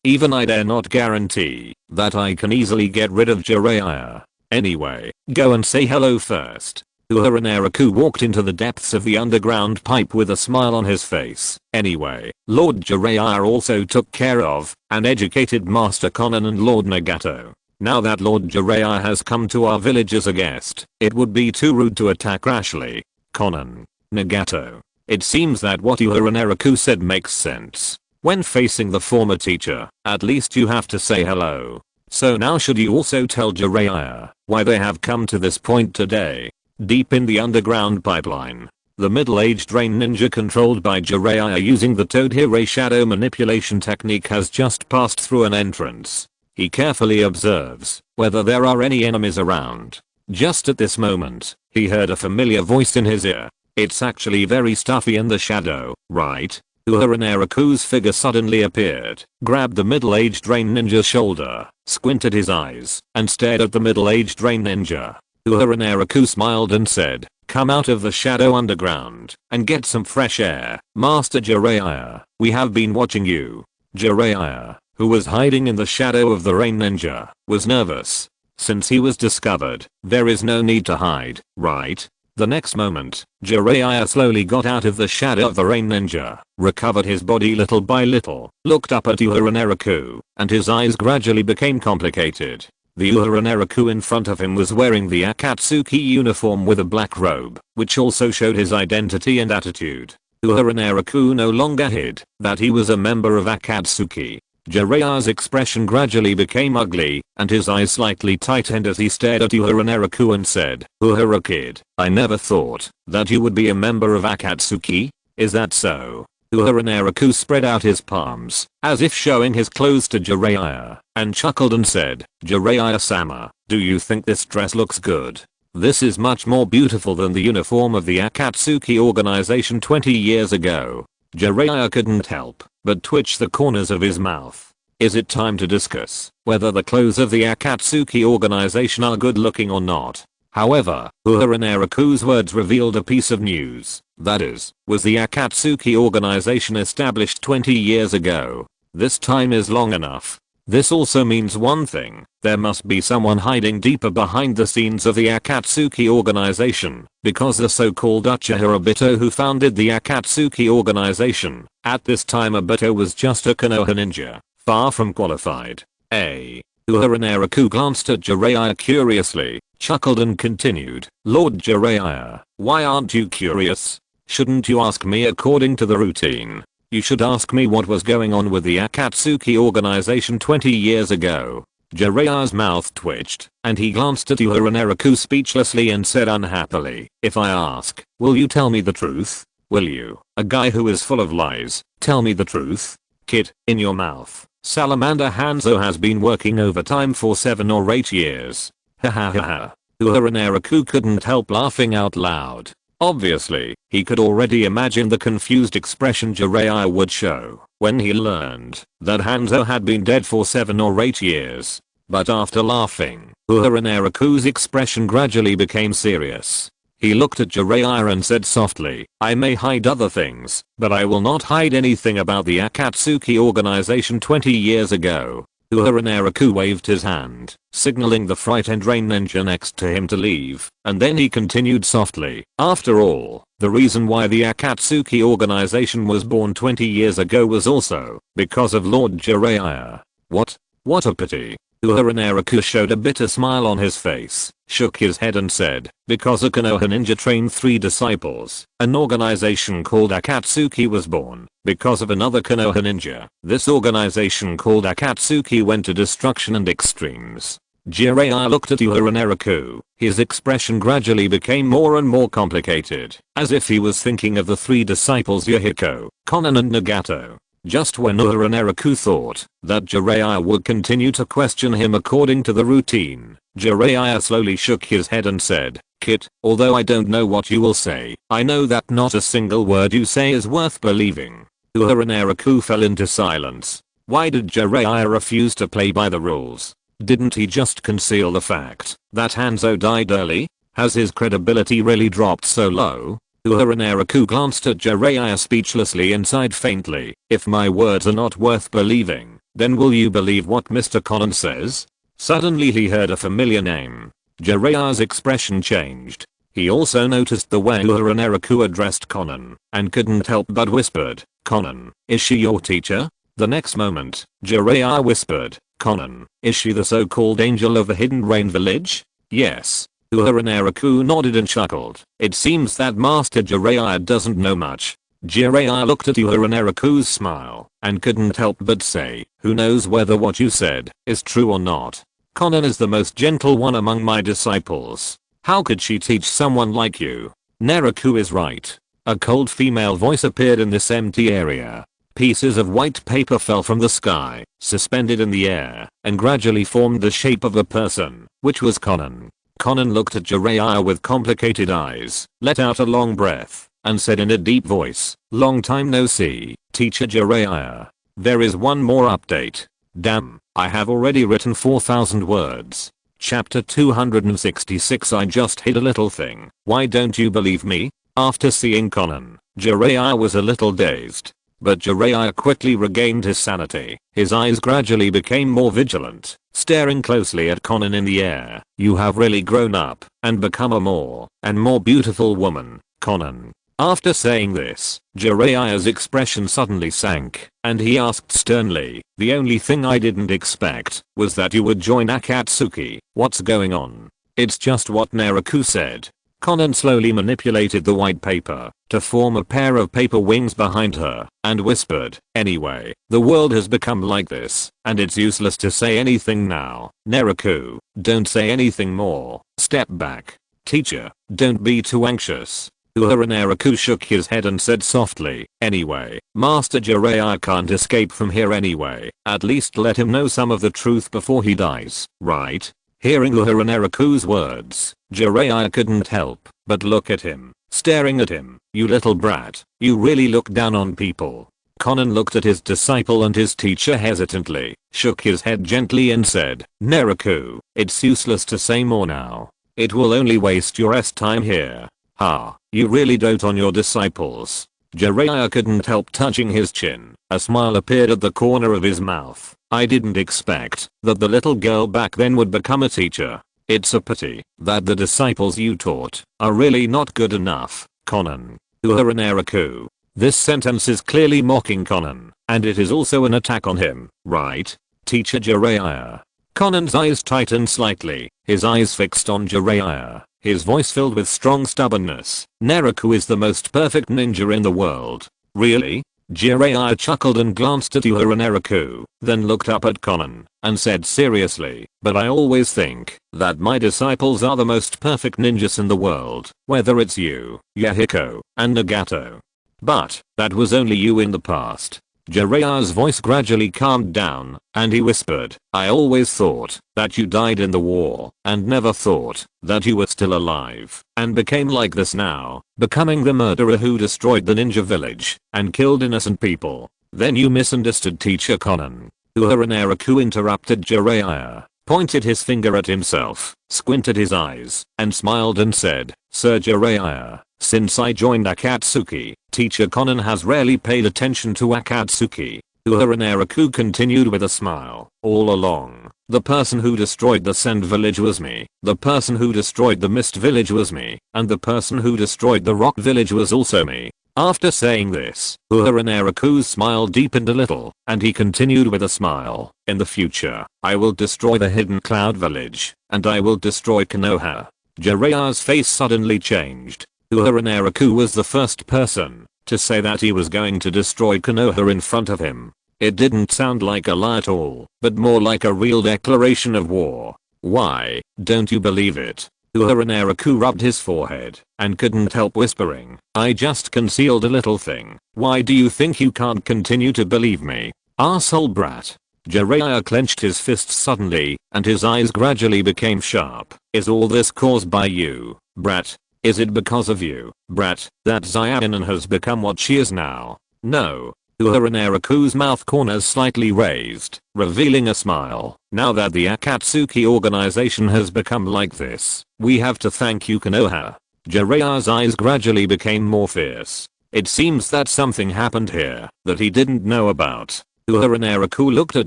even I dare not guarantee that I can easily get rid of Jiraiya. Anyway, go and say hello first. Uehara Naraku walked into the depths of the underground pipe with a smile on his face. Anyway, Lord Jiraiya also took care of and educated Master Konan and Lord Nagato. Now that Lord Jiraiya has come to our village as a guest, it would be too rude to attack rashly. Konan, Nagato. It seems that what Uehara Naraku said makes sense. When facing the former teacher, at least you have to say hello. So now should you also tell Jiraiya why they have come to this point today? Deep in the underground pipeline, the middle-aged rain ninja controlled by Jiraiya using the Todhire shadow manipulation technique has just passed through an entrance. He carefully observes whether there are any enemies around. Just at this moment, he heard a familiar voice in his ear. It's actually very stuffy in the shadow, right? Uehara Naraku's figure suddenly appeared, grabbed the middle-aged rain ninja's shoulder, squinted his eyes, and stared at the middle-aged rain ninja. Uehara Naraku smiled and said, come out of the shadow underground and get some fresh air. Master Jiraiya, we have been watching you. Jiraiya, who was hiding in the shadow of the rain ninja, was nervous. Since he was discovered, there is no need to hide, right? The next moment, Jiraiya slowly got out of the shadow of the rain ninja, recovered his body little by little, looked up at Uehara Naraku, and his eyes gradually became complicated. The Uehara Naraku in front of him was wearing the Akatsuki uniform with a black robe, which also showed his identity and attitude. Uehara Naraku no longer hid that he was a member of Akatsuki. Jiraiya's expression gradually became ugly, and his eyes slightly tightened as he stared at Uehara Naraku and said, "Uehara kid, I never thought that you would be a member of Akatsuki? Is that so?" Uehara Naraku spread out his palms, as if showing his clothes to Jiraiya, and chuckled and said, "Jiraiya-sama, do you think this dress looks good? This is much more beautiful than the uniform of the Akatsuki organization 20 years ago." Jiraiya couldn't help but twitch the corners of his mouth. Is it time to discuss whether the clothes of the Akatsuki organization are good looking or not? However, Uehara Naraku's words revealed a piece of news. That is, was the Akatsuki organization established 20 years ago? This time is long enough. This also means one thing, there must be someone hiding deeper behind the scenes of the Akatsuki organization, because the so-called Uchiha Obito who founded the Akatsuki organization, at this time Obito was just a Konoha ninja, far from qualified. Uehara Naraku glanced at Jiraiya curiously, chuckled and continued, "Lord Jiraiya, why aren't you curious? Shouldn't you ask me according to the routine? You should ask me what was going on with the Akatsuki organization 20 years ago." Jiraiya's mouth twitched, and he glanced at Uehara Naraku speechlessly and said unhappily, "If I ask, will you tell me the truth? Will you, a guy who is full of lies, tell me the truth? Kid, in your mouth, Salamander Hanzo has been working overtime for 7 or 8 years. Ha ha ha ha." Uehara Naraku couldn't help laughing out loud. Obviously, he could already imagine the confused expression Jiraiya would show when he learned that Hanzo had been dead for 7 or 8 years. But after laughing, Uehara Naraku's expression gradually became serious. He looked at Jiraiya and said softly, "I may hide other things, but I will not hide anything about the Akatsuki organization 20 years ago." Uehara Naraku waved his hand, signaling the frightened rain ninja next to him to leave, and then he continued softly, "After all, the reason why the Akatsuki organization was born 20 years ago was also because of Lord Jiraiya." What a pity. Uehara Naraku showed a bitter smile on his face, shook his head and said, "Because a Konoha ninja trained 3 disciples, an organization called Akatsuki was born. Because of another Konoha ninja, this organization called Akatsuki went to destruction and extremes." Jiraiya looked at Uehara Naraku. His expression gradually became more and more complicated, as if he was thinking of the 3 disciples Yahiko, Konan and Nagato. Just when Uehara Naraku thought that Jiraiya would continue to question him according to the routine, Jiraiya slowly shook his head and said, "Kid, although I don't know what you will say, I know that not a single word you say is worth believing." Uehara Naraku fell into silence. Why did Jiraiya refuse to play by the rules? Didn't he just conceal the fact that Hanzo died early? Has his credibility really dropped so low? Uehara Naraku glanced at Jiraiya speechlessly and sighed faintly, "If my words are not worth believing, then will you believe what Mr. Konan says?" Suddenly he heard a familiar name. Jiraiya's expression changed. He also noticed the way Uehara Naraku addressed Konan, and couldn't help but whispered, "Konan, is she your teacher?" The next moment, Jiraiya whispered, "Konan, is she the so-called angel of the Hidden Rain Village?" "Yes." Uehara Naraku nodded and chuckled. It seems that Master Jiraiya doesn't know much. Jiraiya looked at Uehara Naraku's smile, and couldn't help but say, "Who knows whether what you said is true or not? Konan is the most gentle one among my disciples. How could she teach someone like you?" Naraku is right. A cold female voice appeared in this empty area. Pieces of white paper fell from the sky, suspended in the air, and gradually formed the shape of a person, which was Konan. Konan looked at Jiraiya with complicated eyes, let out a long breath, and said in a deep voice, "Long time no see, Teacher Jiraiya. There is one more update. Damn, I have already written 4,000 words. Chapter 266 I just hid a little thing. Why don't you believe me?" After seeing Konan, Jiraiya was a little dazed. but Jiraiya quickly regained his sanity. His eyes gradually became more vigilant, staring closely at Konan in the air. You have really grown up and become a more and more beautiful woman, Konan. After saying this, Jiraiya's expression suddenly sank, and he asked sternly, the only thing I didn't expect was that you would join Akatsuki. What's going on? It's just what Naraku said. Konan slowly manipulated the white paper to form a pair of paper wings behind her and whispered, anyway, the world has become like this, and it's useless to say anything now. Naraku, don't say anything more. Step back. Teacher, don't be too anxious. Uehara Naraku shook his head and said softly, anyway, Master Jiraiya can't escape from here anyway. At least let him know some of the truth before he dies, right? Hearing Uehara Naraku's words, Jiraiya couldn't help but look at him, staring at him. You little brat, you really look down on people. Konan looked at his disciple and his teacher hesitantly, shook his head gently and said, Naraku, it's useless to say more now. It will only waste your time here. Ha, you really dote on your disciples. Jiraiya couldn't help touching his chin. A smile appeared at the corner of his mouth. I didn't expect that the little girl back then would become a teacher. It's a pity that the disciples you taught are really not good enough, Konan. Uehara Naraku. This sentence is clearly mocking Konan, and it is also an attack on him, right? Teacher Jiraiya. Konan's eyes tightened slightly, his eyes fixed on Jiraiya, his voice filled with strong stubbornness. Naraku is the most perfect ninja in the world. Really? Jiraiya chuckled and glanced at Uehara Naraku, then looked up at Konan and said seriously, but I always think that my disciples are the most perfect ninjas in the world, whether it's you, Yahiko, and Nagato. But that was only you in the past. Jiraiya's voice gradually calmed down, and he whispered, I always thought that you died in the war, and never thought that you were still alive, and became like this now, becoming the murderer who destroyed the ninja village, and killed innocent people. Then you misunderstood Teacher Konan. Uehara Naraku interrupted Jiraiya, pointed his finger at himself, squinted his eyes, and smiled and said, Sir Jiraiya, since I joined Akatsuki, Teacher Konan has rarely paid attention to Akatsuki. Uehara Naraku continued with a smile. All along, the person who destroyed the Sand village was me, the person who destroyed the Mist village was me, and the person who destroyed the Rock village was also me. After saying this, Uehara Naraku's smile deepened a little, and he continued with a smile. In the future, I will destroy the Hidden Cloud village, and I will destroy Konoha. Jiraiya's face suddenly changed. Uehara Naraku was the first person to say that he was going to destroy Konoha in front of him. It didn't sound like a lie at all, but more like a real declaration of war. Why don't you believe it? Uehara Naraku rubbed his forehead and couldn't help whispering, I just concealed a little thing. Why do you think you can't continue to believe me? Arsehole brat. Jiraiya clenched his fists suddenly, and his eyes gradually became sharp. Is all this caused by you, brat? Is it because of you, brat, that Xiaonan has become what she is now? No. Uehara Naraku's mouth corners slightly raised, revealing a smile. Now that the Akatsuki organization has become like this, we have to thank you, Konoha. Jiraiya's eyes gradually became more fierce. It seems that something happened here that he didn't know about. Uehara Naraku looked at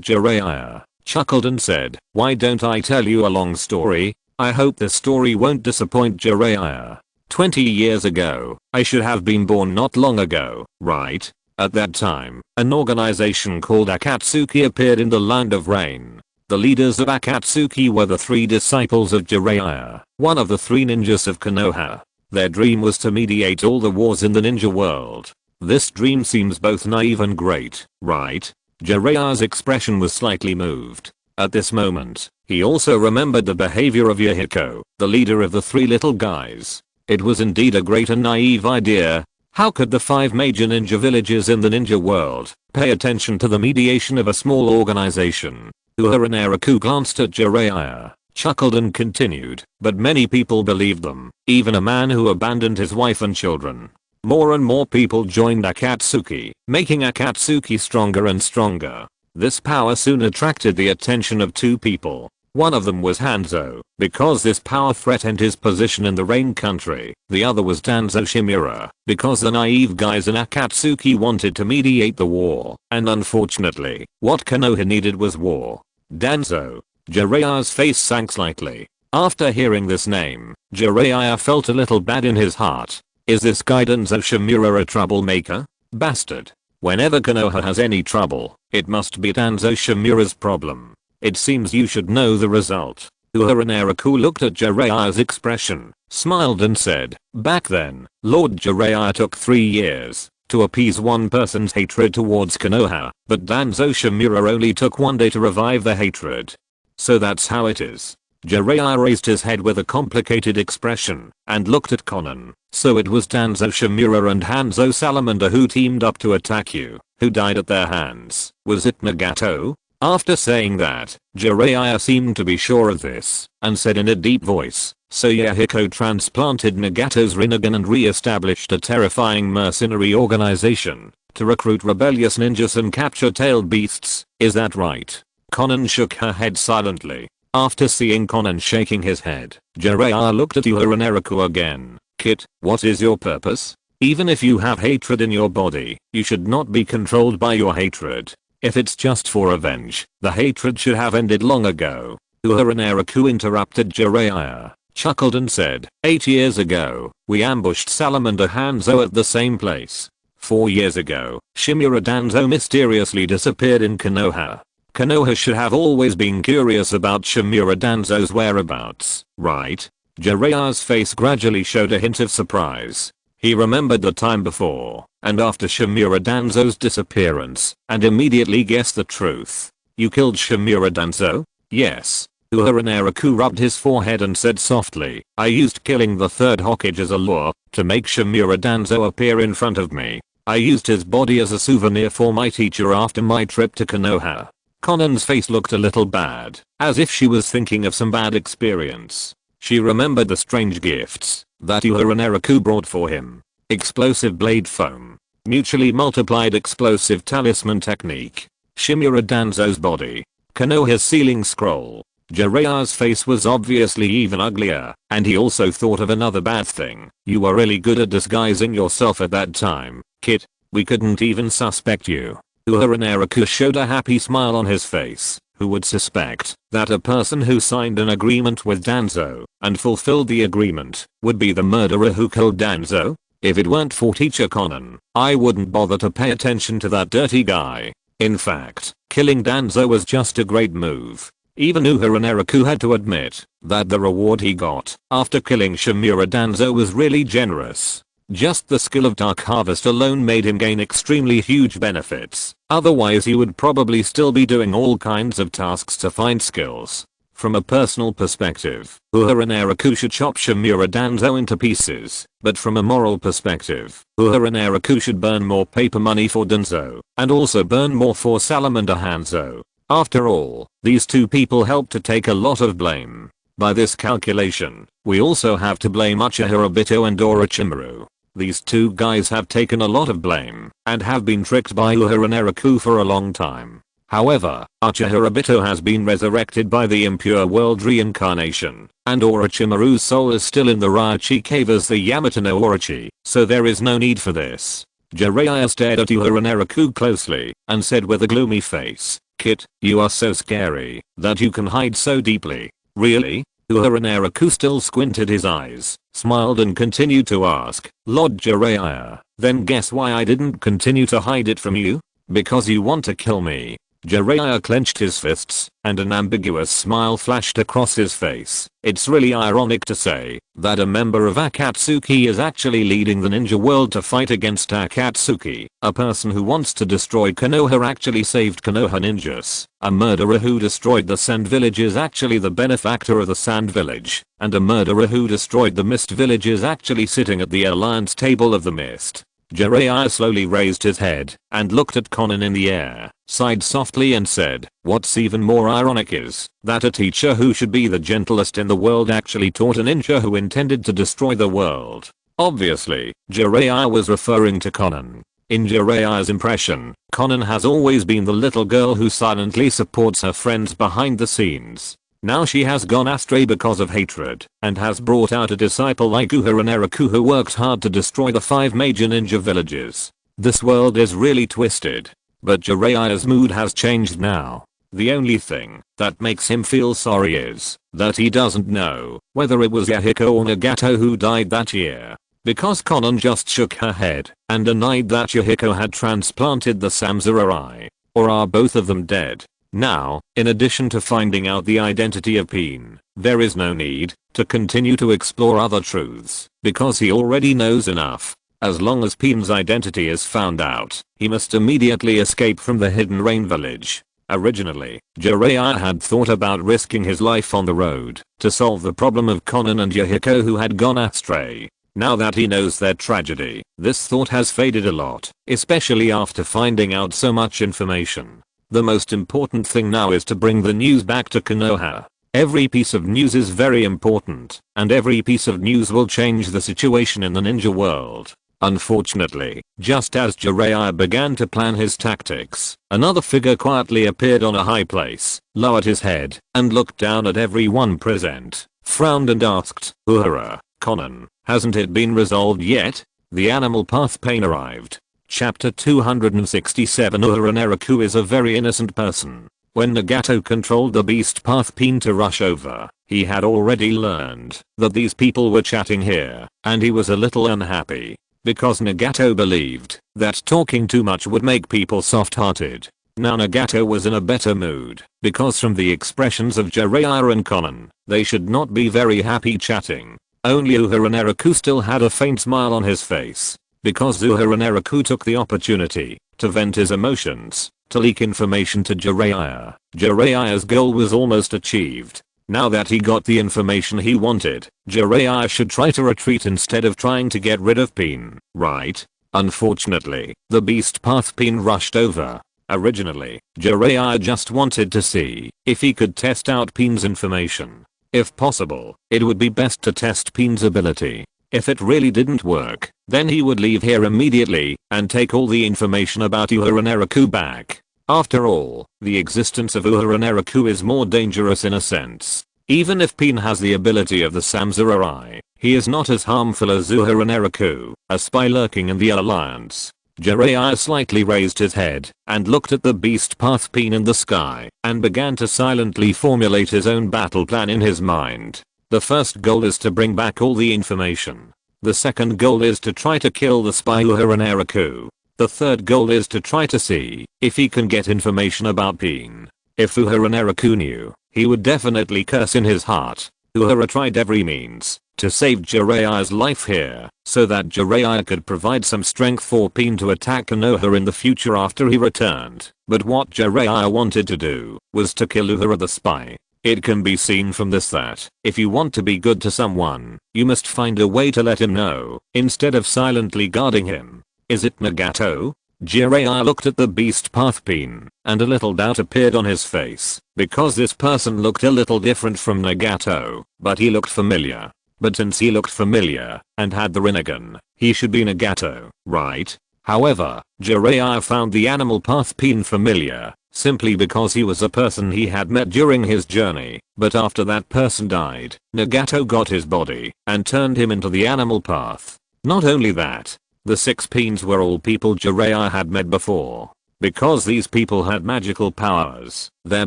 Jiraiya, chuckled and said, why don't I tell you a long story? I hope this story won't disappoint Jiraiya. 20 years ago, I should have been born not long ago, right? At that time, an organization called Akatsuki appeared in the Land of Rain. The leaders of Akatsuki were the 3 disciples of Jiraiya, one of the 3 ninjas of Konoha. Their dream was to mediate all the wars in the ninja world. This dream seems both naive and great, right? Jiraiya's expression was slightly moved. At this moment, he also remembered the behavior of Yahiko, the leader of the 3 little guys. It was indeed a great and naive idea. How could the 5 major ninja villages in the ninja world pay attention to the mediation of a small organization? Uehara Naraku glanced at Jiraiya, chuckled and continued, but many people believed them, even a man who abandoned his wife and children. More and more people joined Akatsuki, making Akatsuki stronger and stronger. This power soon attracted the attention of 2 people. One of them was Hanzo, because this power threatened his position in the Rain Country. The other was Danzo Shimura, because the naive guys in Akatsuki wanted to mediate the war, and unfortunately, what Konoha needed was war. Danzo. Jiraiya's face sank slightly. After hearing this name, Jiraiya felt a little bad in his heart. Is this guy Danzo Shimura a troublemaker? Bastard. Whenever Konoha has any trouble, it must be Danzo Shimura's problem. It seems you should know the result. Uehara Naraku looked at Jiraiya's expression, smiled and said, back then, Lord Jiraiya took 3 years to appease one person's hatred towards Konoha, but Danzo Shimura only took 1 day to revive the hatred. So that's how it is. Jiraiya raised his head with a complicated expression and looked at Konan. So it was Danzo Shimura and Hanzo Salamander who teamed up to attack you, who died at their hands. Was it Nagato? After saying that, Jiraiya seemed to be sure of this, and said in a deep voice, so Yahiko transplanted Nagato's Rinnegan and re-established a terrifying mercenary organization to recruit rebellious ninjas and capture tailed beasts, is that right? Konan shook her head silently. After seeing Konan shaking his head, Jiraiya looked at Uehara Naraku again. Kit, what is your purpose? Even if you have hatred in your body, you should not be controlled by your hatred. If it's just for revenge, the hatred should have ended long ago. Uehara Naraku interrupted Jiraiya, chuckled and said, 8 years ago, we ambushed Salamander Hanzo at the same place. 4 years ago, Shimura Danzo mysteriously disappeared in Konoha. Konoha should have always been curious about Shimura Danzo's whereabouts, right? Jiraiya's face gradually showed a hint of surprise. He remembered the time before and after Shimura Danzo's disappearance and immediately guessed the truth. You killed Shimura Danzo? Yes. Uehara Naraku rubbed his forehead and said softly, I used killing the third Hokage as a lure to make Shimura Danzo appear in front of me. I used his body as a souvenir for my teacher after my trip to Konoha. Konan's face looked a little bad, as if she was thinking of some bad experience. She remembered the strange gifts that Uehara Naraku brought for him. Explosive blade foam. Mutually multiplied explosive talisman technique. Shimura Danzo's body. Konoha's sealing scroll. Jiraiya's face was obviously even uglier, and he also thought of another bad thing. You were really good at disguising yourself at that time, Kit. We couldn't even suspect you. Uehara Naraku showed a happy smile on his face. Who would suspect that a person who signed an agreement with Danzo and fulfilled the agreement would be the murderer who killed Danzo? If it weren't for teacher Konan, I wouldn't bother to pay attention to that dirty guy. In fact, killing Danzo was just a great move. Even Uehara Naraku had to admit that the reward he got after killing Shimura Danzo was really generous. Just the skill of Dark Harvest alone made him gain extremely huge benefits. Otherwise he would probably still be doing all kinds of tasks to find skills. From a personal perspective, Uehara Naraku should chop Shimura Danzo into pieces. But from a moral perspective, Uehara Naraku should burn more paper money for Danzo, and also burn more for Salamander Hanzo. After all, these two people helped to take a lot of blame. By this calculation, we also have to blame Uchiha Obito and Orochimaru. These two guys have taken a lot of blame and have been tricked by Uehara Naraku for a long time. However, Uchiha Obito has been resurrected by the impure world reincarnation, and Orochimaru's soul is still in the Raichi cave as the Yamato no Orochi, so there is no need for this. Jiraiya stared at Uehara Naraku closely and said with a gloomy face, Kit, you are so scary that you can hide so deeply. Really? Uehara Naraku still squinted his eyes, smiled and continued to ask, Lord Jiraiya, then guess why I didn't continue to hide it from you? Because you want to kill me. Jiraiya clenched his fists, and an ambiguous smile flashed across his face. It's really ironic to say that a member of Akatsuki is actually leading the ninja world to fight against Akatsuki. A person who wants to destroy Konoha actually saved Konoha ninjas. A murderer who destroyed the Sand Village is actually the benefactor of the Sand Village. And a murderer who destroyed the Mist Village is actually sitting at the Alliance table of the Mist. Jiraiya slowly raised his head and looked at Konan in the air, sighed softly and said, what's even more ironic is that a teacher who should be the gentlest in the world actually taught a ninja who intended to destroy the world. Obviously, Jiraiya was referring to Konan. In Jiraiya's impression, Konan has always been the little girl who silently supports her friends behind the scenes. Now she has gone astray because of hatred and has brought out a disciple like Uehara Naraku who worked hard to destroy the 5 major ninja villages. This world is really twisted. But Jiraiya's mood has changed now. The only thing that makes him feel sorry is that he doesn't know whether it was Yahiko or Nagato who died that year. Because Konan just shook her head and denied that Yahiko had transplanted the samurai. Or are both of them dead? Now, in addition to finding out the identity of Pain, there is no need to continue to explore other truths because he already knows enough. As long as Pain's identity is found out, he must immediately escape from the Hidden Rain village. Originally, Jiraiya had thought about risking his life on the road to solve the problem of Konan and Yahiko who had gone astray. Now that he knows their tragedy, this thought has faded a lot, especially after finding out so much information. The most important thing now is to bring the news back to Konoha. Every piece of news is very important, and every piece of news will change the situation in the ninja world. Unfortunately, just as Jiraiya began to plan his tactics, another figure quietly appeared on a high place, lowered his head, and looked down at everyone present, frowned and asked, "Uehara, Konan, hasn't it been resolved yet?" The animal path Pain arrived. Chapter 267 Uehara Naraku is a very innocent person. When Nagato controlled the beast path Pain to rush over, he had already learned that these people were chatting here, and he was a little unhappy. Because Nagato believed that talking too much would make people soft-hearted. Now Nagato was in a better mood, because from the expressions of Jiraiya and Konan, they should not be very happy chatting. Only Uehara Naraku still had a faint smile on his face. Because Uehara Naraku took the opportunity to vent his emotions, to leak information to Jiraiya. Jiraiya's goal was almost achieved. Now that he got the information he wanted, Jiraiya should try to retreat instead of trying to get rid of Pain, right? Unfortunately, the beast path Pain rushed over. Originally, Jiraiya just wanted to see if he could test out Pain's information. If possible, it would be best to test Pain's ability. If it really didn't work, then he would leave here immediately and take all the information about Uehara Naraku back. After all, the existence of Uehara Naraku is more dangerous in a sense. Even if Pain has the ability of the samurai, he is not as harmful as Uehara Naraku, a spy lurking in the alliance. Jiraiya slightly raised his head and looked at the beast path Pain in the sky and began to silently formulate his own battle plan in his mind. The first goal is to bring back all the information. The second goal is to try to kill the spy Uehara Naraku. The third goal is to try to see if he can get information about Pain. If Uehara Naraku knew, he would definitely curse in his heart. Uehara tried every means to save Jiraiya's life here, so that Jiraiya could provide some strength for Pain to attack Konoha in the future after he returned. But what Jiraiya wanted to do was to kill Uehara the spy. It can be seen from this that if you want to be good to someone, you must find a way to let him know, instead of silently guarding him. Is it Nagato? Jiraiya looked at the beast path Pain, and a little doubt appeared on his face, because this person looked a little different from Nagato, but he looked familiar. But since he looked familiar, and had the Rinnegan, he should be Nagato, right? However, Jiraiya found the animal path Pain familiar, simply because he was a person he had met during his journey, but after that person died, Nagato got his body, and turned him into the animal path. Not only that, the 6 Pains were all people Jiraiya had met before. Because these people had magical powers, their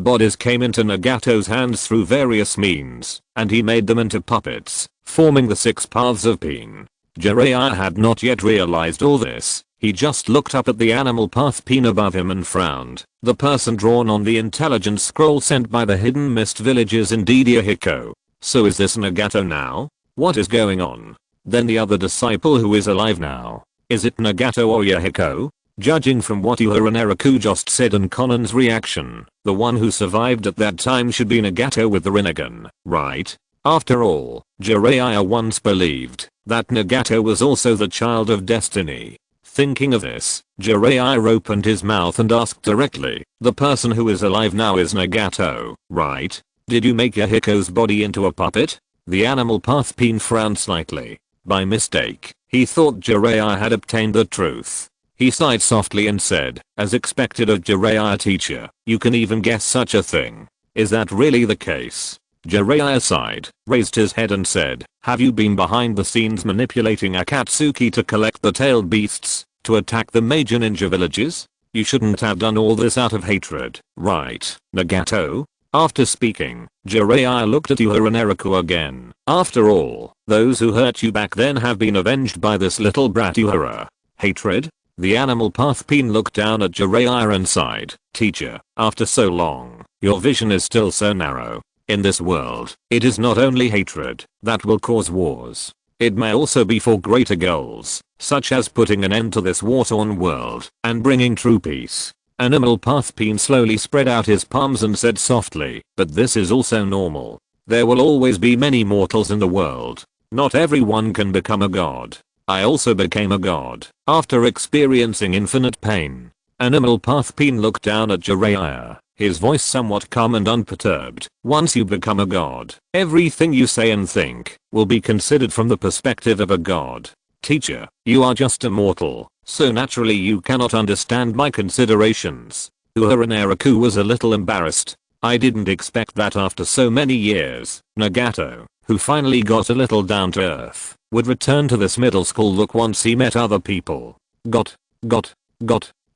bodies came into Nagato's hands through various means, and he made them into puppets, forming the 6 paths of Pain. Jiraiya had not yet realized all this. He just looked up at the animal path Pain above him and frowned. The person drawn on the intelligence scroll sent by the Hidden Mist village is indeed Yahiko. So is this Nagato now? What is going on? Then the other disciple who is alive now. Is it Nagato or Yahiko? Judging from what Uehara Naraku just said and Konan's reaction, the one who survived at that time should be Nagato with the Rinnegan, right? After all, Jiraiya once believed that Nagato was also the child of destiny. Thinking of this, Jiraiya opened his mouth and asked directly, the person who is alive now is Nagato, right? Did you make Yahiko's body into a puppet? The animal path Pain frowned slightly. By mistake, he thought Jiraiya had obtained the truth. He sighed softly and said, as expected of Jiraiya teacher, you can even guess such a thing. Is that really the case? Jiraiya sighed, raised his head and said, have you been behind the scenes manipulating Akatsuki to collect the tailed beasts, to attack the major ninja villages? You shouldn't have done all this out of hatred, right, Nagato? After speaking, Jiraiya looked at Uehara and Naraku again. After all, those who hurt you back then have been avenged by this little brat Uehara. Hatred? The animal pathpeen looked down at Jiraiya and sighed. Teacher, after so long, your vision is still so narrow. In this world, it is not only hatred that will cause wars. It may also be for greater goals, such as putting an end to this war-torn world and bringing true peace. Animal pathpeen slowly spread out his palms and said softly, but this is also normal. There will always be many mortals in the world. Not everyone can become a god. I also became a god after experiencing infinite pain. Animal pathpeen looked down at Jiraiya, his voice somewhat calm and unperturbed. Once you become a god, everything you say and think will be considered from the perspective of a god. Teacher, you are just a mortal, so naturally you cannot understand my considerations. Uehara Naraku was a little embarrassed. I didn't expect that after so many years. Nagato, who finally got a little down to earth, would return to this middle school look once he met other people. Got.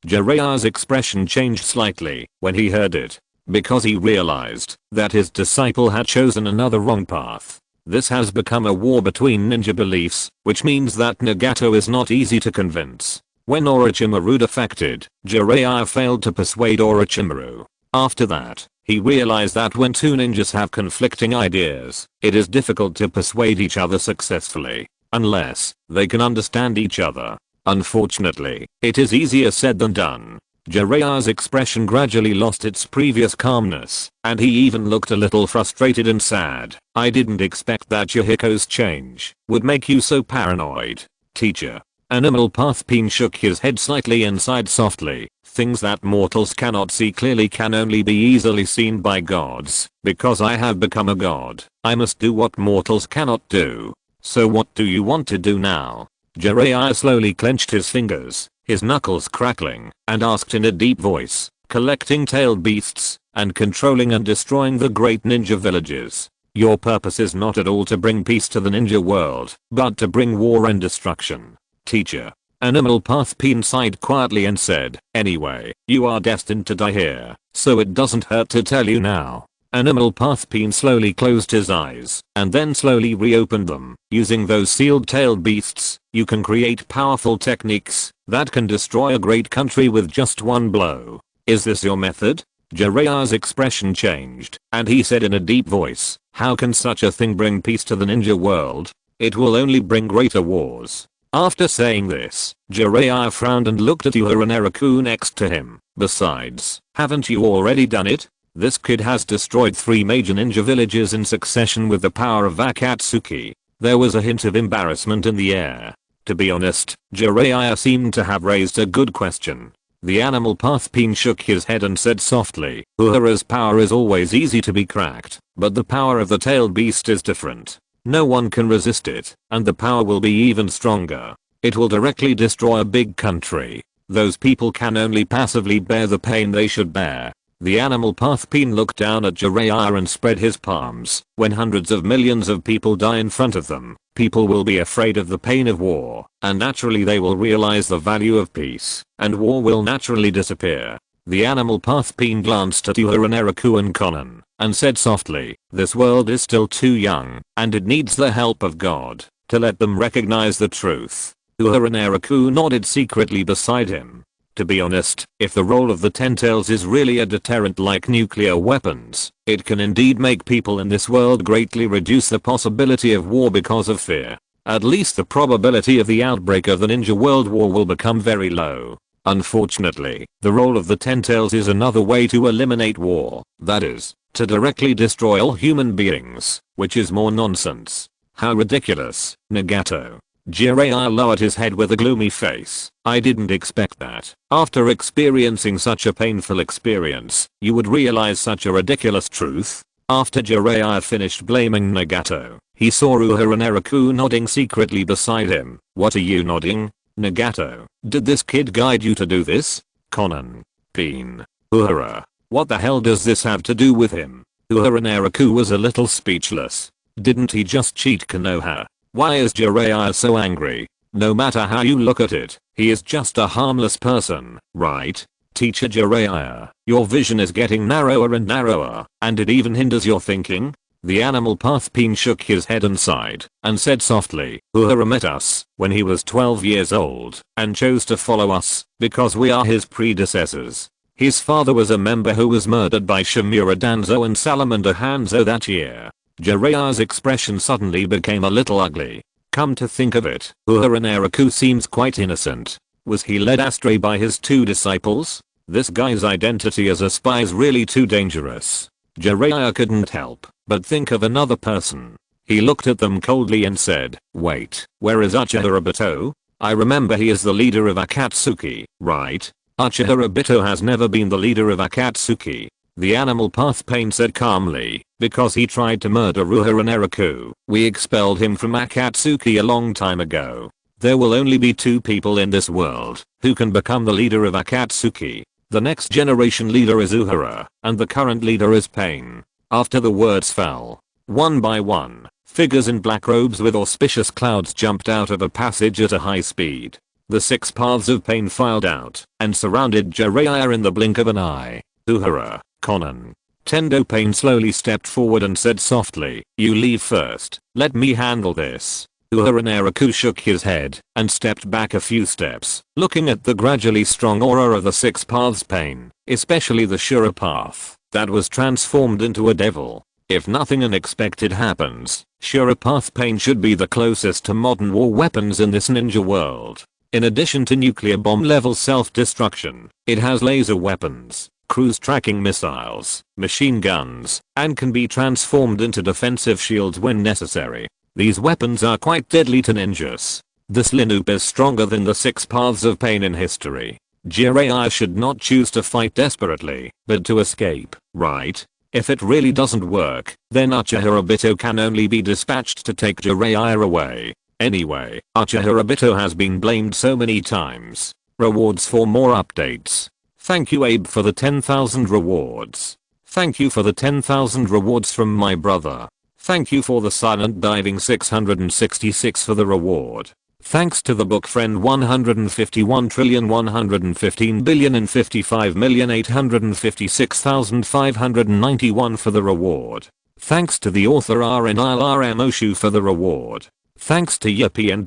Jiraiya's expression changed slightly when he heard it, because he realized that his disciple had chosen another wrong path. This has become a war between ninja beliefs, which means that Nagato is not easy to convince. When Orochimaru defected, Jiraiya failed to persuade Orochimaru. After that, he realized that when two ninjas have conflicting ideas, it is difficult to persuade each other successfully, unless they can understand each other. Unfortunately, it is easier said than done. Jiraiya's expression gradually lost its previous calmness, and he even looked a little frustrated and sad. I didn't expect that Yahiko's change would make you so paranoid. Teacher. Animal pathpeen shook his head slightly and sighed softly. Things that mortals cannot see clearly can only be easily seen by gods. Because I have become a god, I must do what mortals cannot do. So what do you want to do now? Jiraiya slowly clenched his fingers, his knuckles crackling, and asked in a deep voice, collecting tailed beasts, and controlling and destroying the great ninja villages. Your purpose is not at all to bring peace to the ninja world, but to bring war and destruction. Teacher. Animal pathpeen sighed quietly and said, anyway, you are destined to die here, so it doesn't hurt to tell you now. Animal pathpeen slowly closed his eyes, and then slowly reopened them. Using those sealed-tailed beasts, you can create powerful techniques that can destroy a great country with just one blow. Is this your method? Jiraiya's expression changed, and he said in a deep voice, how can such a thing bring peace to the ninja world? It will only bring greater wars. After saying this, Jiraiya frowned and looked at Uehara Naraku next to him. Besides, haven't you already done it? This kid has destroyed 3 major ninja villages in succession with the power of Akatsuki. There was a hint of embarrassment in the air. To be honest, Jiraiya seemed to have raised a good question. The animal pathpeen shook his head and said softly, Uehara's power is always easy to be cracked, but the power of the tailed beast is different. No one can resist it, and the power will be even stronger. It will directly destroy a big country. Those people can only passively bear the pain they should bear. The animal pathpeen looked down at Jiraiya and spread his palms. When hundreds of millions of people die in front of them, people will be afraid of the pain of war, and naturally they will realize the value of peace, and war will naturally disappear. The animal pathpeen glanced at Uehara Naraku and Konan, and said softly, this world is still too young, and it needs the help of God to let them recognize the truth. Uehara Naraku nodded secretly beside him. To be honest, if the role of the Ten-Tails is really a deterrent like nuclear weapons, it can indeed make people in this world greatly reduce the possibility of war because of fear. At least the probability of the outbreak of the Ninja World War will become very low. Unfortunately, the role of the Ten-Tails is another way to eliminate war, that is, to directly destroy all human beings, which is more nonsense. How ridiculous, Nagato. Jiraiya lowered his head with a gloomy face. I didn't expect that. After experiencing such a painful experience, you would realize such a ridiculous truth. After Jiraiya finished blaming Nagato, he saw Uehara Naraku nodding secretly beside him. What are you nodding? Nagato, did this kid guide you to do this? Konan. Uehara. What the hell does this have to do with him? Uehara Naraku was a little speechless. Didn't he just cheat Konoha? Why is Jiraiya so angry? No matter how you look at it, he is just a harmless person, right? Teacher Jiraiya, your vision is getting narrower and narrower, and it even hinders your thinking? The animal path Pain shook his head and sighed, and said softly, Uehara met us when he was 12 years old, and chose to follow us, because we are his predecessors. His father was a member who was murdered by Shimura Danzo and Salamander Hanzo that year. Jiraiya's expression suddenly became a little ugly. Come to think of it, Uehara Naraku seems quite innocent. Was he led astray by his two disciples? This guy's identity as a spy is really too dangerous. Jiraiya couldn't help but think of another person. He looked at them coldly and said, wait, where is Uchiha Obito? I remember he is the leader of Akatsuki, right? Uchiha Obito has never been the leader of Akatsuki. The animal path Pain said calmly, because he tried to murder Uehara Naraku. We expelled him from Akatsuki a long time ago. There will only be two people in this world who can become the leader of Akatsuki. The next generation leader is Uehara, and the current leader is Pain. After the words fell, one by one, figures in black robes with auspicious clouds jumped out of a passage at a high speed. The 6 paths of Pain filed out and surrounded Jiraiya in the blink of an eye. Uehara, Konan. Tendo Pain slowly stepped forward and said softly, you leave first, let me handle this. Uehara Naraku shook his head and stepped back a few steps, looking at the gradually strong aura of the 6 paths Pain, especially the Shura path that was transformed into a devil. If nothing unexpected happens, Shura path Pain should be the closest to modern war weapons in this ninja world. In addition to nuclear bomb level self-destruction, it has laser weapons, cruise tracking missiles, machine guns, and can be transformed into defensive shields when necessary. These weapons are quite deadly to ninjas. This linoop is stronger than the 6 paths of Pain in history. Jiraiya should not choose to fight desperately, but to escape, right? If it really doesn't work, then Uchiha Obito can only be dispatched to take Jiraiya away. Anyway, Uchiha Obito has been blamed so many times. Rewards for more updates. Thank you Abe for the 10,000 rewards. Thank you for the 10,000 rewards from my brother. Thank you for the silent diving 666 for the reward. Thanks to the book friend 151,115,055,856,591 for the reward. Thanks to the author RNILRM Oshu for the reward. Thanks to Yippee and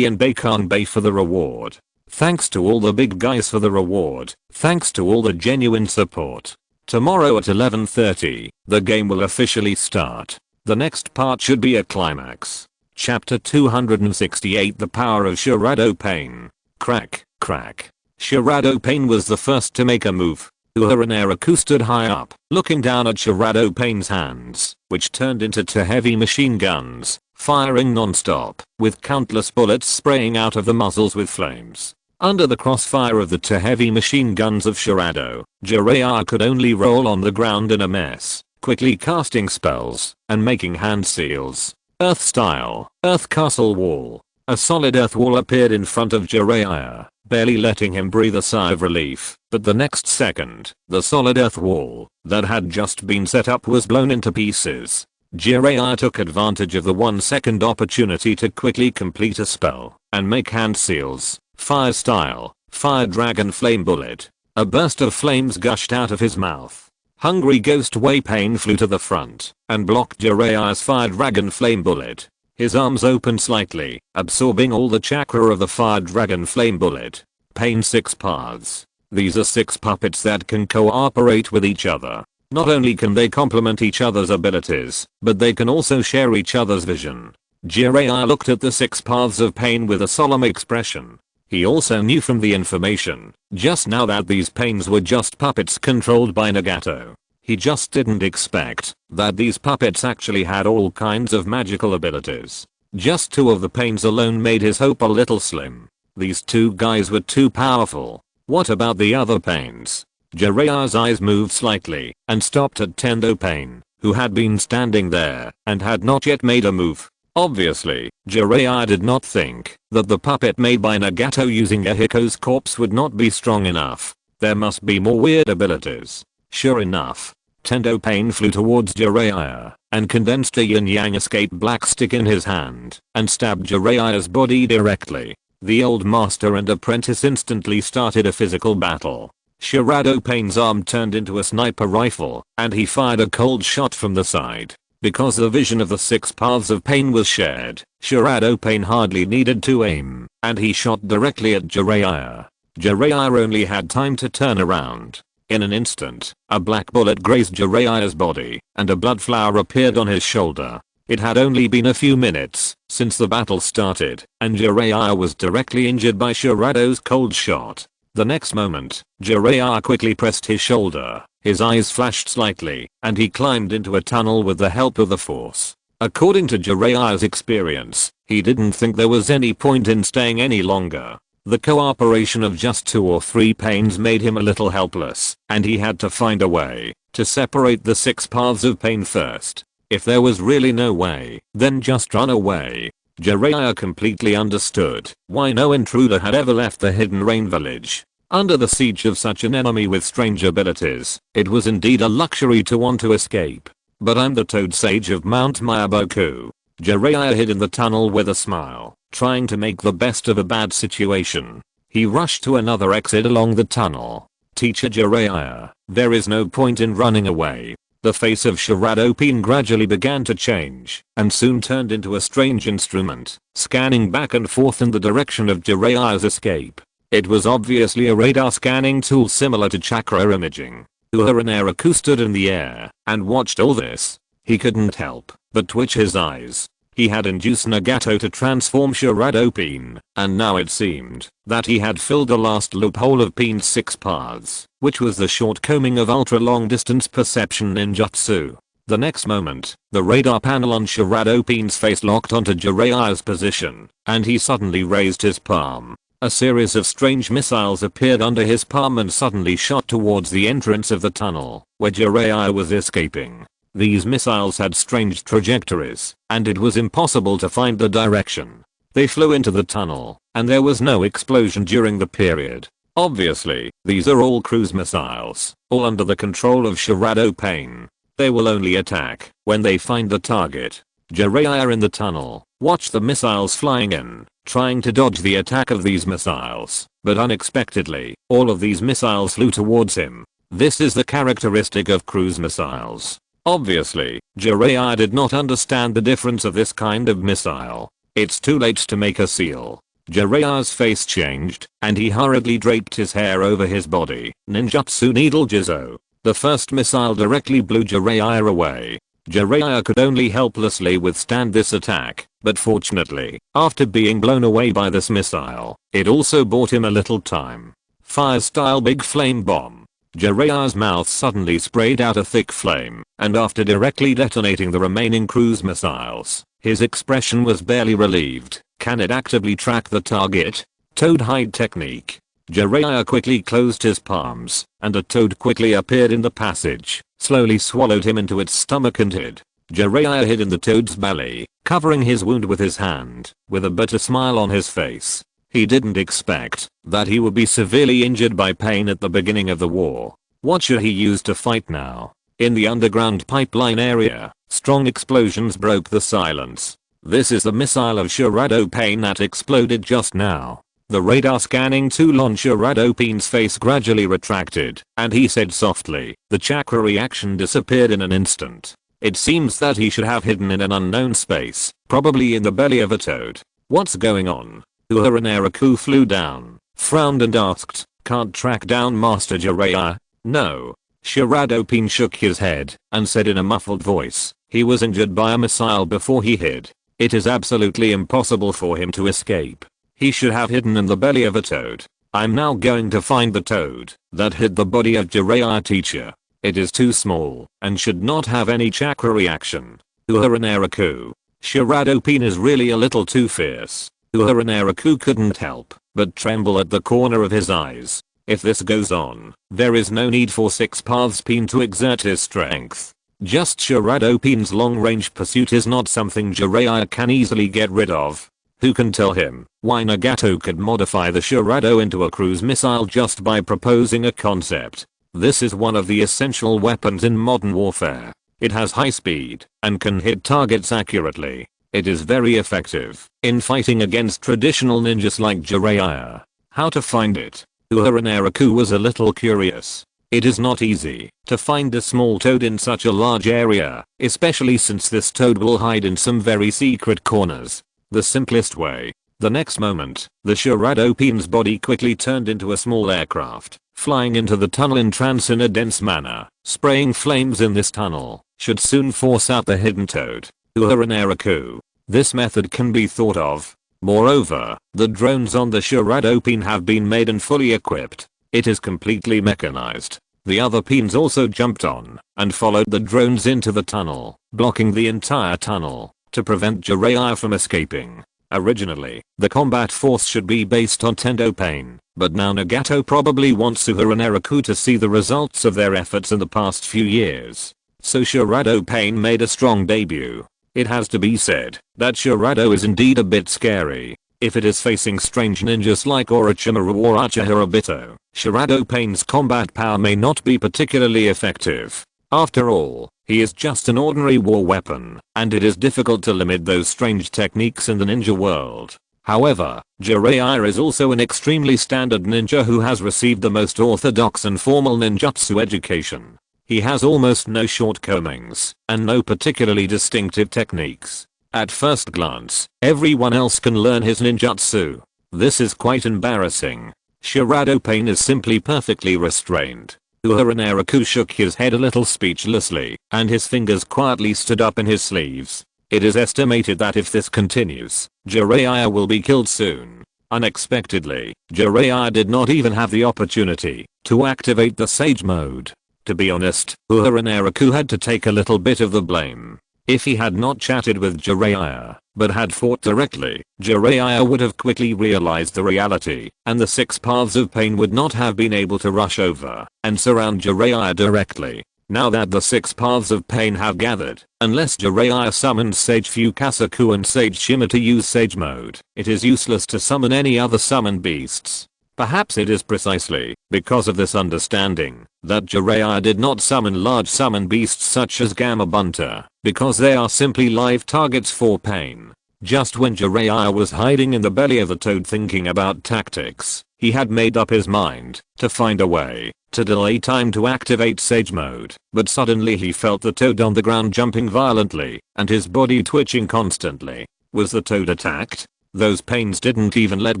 Bacon Bay for the reward. Thanks to all the big guys for the reward. Thanks to all the genuine support. Tomorrow at 11:30, the game will officially start. The next part should be a climax. Chapter 268 The Power of Sharingan Pain. Crack, crack. Sharingan Pain was the first to make a move. Uehara Naraku stood high up, looking down at Sharingan Pain's hands, which turned into 2 heavy machine guns, firing non-stop, with countless bullets spraying out of the muzzles with flames. Under the crossfire of the 2 heavy machine guns of Sharingan, Jiraiya could only roll on the ground in a mess, quickly casting spells and making hand seals. Earth style, Earth Castle Wall. A solid earth wall appeared in front of Jiraiya, barely letting him breathe a sigh of relief, but the next second, the solid earth wall that had just been set up was blown into pieces. Jiraiya took advantage of the 1-second opportunity to quickly complete a spell and make hand seals. Fire style, Fire Dragon Flame Bullet. A burst of flames gushed out of his mouth. Hungry Ghost Way Pain flew to the front and blocked Jiraiya's Fire Dragon Flame Bullet. His arms opened slightly, absorbing all the chakra of the Fire Dragon Flame Bullet. Pain 6 paths. These are 6 puppets that can cooperate with each other. Not only can they complement each other's abilities, but they can also share each other's vision. Jiraiya looked at the 6 paths of Pain with a solemn expression. He also knew from the information just now that these pains were just puppets controlled by Nagato. He just didn't expect that these puppets actually had all kinds of magical abilities. Just 2 of the pains alone made his hope a little slim. These 2 guys were too powerful. What about the other pains? Jiraiya's eyes moved slightly and stopped at Tendo Pain, who had been standing there and had not yet made a move. Obviously, Jiraiya did not think that the puppet made by Nagato using Ehiko's corpse would not be strong enough. There must be more weird abilities. Sure enough, Tendo Pain flew towards Jiraiya and condensed a yin-yang escape black stick in his hand and stabbed Jiraiya's body directly. The old master and apprentice instantly started a physical battle. Shirado Pain's arm turned into a sniper rifle and he fired a cold shot from the side. Because the vision of the 6 paths of pain was shared, Shirado Pain hardly needed to aim and he shot directly at Jiraiya. Jiraiya only had time to turn around. In an instant, a black bullet grazed Jiraiya's body and a blood flower appeared on his shoulder. It had only been a few minutes since the battle started and Jiraiya was directly injured by Shirado's cold shot. The next moment, Jiraiya quickly pressed his shoulder, his eyes flashed slightly, and he climbed into a tunnel with the help of the force. According to Jiraiya's experience, he didn't think there was any point in staying any longer. The cooperation of just 2 or 3 pains made him a little helpless, and he had to find a way to separate the 6 paths of pain first. If there was really no way, then just run away. Jiraiya completely understood why no intruder had ever left the Hidden Rain village. Under the siege of such an enemy with strange abilities, it was indeed a luxury to want to escape. But I'm the Toad Sage of Mount Mayaboku. Jiraiya hid in the tunnel with a smile, trying to make the best of a bad situation. He rushed to another exit along the tunnel. Teacher Jiraiya, there is no point in running away. The face of Shirado Pain gradually began to change and soon turned into a strange instrument, scanning back and forth in the direction of Jiraiya's escape. It was obviously a radar scanning tool similar to chakra imaging. Uehara Naraku stood in the air and watched all this. He couldn't help but twitch his eyes. He had induced Nagato to transform Shirado Pain, and now it seemed that he had filled the last loophole of Pain's 6 paths, which was the shortcoming of ultra-long distance perception ninjutsu. The next moment, the radar panel on Shirado Pain's face locked onto Jiraiya's position, and he suddenly raised his palm. A series of strange missiles appeared under his palm and suddenly shot towards the entrance of the tunnel, where Jiraiya was escaping. These missiles had strange trajectories, and it was impossible to find the direction. They flew into the tunnel, and there was no explosion during the period. Obviously, these are all cruise missiles, all under the control of Shirado Pain. They will only attack when they find the target. Jiraiya in the tunnel watched the missiles flying in, trying to dodge the attack of these missiles, but unexpectedly, all of these missiles flew towards him. This is the characteristic of cruise missiles. Obviously, Jiraiya did not understand the difference of this kind of missile. It's too late to make a seal. Jiraiya's face changed, and he hurriedly draped his hair over his body. Ninjutsu Needle Jizo. The first missile directly blew Jiraiya away. Jiraiya could only helplessly withstand this attack, but fortunately, after being blown away by this missile, it also bought him a little time. Fire-style Big Flame Bomb. Jiraiya's mouth suddenly sprayed out a thick flame, and after directly detonating the remaining cruise missiles, his expression was barely relieved. Can it actively track the target? Toad Hide Technique. Jiraiya quickly closed his palms, and a toad quickly appeared in the passage, slowly swallowed him into its stomach and hid. Jiraiya hid in the toad's belly, covering his wound with his hand, with a bitter smile on his face. He didn't expect that he would be severely injured by pain at the beginning of the war. What should he use to fight now? In the underground pipeline area, strong explosions broke the silence. This is the missile of Shirado Pain that exploded just now. The radar scanning tool on Shirado Pain's face gradually retracted, and he said softly, the chakra reaction disappeared in an instant. It seems that he should have hidden in an unknown space, probably in the belly of a toad. What's going on? Uehara Naraku flew down, frowned and asked, can't track down Master Jiraiya? No. Shirado Pain shook his head and said in a muffled voice, he was injured by a missile before he hid. It is absolutely impossible for him to escape. He should have hidden in the belly of a toad. I'm now going to find the toad that hid the body of Jiraiya teacher. It is too small and should not have any chakra reaction. Uehara Naraku. Shirado Pain is really a little too fierce. Uehara Naraku couldn't help but tremble at the corner of his eyes. If this goes on, there is no need for 6 Paths Pain to exert his strength. Just Shirado Pain's long-range pursuit is not something Jiraiya can easily get rid of. Who can tell him why Nagato could modify the Shirado into a cruise missile just by proposing a concept? This is one of the essential weapons in modern warfare. It has high speed and can hit targets accurately. It is very effective in fighting against traditional ninjas like Jiraiya. How to find it? Uehara Naraku was a little curious. It is not easy to find a small toad in such a large area, especially since this toad will hide in some very secret corners. The simplest way. The next moment, the Shiradopine's body quickly turned into a small aircraft, flying into the tunnel entrance in a dense manner. Spraying flames in this tunnel should soon force out the hidden toad. Uehara Naraku. This method can be thought of. Moreover, the drones on the Shiradopine have been made and fully equipped. It is completely mechanized. The other peens also jumped on and followed the drones into the tunnel, blocking the entire tunnel to prevent Jiraiya from escaping. Originally, the combat force should be based on Tendo Pain, but now Nagato probably wants Uehara Naraku to see the results of their efforts in the past few years. So Shirado Pain made a strong debut. It has to be said that Shirado is indeed a bit scary. If it is facing strange ninjas like Orochimaru or Achihara, Shirado Pain's combat power may not be particularly effective. After all, he is just an ordinary war weapon, and it is difficult to limit those strange techniques in the ninja world. However, Jiraiya is also an extremely standard ninja who has received the most orthodox and formal ninjutsu education. He has almost no shortcomings and no particularly distinctive techniques. At first glance, everyone else can learn his ninjutsu. This is quite embarrassing. Shirado Pain is simply perfectly restrained. Uehara Naraku shook his head a little speechlessly, and his fingers quietly stood up in his sleeves. It is estimated that if this continues, Jiraiya will be killed soon. Unexpectedly, Jiraiya did not even have the opportunity to activate the Sage mode. To be honest, Uehara Naraku had to take a little bit of the blame. If he had not chatted with Jiraiya, but had fought directly, Jiraiya would have quickly realized the reality, and the 6 paths of pain would not have been able to rush over and surround Jiraiya directly. Now that the 6 paths of pain have gathered, unless Jiraiya summons Sage Fukasaku and Sage Shima to use Sage mode, it is useless to summon any other summoned beasts. Perhaps it is precisely because of this understanding that Jiraiya did not summon large summon beasts such as Gamabunta, because they are simply live targets for pain. Just when Jiraiya was hiding in the belly of the toad thinking about tactics, he had made up his mind to find a way to delay time to activate Sage mode, but suddenly he felt the toad on the ground jumping violently and his body twitching constantly. Was the toad attacked? Those pains didn't even let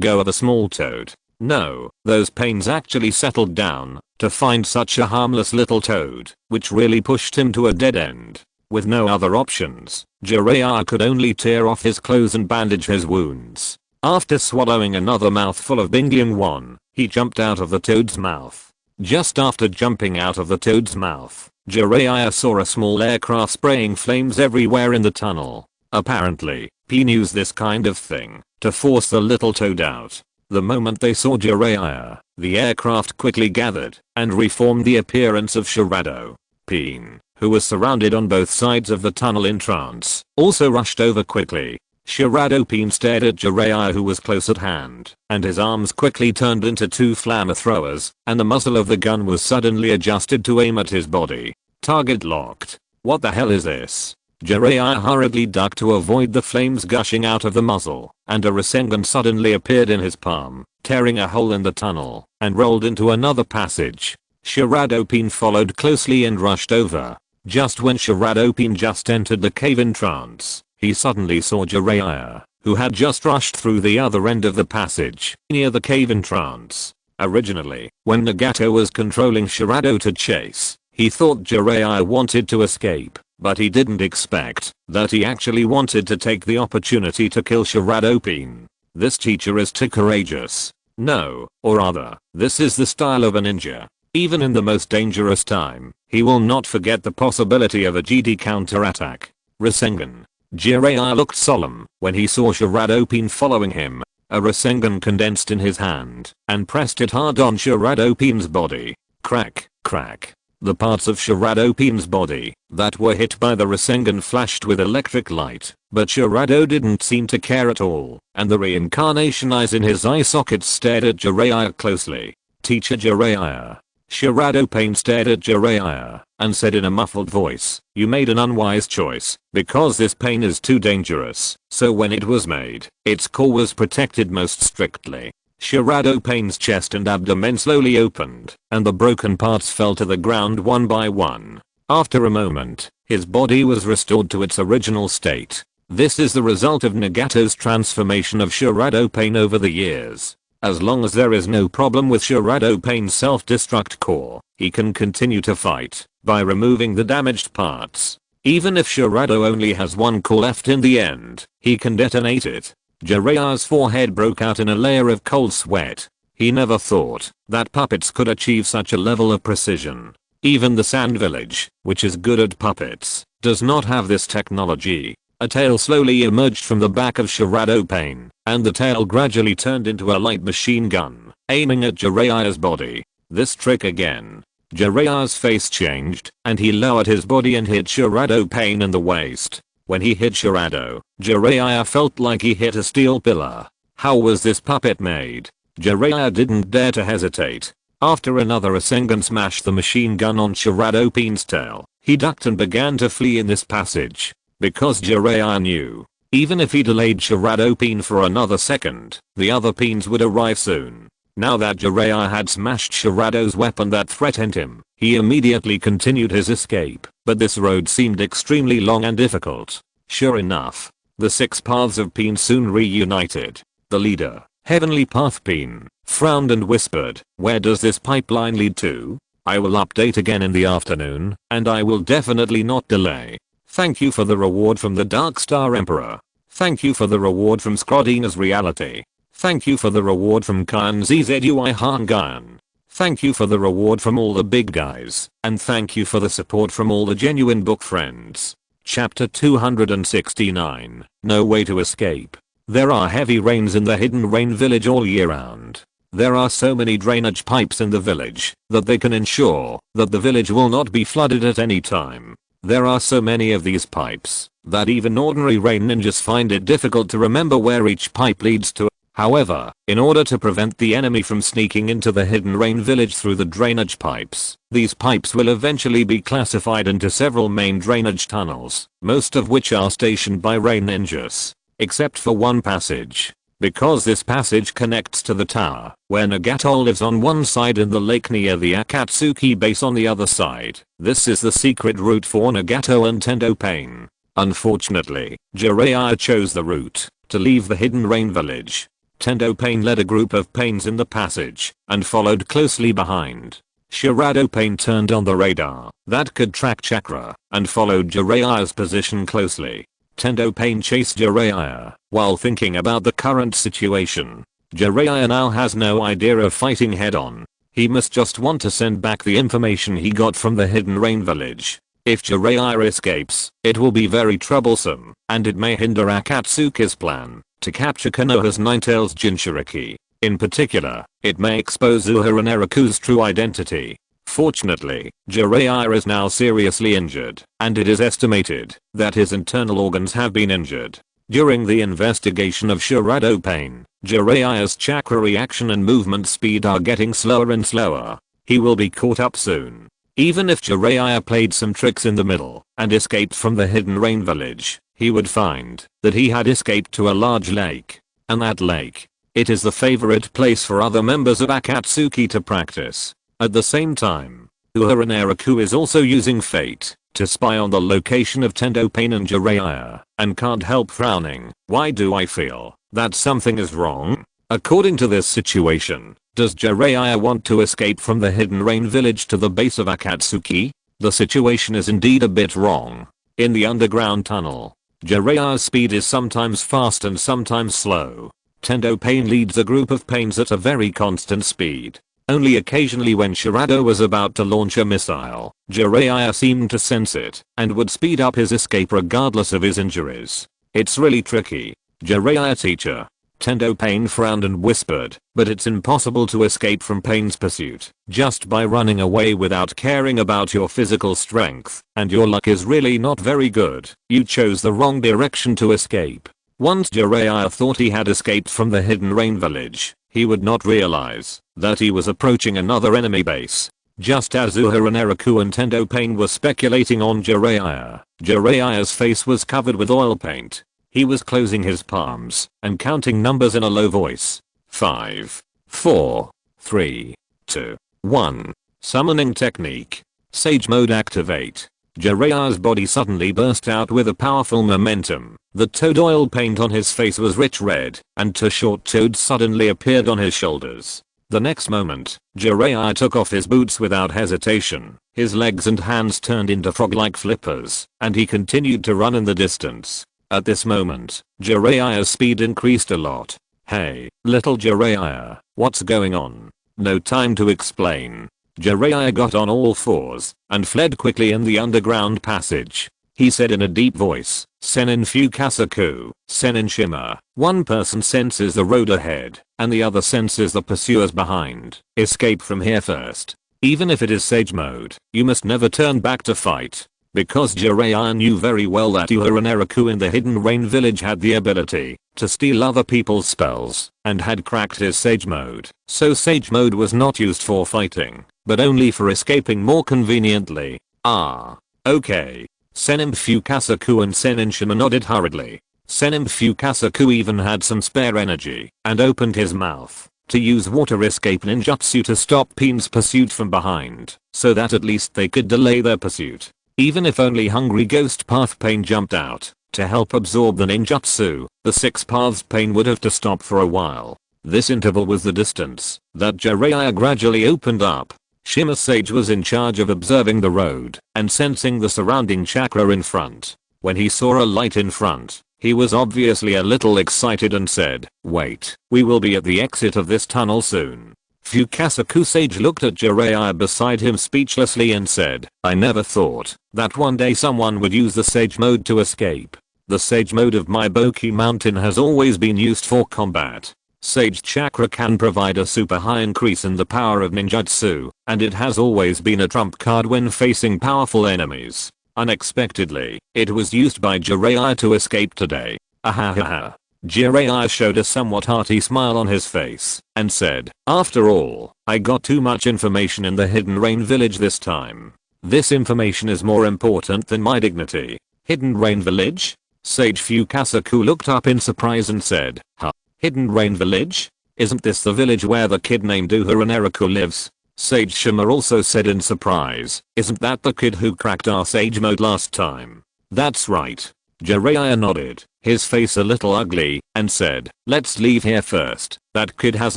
go of a small toad. No, those pains actually settled down to find such a harmless little toad, which really pushed him to a dead end. With no other options, Jiraiya could only tear off his clothes and bandage his wounds. After swallowing another mouthful of Bingyang, he jumped out of the toad's mouth. Just after jumping out of the toad's mouth, Jiraiya saw a small aircraft spraying flames everywhere in the tunnel. Apparently, Pain used this kind of thing to force the little toad out. The moment they saw Jiraiya, the aircraft quickly gathered and reformed. The appearance of Shirado Pain, who was surrounded on both sides of the tunnel entrance, also rushed over quickly. Shirado Pain stared at Jiraiya, who was close at hand, and his arms quickly turned into 2 flamethrowers, and the muzzle of the gun was suddenly adjusted to aim at his body. Target locked. What the hell is this? Jiraiya hurriedly ducked to avoid the flames gushing out of the muzzle, and a Rasengan suddenly appeared in his palm, tearing a hole in the tunnel, and rolled into another passage. Shirado Pain followed closely and rushed over. Just when Shirado Pain just entered the cave entrance, he suddenly saw Jiraiya, who had just rushed through the other end of the passage, near the cave entrance. Originally, when Nagato was controlling Shirado to chase, he thought Jiraiya wanted to escape. But he didn't expect that he actually wanted to take the opportunity to kill Shirado Pain. This teacher is too courageous. No, or rather, this is the style of a ninja. Even in the most dangerous time, he will not forget the possibility of a GD counterattack. Rasengan. Jiraiya looked solemn when he saw Shirado Pain following him. A Rasengan condensed in his hand and pressed it hard on Shirado Pain's body. Crack, crack. The parts of Shirado Pain's body that were hit by the Rasengan flashed with electric light, but Shirado didn't seem to care at all, and the reincarnation eyes in his eye sockets stared at Jiraiya closely. Teacher Jiraiya. Shadow Pain stared at Jiraiya and said in a muffled voice, "You made an unwise choice, because this pain is too dangerous, so when it was made, its core was protected most strictly." Shadow Pain's chest and abdomen slowly opened, and the broken parts fell to the ground one by one. After a moment, his body was restored to its original state. This is the result of Nagato's transformation of Shadow Pain over the years. As long as there is no problem with Shadow Pain's self-destruct core, he can continue to fight by removing the damaged parts. Even if Shadow only has one core left in the end, he can detonate it. Jiraiya's forehead broke out in a layer of cold sweat. He never thought that puppets could achieve such a level of precision. Even the Sand Village, which is good at puppets, does not have this technology. A tail slowly emerged from the back of Shadow Pain, and the tail gradually turned into a light machine gun, aiming at Jiraiya's body. This trick again. Jiraiya's face changed, and he lowered his body and hit Shadow Pain in the waist. When he hit Jiraiya felt like he hit a steel pillar. How was this puppet made? Jiraiya didn't dare to hesitate. After another Rasengan smashed the machine gun on Shadow Pain's tail, he ducked and began to flee in this passage. Because Jiraiya knew, even if he delayed Shadow Pain for another second, the other Pains would arrive soon. Now that Jiraiya had smashed Shadow's weapon that threatened him, he immediately continued his escape, but this road seemed extremely long and difficult. Sure enough, the 6 paths of Pain soon reunited. The leader, Heavenly Path Pain, frowned and whispered, "Where does this pipeline lead to? I will update again in the afternoon, and I will definitely not delay. Thank you for the reward from the Dark Star Emperor. Thank you for the reward from Scrodina's Reality. Thank you for the reward from Kain Zzui Hangan. Thank you for the reward from all the big guys. And thank you for the support from all the genuine book friends." Chapter 269. No way to escape. There are heavy rains in the Hidden Rain Village all year round. There are so many drainage pipes in the village that they can ensure that the village will not be flooded at any time. There are so many of these pipes that even ordinary rain ninjas find it difficult to remember where each pipe leads to. However, in order to prevent the enemy from sneaking into the Hidden Rain Village through the drainage pipes, these pipes will eventually be classified into several main drainage tunnels, most of which are stationed by rain ninjas. Except for one passage. Because this passage connects to the tower, where Nagato lives on one side and the lake near the Akatsuki base on the other side. This is the secret route for Nagato and Tendo Pain. Unfortunately, Jiraiya chose the route to leave the Hidden Rain Village. Tendo Pain led a group of Pains in the passage and followed closely behind. Shadow Pain turned on the radar that could track chakra and followed Jiraiya's position closely. Tendo Pain chased Jiraiya while thinking about the current situation. Jiraiya now has no idea of fighting head on. He must just want to send back the information he got from the Hidden Rain Village. If Jiraiya escapes, it will be very troublesome, and it may hinder Akatsuki's plan to capture Konoha's Ninetales Jinchuriki. In particular, it may expose Uehara Naraku's true identity. Fortunately, Jiraiya is now seriously injured, and it is estimated that his internal organs have been injured. During the investigation of Shadow Pain, Jiraiya's chakra reaction and movement speed are getting slower and slower. He will be caught up soon. Even if Jiraiya played some tricks in the middle and escaped from the Hidden Rain Village, he would find that he had escaped to a large lake. And that lake, it is the favorite place for other members of Akatsuki to practice. At the same time, Uehara Naraku is also using fate to spy on the location of Tendo Pain and Jiraiya, and can't help frowning. Why do I feel that something is wrong? According to this situation, does Jiraiya want to escape from the Hidden Rain Village to the base of Akatsuki? The situation is indeed a bit wrong. In the underground tunnel, Jiraiya's speed is sometimes fast and sometimes slow. Tendo Pain leads a group of Pains at a very constant speed. Only occasionally when Shadow was about to launch a missile, Jiraiya seemed to sense it and would speed up his escape regardless of his injuries. It's really tricky. Jiraiya teacher. Tendo Pain frowned and whispered, but it's impossible to escape from Pain's pursuit just by running away without caring about your physical strength, and your luck is really not very good. You chose the wrong direction to escape. Once Jiraiya thought he had escaped from the Hidden Rain Village, he would not realize that he was approaching another enemy base. Just as Uehara, Naraku and Tendo Pain were speculating on Jiraiya, Jiraiya's face was covered with oil paint. He was closing his palms and counting numbers in a low voice. 5, 4, 3, 2, 1. Summoning technique. Sage mode activate. Jiraiya's body suddenly burst out with a powerful momentum. The toad oil paint on his face was rich red, and two short toads suddenly appeared on his shoulders. The next moment, Jiraiya took off his boots without hesitation. His legs and hands turned into frog-like flippers, and he continued to run in the distance. At this moment, Jiraiya's speed increased a lot. Hey, little Jiraiya, what's going on? No time to explain. Jiraiya got on all fours and fled quickly in the underground passage. He said in a deep voice, Senin Fukasaku, Senin Shima. One person senses the road ahead, and the other senses the pursuers behind. Escape from here first. Even if it is Sage mode, you must never turn back to fight. Because Jiraiya knew very well that Uehara Naraku in the Hidden Rain village had the ability to steal other people's spells and had cracked his Sage mode. So Sage mode was not used for fighting, but only for escaping more conveniently. Ah. Okay. Senin Fukasaku and Senin Shima nodded hurriedly. Senin Fukasaku even had some spare energy and opened his mouth to use water escape ninjutsu to stop Pain's pursuit from behind, so that at least they could delay their pursuit. Even if only Hungry Ghost Path Pain jumped out to help absorb the ninjutsu, the 6 paths Pain would have to stop for a while. This interval was the distance that Jiraiya gradually opened up. Shima Sage was in charge of observing the road and sensing the surrounding chakra in front. When he saw a light in front, he was obviously a little excited and said, "Wait, we will be at the exit of this tunnel soon." Fukasaku Sage looked at Jiraiya beside him speechlessly and said, "I never thought that one day someone would use the Sage mode to escape. The Sage mode of Maiboki Mountain has always been used for combat. Sage chakra can provide a super high increase in the power of ninjutsu, and it has always been a trump card when facing powerful enemies. Unexpectedly, it was used by Jiraiya to escape today. Ahahaha." Jiraiya showed a somewhat hearty smile on his face and said, "After all, I got too much information in the Hidden Rain village this time. This information is more important than my dignity." Hidden Rain village? Sage Fukasaku looked up in surprise and said, "Huh? Hidden Rain village? Isn't this the village where the kid named Uehara Naraku lives?" Sage Shima also said in surprise, "Isn't that the kid who cracked our Sage mode last time?" "That's right." Jiraiya nodded, his face a little ugly, and said, "Let's leave here first. That kid has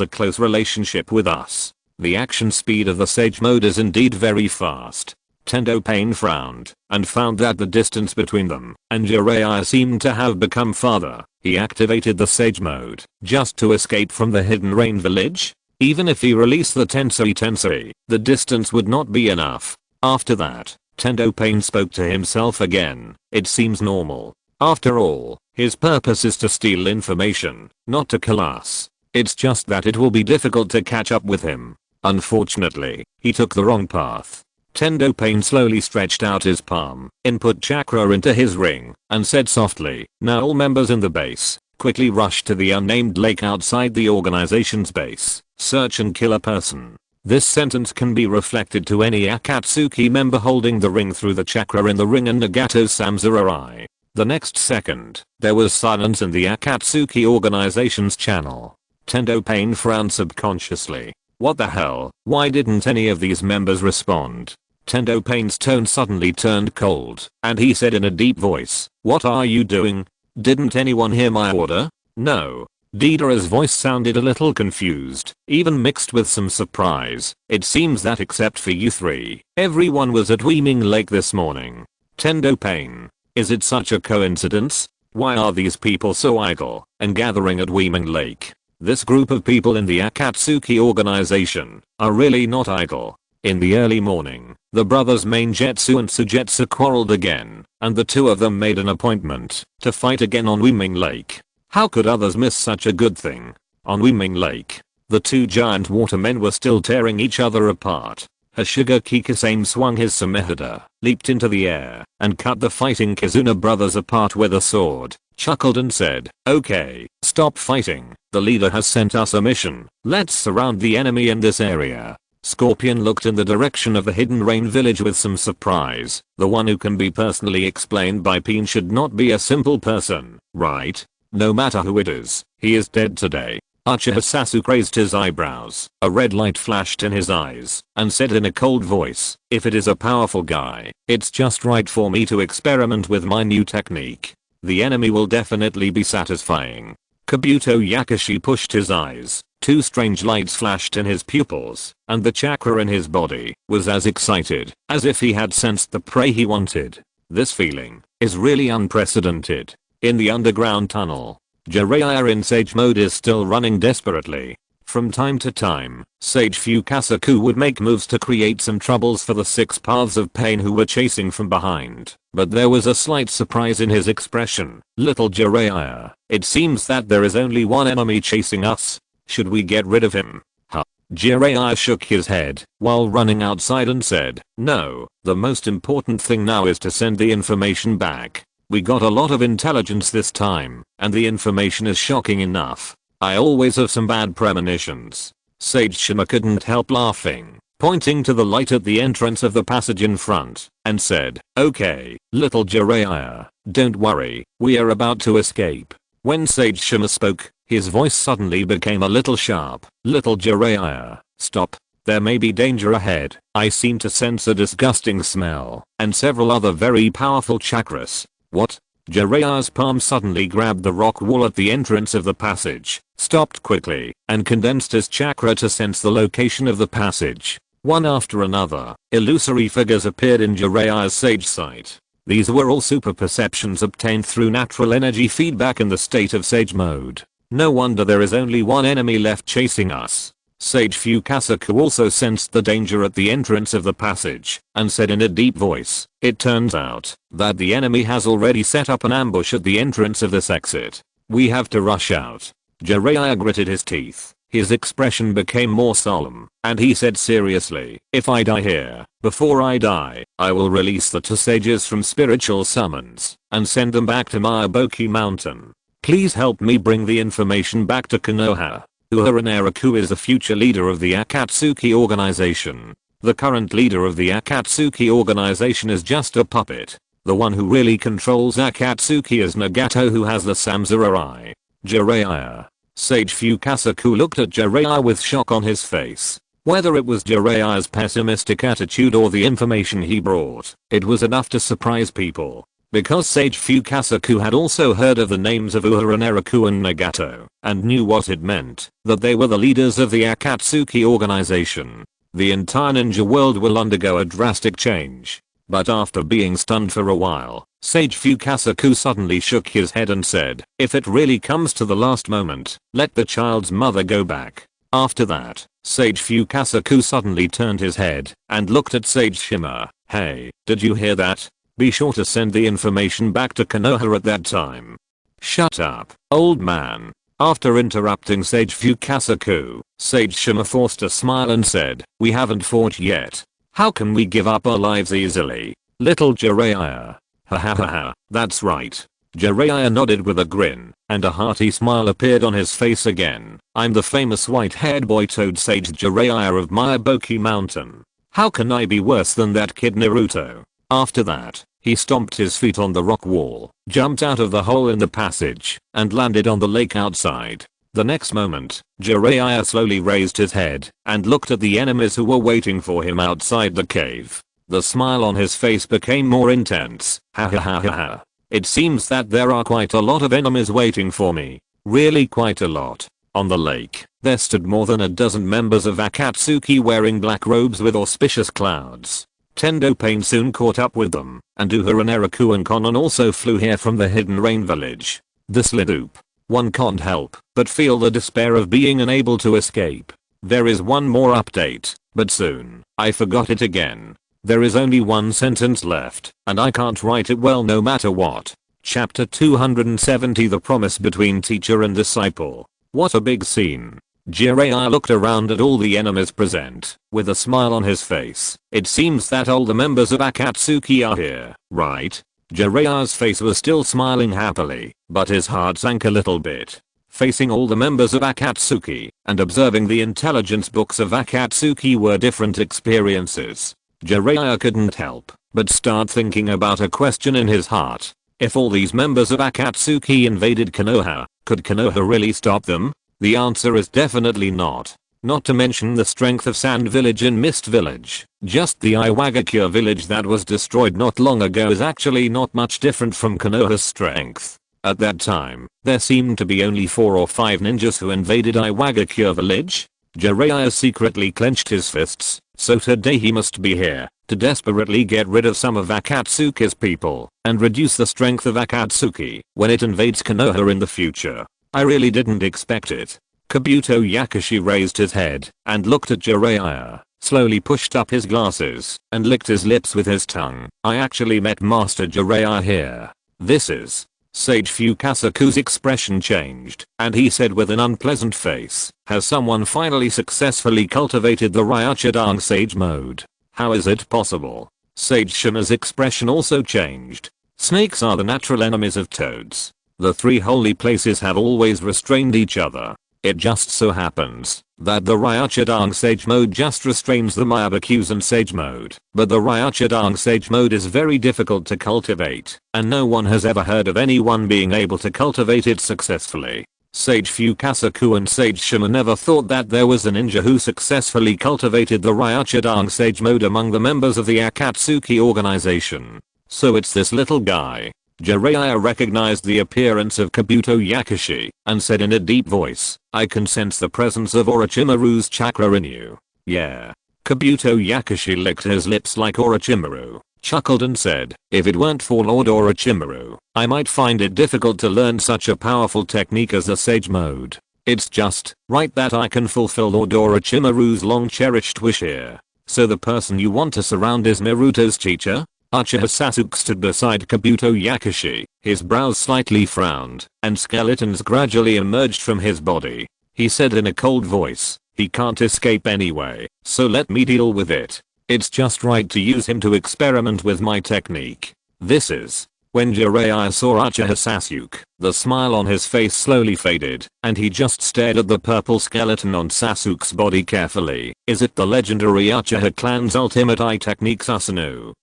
a close relationship with us." The action speed of the Sage mode is indeed very fast. Tendo Pain frowned and found that the distance between them and Jiraiya seemed to have become farther. He activated the Sage mode just to escape from the Hidden Rain village. Even if he released the Tensei, the distance would not be enough. After that, Tendo Pain spoke to himself again. It seems normal. After all, his purpose is to steal information, not to kill us. It's just that it will be difficult to catch up with him. Unfortunately, he took the wrong path. Tendo Pain slowly stretched out his palm, input chakra into his ring, and said softly, "Now all members in the base, quickly rush to the unnamed lake outside the organization's base. Search and kill a person." This sentence can be reflected to any Akatsuki member holding the ring through the chakra in the ring and Nagato's Samzurai. The next second, there was silence in the Akatsuki organization's channel. Tendo Pain frowned subconsciously. What the hell? Why didn't any of these members respond? Tendo Pain's tone suddenly turned cold, and he said in a deep voice, "What are you doing? Didn't anyone hear my order?" "No." Deidara's voice sounded a little confused, even mixed with some surprise. "It seems that except for you three, everyone was at Weeming Lake this morning." Tendo Pain. Is it such a coincidence? Why are these people so idle and gathering at Weeming Lake? This group of people in the Akatsuki organization are really not idle. In the early morning, the brothers Maingetsu and Sugetsu quarreled again, and the two of them made an appointment to fight again on Weeming Lake. How could others miss such a good thing? On Weeming Lake, the two giant watermen were still tearing each other apart. Hashiga Kikisame swung his Sumehada, leaped into the air, and cut the fighting Kizuna brothers apart with a sword, chuckled and said, "Okay, stop fighting. The leader has sent us a mission. Let's surround the enemy in this area." Scorpion looked in the direction of the Hidden Rain village with some surprise. The one who can be personally explained by Peen should not be a simple person, right? No matter who it is, he is dead today. Uchiha Sasuke raised his eyebrows. A red light flashed in his eyes and said in a cold voice, if it is a powerful guy, it's just right for me to experiment with my new technique. The enemy will definitely be satisfying. Kabuto Yakushi pushed his eyes. Two strange lights flashed in his pupils, and the chakra in his body was as excited as if he had sensed the prey he wanted. This feeling is really unprecedented. In the underground tunnel, Jiraiya in Sage mode is still running desperately. From time to time, Sage Fukasaku would make moves to create some troubles for the 6 Paths of Pain who were chasing from behind, but there was a slight surprise in his expression. Little Jiraiya, it seems that there is only one enemy chasing us. Should we get rid of him? Huh? Jiraiya shook his head while running outside and said, no, the most important thing now is to send the information back. We got a lot of intelligence this time, and the information is shocking enough. I always have some bad premonitions. Sage Shima couldn't help laughing, pointing to the light at the entrance of the passage in front, and said, okay, little Jiraiya, don't worry, we are about to escape. When Sage Shima spoke, his voice suddenly became a little sharp. Little Jiraiya, stop. There may be danger ahead. I seem to sense a disgusting smell and several other very powerful chakras. What? Jiraiya's palm suddenly grabbed the rock wall at the entrance of the passage, stopped quickly, and condensed his chakra to sense the location of the passage. One after another, illusory figures appeared in Jiraiya's sage sight. These were all super perceptions obtained through natural energy feedback in the state of Sage mode. No wonder there is only one enemy left chasing us. Sage Fukasaku also sensed the danger at the entrance of the passage and said in a deep voice, it turns out that the enemy has already set up an ambush at the entrance of this exit. We have to rush out. Jiraiya gritted his teeth. His expression became more solemn, and he said seriously, if I die here, before I die, I will release the 2 sages from spiritual summons and send them back to Myaboki Mountain. Please help me bring the information back to Konoha. Uehara Naraku is the future leader of the Akatsuki organization. The current leader of the Akatsuki organization is just a puppet. The one who really controls Akatsuki is Nagato, who has the Samsara. Jiraiya. Sage Fukasaku looked at Jiraiya with shock on his face. Whether it was Jiraiya's pessimistic attitude or the information he brought, it was enough to surprise people. Because Sage Fukasaku had also heard of the names of Uehara Naraku and Nagato, and knew what it meant, that they were the leaders of the Akatsuki organization. The entire ninja world will undergo a drastic change. But after being stunned for a while, Sage Fukasaku suddenly shook his head and said, if it really comes to the last moment, let the child's mother go back. After that, Sage Fukasaku suddenly turned his head and looked at Sage Shima. Hey, did you hear that? Be sure to send the information back to Konoha at that time. Shut up, old man. After interrupting Sage Fukasaku, Sage Shima forced a smile and said, we haven't fought yet. How can we give up our lives easily? Little Jiraiya. Ha ha ha ha, that's right. Jiraiya nodded with a grin, and a hearty smile appeared on his face again. I'm the famous white-haired boy Toad Sage Jiraiya of Myaboki Mountain. How can I be worse than that kid Naruto? After that, he stomped his feet on the rock wall, jumped out of the hole in the passage, and landed on the lake outside. The next moment, Jiraiya slowly raised his head and looked at the enemies who were waiting for him outside the cave. The smile on his face became more intense. Ha ha ha ha ha. It seems that there are quite a lot of enemies waiting for me. Really quite a lot. On the lake, there stood more than a dozen members of Akatsuki wearing black robes with auspicious clouds. Tendo Pain soon caught up with them, and Uehara Naraku and Konan also flew here from the Hidden Rain village. This Lidoop. One can't help but feel the despair of being unable to escape. There is one more update, but soon, I forgot it again. There is only one sentence left, and I can't write it well no matter what. Chapter 270 The Promise Between Teacher and Disciple. What a big scene. Jiraiya looked around at all the enemies present, with a smile on his face. It seems that all the members of Akatsuki are here, right? Jiraiya's face was still smiling happily, but his heart sank a little bit. facing all the members of Akatsuki, and observing the intelligence books of Akatsuki were different experiences. Jiraiya couldn't help but start thinking about a question in his heart. If all these members of Akatsuki invaded Konoha, could Konoha really stop them? The answer is definitely not. Not to mention the strength of Sand Village and Mist Village. Just the Iwagakure village that was destroyed not long ago is actually not much different from Konoha's strength. At that time, there seemed to be only 4 or 5 ninjas who invaded Iwagakure village. Jiraiya secretly clenched his fists, so today he must be here to desperately get rid of some of Akatsuki's people and reduce the strength of Akatsuki when it invades Konoha in the future. I really didn't expect it. Kabuto Yakushi raised his head and looked at Jiraiya, slowly pushed up his glasses and licked his lips with his tongue. I actually met Master Jiraiya here. This is... Sage Fukasaku's expression changed, and he said with an unpleasant face, has someone finally successfully cultivated the Ryuchidang Sage mode? How is it possible? Sage Shima's expression also changed. Snakes are the natural enemies of toads. The 3 holy places have always restrained each other. It just so happens that the Ryuchidang Sage mode just restrains the Myabakuzen Sage mode, but the Ryuchidang Sage mode is very difficult to cultivate, and no one has ever heard of anyone being able to cultivate it successfully. Sage Fukasaku and Sage Shima never thought that there was a ninja who successfully cultivated the Ryuchidang Sage mode among the members of the Akatsuki organization. So it's this little guy. Jiraiya recognized the appearance of Kabuto Yakushi and said in a deep voice, I can sense the presence of Orochimaru's chakra in you. Yeah. Kabuto Yakushi licked his lips like Orochimaru, chuckled and said, if it weren't for Lord Orochimaru, I might find it difficult to learn such a powerful technique as the Sage mode. It's just right that I can fulfill Lord Orochimaru's long cherished wish here. So the person you want to surround is Naruto's teacher? Uchiha Sasuke stood beside Kabuto Yakushi, his brows slightly frowned, and skeletons gradually emerged from his body. He said in a cold voice, he can't escape anyway, so let me deal with it. It's just right to use him to experiment with my technique. This is... When Jiraiya saw Uchiha Sasuke, the smile on his face slowly faded, and he just stared at the purple skeleton on Sasuke's body carefully. Is it the legendary Uchiha clan's ultimate eye technique Susanoo?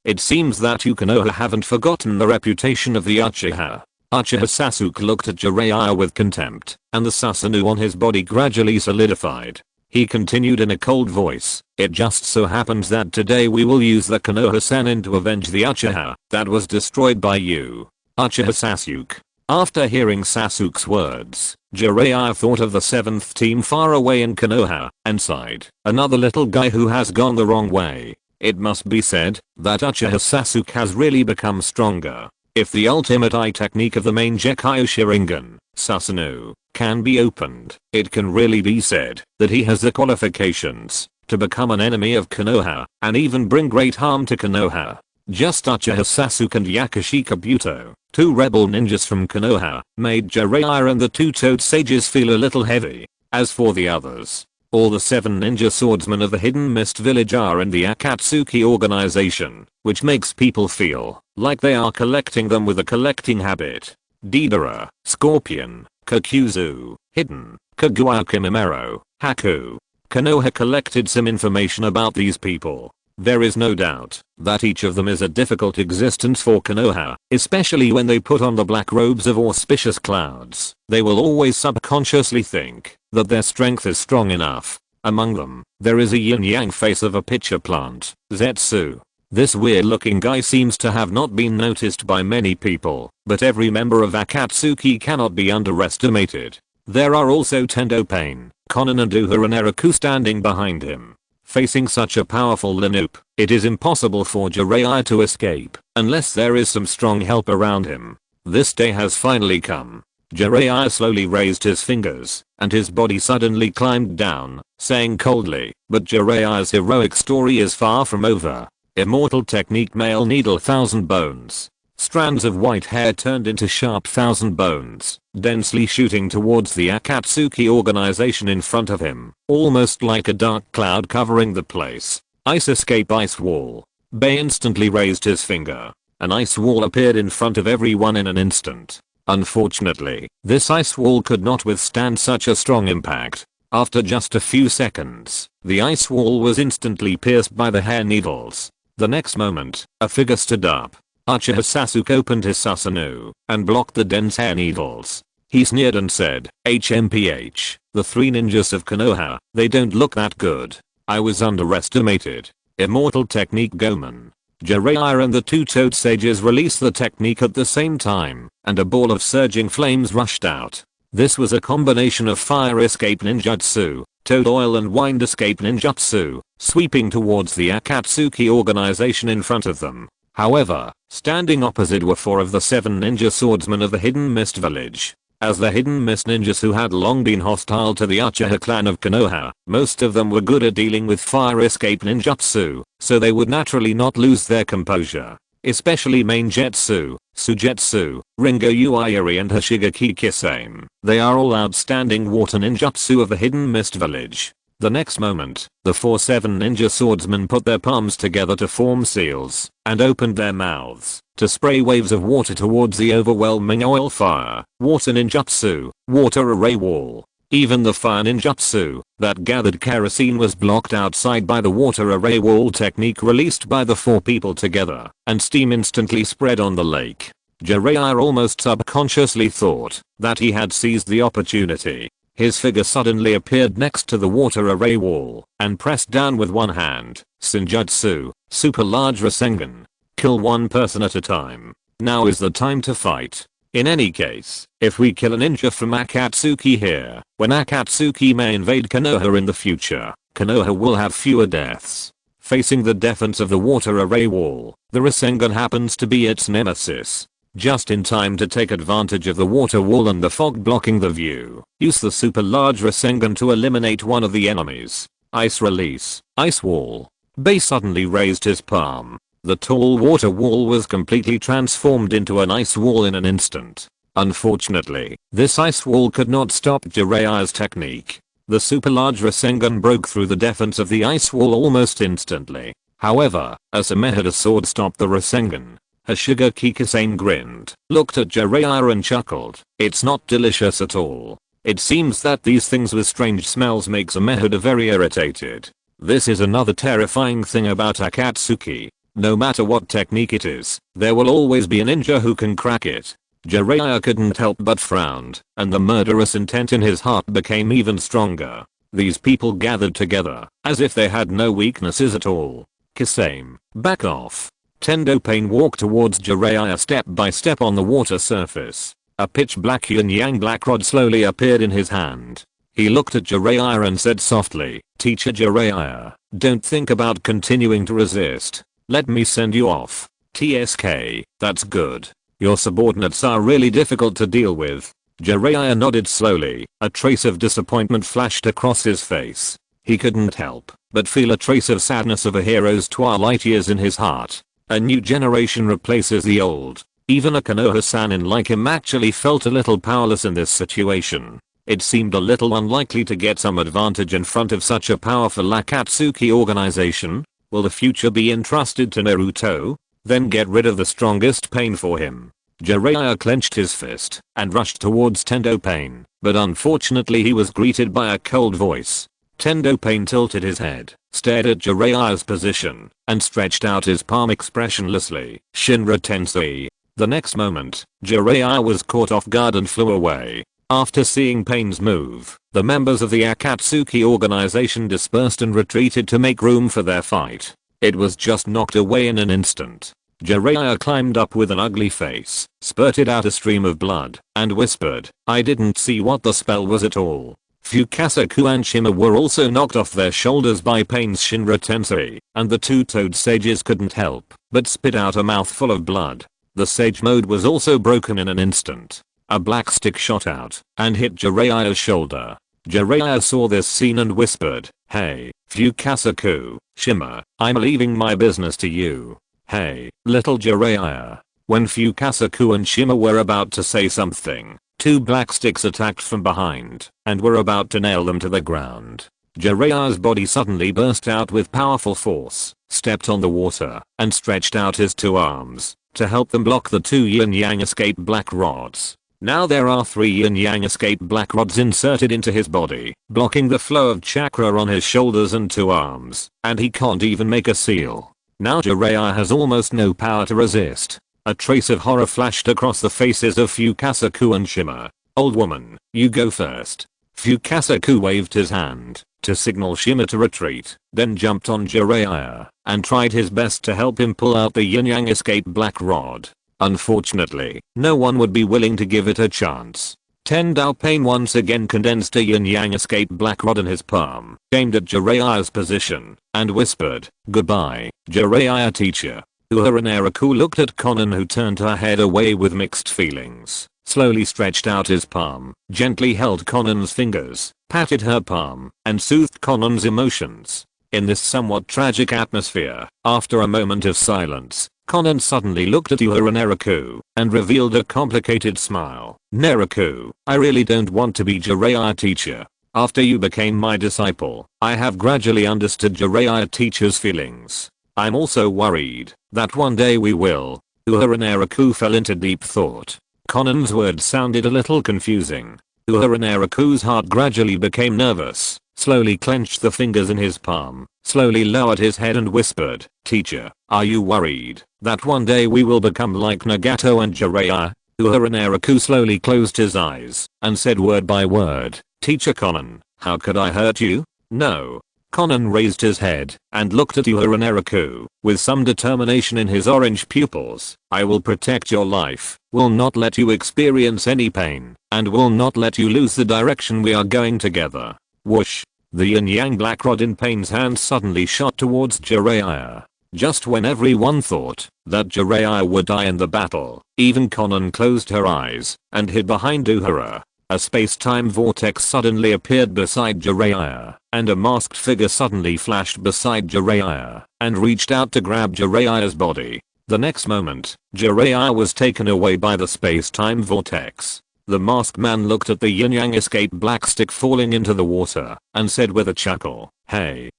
It seems that you Konoha haven't forgotten the reputation of the Uchiha. Uchiha Sasuke looked at Jiraiya with contempt, and the Susanoo on his body gradually solidified. He continued in a cold voice, it just so happens that today we will use the Konoha Sennin to avenge the Uchiha that was destroyed by you. Uchiha Sasuke. After hearing Sasuke's words, Jiraiya thought of the 7th team far away in Konoha, and sighed. Another little guy who has gone the wrong way. It must be said that Uchiha Sasuke has really become stronger. If the ultimate eye technique of the main Gekkai Sharingan, Susanoo, can be opened, it can really be said that he has the qualifications to become an enemy of Konoha and even bring great harm to Konoha. Just Uchiha Sasuke and Yakushi Kabuto, 2 rebel ninjas from Konoha, made Jiraiya and the 2 Toad Sages feel a little heavy. As for the others, all the 7 ninja swordsmen of the Hidden Mist Village are in the Akatsuki organization, which makes people feel like they are collecting them with a collecting habit. Deidara, Scorpion, Kakuzu, Hidden, Kagura Kimimaro, Haku. Konoha collected some information about these people. There is no doubt that each of them is a difficult existence for Konoha, especially when they put on the black robes of auspicious clouds. They will always subconsciously think that their strength is strong enough. Among them, there is a yin-yang face of a pitcher plant, Zetsu. This weird looking guy seems to have not been noticed by many people, but every member of Akatsuki cannot be underestimated. There are also Tendo Pain, Konan and Uhura Naraku standing behind him. Facing such a powerful Linoop, it is impossible for Jiraiya to escape unless there is some strong help around him. This day has finally come. Jiraiya slowly raised his fingers, and his body suddenly climbed down, saying coldly, but Jiraiya's heroic story is far from over. Immortal technique male needle 1000 bones. Strands of white hair turned into sharp 1000 bones, densely shooting towards the Akatsuki organization in front of him, almost like a dark cloud covering the place. Ice escape ice wall. Bei instantly raised his finger. An ice wall appeared in front of everyone in an instant. Unfortunately, this ice wall could not withstand such a strong impact. After just a few seconds, the ice wall was instantly pierced by the hair needles. The next moment, a figure stood up. Uchiha Sasuke opened his Susanoo and blocked the dense hair needles. He sneered and said, HMPH, the three ninjas of Konoha, they don't look that good. I was underestimated. Immortal technique Gomen. Jiraiya and the two Toad sages released the technique at the same time, and a ball of surging flames rushed out. This was a combination of fire escape ninjutsu, toad oil and wind escape ninjutsu, sweeping towards the Akatsuki organization in front of them. However, standing opposite were 4 of the 7 ninja swordsmen of the Hidden Mist village. As the Hidden Mist ninjas who had long been hostile to the Uchiha clan of Konoha, most of them were good at dealing with fire escape ninjutsu, so they would naturally not lose their composure. Especially Mainjutsu, Sujetsu, Ringo Uehara and Hoshigaki Kisame. They are all outstanding water ninjutsu of the Hidden Mist village. The next moment, the 4-7 ninja swordsmen put their palms together to form seals, and opened their mouths to spray waves of water towards the overwhelming oil fire. Water ninjutsu, water array wall. Even the fire ninjutsu that gathered kerosene was blocked outside by the water array wall technique released by the 4 people together, and steam instantly spread on the lake. Jiraiya almost subconsciously thought that he had seized the opportunity. His figure suddenly appeared next to the water array wall and pressed down with one hand. Senjutsu, super large Rasengan. Kill one person at a time. Now is the time to fight. In any case, if we kill a ninja from Akatsuki here, when Akatsuki may invade Konoha in the future, Konoha will have fewer deaths. Facing the defense of the water array wall, the Rasengan happens to be its nemesis. Just in time to take advantage of the water wall and the fog blocking the view, use the super large Rasengan to eliminate one of the enemies. Ice release, ice wall. Bei suddenly raised his palm. The tall water wall was completely transformed into an ice wall in an instant. Unfortunately, this ice wall could not stop Jiraiya's technique. The super large Rasengan broke through the defense of the ice wall almost instantly. However, a Samehada sword stopped the Rasengan. Hoshigaki Kisame grinned, looked at Jiraiya and chuckled. It's not delicious at all. It seems that these things with strange smells make Samehada very irritated. This is another terrifying thing about Akatsuki. No matter what technique it is, there will always be a ninja who can crack it. Jiraiya couldn't help but frowned, and the murderous intent in his heart became even stronger. These people gathered together, as if they had no weaknesses at all. Kisame, back off. Tendo Pain walked towards Jiraiya step by step on the water surface. A pitch black yin-yang black rod slowly appeared in his hand. He looked at Jiraiya and said softly, Teacher Jiraiya, don't think about continuing to resist. Let me send you off. TSK, that's good. Your subordinates are really difficult to deal with. Jiraiya nodded slowly. A trace of disappointment flashed across his face. He couldn't help but feel a trace of sadness of a hero's twilight years in his heart. A new generation replaces the old. Even a Konoha-sanin like him actually felt a little powerless in this situation. It seemed a little unlikely to get some advantage in front of such a powerful Akatsuki organization. Will the future be entrusted to Naruto? Then get rid of the strongest pain for him. Jiraiya clenched his fist and rushed towards Tendo Pain, but unfortunately he was greeted by a cold voice. Tendo Pain tilted his head, stared at Jiraiya's position, and stretched out his palm expressionlessly. Shinra Tensei. The next moment, Jiraiya was caught off guard and flew away. After seeing Pain's move, the members of the Akatsuki organization dispersed and retreated to make room for their fight. It was just knocked away in an instant. Jiraiya climbed up with an ugly face, spurted out a stream of blood, and whispered, I didn't see what the spell was at all. Fukasaku and Shima were also knocked off their shoulders by Pain's Shinra Tensei, and the 2 Toad sages couldn't help but spit out a mouthful of blood. The sage mode was also broken in an instant. A black stick shot out and hit Jiraiya's shoulder. Jiraiya saw this scene and whispered, Hey, Fukasaku, Shima, I'm leaving my business to you. Hey, little Jiraiya. When Fukasaku and Shima were about to say something, 2 black sticks attacked from behind and were about to nail them to the ground. Jiraiya's body suddenly burst out with powerful force, stepped on the water, and stretched out his 2 arms to help them block the 2 yin-yang escape black rods. Now there are 3 yin-yang escape black rods inserted into his body, blocking the flow of chakra on his shoulders and 2 arms, and he can't even make a seal. Now Jiraiya has almost no power to resist. A trace of horror flashed across the faces of Fukasaku and Shima. Old woman, you go first. Fukasaku waved his hand to signal Shima to retreat, then jumped on Jiraiya and tried his best to help him pull out the yin-yang escape black rod. Unfortunately, no one would be willing to give it a chance. Tendao Pain once again condensed a yin-yang escape black rod in his palm, aimed at Jiraiya's position, and whispered, "Goodbye, Jiraiya teacher." Uehara Naraku looked at Konan, who turned her head away with mixed feelings, slowly stretched out his palm, gently held Konan's fingers, patted her palm, and soothed Konan's emotions. In this somewhat tragic atmosphere, after a moment of silence, Konan suddenly looked at Uehara Naraku and revealed a complicated smile. "Naraku, I really don't want to be Jiraiya teacher. After you became my disciple, I have gradually understood Jiraiya teacher's feelings. I'm also worried that one day we will." Uehara Naraku fell into deep thought. Konan's words sounded a little confusing. Uehara Naraku's heart gradually became nervous, slowly clenched the fingers in his palm, slowly lowered his head and whispered, "Teacher, are you worried that one day we will become like Nagato and Jiraiya?" Uehara Naraku slowly closed his eyes and said word by word, "Teacher Konan, how could I hurt you? No." Konan raised his head and looked at Uehara Naraku with some determination in his orange pupils. "I will protect your life, will not let you experience any pain, and will not let you lose the direction we are going together." Whoosh! The yin-yang black rod in Pain's hand suddenly shot towards Jiraiya. Just when everyone thought that Jiraiya would die in the battle, even Konan closed her eyes and hid behind Uehara. A space-time vortex suddenly appeared beside Jiraiya, and a masked figure suddenly flashed beside Jiraiya and reached out to grab Jiraiya's body. The next moment, Jiraiya was taken away by the space-time vortex. The masked man looked at the yin-yang escape black stick falling into the water and said with a chuckle, hey,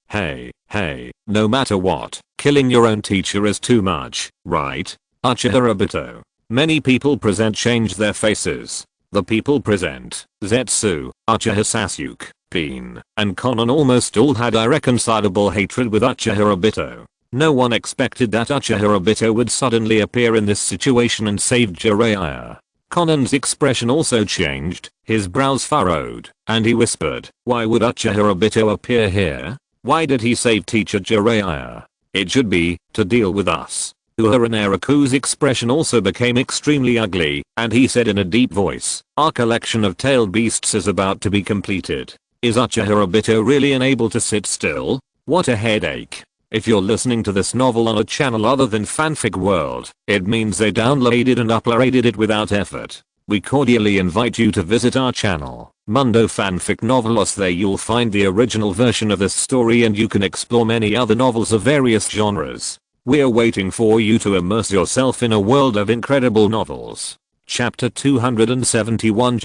no matter what, killing your own teacher is too much, right? Uchiha Obito." Many people present changed their faces. The people present, Zetsu, Uchiha Sasuke, Pain, and Konan almost all had irreconcilable hatred with Uchiha Obito. No one expected that Uchiha Obito would suddenly appear in this situation and save Jiraiya. Konan's expression also changed, his brows furrowed, and he whispered, "Why would Uchiha Obito appear here? Why did he save teacher Jiraiya? It should be, to deal with us." Uehara Naraku's expression also became extremely ugly, and he said in a deep voice, "Our collection of tailed beasts is about to be completed. Is Uchiha Obito really unable to sit still? What a headache." If you're listening to this novel on a channel other than Fanfic World, it means they downloaded and uploaded it without effort. We cordially invite you to visit our channel, Mundo Fanfic Novelos. There you'll find the original version of this story, and you can explore many other novels of various genres. We're waiting for you to immerse yourself in a world of incredible novels. Chapter 271.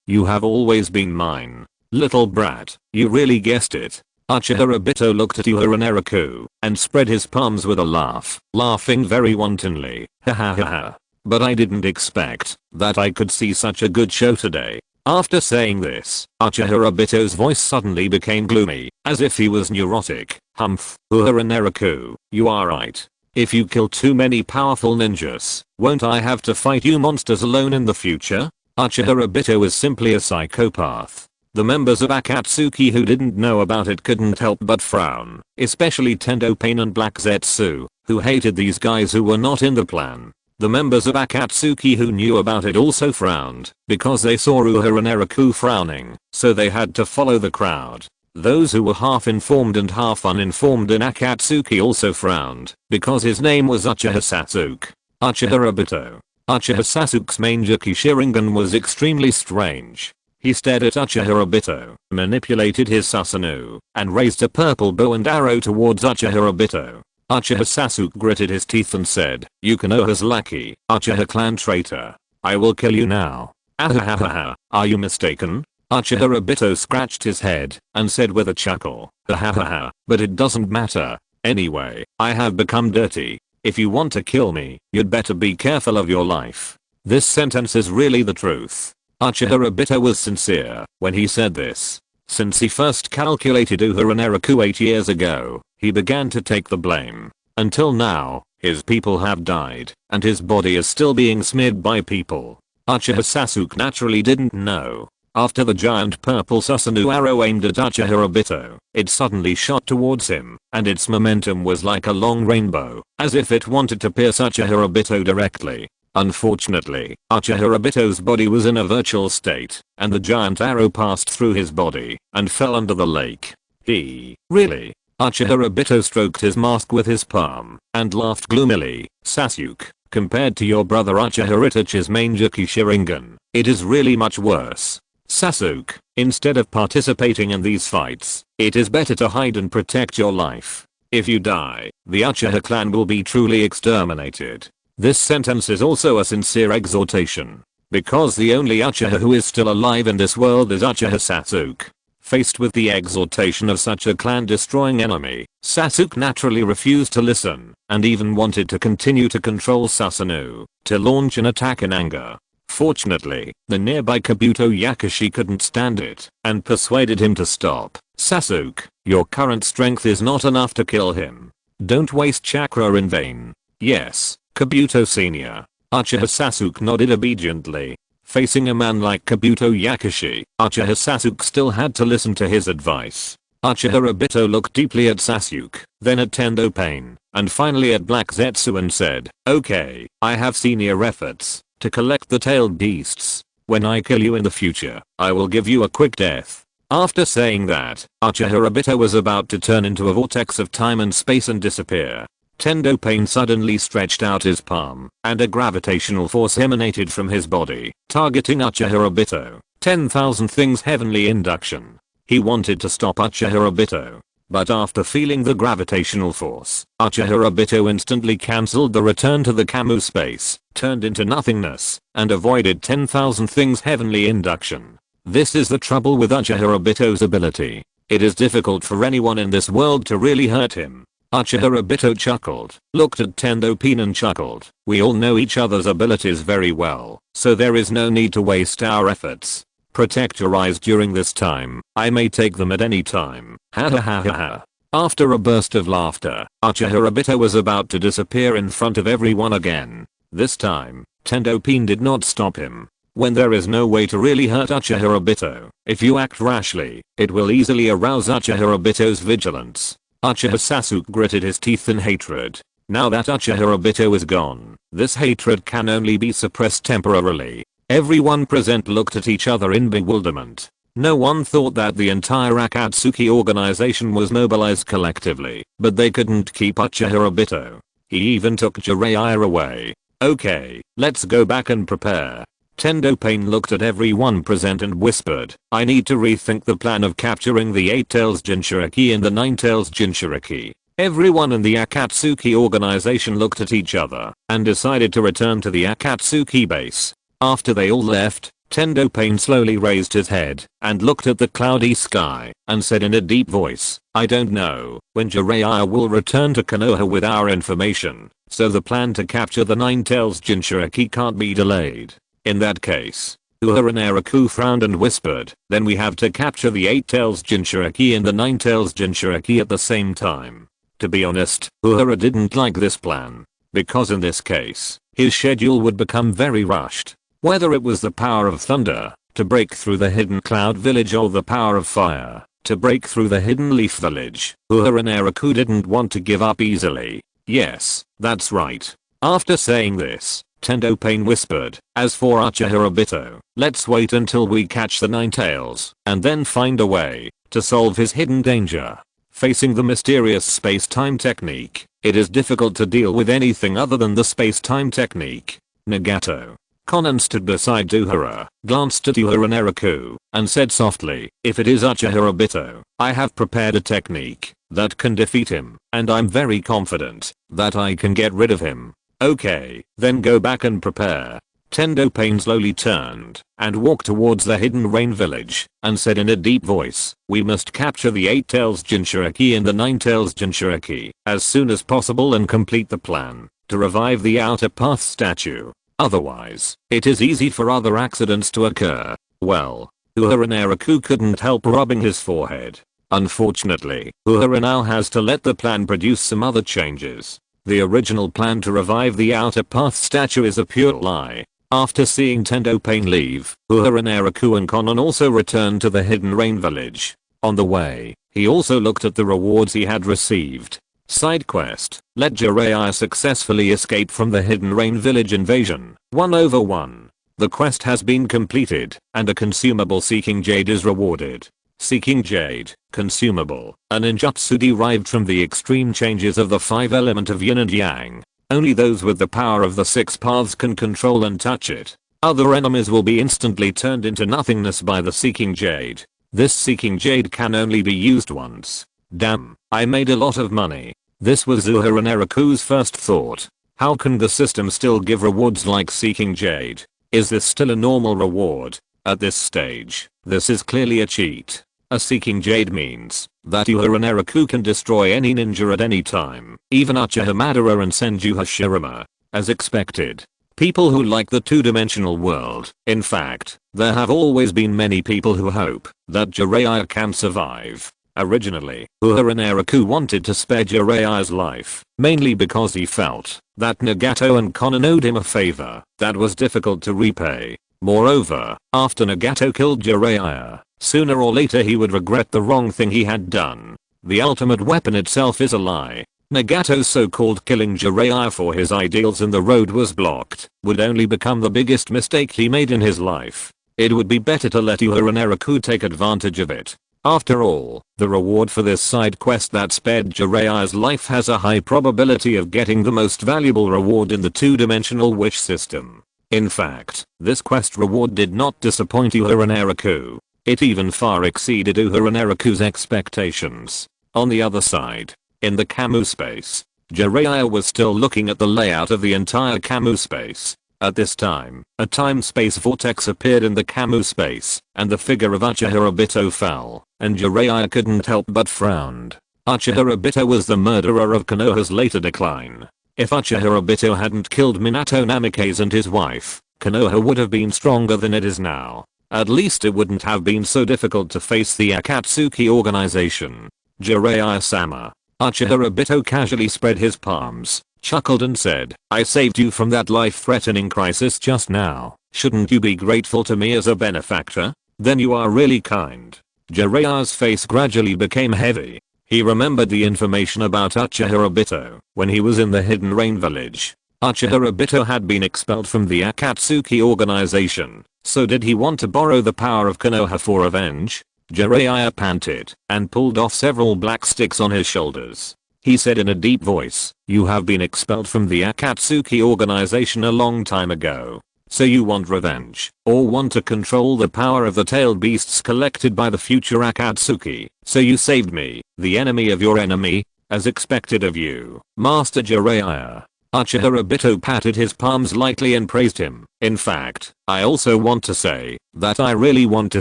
You have always been mine. Little brat, you really guessed it. Uchiha Obito looked at Uehara Naraku and spread his palms with a laugh, laughing very wantonly. "Ha ha ha ha. But I didn't expect that I could see such a good show today." After saying this, Uchiha Obito's voice suddenly became gloomy, as if he was neurotic. "Humph, Uehara Naraku, you are right. If you kill too many powerful ninjas, won't I have to fight you monsters alone in the future?" Uchiha Obito is simply a psychopath. The members of Akatsuki who didn't know about it couldn't help but frown, especially Tendo Pain and Black Zetsu, who hated these guys who were not in the plan. The members of Akatsuki who knew about it also frowned, because they saw Uehara Naraku frowning, so they had to follow the crowd. Those who were half informed and half uninformed in Akatsuki also frowned, because his name was Uchiha Sasuke. Uchiha Obito. Uchiha Sasuke's Mangeki Sharingan was extremely strange. He stared at Uchiha Obito, manipulated his Susanoo, and raised a purple bow and arrow towards Uchiha Obito. Uchiha Sasuke gritted his teeth and said, "Yukonoha's lackey, Uchiha clan traitor. I will kill you now." "Ahahaha, are you mistaken?" Uchiha Obito scratched his head and said with a chuckle, "Ahahaha, but it doesn't matter. Anyway, I have become dirty. If you want to kill me, you'd better be careful of your life." This sentence is really the truth. Uchiha Obito was sincere when he said this. Since he first calculated Uehara Naraku 8 years ago, he began to take the blame. Until now, his people have died, and his body is still being smeared by people. Uchiha Sasuke naturally didn't know. After the giant purple Susanoo arrow aimed at Uchiha Obito, it suddenly shot towards him, and its momentum was like a long rainbow, as if it wanted to pierce Uchiha Obito directly. Unfortunately, Uchiha Obito's body was in a virtual state, and the giant arrow passed through his body and fell under the lake. Really? Uchiha Obito stroked his mask with his palm and laughed gloomily. Sasuke, compared to your brother Uchiha Itachi's Mangekyou Sharingan, it is really much worse. Sasuke, instead of participating in these fights, it is better to hide and protect your life. If you die, the Uchiha clan will be truly exterminated. This sentence is also a sincere exhortation. Because the only Uchiha who is still alive in this world is Uchiha Sasuke. Faced with the exhortation of such a clan-destroying enemy, Sasuke naturally refused to listen, and even wanted to continue to control Susanoo, to launch an attack in anger. Fortunately, the nearby Kabuto Yakushi couldn't stand it, and persuaded him to stop. Sasuke, your current strength is not enough to kill him. Don't waste chakra in vain. Yes, Kabuto Sr. Uchiha Sasuke nodded obediently. Facing a man like Kabuto Yakushi, Uchiha Sasuke still had to listen to his advice. Uchiha Obito looked deeply at Sasuke, then at Tendo Pain, and finally at Black Zetsu and said, okay, I have seen your efforts to collect the tailed beasts. When I kill you in the future, I will give you a quick death. After saying that, Uchiha Obito was about to turn into a vortex of time and space and disappear. Tendo Pain suddenly stretched out his palm, and a gravitational force emanated from his body, targeting Uchiha Obito. 10,000 Things Heavenly Induction. He wanted to stop Uchiha Obito, but after feeling the gravitational force, Uchiha Obito instantly cancelled the return to the Kamu space, turned into nothingness, and avoided 10,000 Things Heavenly Induction. This is the trouble with Uchiha Obito's ability. It is difficult for anyone in this world to really hurt him. Uchiha Obito chuckled, looked at Tendo Pain and chuckled. We all know each other's abilities very well, so there is no need to waste our efforts. Protect your eyes during this time. I may take them at any time. Ha ha ha ha ha. After a burst of laughter, Uchiha Obito was about to disappear in front of everyone again. This time, Tendo Pain did not stop him. When there is no way to really hurt Uchiha Obito, if you act rashly, it will easily arouse Uchiha Obito's vigilance. Uchiha Sasuke gritted his teeth in hatred. Now that Uchiha Obito is gone, this hatred can only be suppressed temporarily. Everyone present looked at each other in bewilderment. No one thought that the entire Akatsuki organization was mobilized collectively, but they couldn't keep Uchiha Obito. He even took Jiraiya away. Okay, let's go back and prepare. Tendo Pain looked at everyone present and whispered, I need to rethink the plan of capturing the 8 Tails Jinchuriki and the 9 Tails Jinchuriki. Everyone in the Akatsuki organization looked at each other and decided to return to the Akatsuki base. After they all left, Tendo Pain slowly raised his head and looked at the cloudy sky and said in a deep voice, I don't know when Jiraiya will return to Konoha with our information, so the plan to capture the 9 Tails Jinchuriki can't be delayed. In that case, Uehara Naraku frowned and whispered, then we have to capture the 8 Tails Jinchuriki and the 9 Tails Jinchuriki at the same time. To be honest, Uehara didn't like this plan, because in this case, his schedule would become very rushed. Whether it was the power of thunder, to break through the hidden cloud village or the power of fire, to break through the hidden leaf village, Uehara Naraku didn't want to give up easily. Yes, that's right. After saying this, Tendo Pain whispered, as for Uchiha Obito, let's wait until we catch the 9 Tails, and then find a way to solve his hidden danger. Facing the mysterious space-time technique, it is difficult to deal with anything other than the space-time technique. Nagato. Konan stood beside Uehara, glanced at Uehara Naraku, and said softly, if it is Uchiha Obito, I have prepared a technique that can defeat him, and I'm very confident that I can get rid of him. Okay, then go back and prepare. Tendo Pain slowly turned and walked towards the hidden rain village and said in a deep voice, we must capture the 8 Tails Jinchuriki and the 9 Tails Jinchuriki as soon as possible and complete the plan to revive the Outer Path statue. Otherwise, it is easy for other accidents to occur. Well, Uehara Naraku couldn't help rubbing his forehead. Unfortunately, Uehara now has to let the plan produce some other changes. The original plan to revive the Outer Path statue is a pure lie. After seeing Tendo Pain leave, Uehara Naraku and Konan also returned to the Hidden Rain village. On the way, he also looked at the rewards he had received. Side quest, let Jiraiya successfully escape from the Hidden Rain village invasion, 1/1. The quest has been completed, and a consumable Seeking Jade is rewarded. Seeking Jade, consumable, a ninjutsu derived from the extreme changes of the 5 element of yin and yang. Only those with the power of the 6 paths can control and touch it. Other enemies will be instantly turned into nothingness by the Seeking Jade. This Seeking Jade can only be used once. Damn, I made a lot of money. This was Uehara Naraku's first thought. How can the system still give rewards like Seeking Jade? Is this still a normal reward? At this stage, this is clearly a cheat. A Seeking Jade means that Uehara Naraku can destroy any ninja at any time, even Uchiha Madara and Senju Hashirama. As expected, people who like the two-dimensional world. In fact, there have always been many people who hope that Jiraiya can survive. Originally, Uehara Naraku wanted to spare Jiraiya's life, mainly because he felt that Nagato and Konan owed him a favor that was difficult to repay. Moreover, after Nagato killed Jiraiya, sooner or later he would regret the wrong thing he had done. The ultimate weapon itself is a lie. Nagato's so-called killing Jiraiya for his ideals and the road was blocked would only become the biggest mistake he made in his life. It would be better to let Uehara Naraku take advantage of it. After all, the reward for this side quest that spared Jiraiya's life has a high probability of getting the most valuable reward in the two-dimensional wish system. In fact, this quest reward did not disappoint Uehara Naraku. It even far exceeded Uehara Naraku's expectations. On the other side, in the Camu space, Jiraiya was still looking at the layout of the entire Camu space. At this time, a time-space vortex appeared in the Camu space, and the figure of Uchiha Obito fell, and Jiraiya couldn't help but frowned. Uchiha Obito was the murderer of Konoha's later decline. If Uchiha Obito hadn't killed Minato Namikaze and his wife, Konoha would have been stronger than it is now. At least it wouldn't have been so difficult to face the Akatsuki organization. Jiraiya-sama. Uchiha Obito casually spread his palms, chuckled and said, I saved you from that life-threatening crisis just now. Shouldn't you be grateful to me as a benefactor? Then you are really kind. Jiraiya's face gradually became heavy. He remembered the information about Uchiha Obito when he was in the Hidden Rain village. Uchiha Obito had been expelled from the Akatsuki organization, so did he want to borrow the power of Konoha for revenge? Jiraiya panted and pulled off several black sticks on his shoulders. He said in a deep voice, you have been expelled from the Akatsuki organization a long time ago. So you want revenge, or want to control the power of the tailed beasts collected by the future Akatsuki. So you saved me, the enemy of your enemy, as expected of you, Master Jiraiya. Uchiha Obito patted his palms lightly and praised him. In fact, I also want to say that I really want to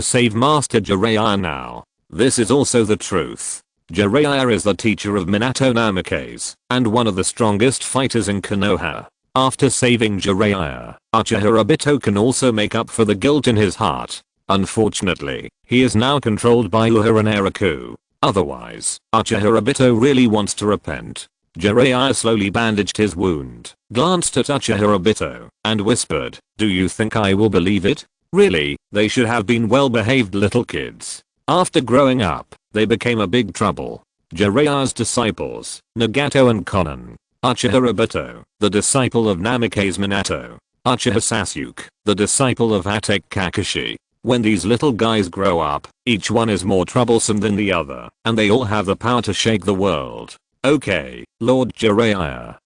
save Master Jiraiya now. This is also the truth. Jiraiya is the teacher of Minato Namikaze, and one of the strongest fighters in Konoha. After saving Jiraiya, Uchiha Obito can also make up for the guilt in his heart. Unfortunately, he is now controlled by Uehara Naraku. Otherwise, Uchiha Obito really wants to repent. Jiraiya slowly bandaged his wound, glanced at Uchiha Obito, and whispered, do you think I will believe it? Really, they should have been well-behaved little kids. After growing up, they became a big trouble. Jiraiya's disciples, Nagato and Konan. Uchiha Obito, the disciple of Namikaze Minato. Uchiha Sasuke, the disciple of Attack Kakashi. When these little guys grow up, each one is more troublesome than the other, and they all have the power to shake the world. Okay, Lord Jiraiya.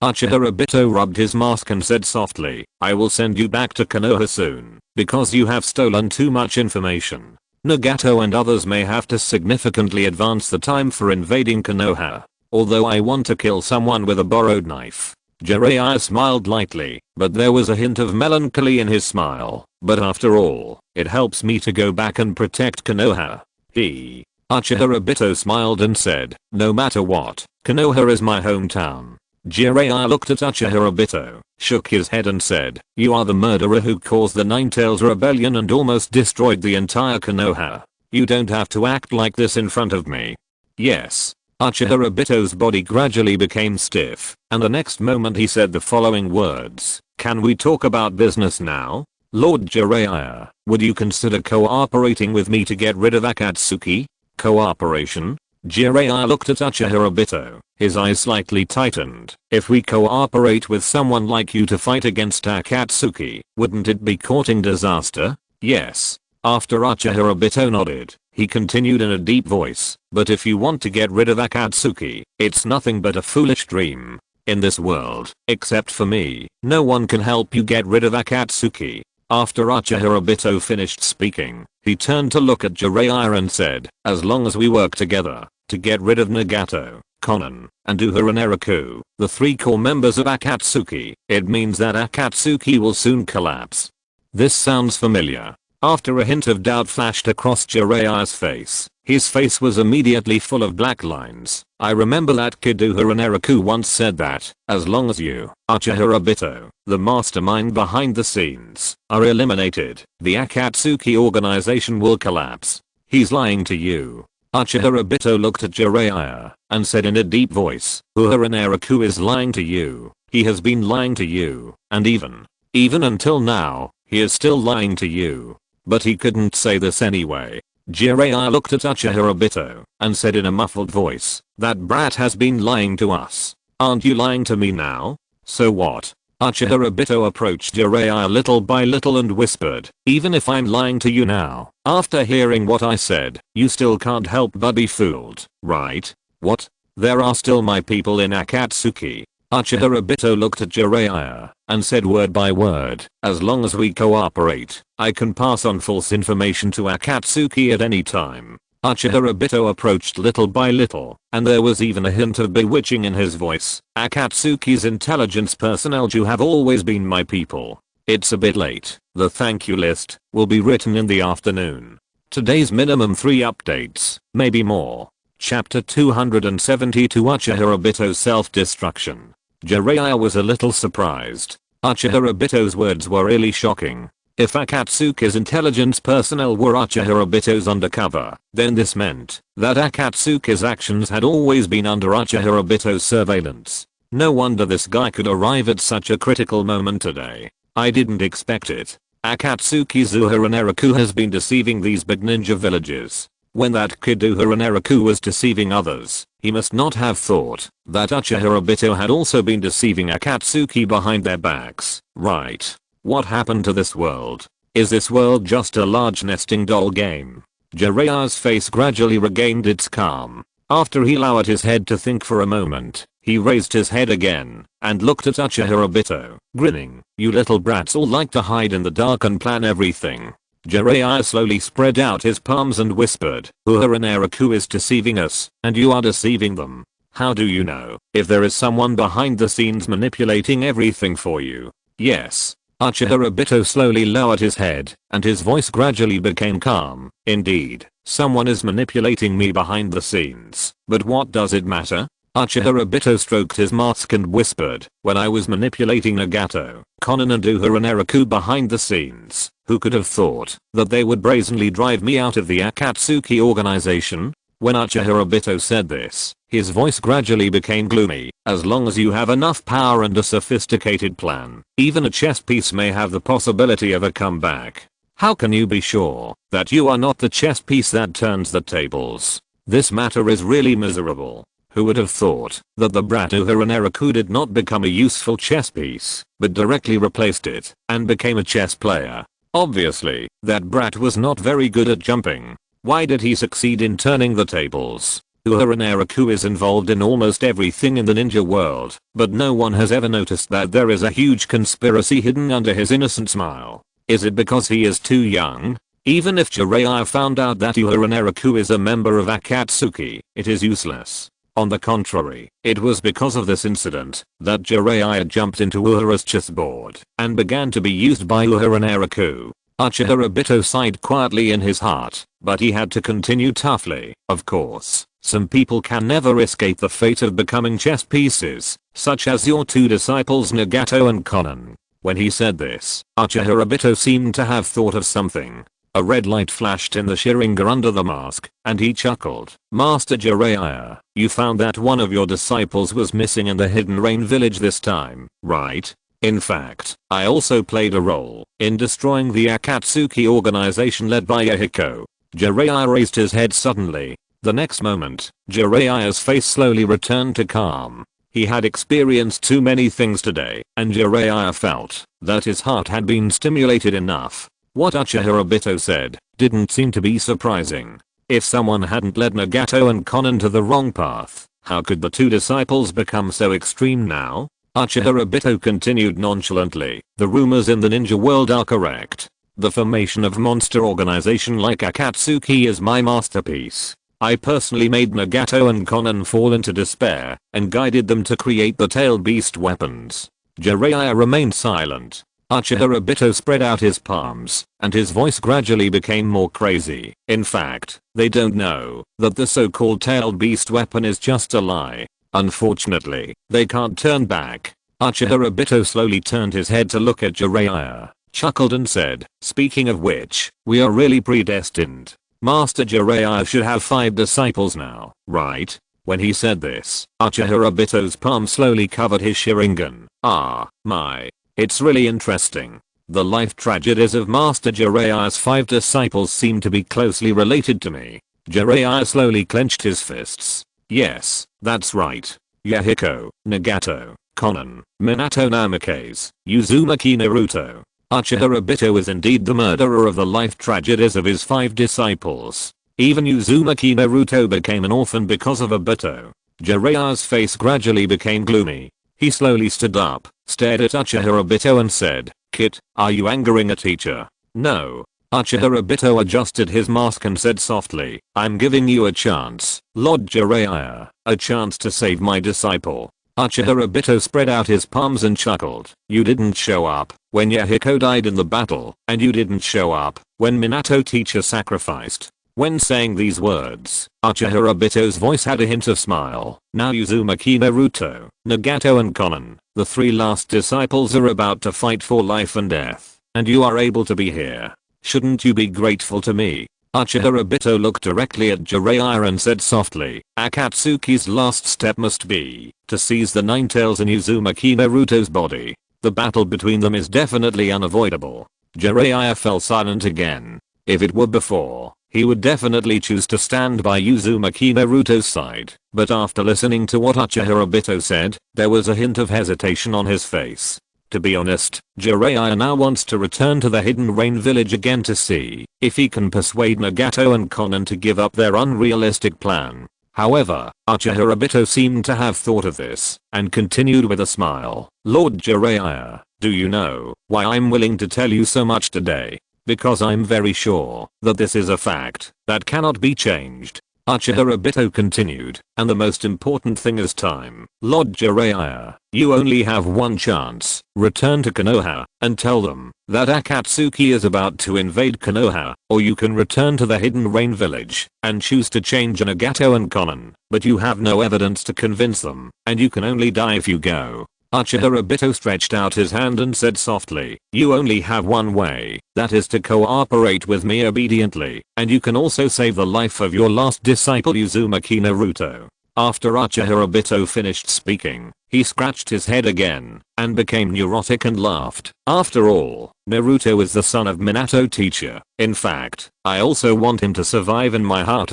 Uchiha Obito rubbed his mask and said softly, I will send you back to Konoha soon, because you have stolen too much information. Nagato and others may have to significantly advance the time for invading Konoha. Although I want to kill someone with a borrowed knife. Jiraiya smiled lightly, but there was a hint of melancholy in his smile. But after all, it helps me to go back and protect Konoha. Uchiha Obito smiled and said, no matter what, Konoha is my hometown. Jiraiya looked at Uchiha, shook his head and said, "You are the murderer who caused the Nine Tails Rebellion and almost destroyed the entire Konoha. You don't have to act like this in front of me." "Yes." Uchiha body gradually became stiff, and the next moment he said the following words, "Can we talk about business now? Lord Jiraiya, would you consider cooperating with me to get rid of Akatsuki?" "Cooperation?" Jiraiya looked at Uchiha, his eyes slightly tightened. "If we cooperate with someone like you to fight against Akatsuki, wouldn't it be courting disaster?" "Yes." After Uchiha nodded, he continued in a deep voice, "But if you want to get rid of Akatsuki, it's nothing but a foolish dream. In this world, except for me, no one can help you get rid of Akatsuki." After Uchiha finished speaking, he turned to look at Jiraiya and said, "As long as we work together to get rid of Nagato, Konan, and Uehara Naraku, the 3 core members of Akatsuki, it means that Akatsuki will soon collapse." This sounds familiar. After a hint of doubt flashed across Jiraiya's face, his face was immediately full of black lines. "I remember that kid Uehara Naraku once said that, as long as you, Uchiha, the mastermind behind the scenes, are eliminated, the Akatsuki organization will collapse. He's lying to you." Uchiha looked at Jiraiya and said in a deep voice, "Uehara Naraku is lying to you. He has been lying to you, and even until now, he is still lying to you." But he couldn't say this anyway. Jiraiya looked at Uchiha and said in a muffled voice, "That brat has been lying to us. Aren't you lying to me now? So what?" Uchiha approached Jiraiya little by little and whispered, "Even if I'm lying to you now, after hearing what I said, you still can't help but be fooled, right?" "What? There are still my people in Akatsuki." Uchiha looked at Jiraiya and said word by word, "As long as we cooperate, I can pass on false information to Akatsuki at any time." Uchiha approached little by little, and there was even a hint of bewitching in his voice. "Akatsuki's intelligence personnel, you have always been my people. It's a bit late. The thank you list will be written in the afternoon. Today's minimum 3 updates, maybe more." Chapter 272 Uchiha Self-Destruction. Jiraiya was a little surprised. Uchiha words were really shocking. If Akatsuki's intelligence personnel were Uchiha undercover, then this meant that Akatsuki's actions had always been under Uchiha surveillance. No wonder this guy could arrive at such a critical moment today. "I didn't expect it. Akatsuki's Uehara Naraku has been deceiving these big ninja villages. When that kid Uehara Naraku was deceiving others, he must not have thought that Uchiha had also been deceiving Akatsuki behind their backs, right? What happened to this world? Is this world just a large nesting doll game?" Jiraiya's face gradually regained its calm. After he lowered his head to think for a moment, he raised his head again and looked at Uchiha, grinning. "You little brats all like to hide in the dark and plan everything." Jiraiya slowly spread out his palms and whispered, "Uehara Naraku is deceiving us, and you are deceiving them. How do you know if there is someone behind the scenes manipulating everything for you?" "Yes." Uchiha slowly lowered his head, and his voice gradually became calm. "Indeed, someone is manipulating me behind the scenes, but what does it matter?" Uchiha stroked his mask and whispered, "When I was manipulating Nagato, Konan and Uehara Naraku behind the scenes, who could have thought that they would brazenly drive me out of the Akatsuki organization?" When Uchiha said this, his voice gradually became gloomy. "As long as you have enough power and a sophisticated plan, even a chess piece may have the possibility of a comeback. How can you be sure that you are not the chess piece that turns the tables? This matter is really miserable. Who would have thought that the brat Uehara Naraku did not become a useful chess piece, but directly replaced it and became a chess player? Obviously, that brat was not very good at jumping. Why did he succeed in turning the tables? Uehara Naraku is involved in almost everything in the ninja world, but no one has ever noticed that there is a huge conspiracy hidden under his innocent smile. Is it because he is too young? Even if Jiraiya found out that Uehara Naraku is a member of Akatsuki, it is useless. On the contrary, it was because of this incident that Jiraiya jumped into Uehara's chessboard and began to be used by Uehara Naraku. Uchiha sighed quietly in his heart, but he had to continue toughly. "Of course, some people can never escape the fate of becoming chess pieces, such as your two disciples Nagato and Konan. When he said this, Uchiha seemed to have thought of something. A red light flashed in the Sharingan under the mask, and he chuckled. Master Jiraiya, you found that one of your disciples was missing in the Hidden Rain village this time, right? In fact, I also played a role in destroying the Akatsuki organization led by Yahiko. Jiraiya raised his head suddenly. The next moment, Jiraiya's face slowly returned to calm. He had experienced too many things today, and Jiraiya felt that his heart had been stimulated enough. What Uchiha said didn't seem to be surprising. If someone hadn't led Nagato and Konan to the wrong path, how could the two disciples become so extreme now? Uchiha continued nonchalantly. The rumors in the ninja world are correct. The formation of monster organization like Akatsuki is my masterpiece. I personally made Nagato and Konan fall into despair and guided them to create the tailed beast weapons. Jiraiya remained silent. Uchiha spread out his palms, and his voice gradually became more crazy. In fact, they don't know that the so-called tailed beast weapon is just a lie. Unfortunately, they can't turn back. Uchiha slowly turned his head to look at Jiraiya, chuckled and said, speaking of which, we are really predestined. Master Jiraiya should have 5 disciples now, right? When he said this, Uchiha palm slowly covered his Sharingan. Ah, my. It's really interesting. The life tragedies of Master Jiraiya's 5 disciples seem to be closely related to me. Jiraiya slowly clenched his fists. Yes, that's right. Yahiko, Nagato, Konan, Minato Namikaze, Uzumaki Naruto. Uchiha is indeed the murderer of the life tragedies of his 5 disciples. Even Uzumaki Naruto became an orphan because of Obito. Jiraiya's face gradually became gloomy. He slowly stood up, stared at Uchiha and said, Kit, are you angering a teacher? No. Uchiha adjusted his mask and said softly, I'm giving you a chance, Lord Jiraiya, a chance to save my disciple. Uchiha spread out his palms and chuckled. You didn't show up when Yahiko died in the battle, and you didn't show up when Minato teacher sacrificed. When saying these words, Uchiha voice had a hint of smile. Now Uzumaki Naruto, Nagato and Konan, the 3 last disciples are about to fight for life and death, and you are able to be here. Shouldn't you be grateful to me? Uchiha looked directly at Jiraiya and said softly, Akatsuki's last step must be to seize the 9 tails in Uzumaki Naruto's body. The battle between them is definitely unavoidable. Jiraiya fell silent again. If it were before, he would definitely choose to stand by Uzumaki Naruto's side, but after listening to what Uchiha said, there was a hint of hesitation on his face. To be honest, Jiraiya now wants to return to the Hidden Rain village again to see if he can persuade Nagato and Konan to give up their unrealistic plan. However, Uchiha seemed to have thought of this, and continued with a smile. Lord Jiraiya, do you know why I'm willing to tell you so much today? Because I'm very sure that this is a fact that cannot be changed. Uchiha continued, and the most important thing is time. Lord Jiraiya, you only have one chance. Return to Konoha and tell them that Akatsuki is about to invade Konoha, or you can return to the Hidden Rain village and choose to change Nagato and Konan, but you have no evidence to convince them, and you can only die if you go. Uchiha stretched out his hand and said softly, you only have one way, that is to cooperate with me obediently, and you can also save the life of your last disciple Uzumaki Naruto. After Uchiha finished speaking, he scratched his head again, and became neurotic and laughed. After all, Naruto is the son of Minato teacher. In fact, I also want him to survive in my heart.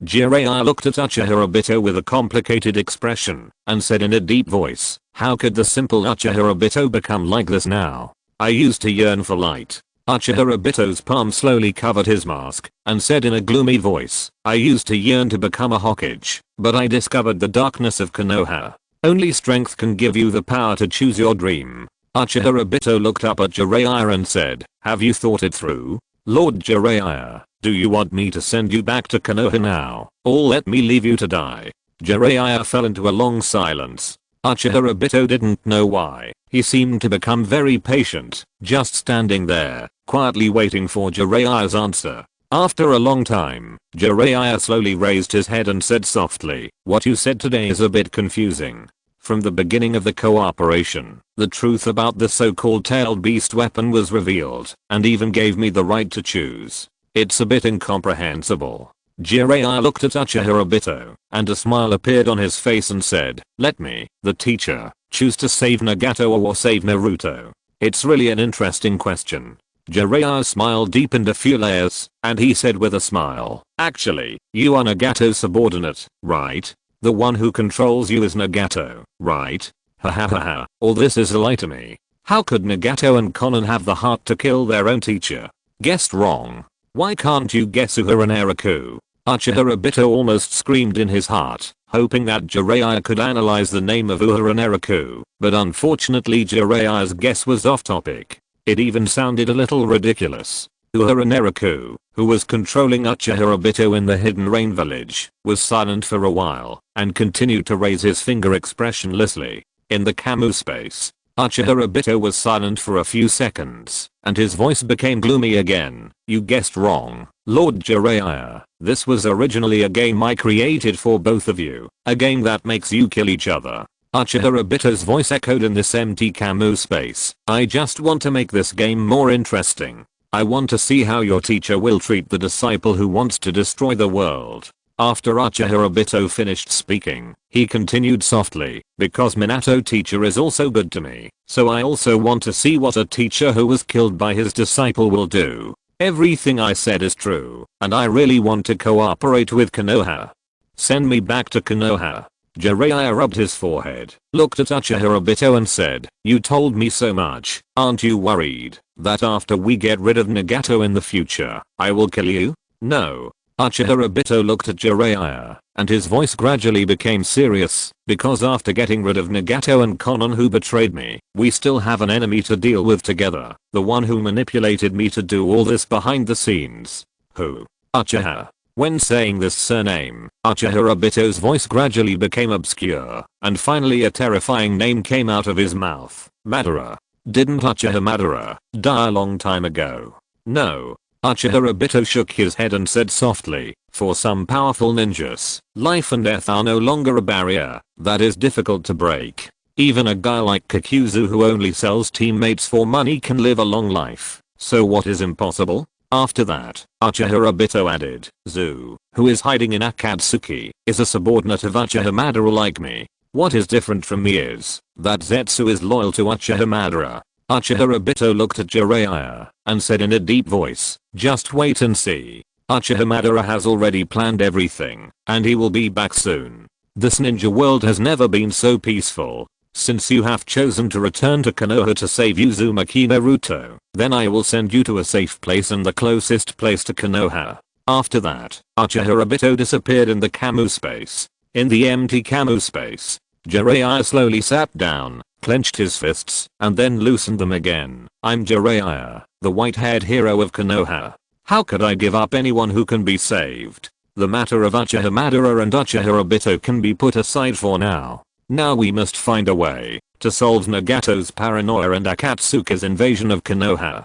Jiraiya looked at Uchiha with a complicated expression, and said in a deep voice, how could the simple Uchiha become like this now? I used to yearn for light. Uchiha palm slowly covered his mask, and said in a gloomy voice, I used to yearn to become a Hokage, but I discovered the darkness of Konoha. Only strength can give you the power to choose your dream. Uchiha looked up at Jiraiya and said, have you thought it through? Lord Jiraiya, do you want me to send you back to Konoha now, or let me leave you to die? Jiraiya fell into a long silence. Uchiha didn't know why. He seemed to become very patient, just standing there, quietly waiting for Jiraiya's answer. After a long time, Jiraiya slowly raised his head and said softly, what you said today is a bit confusing. From the beginning of the cooperation, the truth about the so-called tailed beast weapon was revealed, and even gave me the right to choose. It's a bit incomprehensible. Jiraiya looked at Uchiha Obito, and a smile appeared on his face and said, "Let me, the teacher, choose to save Nagato or save Naruto. It's really an interesting question." Jiraiya's smile deepened a few layers, and he said with a smile, "Actually, you are Nagato's subordinate, right? The one who controls you is Nagato, right? Ha ha ha ha, all this is a lie to me. How could Nagato and Konan have the heart to kill their own teacher? Guessed wrong. Why can't you guess Uehara Naraku?" Uchiha Obito almost screamed in his heart, hoping that Jiraiya could analyze the name of Uehara Naraku, but unfortunately Jiraiya's guess was off topic. It even sounded a little ridiculous. Uehara Naraku, who was controlling Uchiha Obito in the Hidden Rain Village, was silent for a while, and continued to raise his finger expressionlessly. In the Camu space, Uchiha Obito was silent for a few seconds, and his voice became gloomy again. "You guessed wrong, Lord Jiraiya. This was originally a game I created for both of you, a game that makes you kill each other." Uchiha Obito's voice echoed in this empty Camu space. "I just want to make this game more interesting. I want to see how your teacher will treat the disciple who wants to destroy the world." After Uchiha Obito finished speaking, he continued softly, "Because Minato teacher is also good to me, so I also want to see what a teacher who was killed by his disciple will do. Everything I said is true, and I really want to cooperate with Konoha. Send me back to Konoha." Jiraiya rubbed his forehead, looked at Uchiha Obito and said, "You told me so much, aren't you worried that after we get rid of Nagato in the future, I will kill you?" "No." Uchiha Obito looked at Jiraiya, and his voice gradually became serious, "because after getting rid of Nagato and Konan who betrayed me, we still have an enemy to deal with together, the one who manipulated me to do all this behind the scenes." "Who?" "Uchiha." When saying this surname, Uchiha Obito's voice gradually became obscure, and finally a terrifying name came out of his mouth. "Madara. Didn't Uchiha Madara die a long time ago?" "No." Uchiha Obito shook his head and said softly, "For some powerful ninjas, life and death are no longer a barrier that is difficult to break. Even a guy like Kakuzu who only sells teammates for money can live a long life, so what is impossible?" After that, Uchiha Obito added, "Zu, who is hiding in Akatsuki, is a subordinate of Uchiha Madara like me. What is different from me is that Zetsu is loyal to Uchiha Madara." Uchiha Obito looked at Jiraiya and said in a deep voice, "Just wait and see. Uchiha Madara has already planned everything, and he will be back soon. This ninja world has never been so peaceful. Since you have chosen to return to Konoha to save Uzumaki Naruto, then I will send you to a safe place and the closest place to Konoha." After that, Uchiha Obito disappeared in the Camu space. In the empty Camu space, Jiraiya slowly sat down, clenched his fists, and then loosened them again. "I'm Jiraiya, the white-haired hero of Konoha. How could I give up anyone who can be saved? The matter of Uchiha Madara and Uchiha Obito can be put aside for now. Now we must find a way to solve Nagato's paranoia and Akatsuki's invasion of Konoha.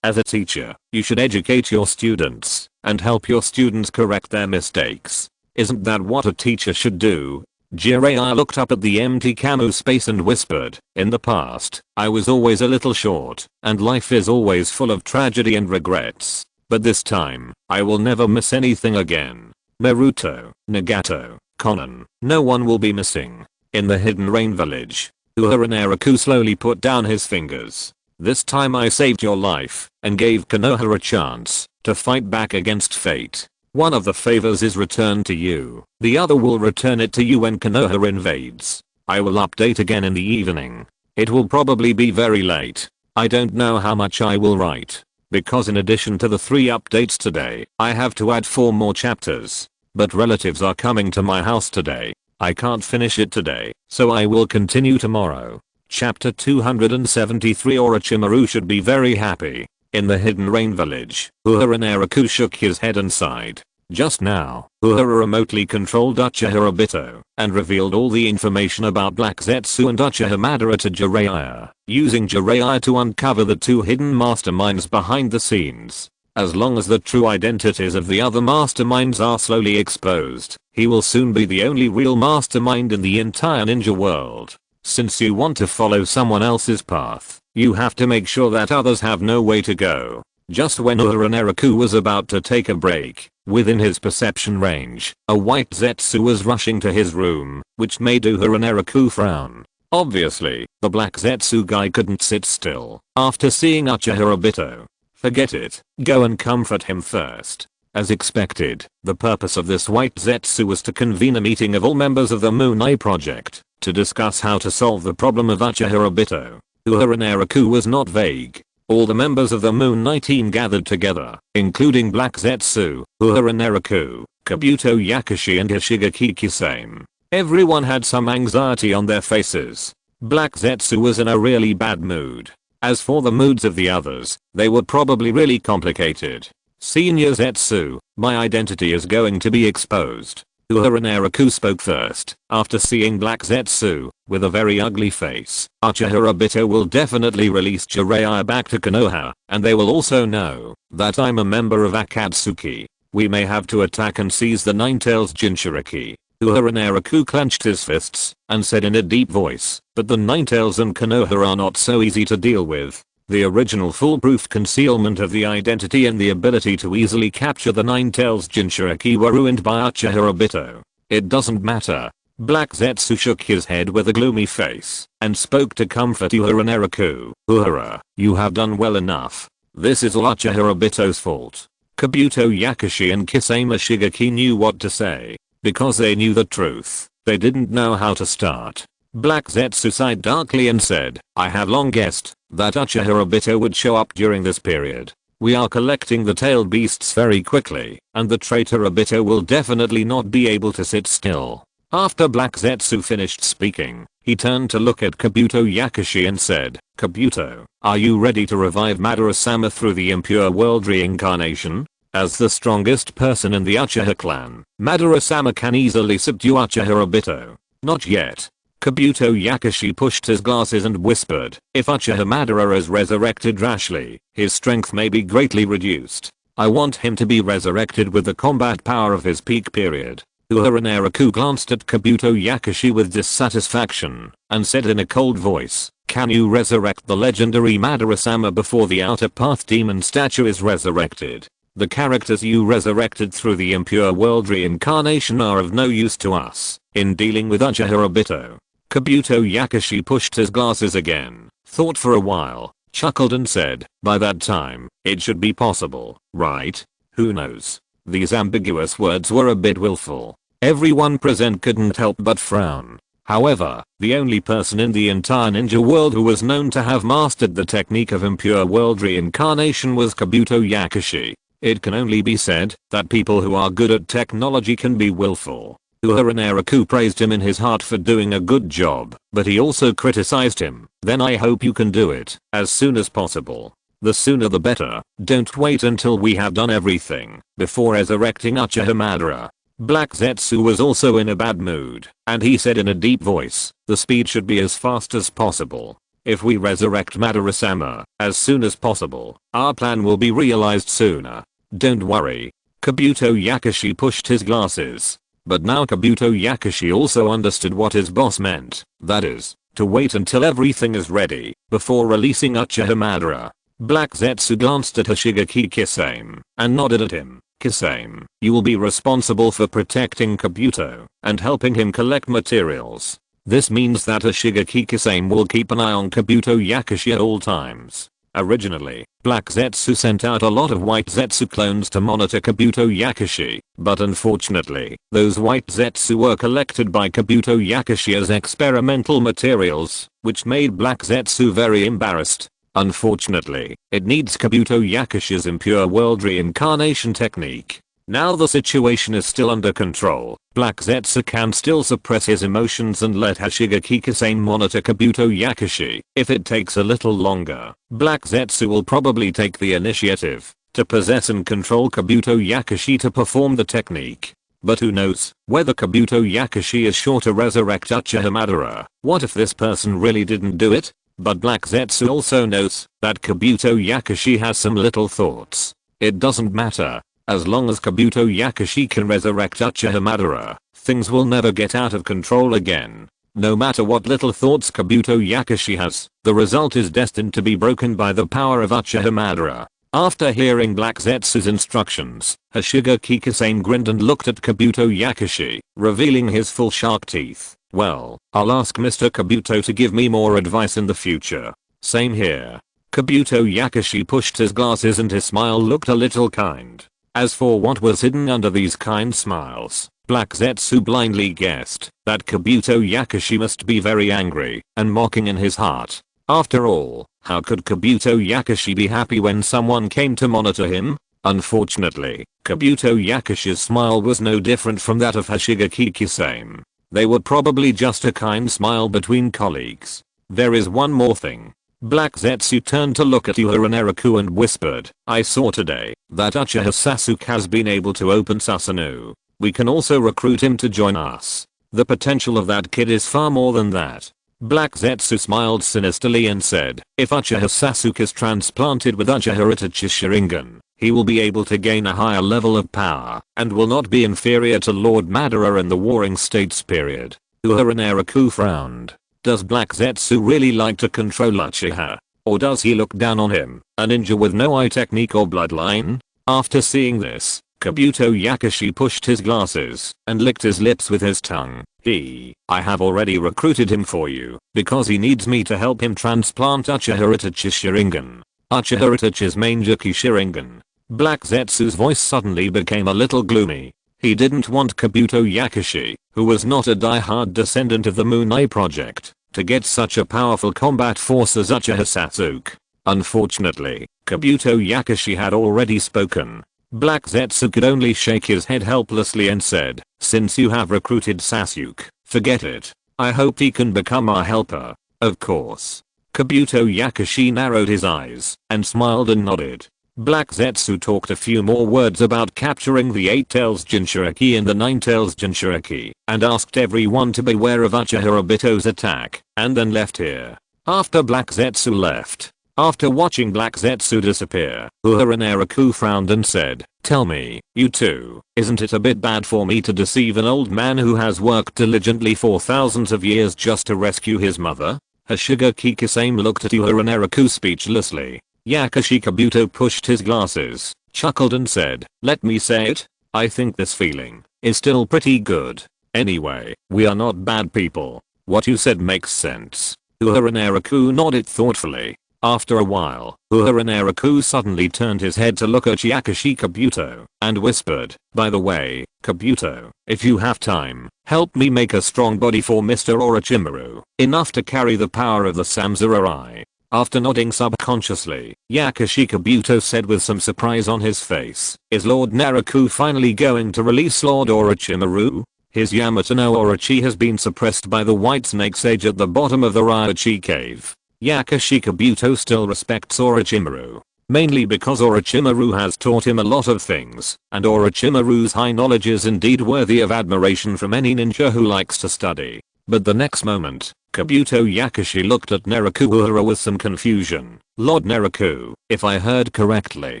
As a teacher, you should educate your students and help your students correct their mistakes. Isn't that what a teacher should do?" Jiraiya looked up at the empty Camu space and whispered, "In the past, I was always a little short, and life is always full of tragedy and regrets. But this time, I will never miss anything again. Naruto, Nagato, Konan, no one will be missing." In the Hidden Rain Village, Uehara Naraku slowly put down his fingers. "This time I saved your life and gave Konoha a chance to fight back against fate. One of the favors is returned to you. The other will return it to you when Konoha invades. I will update again in the evening. It will probably be very late. I don't know how much I will write, because in addition to the 3 updates today, I have to add 4 more chapters. But relatives are coming to my house today. I can't finish it today, so I will continue tomorrow." Chapter 273. Orochimaru should be very happy. In the Hidden Rain Village, Uehara Naraku shook his head and sighed. Just now, Uehara remotely controlled Uchiha Obito and revealed all the information about Black Zetsu and Uchiha Madara to Jiraiya, using Jiraiya to uncover the 2 hidden masterminds behind the scenes. As long as the true identities of the other masterminds are slowly exposed, he will soon be the only real mastermind in the entire ninja world. Since you want to follow someone else's path, you have to make sure that others have no way to go. Just when Uehara Naraku was about to take a break, within his perception range, a white Zetsu was rushing to his room, which made Uehara Naraku frown. Obviously, the black Zetsu guy couldn't sit still after seeing Uchiha Obito. Forget it, go and comfort him first. As expected, the purpose of this white Zetsu was to convene a meeting of all members of the Moon Eye Project to discuss how to solve the problem of Uchiha Obito. Uehara Naraku was not vague. All the members of the Moon Eye team gathered together, including Black Zetsu, Uehara Naraku, Kabuto Yakushi and Hoshigaki Kisame. Everyone had some anxiety on their faces. Black Zetsu was in a really bad mood. As for the moods of the others, they were probably really complicated. Senior Zetsu, my identity is going to be exposed. Uehara Naraku spoke first, after seeing Black Zetsu, with a very ugly face. Uchiha Obito will definitely release Jiraiya back to Konoha, and they will also know that I'm a member of Akatsuki. We may have to attack and seize the Nine-Tails Jinchuriki. Uehara Naraku clenched his fists, and said in a deep voice, but the Nine-Tails and Konoha are not so easy to deal with. The original foolproof concealment of the identity and the ability to easily capture the Nine-Tails Jinchuriki were ruined by Uchiha Obito. It doesn't matter. Black Zetsu shook his head with a gloomy face, and spoke to comfort Uehara Naraku. Uehara, you have done well enough. This is all Uchiha Obito's fault. Kabuto Yakushi and Kisame Shigeki knew what to say. Because they knew the truth, they didn't know how to start. Black Zetsu sighed darkly and said, I have long guessed that Uchiha Obito would show up during this period. We are collecting the tailed beasts very quickly, and the traitor Obito will definitely not be able to sit still. After Black Zetsu finished speaking, he turned to look at Kabuto Yakushi and said, Kabuto, are you ready to revive Madara-sama through the impure world reincarnation? As the strongest person in the Uchiha clan, Madara-sama can easily subdue Uchiha Obito. Not yet. Kabuto Yakushi pushed his glasses and whispered, if Uchiha Madara is resurrected rashly, his strength may be greatly reduced. I want him to be resurrected with the combat power of his peak period. Uehara Naraku glanced at Kabuto Yakushi with dissatisfaction, and said in a cold voice, can you resurrect the legendary Madara-sama before the Outer Path Demon statue is resurrected? The characters you resurrected through the impure world reincarnation are of no use to us in dealing with Uchiha Obito. Kabuto Yakushi pushed his glasses again, thought for a while, chuckled and said, by that time, it should be possible, right? Who knows? These ambiguous words were a bit willful. Everyone present couldn't help but frown. However, the only person in the entire ninja world who was known to have mastered the technique of impure world reincarnation was Kabuto Yakushi. It can only be said that people who are good at technology can be willful. Uehara Naraku praised him in his heart for doing a good job, but he also criticized him. Then I hope you can do it as soon as possible. The sooner the better. Don't wait until we have done everything before resurrecting Uchiha Madara. Black Zetsu was also in a bad mood, and he said in a deep voice, the speed should be as fast as possible. If we resurrect Madara-sama as soon as possible, our plan will be realized sooner. Don't worry. Kabuto Yakushi pushed his glasses. But now Kabuto Yakushi also understood what his boss meant, that is, to wait until everything is ready before releasing Uchiha Madara. Black Zetsu glanced at Hoshigaki Kisame and nodded at him. Kisame, you will be responsible for protecting Kabuto and helping him collect materials. This means that Hoshigaki Kisame will keep an eye on Kabuto Yakushi at all times. Originally, Black Zetsu sent out a lot of White Zetsu clones to monitor Kabuto Yakushi, but unfortunately, those White Zetsu were collected by Kabuto Yakushi as experimental materials, which made Black Zetsu very embarrassed. Unfortunately, it needs Kabuto Yakushi's impure world reincarnation technique. Now the situation is still under control. Black Zetsu can still suppress his emotions and let Hoshigaki Kisame monitor Kabuto Yakushi. If it takes a little longer, Black Zetsu will probably take the initiative to possess and control Kabuto Yakushi to perform the technique. But who knows whether Kabuto Yakushi is sure to resurrect Uchiha Madara. What if this person really didn't do it? But Black Zetsu also knows that Kabuto Yakushi has some little thoughts. It doesn't matter. As long as Kabuto Yakushi can resurrect Uchiha Madara, things will never get out of control again. No matter what little thoughts Kabuto Yakushi has, the result is destined to be broken by the power of Uchiha Madara. After hearing Black Zetsu's instructions, Hashiga Kikisame grinned and looked at Kabuto Yakushi, revealing his full shark teeth. Well, I'll ask Mr. Kabuto to give me more advice in the future. Same here. Kabuto Yakushi pushed his glasses and his smile looked a little kind. As for what was hidden under these kind smiles, Black Zetsu blindly guessed that Kabuto Yakushi must be very angry and mocking in his heart. After all, how could Kabuto Yakushi be happy when someone came to monitor him? Unfortunately, Kabuto Yakushi's smile was no different from that of Hashiga Kikisame. They were probably just a kind smile between colleagues. There is one more thing. Black Zetsu turned to look at Uehara Naraku and whispered, I saw today that Uchiha Sasuke has been able to open Susanoo. We can also recruit him to join us. The potential of that kid is far more than that. Black Zetsu smiled sinisterly and said, if Uchiha Sasuke is transplanted with Uchiha Itachi Sharingan, he will be able to gain a higher level of power and will not be inferior to Lord Madara in the Warring States period. Uehara Naraku frowned. Does Black Zetsu really like to control Uchiha? Or does he look down on him, a ninja with no eye technique or bloodline? After seeing this, Kabuto Yakushi pushed his glasses and licked his lips with his tongue. I have already recruited him for you because he needs me to help him transplant Uchiha Itachi Sharingan. Uchiha Itachi's Manjaki Sharingan. Black Zetsu's voice suddenly became a little gloomy. He didn't want Kabuto Yakushi, who was not a die-hard descendant of the Moon Eye Project, to get such a powerful combat force as Uchiha Sasuke. Unfortunately, Kabuto Yakushi had already spoken. Black Zetsu could only shake his head helplessly and said, since you have recruited Sasuke, forget it. I hope he can become our helper. Of course. Kabuto Yakushi narrowed his eyes and smiled and nodded. Black Zetsu talked a few more words about capturing the 8 Tails Jinchuriki and the 9 Tails Jinchuriki and asked everyone to beware of Uchiha Obito's attack and then left here. After Black Zetsu left, after watching Black Zetsu disappear, Uehara Naraku frowned and said, tell me, you two, isn't it a bit bad for me to deceive an old man who has worked diligently for thousands of years just to rescue his mother? Hashiga Kikisame looked at Uehara Naraku speechlessly. Yakushi Kabuto pushed his glasses, chuckled and said, let me say it, I think this feeling is still pretty good. Anyway, we are not bad people. What you said makes sense. Uehara Naraku nodded thoughtfully. After a while, Uehara Naraku suddenly turned his head to look at Yakushi Kabuto and whispered, by the way, Kabuto, if you have time, help me make a strong body for Mr. Orochimaru, enough to carry the power of the samurai. After nodding subconsciously, Yakushi Kabuto said with some surprise on his face, is Lord Naraku finally going to release Lord Orochimaru? His Yamato no Orochi has been suppressed by the White Snake Sage at the bottom of the Ryochi cave. Yakushi Kabuto still respects Orochimaru, mainly because Orochimaru has taught him a lot of things, and Orochimaru's high knowledge is indeed worthy of admiration from any ninja who likes to study. But the next moment, Kabuto Yakushi looked at Naraku Uehara with some confusion. Lord Naraku, if I heard correctly,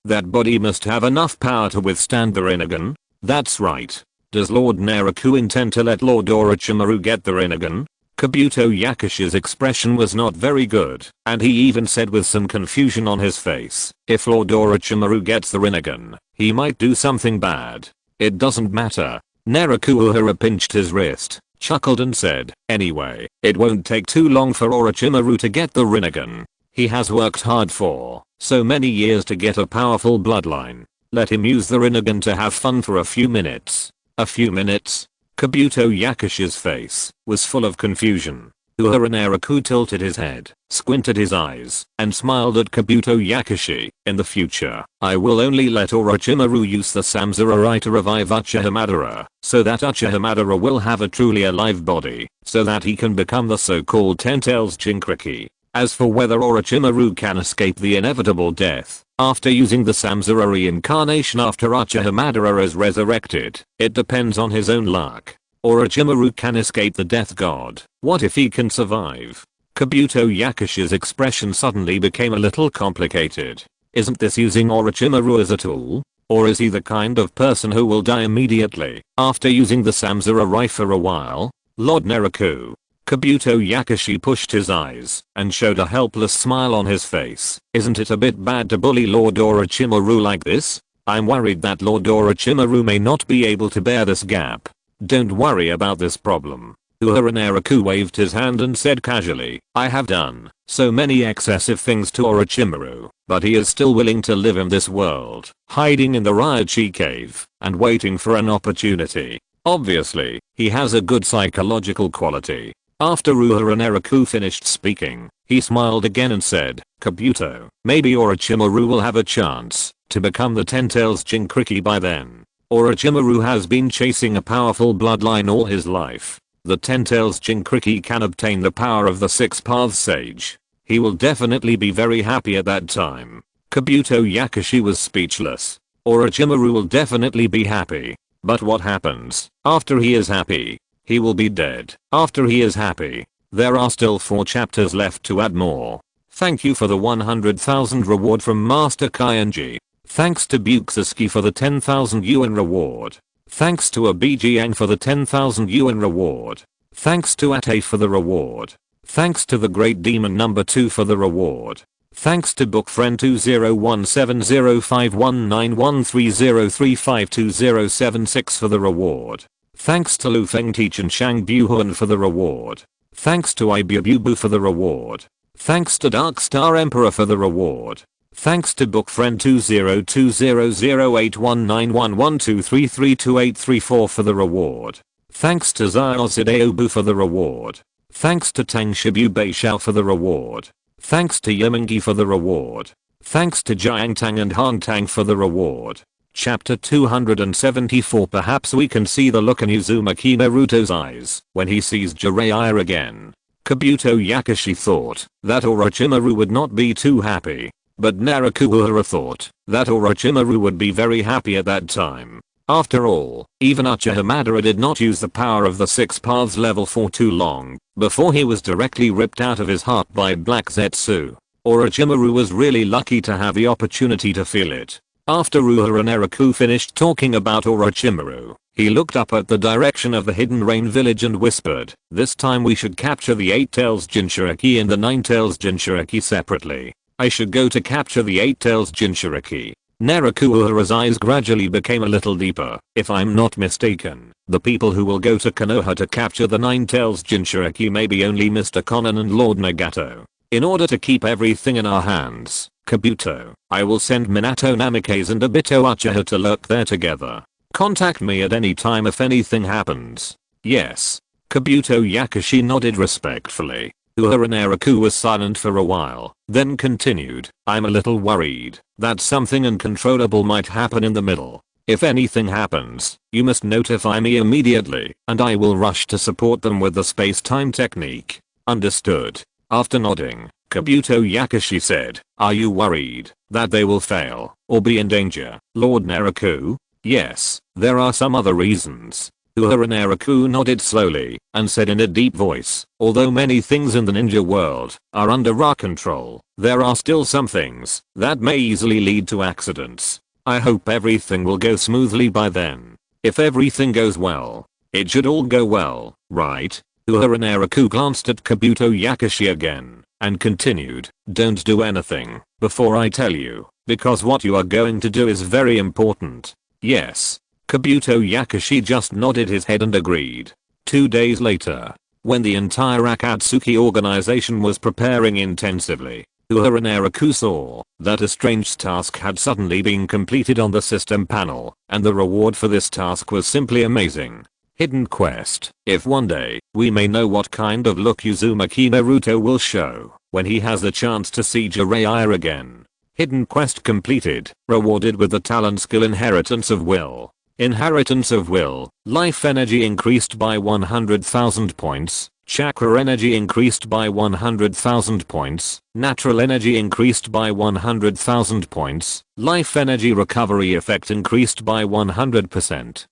that body must have enough power to withstand the Rinnegan? That's right. Does Lord Naraku intend to let Lord Orochimaru get the Rinnegan? Kabuto Yakushi's expression was not very good, and he even said with some confusion on his face, if Lord Orochimaru gets the Rinnegan, he might do something bad. It doesn't matter. Naraku Uehara pinched his wrist, chuckled and said, anyway, it won't take too long for Orochimaru to get the Rinnegan. He has worked hard for so many years to get a powerful bloodline. Let him use the Rinnegan to have fun for a few minutes. A few minutes? Kabuto Yakushi's face was full of confusion. Uehara Naraku tilted his head, squinted his eyes, and smiled at Kabuto Yakushi. In the future, I will only let Orochimaru use the samurai to revive Uchiha Madara, so that Uchiha Madara will have a truly alive body, so that he can become the so-called 10 Tails Jinchuriki. As for whether Orochimaru can escape the inevitable death after using the samurai reincarnation after Uchiha Madara is resurrected, it depends on his own luck. Orochimaru can escape the death god. What if he can survive? Kabuto Yakushi's expression suddenly became a little complicated. Isn't this using Orochimaru as a tool? Or is he the kind of person who will die immediately after using the Samurai for a while? Lord Naraku. Kabuto Yakushi pushed his eyes and showed a helpless smile on his face. Isn't it a bit bad to bully Lord Orochimaru like this? I'm worried that Lord Orochimaru may not be able to bear this gap. Don't worry about this problem. Uehara Naraku waved his hand and said casually, I have done so many excessive things to Orochimaru, but he is still willing to live in this world, hiding in the Ryochi cave and waiting for an opportunity. Obviously, he has a good psychological quality. After Uehara Naraku finished speaking, he smiled again and said, Kabuto, maybe Orochimaru will have a chance to become the Ten Tails Jinchuriki by then. Orochimaru has been chasing a powerful bloodline all his life. The Ten Tails Jinchuriki can obtain the power of the Six Paths Sage. He will definitely be very happy at that time. Kabuto Yakushi was speechless. Orochimaru will definitely be happy. But what happens after he is happy? He will be dead. After he is happy. There are still 4 chapters left to add more. Thank you for the 100,000 reward from Master Kainji. Thanks to Buxuski for the 10,000 yuan reward. Thanks to Abijiang for the 10,000 yuan reward. Thanks to Ate for the reward. Thanks to the Great Demon number 2 for the reward. Thanks to Bookfriend 201705191303520076 for the reward. Thanks to Lufeng Teach and Shang Buhuan for the reward. Thanks to Ibububu for the reward. Thanks to Darkstar Emperor for the reward. Thanks to Bookfriend 202008191123328334 for the reward. Thanks to Zayosideobu for the reward. Thanks to Tang Shibu Beishao for the reward. Thanks to Yemengi for the reward. Thanks to Jiangtang and Hangtang for the reward. Chapter 274. Perhaps we can see the look in Uzumaki Naruto's eyes when he sees Jiraiya again. Kabuto Yakushi thought that Orochimaru would not be too happy. But Naraku Uehara thought that Orochimaru would be very happy at that time. After all, even Uchiha Madara did not use the power of the Six Paths level for too long before he was directly ripped out of his heart by Black Zetsu. Orochimaru was really lucky to have the opportunity to feel it. After Uehara Naraku finished talking about Orochimaru, he looked up at the direction of the Hidden Rain village and whispered, this time we should capture the 8 Tails Jinchuriki and the 9 Tails Jinchuriki separately. I should go to capture the 8 Tails Jinchuriki. Naraku Uehara's eyes gradually became a little deeper. If I'm not mistaken, the people who will go to Konoha to capture the 9 Tails Jinchuriki may be only Mr. Konan and Lord Nagato. In order to keep everything in our hands, Kabuto, I will send Minato Namikaze and Obito Uchiha to lurk there together. Contact me at any time if anything happens. Yes. Kabuto Yakushi nodded respectfully. Uehara Naraku was silent for a while, then continued, I'm a little worried that something uncontrollable might happen in the middle. If anything happens, you must notify me immediately, and I will rush to support them with the space-time technique. Understood. After nodding, Kabuto Yakushi said, are you worried that they will fail or be in danger, Lord Naraku? Yes, there are some other reasons. Uehara Naraku nodded slowly and said in a deep voice, although many things in the ninja world are under our control, there are still some things that may easily lead to accidents. I hope everything will go smoothly by then. If everything goes well, it should all go well, right? Uehara Naraku glanced at Kabuto Yakushi again and continued, don't do anything before I tell you, because what you are going to do is very important. Yes. Kabuto Yakushi just nodded his head and agreed. 2 days later, when the entire Akatsuki organization was preparing intensively, Uehara Naraku saw that a strange task had suddenly been completed on the system panel, and the reward for this task was simply amazing. Hidden quest. If one day, we may know what kind of look Uzumaki Naruto will show when he has the chance to see Jiraiya again. Hidden quest completed, rewarded with the talent skill Inheritance of Will. Inheritance of Will, life energy increased by 100,000 points, chakra energy increased by 100,000 points, natural energy increased by 100,000 points, life energy recovery effect increased by 100%.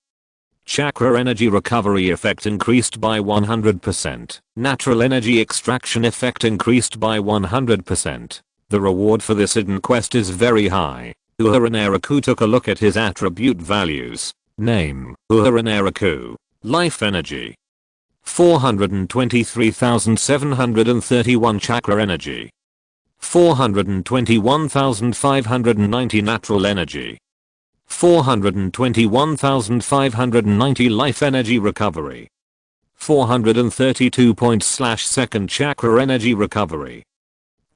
Chakra energy recovery effect increased by 100%, natural energy extraction effect increased by 100%. The reward for this hidden quest is very high. Uehara Naraku took a look at his attribute values. Name: Uehara Naraku. Life energy: 423,731 chakra energy. 421,590 natural energy. 421,590 life energy recovery. 432 points/second chakra energy recovery.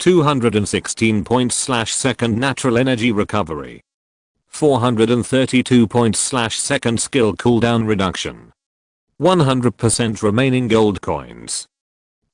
216 points/second natural energy recovery. 432 points/second skill cooldown reduction. 100% remaining gold coins.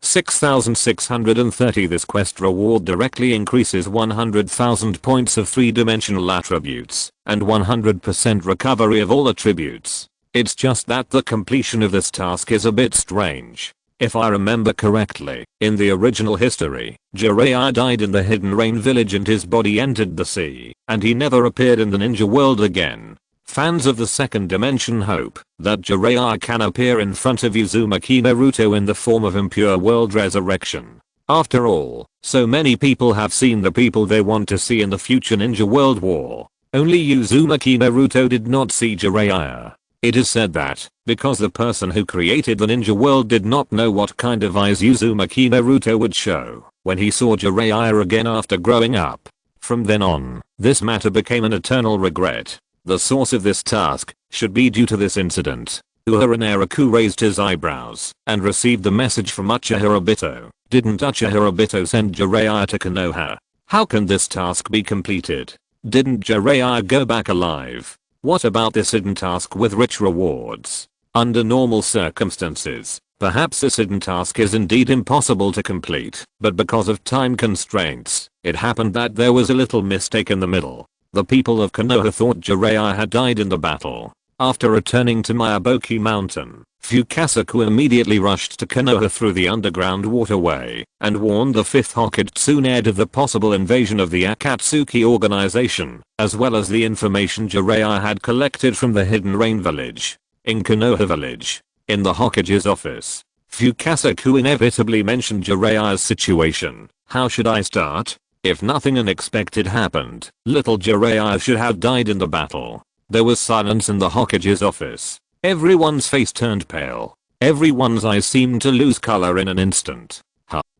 6,630. This quest reward directly increases 100,000 points of 3-dimensional attributes and 100% recovery of all attributes. It's just that the completion of this task is a bit strange. If I remember correctly, in the original history, Jiraiya died in the Hidden Rain village and his body entered the sea, and he never appeared in the ninja world again. Fans of the second dimension hope that Jiraiya can appear in front of Uzumaki Naruto in the form of impure world resurrection. After all, so many people have seen the people they want to see in the future ninja world war. Only Uzumaki Naruto did not see Jiraiya. It is said that, because the person who created the ninja world did not know what kind of eyes Uzumaki Naruto would show when he saw Jiraiya again after growing up. From then on, this matter became an eternal regret. The source of this task should be due to this incident. Uehara Naraku raised his eyebrows and received the message from Uchiha Obito. Didn't Uchiha Obito send Jiraiya to Konoha? How can this task be completed? Didn't Jiraiya go back alive? What about this hidden task with rich rewards? Under normal circumstances, perhaps this hidden task is indeed impossible to complete, but because of time constraints, it happened that there was a little mistake in the middle. The people of Konoha thought Jiraiya had died in the battle. After returning to Miyaboki Mountain, Fukasaku immediately rushed to Konoha through the underground waterway and warned the 5th Hokage Tsunade of the possible invasion of the Akatsuki organization, as well as the information Jiraiya had collected from the Hidden Rain village. In Konoha village, in the Hokage's office, Fukasaku inevitably mentioned Jiraiya's situation. How should I start? If nothing unexpected happened, little Jiraiya should have died in the battle. There was silence in the Hokage's office. Everyone's face turned pale. Everyone's eyes seemed to lose color in an instant.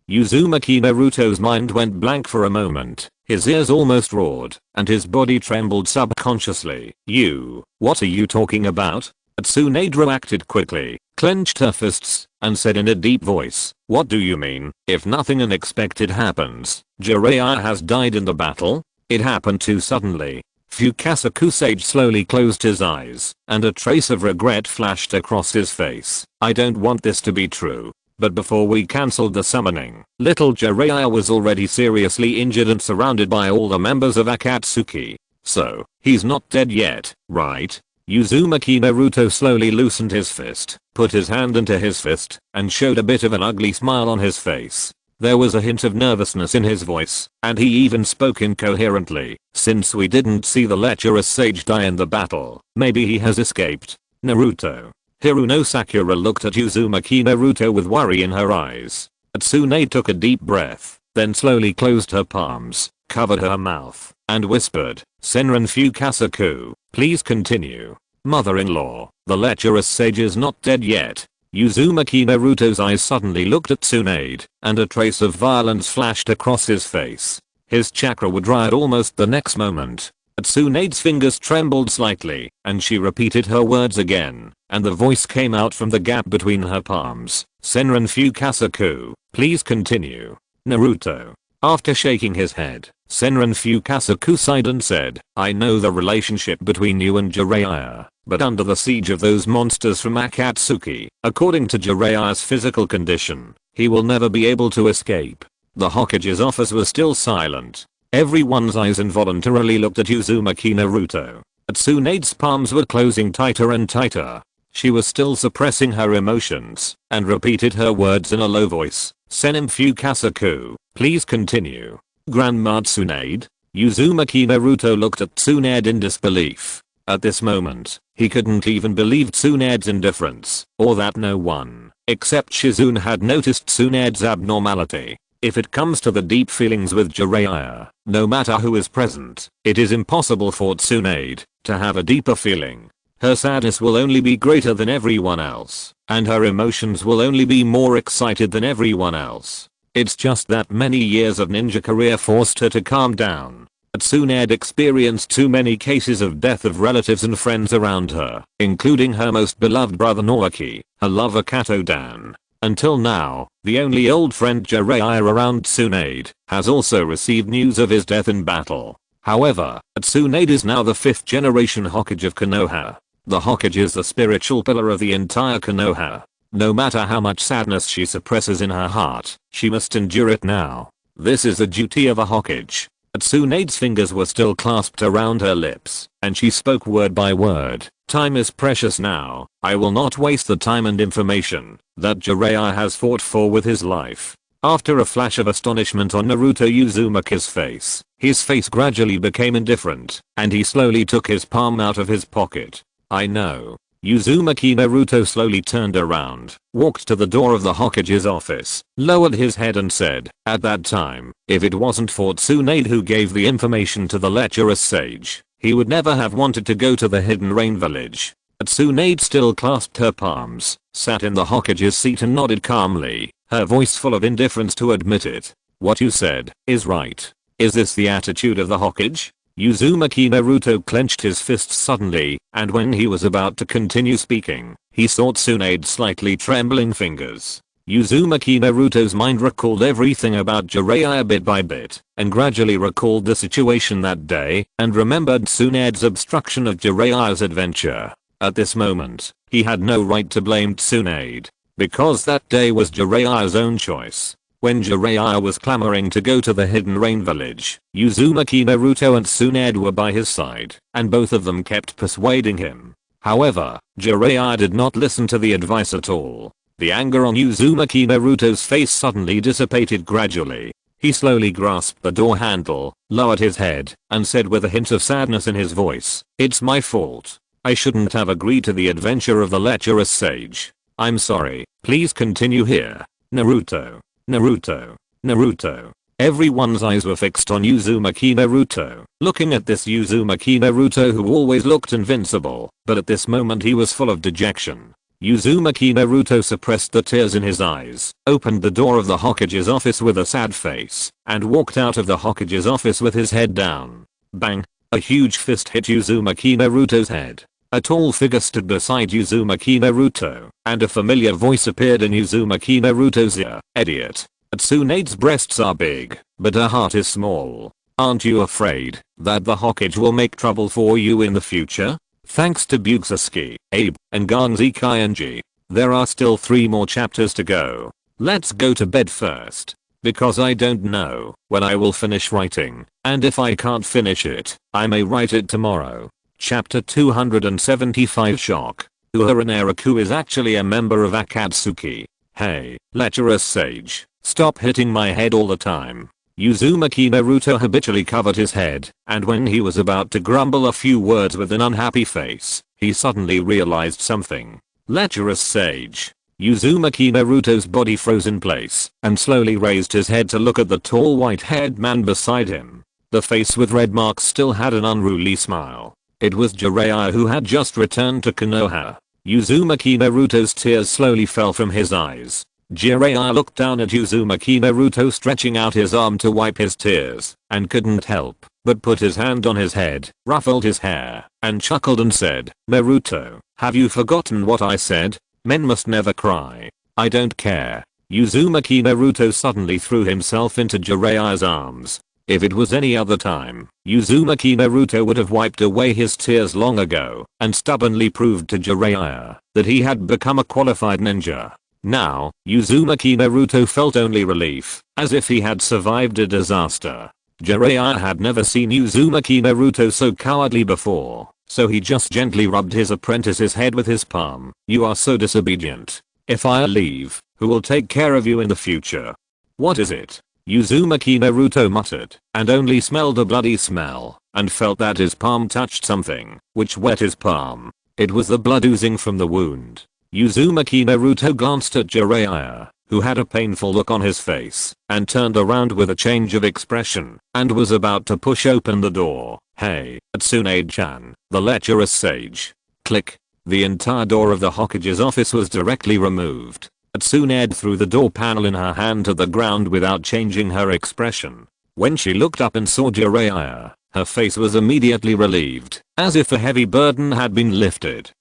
Uzumaki Naruto's mind went blank for a moment. His ears almost roared, and his body trembled subconsciously. What are you talking about? Tsunade reacted quickly, clenched her fists, and said in a deep voice, "What do you mean? If nothing unexpected happens, Jiraiya has died in the battle? It happened too suddenly." Fukasaku Sage slowly closed his eyes, and a trace of regret flashed across his face. I don't want this to be true. But before we cancelled the summoning, little Jiraiya was already seriously injured and surrounded by all the members of Akatsuki. So, he's not dead yet, right? Uzumaki Naruto slowly loosened his fist, put his hand into his fist, and showed a bit of an ugly smile on his face. There was a hint of nervousness in his voice, and he even spoke incoherently. Since we didn't see the lecherous sage die in the battle, maybe he has escaped. Naruto. Hiruno Sakura looked at Uzumaki Naruto with worry in her eyes. Tsunade took a deep breath, then slowly closed her palms, covered her mouth, and whispered, "Senran Fukasaku, please continue." Mother-in-law, the lecherous sage is not dead yet. Uzumaki Naruto's eyes suddenly looked at Tsunade, and a trace of violence flashed across his face. His chakra would riot almost the next moment. Tsunade's fingers trembled slightly, and she repeated her words again, and the voice came out from the gap between her palms. "Senran Fukasaku, please continue." Naruto. After shaking his head, Senran Fukasaku sighed and said, "I know the relationship between you and Jiraiya, but under the siege of those monsters from Akatsuki, according to Jiraiya's physical condition, he will never be able to escape." The Hokage's office was still silent. Everyone's eyes involuntarily looked at Uzumaki Naruto. Tsunade's palms were closing tighter and tighter. She was still suppressing her emotions, and repeated her words in a low voice. "Senran Fukasaku, please continue." Grandma Tsunade? Uzumaki Naruto looked at Tsunade in disbelief. At this moment, he couldn't even believe Tsunade's indifference, or that no one, except Shizune had noticed Tsunade's abnormality. If it comes to the deep feelings with Jiraiya, no matter who is present, it is impossible for Tsunade to have a deeper feeling. Her sadness will only be greater than everyone else, and her emotions will only be more excited than everyone else. It's just that many years of ninja career forced her to calm down. Tsunade experienced too many cases of death of relatives and friends around her, including her most beloved brother Naoki, her lover Kato Dan. Until now, the only old friend Jiraiya around Tsunade has also received news of his death in battle. However, Tsunade is now the 5th generation Hokage of Konoha. The Hokage is the spiritual pillar of the entire Konoha. No matter how much sadness she suppresses in her heart, she must endure it now. This is the duty of a Hokage. Tsunade's fingers were still clasped around her lips, and she spoke word by word. Time is precious now. I will not waste the time and information that Jiraiya has fought for with his life. After a flash of astonishment on Naruto Uzumaki's face, his face gradually became indifferent, and he slowly took his palm out of his pocket. I know. Uzumaki Naruto slowly turned around, walked to the door of the Hokage's office, lowered his head and said, at that time, if it wasn't for Tsunade who gave the information to the lecherous sage, he would never have wanted to go to the Hidden Rain village. Tsunade still clasped her palms, sat in the Hokage's seat and nodded calmly, her voice full of indifference to admit it. What you said is right. Is this the attitude of the Hokage? Uzumaki Naruto clenched his fists suddenly, and when he was about to continue speaking, he saw Tsunade's slightly trembling fingers. Uzumaki Naruto's mind recalled everything about Jiraiya bit by bit, and gradually recalled the situation that day, and remembered Tsunade's obstruction of Jiraiya's adventure. At this moment, he had no right to blame Tsunade, because that day was Jiraiya's own choice. When Jiraiya was clamoring to go to the Hidden Rain village, Uzumaki Naruto and Tsunade were by his side, and both of them kept persuading him. However, Jiraiya did not listen to the advice at all. The anger on Uzumaki Naruto's face suddenly dissipated gradually. He slowly grasped the door handle, lowered his head, and said with a hint of sadness in his voice, "It's my fault. I shouldn't have agreed to the adventure of the lecherous sage. I'm sorry. Please continue here. Naruto. Naruto. Naruto." Everyone's eyes were fixed on Uzumaki Naruto, looking at this Uzumaki Naruto who always looked invincible, but at this moment he was full of dejection. Uzumaki Naruto suppressed the tears in his eyes, opened the door of the Hokage's office with a sad face, and walked out of the Hokage's office with his head down. Bang! A huge fist hit Uzumaki Naruto's head. A tall figure stood beside Uzumaki Naruto, and a familiar voice appeared in Uzumaki Naruto's ear. "Idiot. Tsunade's breasts are big, but her heart is small. Aren't you afraid that the Hokage will make trouble for you in the future?" Thanks to Bugsaski, Abe, and Gangzi Kyanji, there are still 3 more chapters to go. Let's go to bed first, because I don't know when I will finish writing, and if I can't finish it, I may write it tomorrow. Chapter 275 Shock. Uehara Naraku is actually a member of Akatsuki. Hey, lecherous sage, stop hitting my head all the time. Uzumaki Naruto habitually covered his head, and when he was about to grumble a few words with an unhappy face, he suddenly realized something. Lecherous sage. Uzumaki Naruto's body froze in place, and slowly raised his head to look at the tall white-haired man beside him. The face with red marks still had an unruly smile. It was Jiraiya who had just returned to Konoha. Uzumaki Naruto's tears slowly fell from his eyes. Jiraiya looked down at Uzumaki Naruto stretching out his arm to wipe his tears, and couldn't help but put his hand on his head, ruffled his hair, and chuckled and said, "Naruto, have you forgotten what I said? Men must never cry. I don't care." Uzumaki Naruto suddenly threw himself into Jiraiya's arms. If it was any other time, Uzumaki Naruto would have wiped away his tears long ago and stubbornly proved to Jiraiya that he had become a qualified ninja. Now, Uzumaki Naruto felt only relief, as if he had survived a disaster. Jiraiya had never seen Uzumaki Naruto so cowardly before, so he just gently rubbed his apprentice's head with his palm. "You are so disobedient. If I leave, who will take care of you in the future?" "What is it?" Uzumaki Naruto muttered, and only smelled a bloody smell, and felt that his palm touched something, which wet his palm. It was the blood oozing from the wound. Uzumaki Naruto glanced at Jiraiya, who who had a painful look on his face and turned around with a change of expression and was about to push open the door. "Hey, Tsunade-chan, the lecherous sage." Click. The entire door of the Hokage's office was directly removed. Tsunade threw the door panel in her hand to the ground without changing her expression. When she looked up and saw Jiraiya, her face was immediately relieved, as if a heavy burden had been lifted.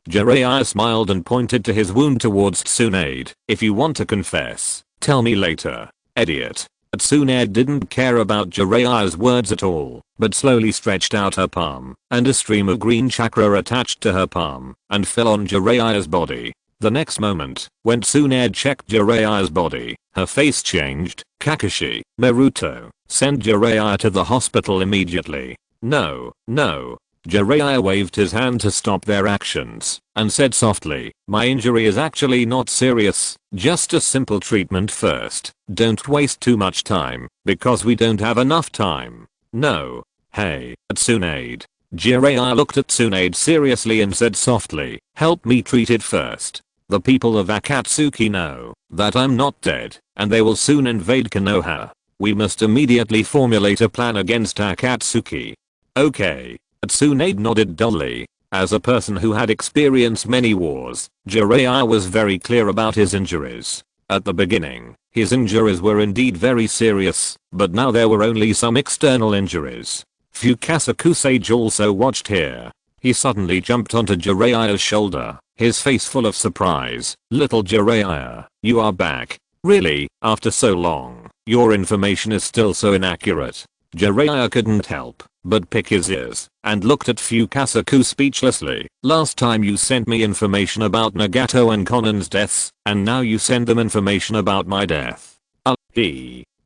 Jiraiya smiled and pointed to his wound towards Tsunade. "If you want to confess, tell me later, idiot." Tsunade didn't care about Jiraiya's words at all, but slowly stretched out her palm, and a stream of green chakra attached to her palm and fell on Jiraiya's body. The next moment, when Tsunade checked Jiraiya's body, her face changed. "Kakashi, Naruto, send Jiraiya to the hospital immediately." "No, no." Jiraiya waved his hand to stop their actions and said softly, "My injury is actually not serious, just a simple treatment first. Don't waste too much time, because we don't have enough time." "No." "Hey, Tsunade." Jiraiya looked at Tsunade seriously and said softly, "Help me treat it first. The people of Akatsuki know that I'm not dead, and they will soon invade Konoha. We must immediately formulate a plan against Akatsuki." "Okay." Tsunade nodded dully. As a person who had experienced many wars, Jiraiya was very clear about his injuries. At the beginning, his injuries were indeed very serious, but now there were only some external injuries. Fukasaku Sage also watched here. He suddenly jumped onto Jiraiya's shoulder, his face full of surprise. "Little Jiraiya, you are back. Really, after so long, your information is still so inaccurate." Jiraiya couldn't help but pick his ears and looked at Fukasaku speechlessly. "Last time you sent me information about Nagato and Konan's deaths, and now you send them information about my death."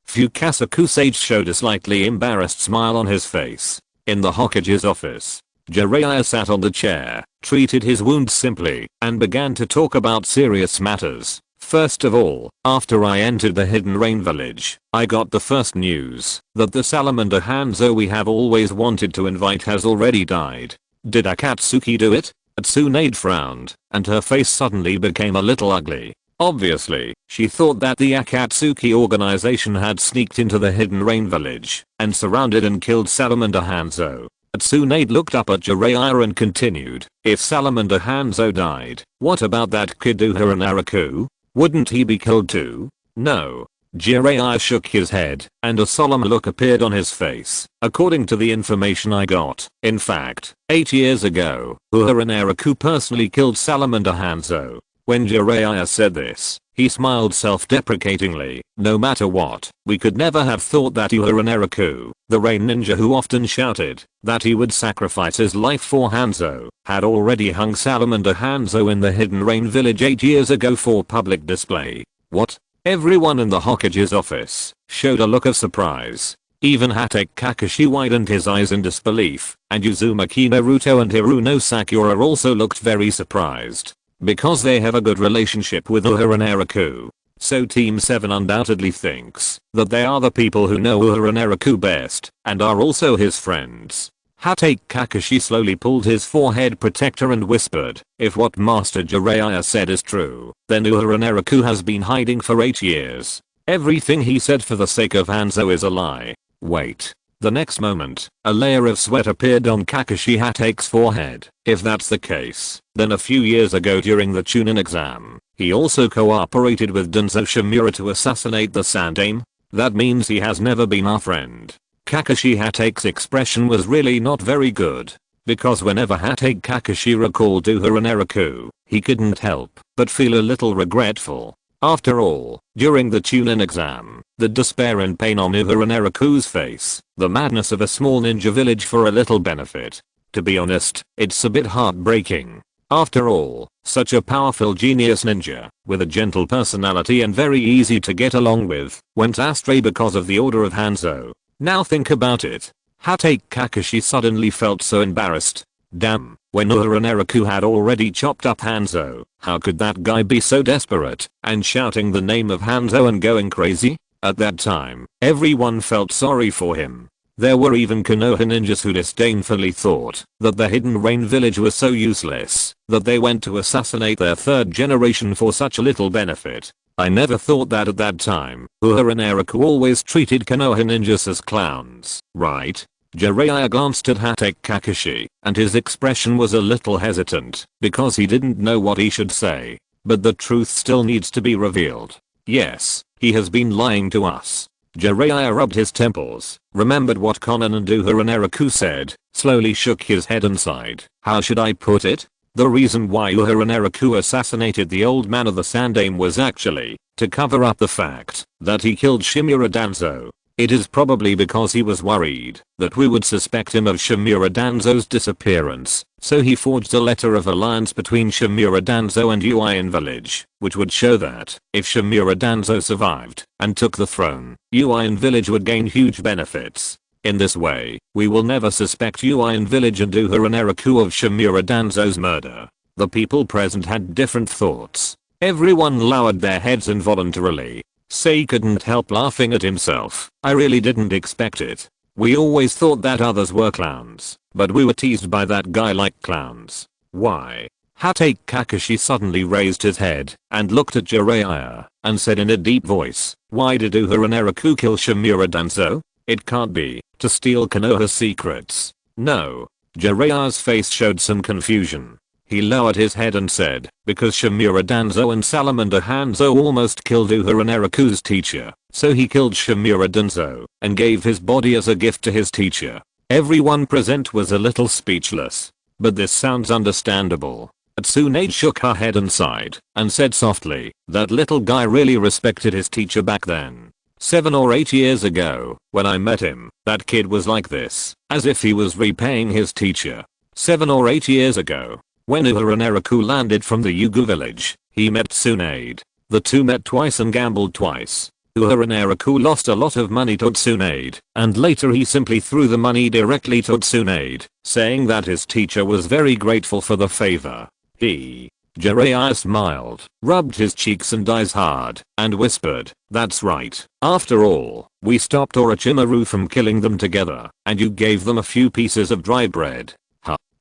Fukasaku Sage showed a slightly embarrassed smile on his face. In the Hokage's office, Jiraiya sat on the chair, treated his wounds simply, and began to talk about serious matters. "First of all, after I entered the Hidden Rain Village, I got the first news that the salamander Hanzo we have always wanted to invite has already died." "Did Akatsuki do it?" Tsunade frowned, and her face suddenly became a little ugly. Obviously, she thought that the Akatsuki organization had sneaked into the Hidden Rain Village and surrounded and killed Salamander Hanzo. Tsunade looked up at Jiraiya and continued, "If Salamander Hanzo died, what about that kid Uehara Naraku? Wouldn't he be killed too?" "No." Jiraiya shook his head, and a solemn look appeared on his face. "According to the information I got, in fact, 8 years ago, Uehara Naraku personally killed Salamander Hanzo." When Jiraiya said this, he smiled self-deprecatingly. "No matter what, we could never have thought that Uehara Naraku, the rain ninja who often shouted that he would sacrifice his life for Hanzo, had already hung Salamander Hanzo in the Hidden Rain Village 8 years ago for public display." "What?" Everyone in the Hokage's office showed a look of surprise. Even Hatake Kakashi widened his eyes in disbelief, and Uzumaki Naruto and Hiruno Sakura also looked very surprised. Because they have a good relationship with Uehara Naraku. So Team 7 undoubtedly thinks that they are the people who know Uehara Naraku best and are also his friends. Hatake Kakashi slowly pulled his forehead protector and whispered, "If what Master Jiraiya said is true, then Uehara Naraku has been hiding for 8 years. Everything he said for the sake of Hanzo is a lie." Wait. The next moment, a layer of sweat appeared on Kakashi Hatake's forehead. If that's the case, then a few years ago during the Chunin exam, he also cooperated with Danzo Shimura to assassinate the Sandaime? That means he has never been our friend. Kakashi Hatake's expression was really not very good, because whenever Hatake Kakashi recalled Uehara Naraku, he couldn't help but feel a little regretful. After all, during the Chunin exam, the despair and pain on Uehara Naraku's face, the madness of a small ninja village for a little benefit. To be honest, it's a bit heartbreaking. After all, such a powerful genius ninja, with a gentle personality and very easy to get along with, went astray because of the order of Hanzo. Now think about it. Hatake Kakashi suddenly felt so embarrassed. Damn, when Uehara Naraku had already chopped up Hanzo, how could that guy be so desperate and shouting the name of Hanzo and going crazy? At that time, everyone felt sorry for him. There were even Konoha ninjas who disdainfully thought that the Hidden Rain Village was so useless that they went to assassinate their third generation for such little benefit. I never thought that at that time. Uehara and Naraku always treated Konoha ninjas as clowns, right? Jiraiya glanced at Hatake Kakashi, and his expression was a little hesitant, because he didn't know what he should say. But the truth still needs to be revealed. Yes, he has been lying to us. Jiraiya rubbed his temples, remembered what Konan and Uehara and Naraku said, slowly shook his head and sighed. How should I put it? The reason why Uehara and Naraku assassinated the old man of the Sandaime was actually to cover up the fact that he killed Shimura Danzo. It is probably because he was worried that we would suspect him of Shimura Danzo's disappearance, so he forged a letter of alliance between Shimura Danzo and Uin Village, which would show that if Shimura Danzo survived and took the throne, Uin Village would gain huge benefits. In this way, we will never suspect Uin Village and Uehara and Naraku of Shimura Danzo's murder. The people present had different thoughts. Everyone lowered their heads involuntarily. Sei couldn't help laughing at himself. I really didn't expect it. We always thought that others were clowns, but we were teased by that guy like clowns. Why? Hatake Kakashi suddenly raised his head and looked at Jiraiya and said in a deep voice, why did Uehara and Naraku kill Shimura Danzo? It can't be to steal Konoha's secrets. No. Jiraiya's face showed some confusion. He lowered his head and said, because Shimura Danzo and Salamander Hanzo almost killed Uehara and Naraku's teacher, so he killed Shimura Danzo and gave his body as a gift to his teacher. Everyone present was a little speechless. But this sounds understandable. Tsunade shook her head and sighed and said softly, that little guy really respected his teacher back then. 7 or 8 years ago, when I met him, that kid was like this, as if he was repaying his teacher. 7 or 8 years ago, when Uehara and Naraku landed from the Yugu village, he met Tsunade. The two met twice and gambled twice. Uehara and Naraku lost a lot of money to Tsunade, and later he simply threw the money directly to Tsunade, saying that his teacher was very grateful for the favor. Jiraiya smiled, rubbed his cheeks and eyes hard, and whispered, that's right. After all, we stopped Orochimaru from killing them together, and you gave them a few pieces of dry bread.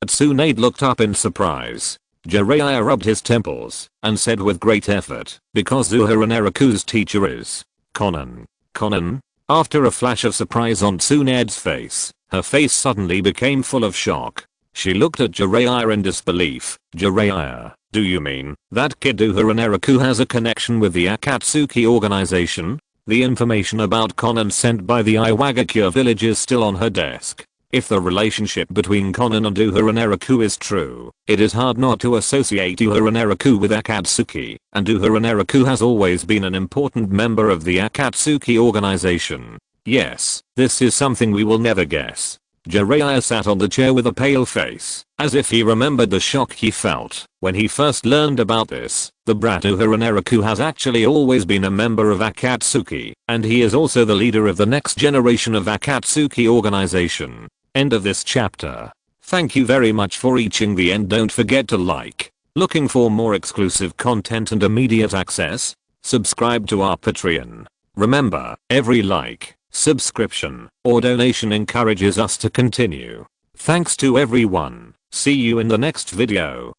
Tsunade looked up in surprise. Jiraiya rubbed his temples and said with great effort, because Uehara and Naraku's teacher is Konan. Konan? After a flash of surprise on Tsunade's face, her face suddenly became full of shock. She looked at Jiraiya in disbelief. Jiraiya, do you mean that kid Uehara and Naraku has a connection with the Akatsuki organization? The information about Konan sent by the Iwagakure village is still on her desk. If the relationship between Konan and Uehara and Naraku is true, it is hard not to associate Uehara and Naraku with Akatsuki, and Uehara and Naraku has always been an important member of the Akatsuki organization. Yes, this is something we will never guess. Jiraiya sat on the chair with a pale face, as if he remembered the shock he felt when he first learned about this. The brat Uehara and Naraku has actually always been a member of Akatsuki, and he is also the leader of the next generation of Akatsuki organization. End of this chapter. Thank you very much for reaching the end. Don't forget to like. Looking for more exclusive content and immediate access? Subscribe to our Patreon. Remember, every like, subscription, or donation encourages us to continue. Thanks to everyone. See you in the next video.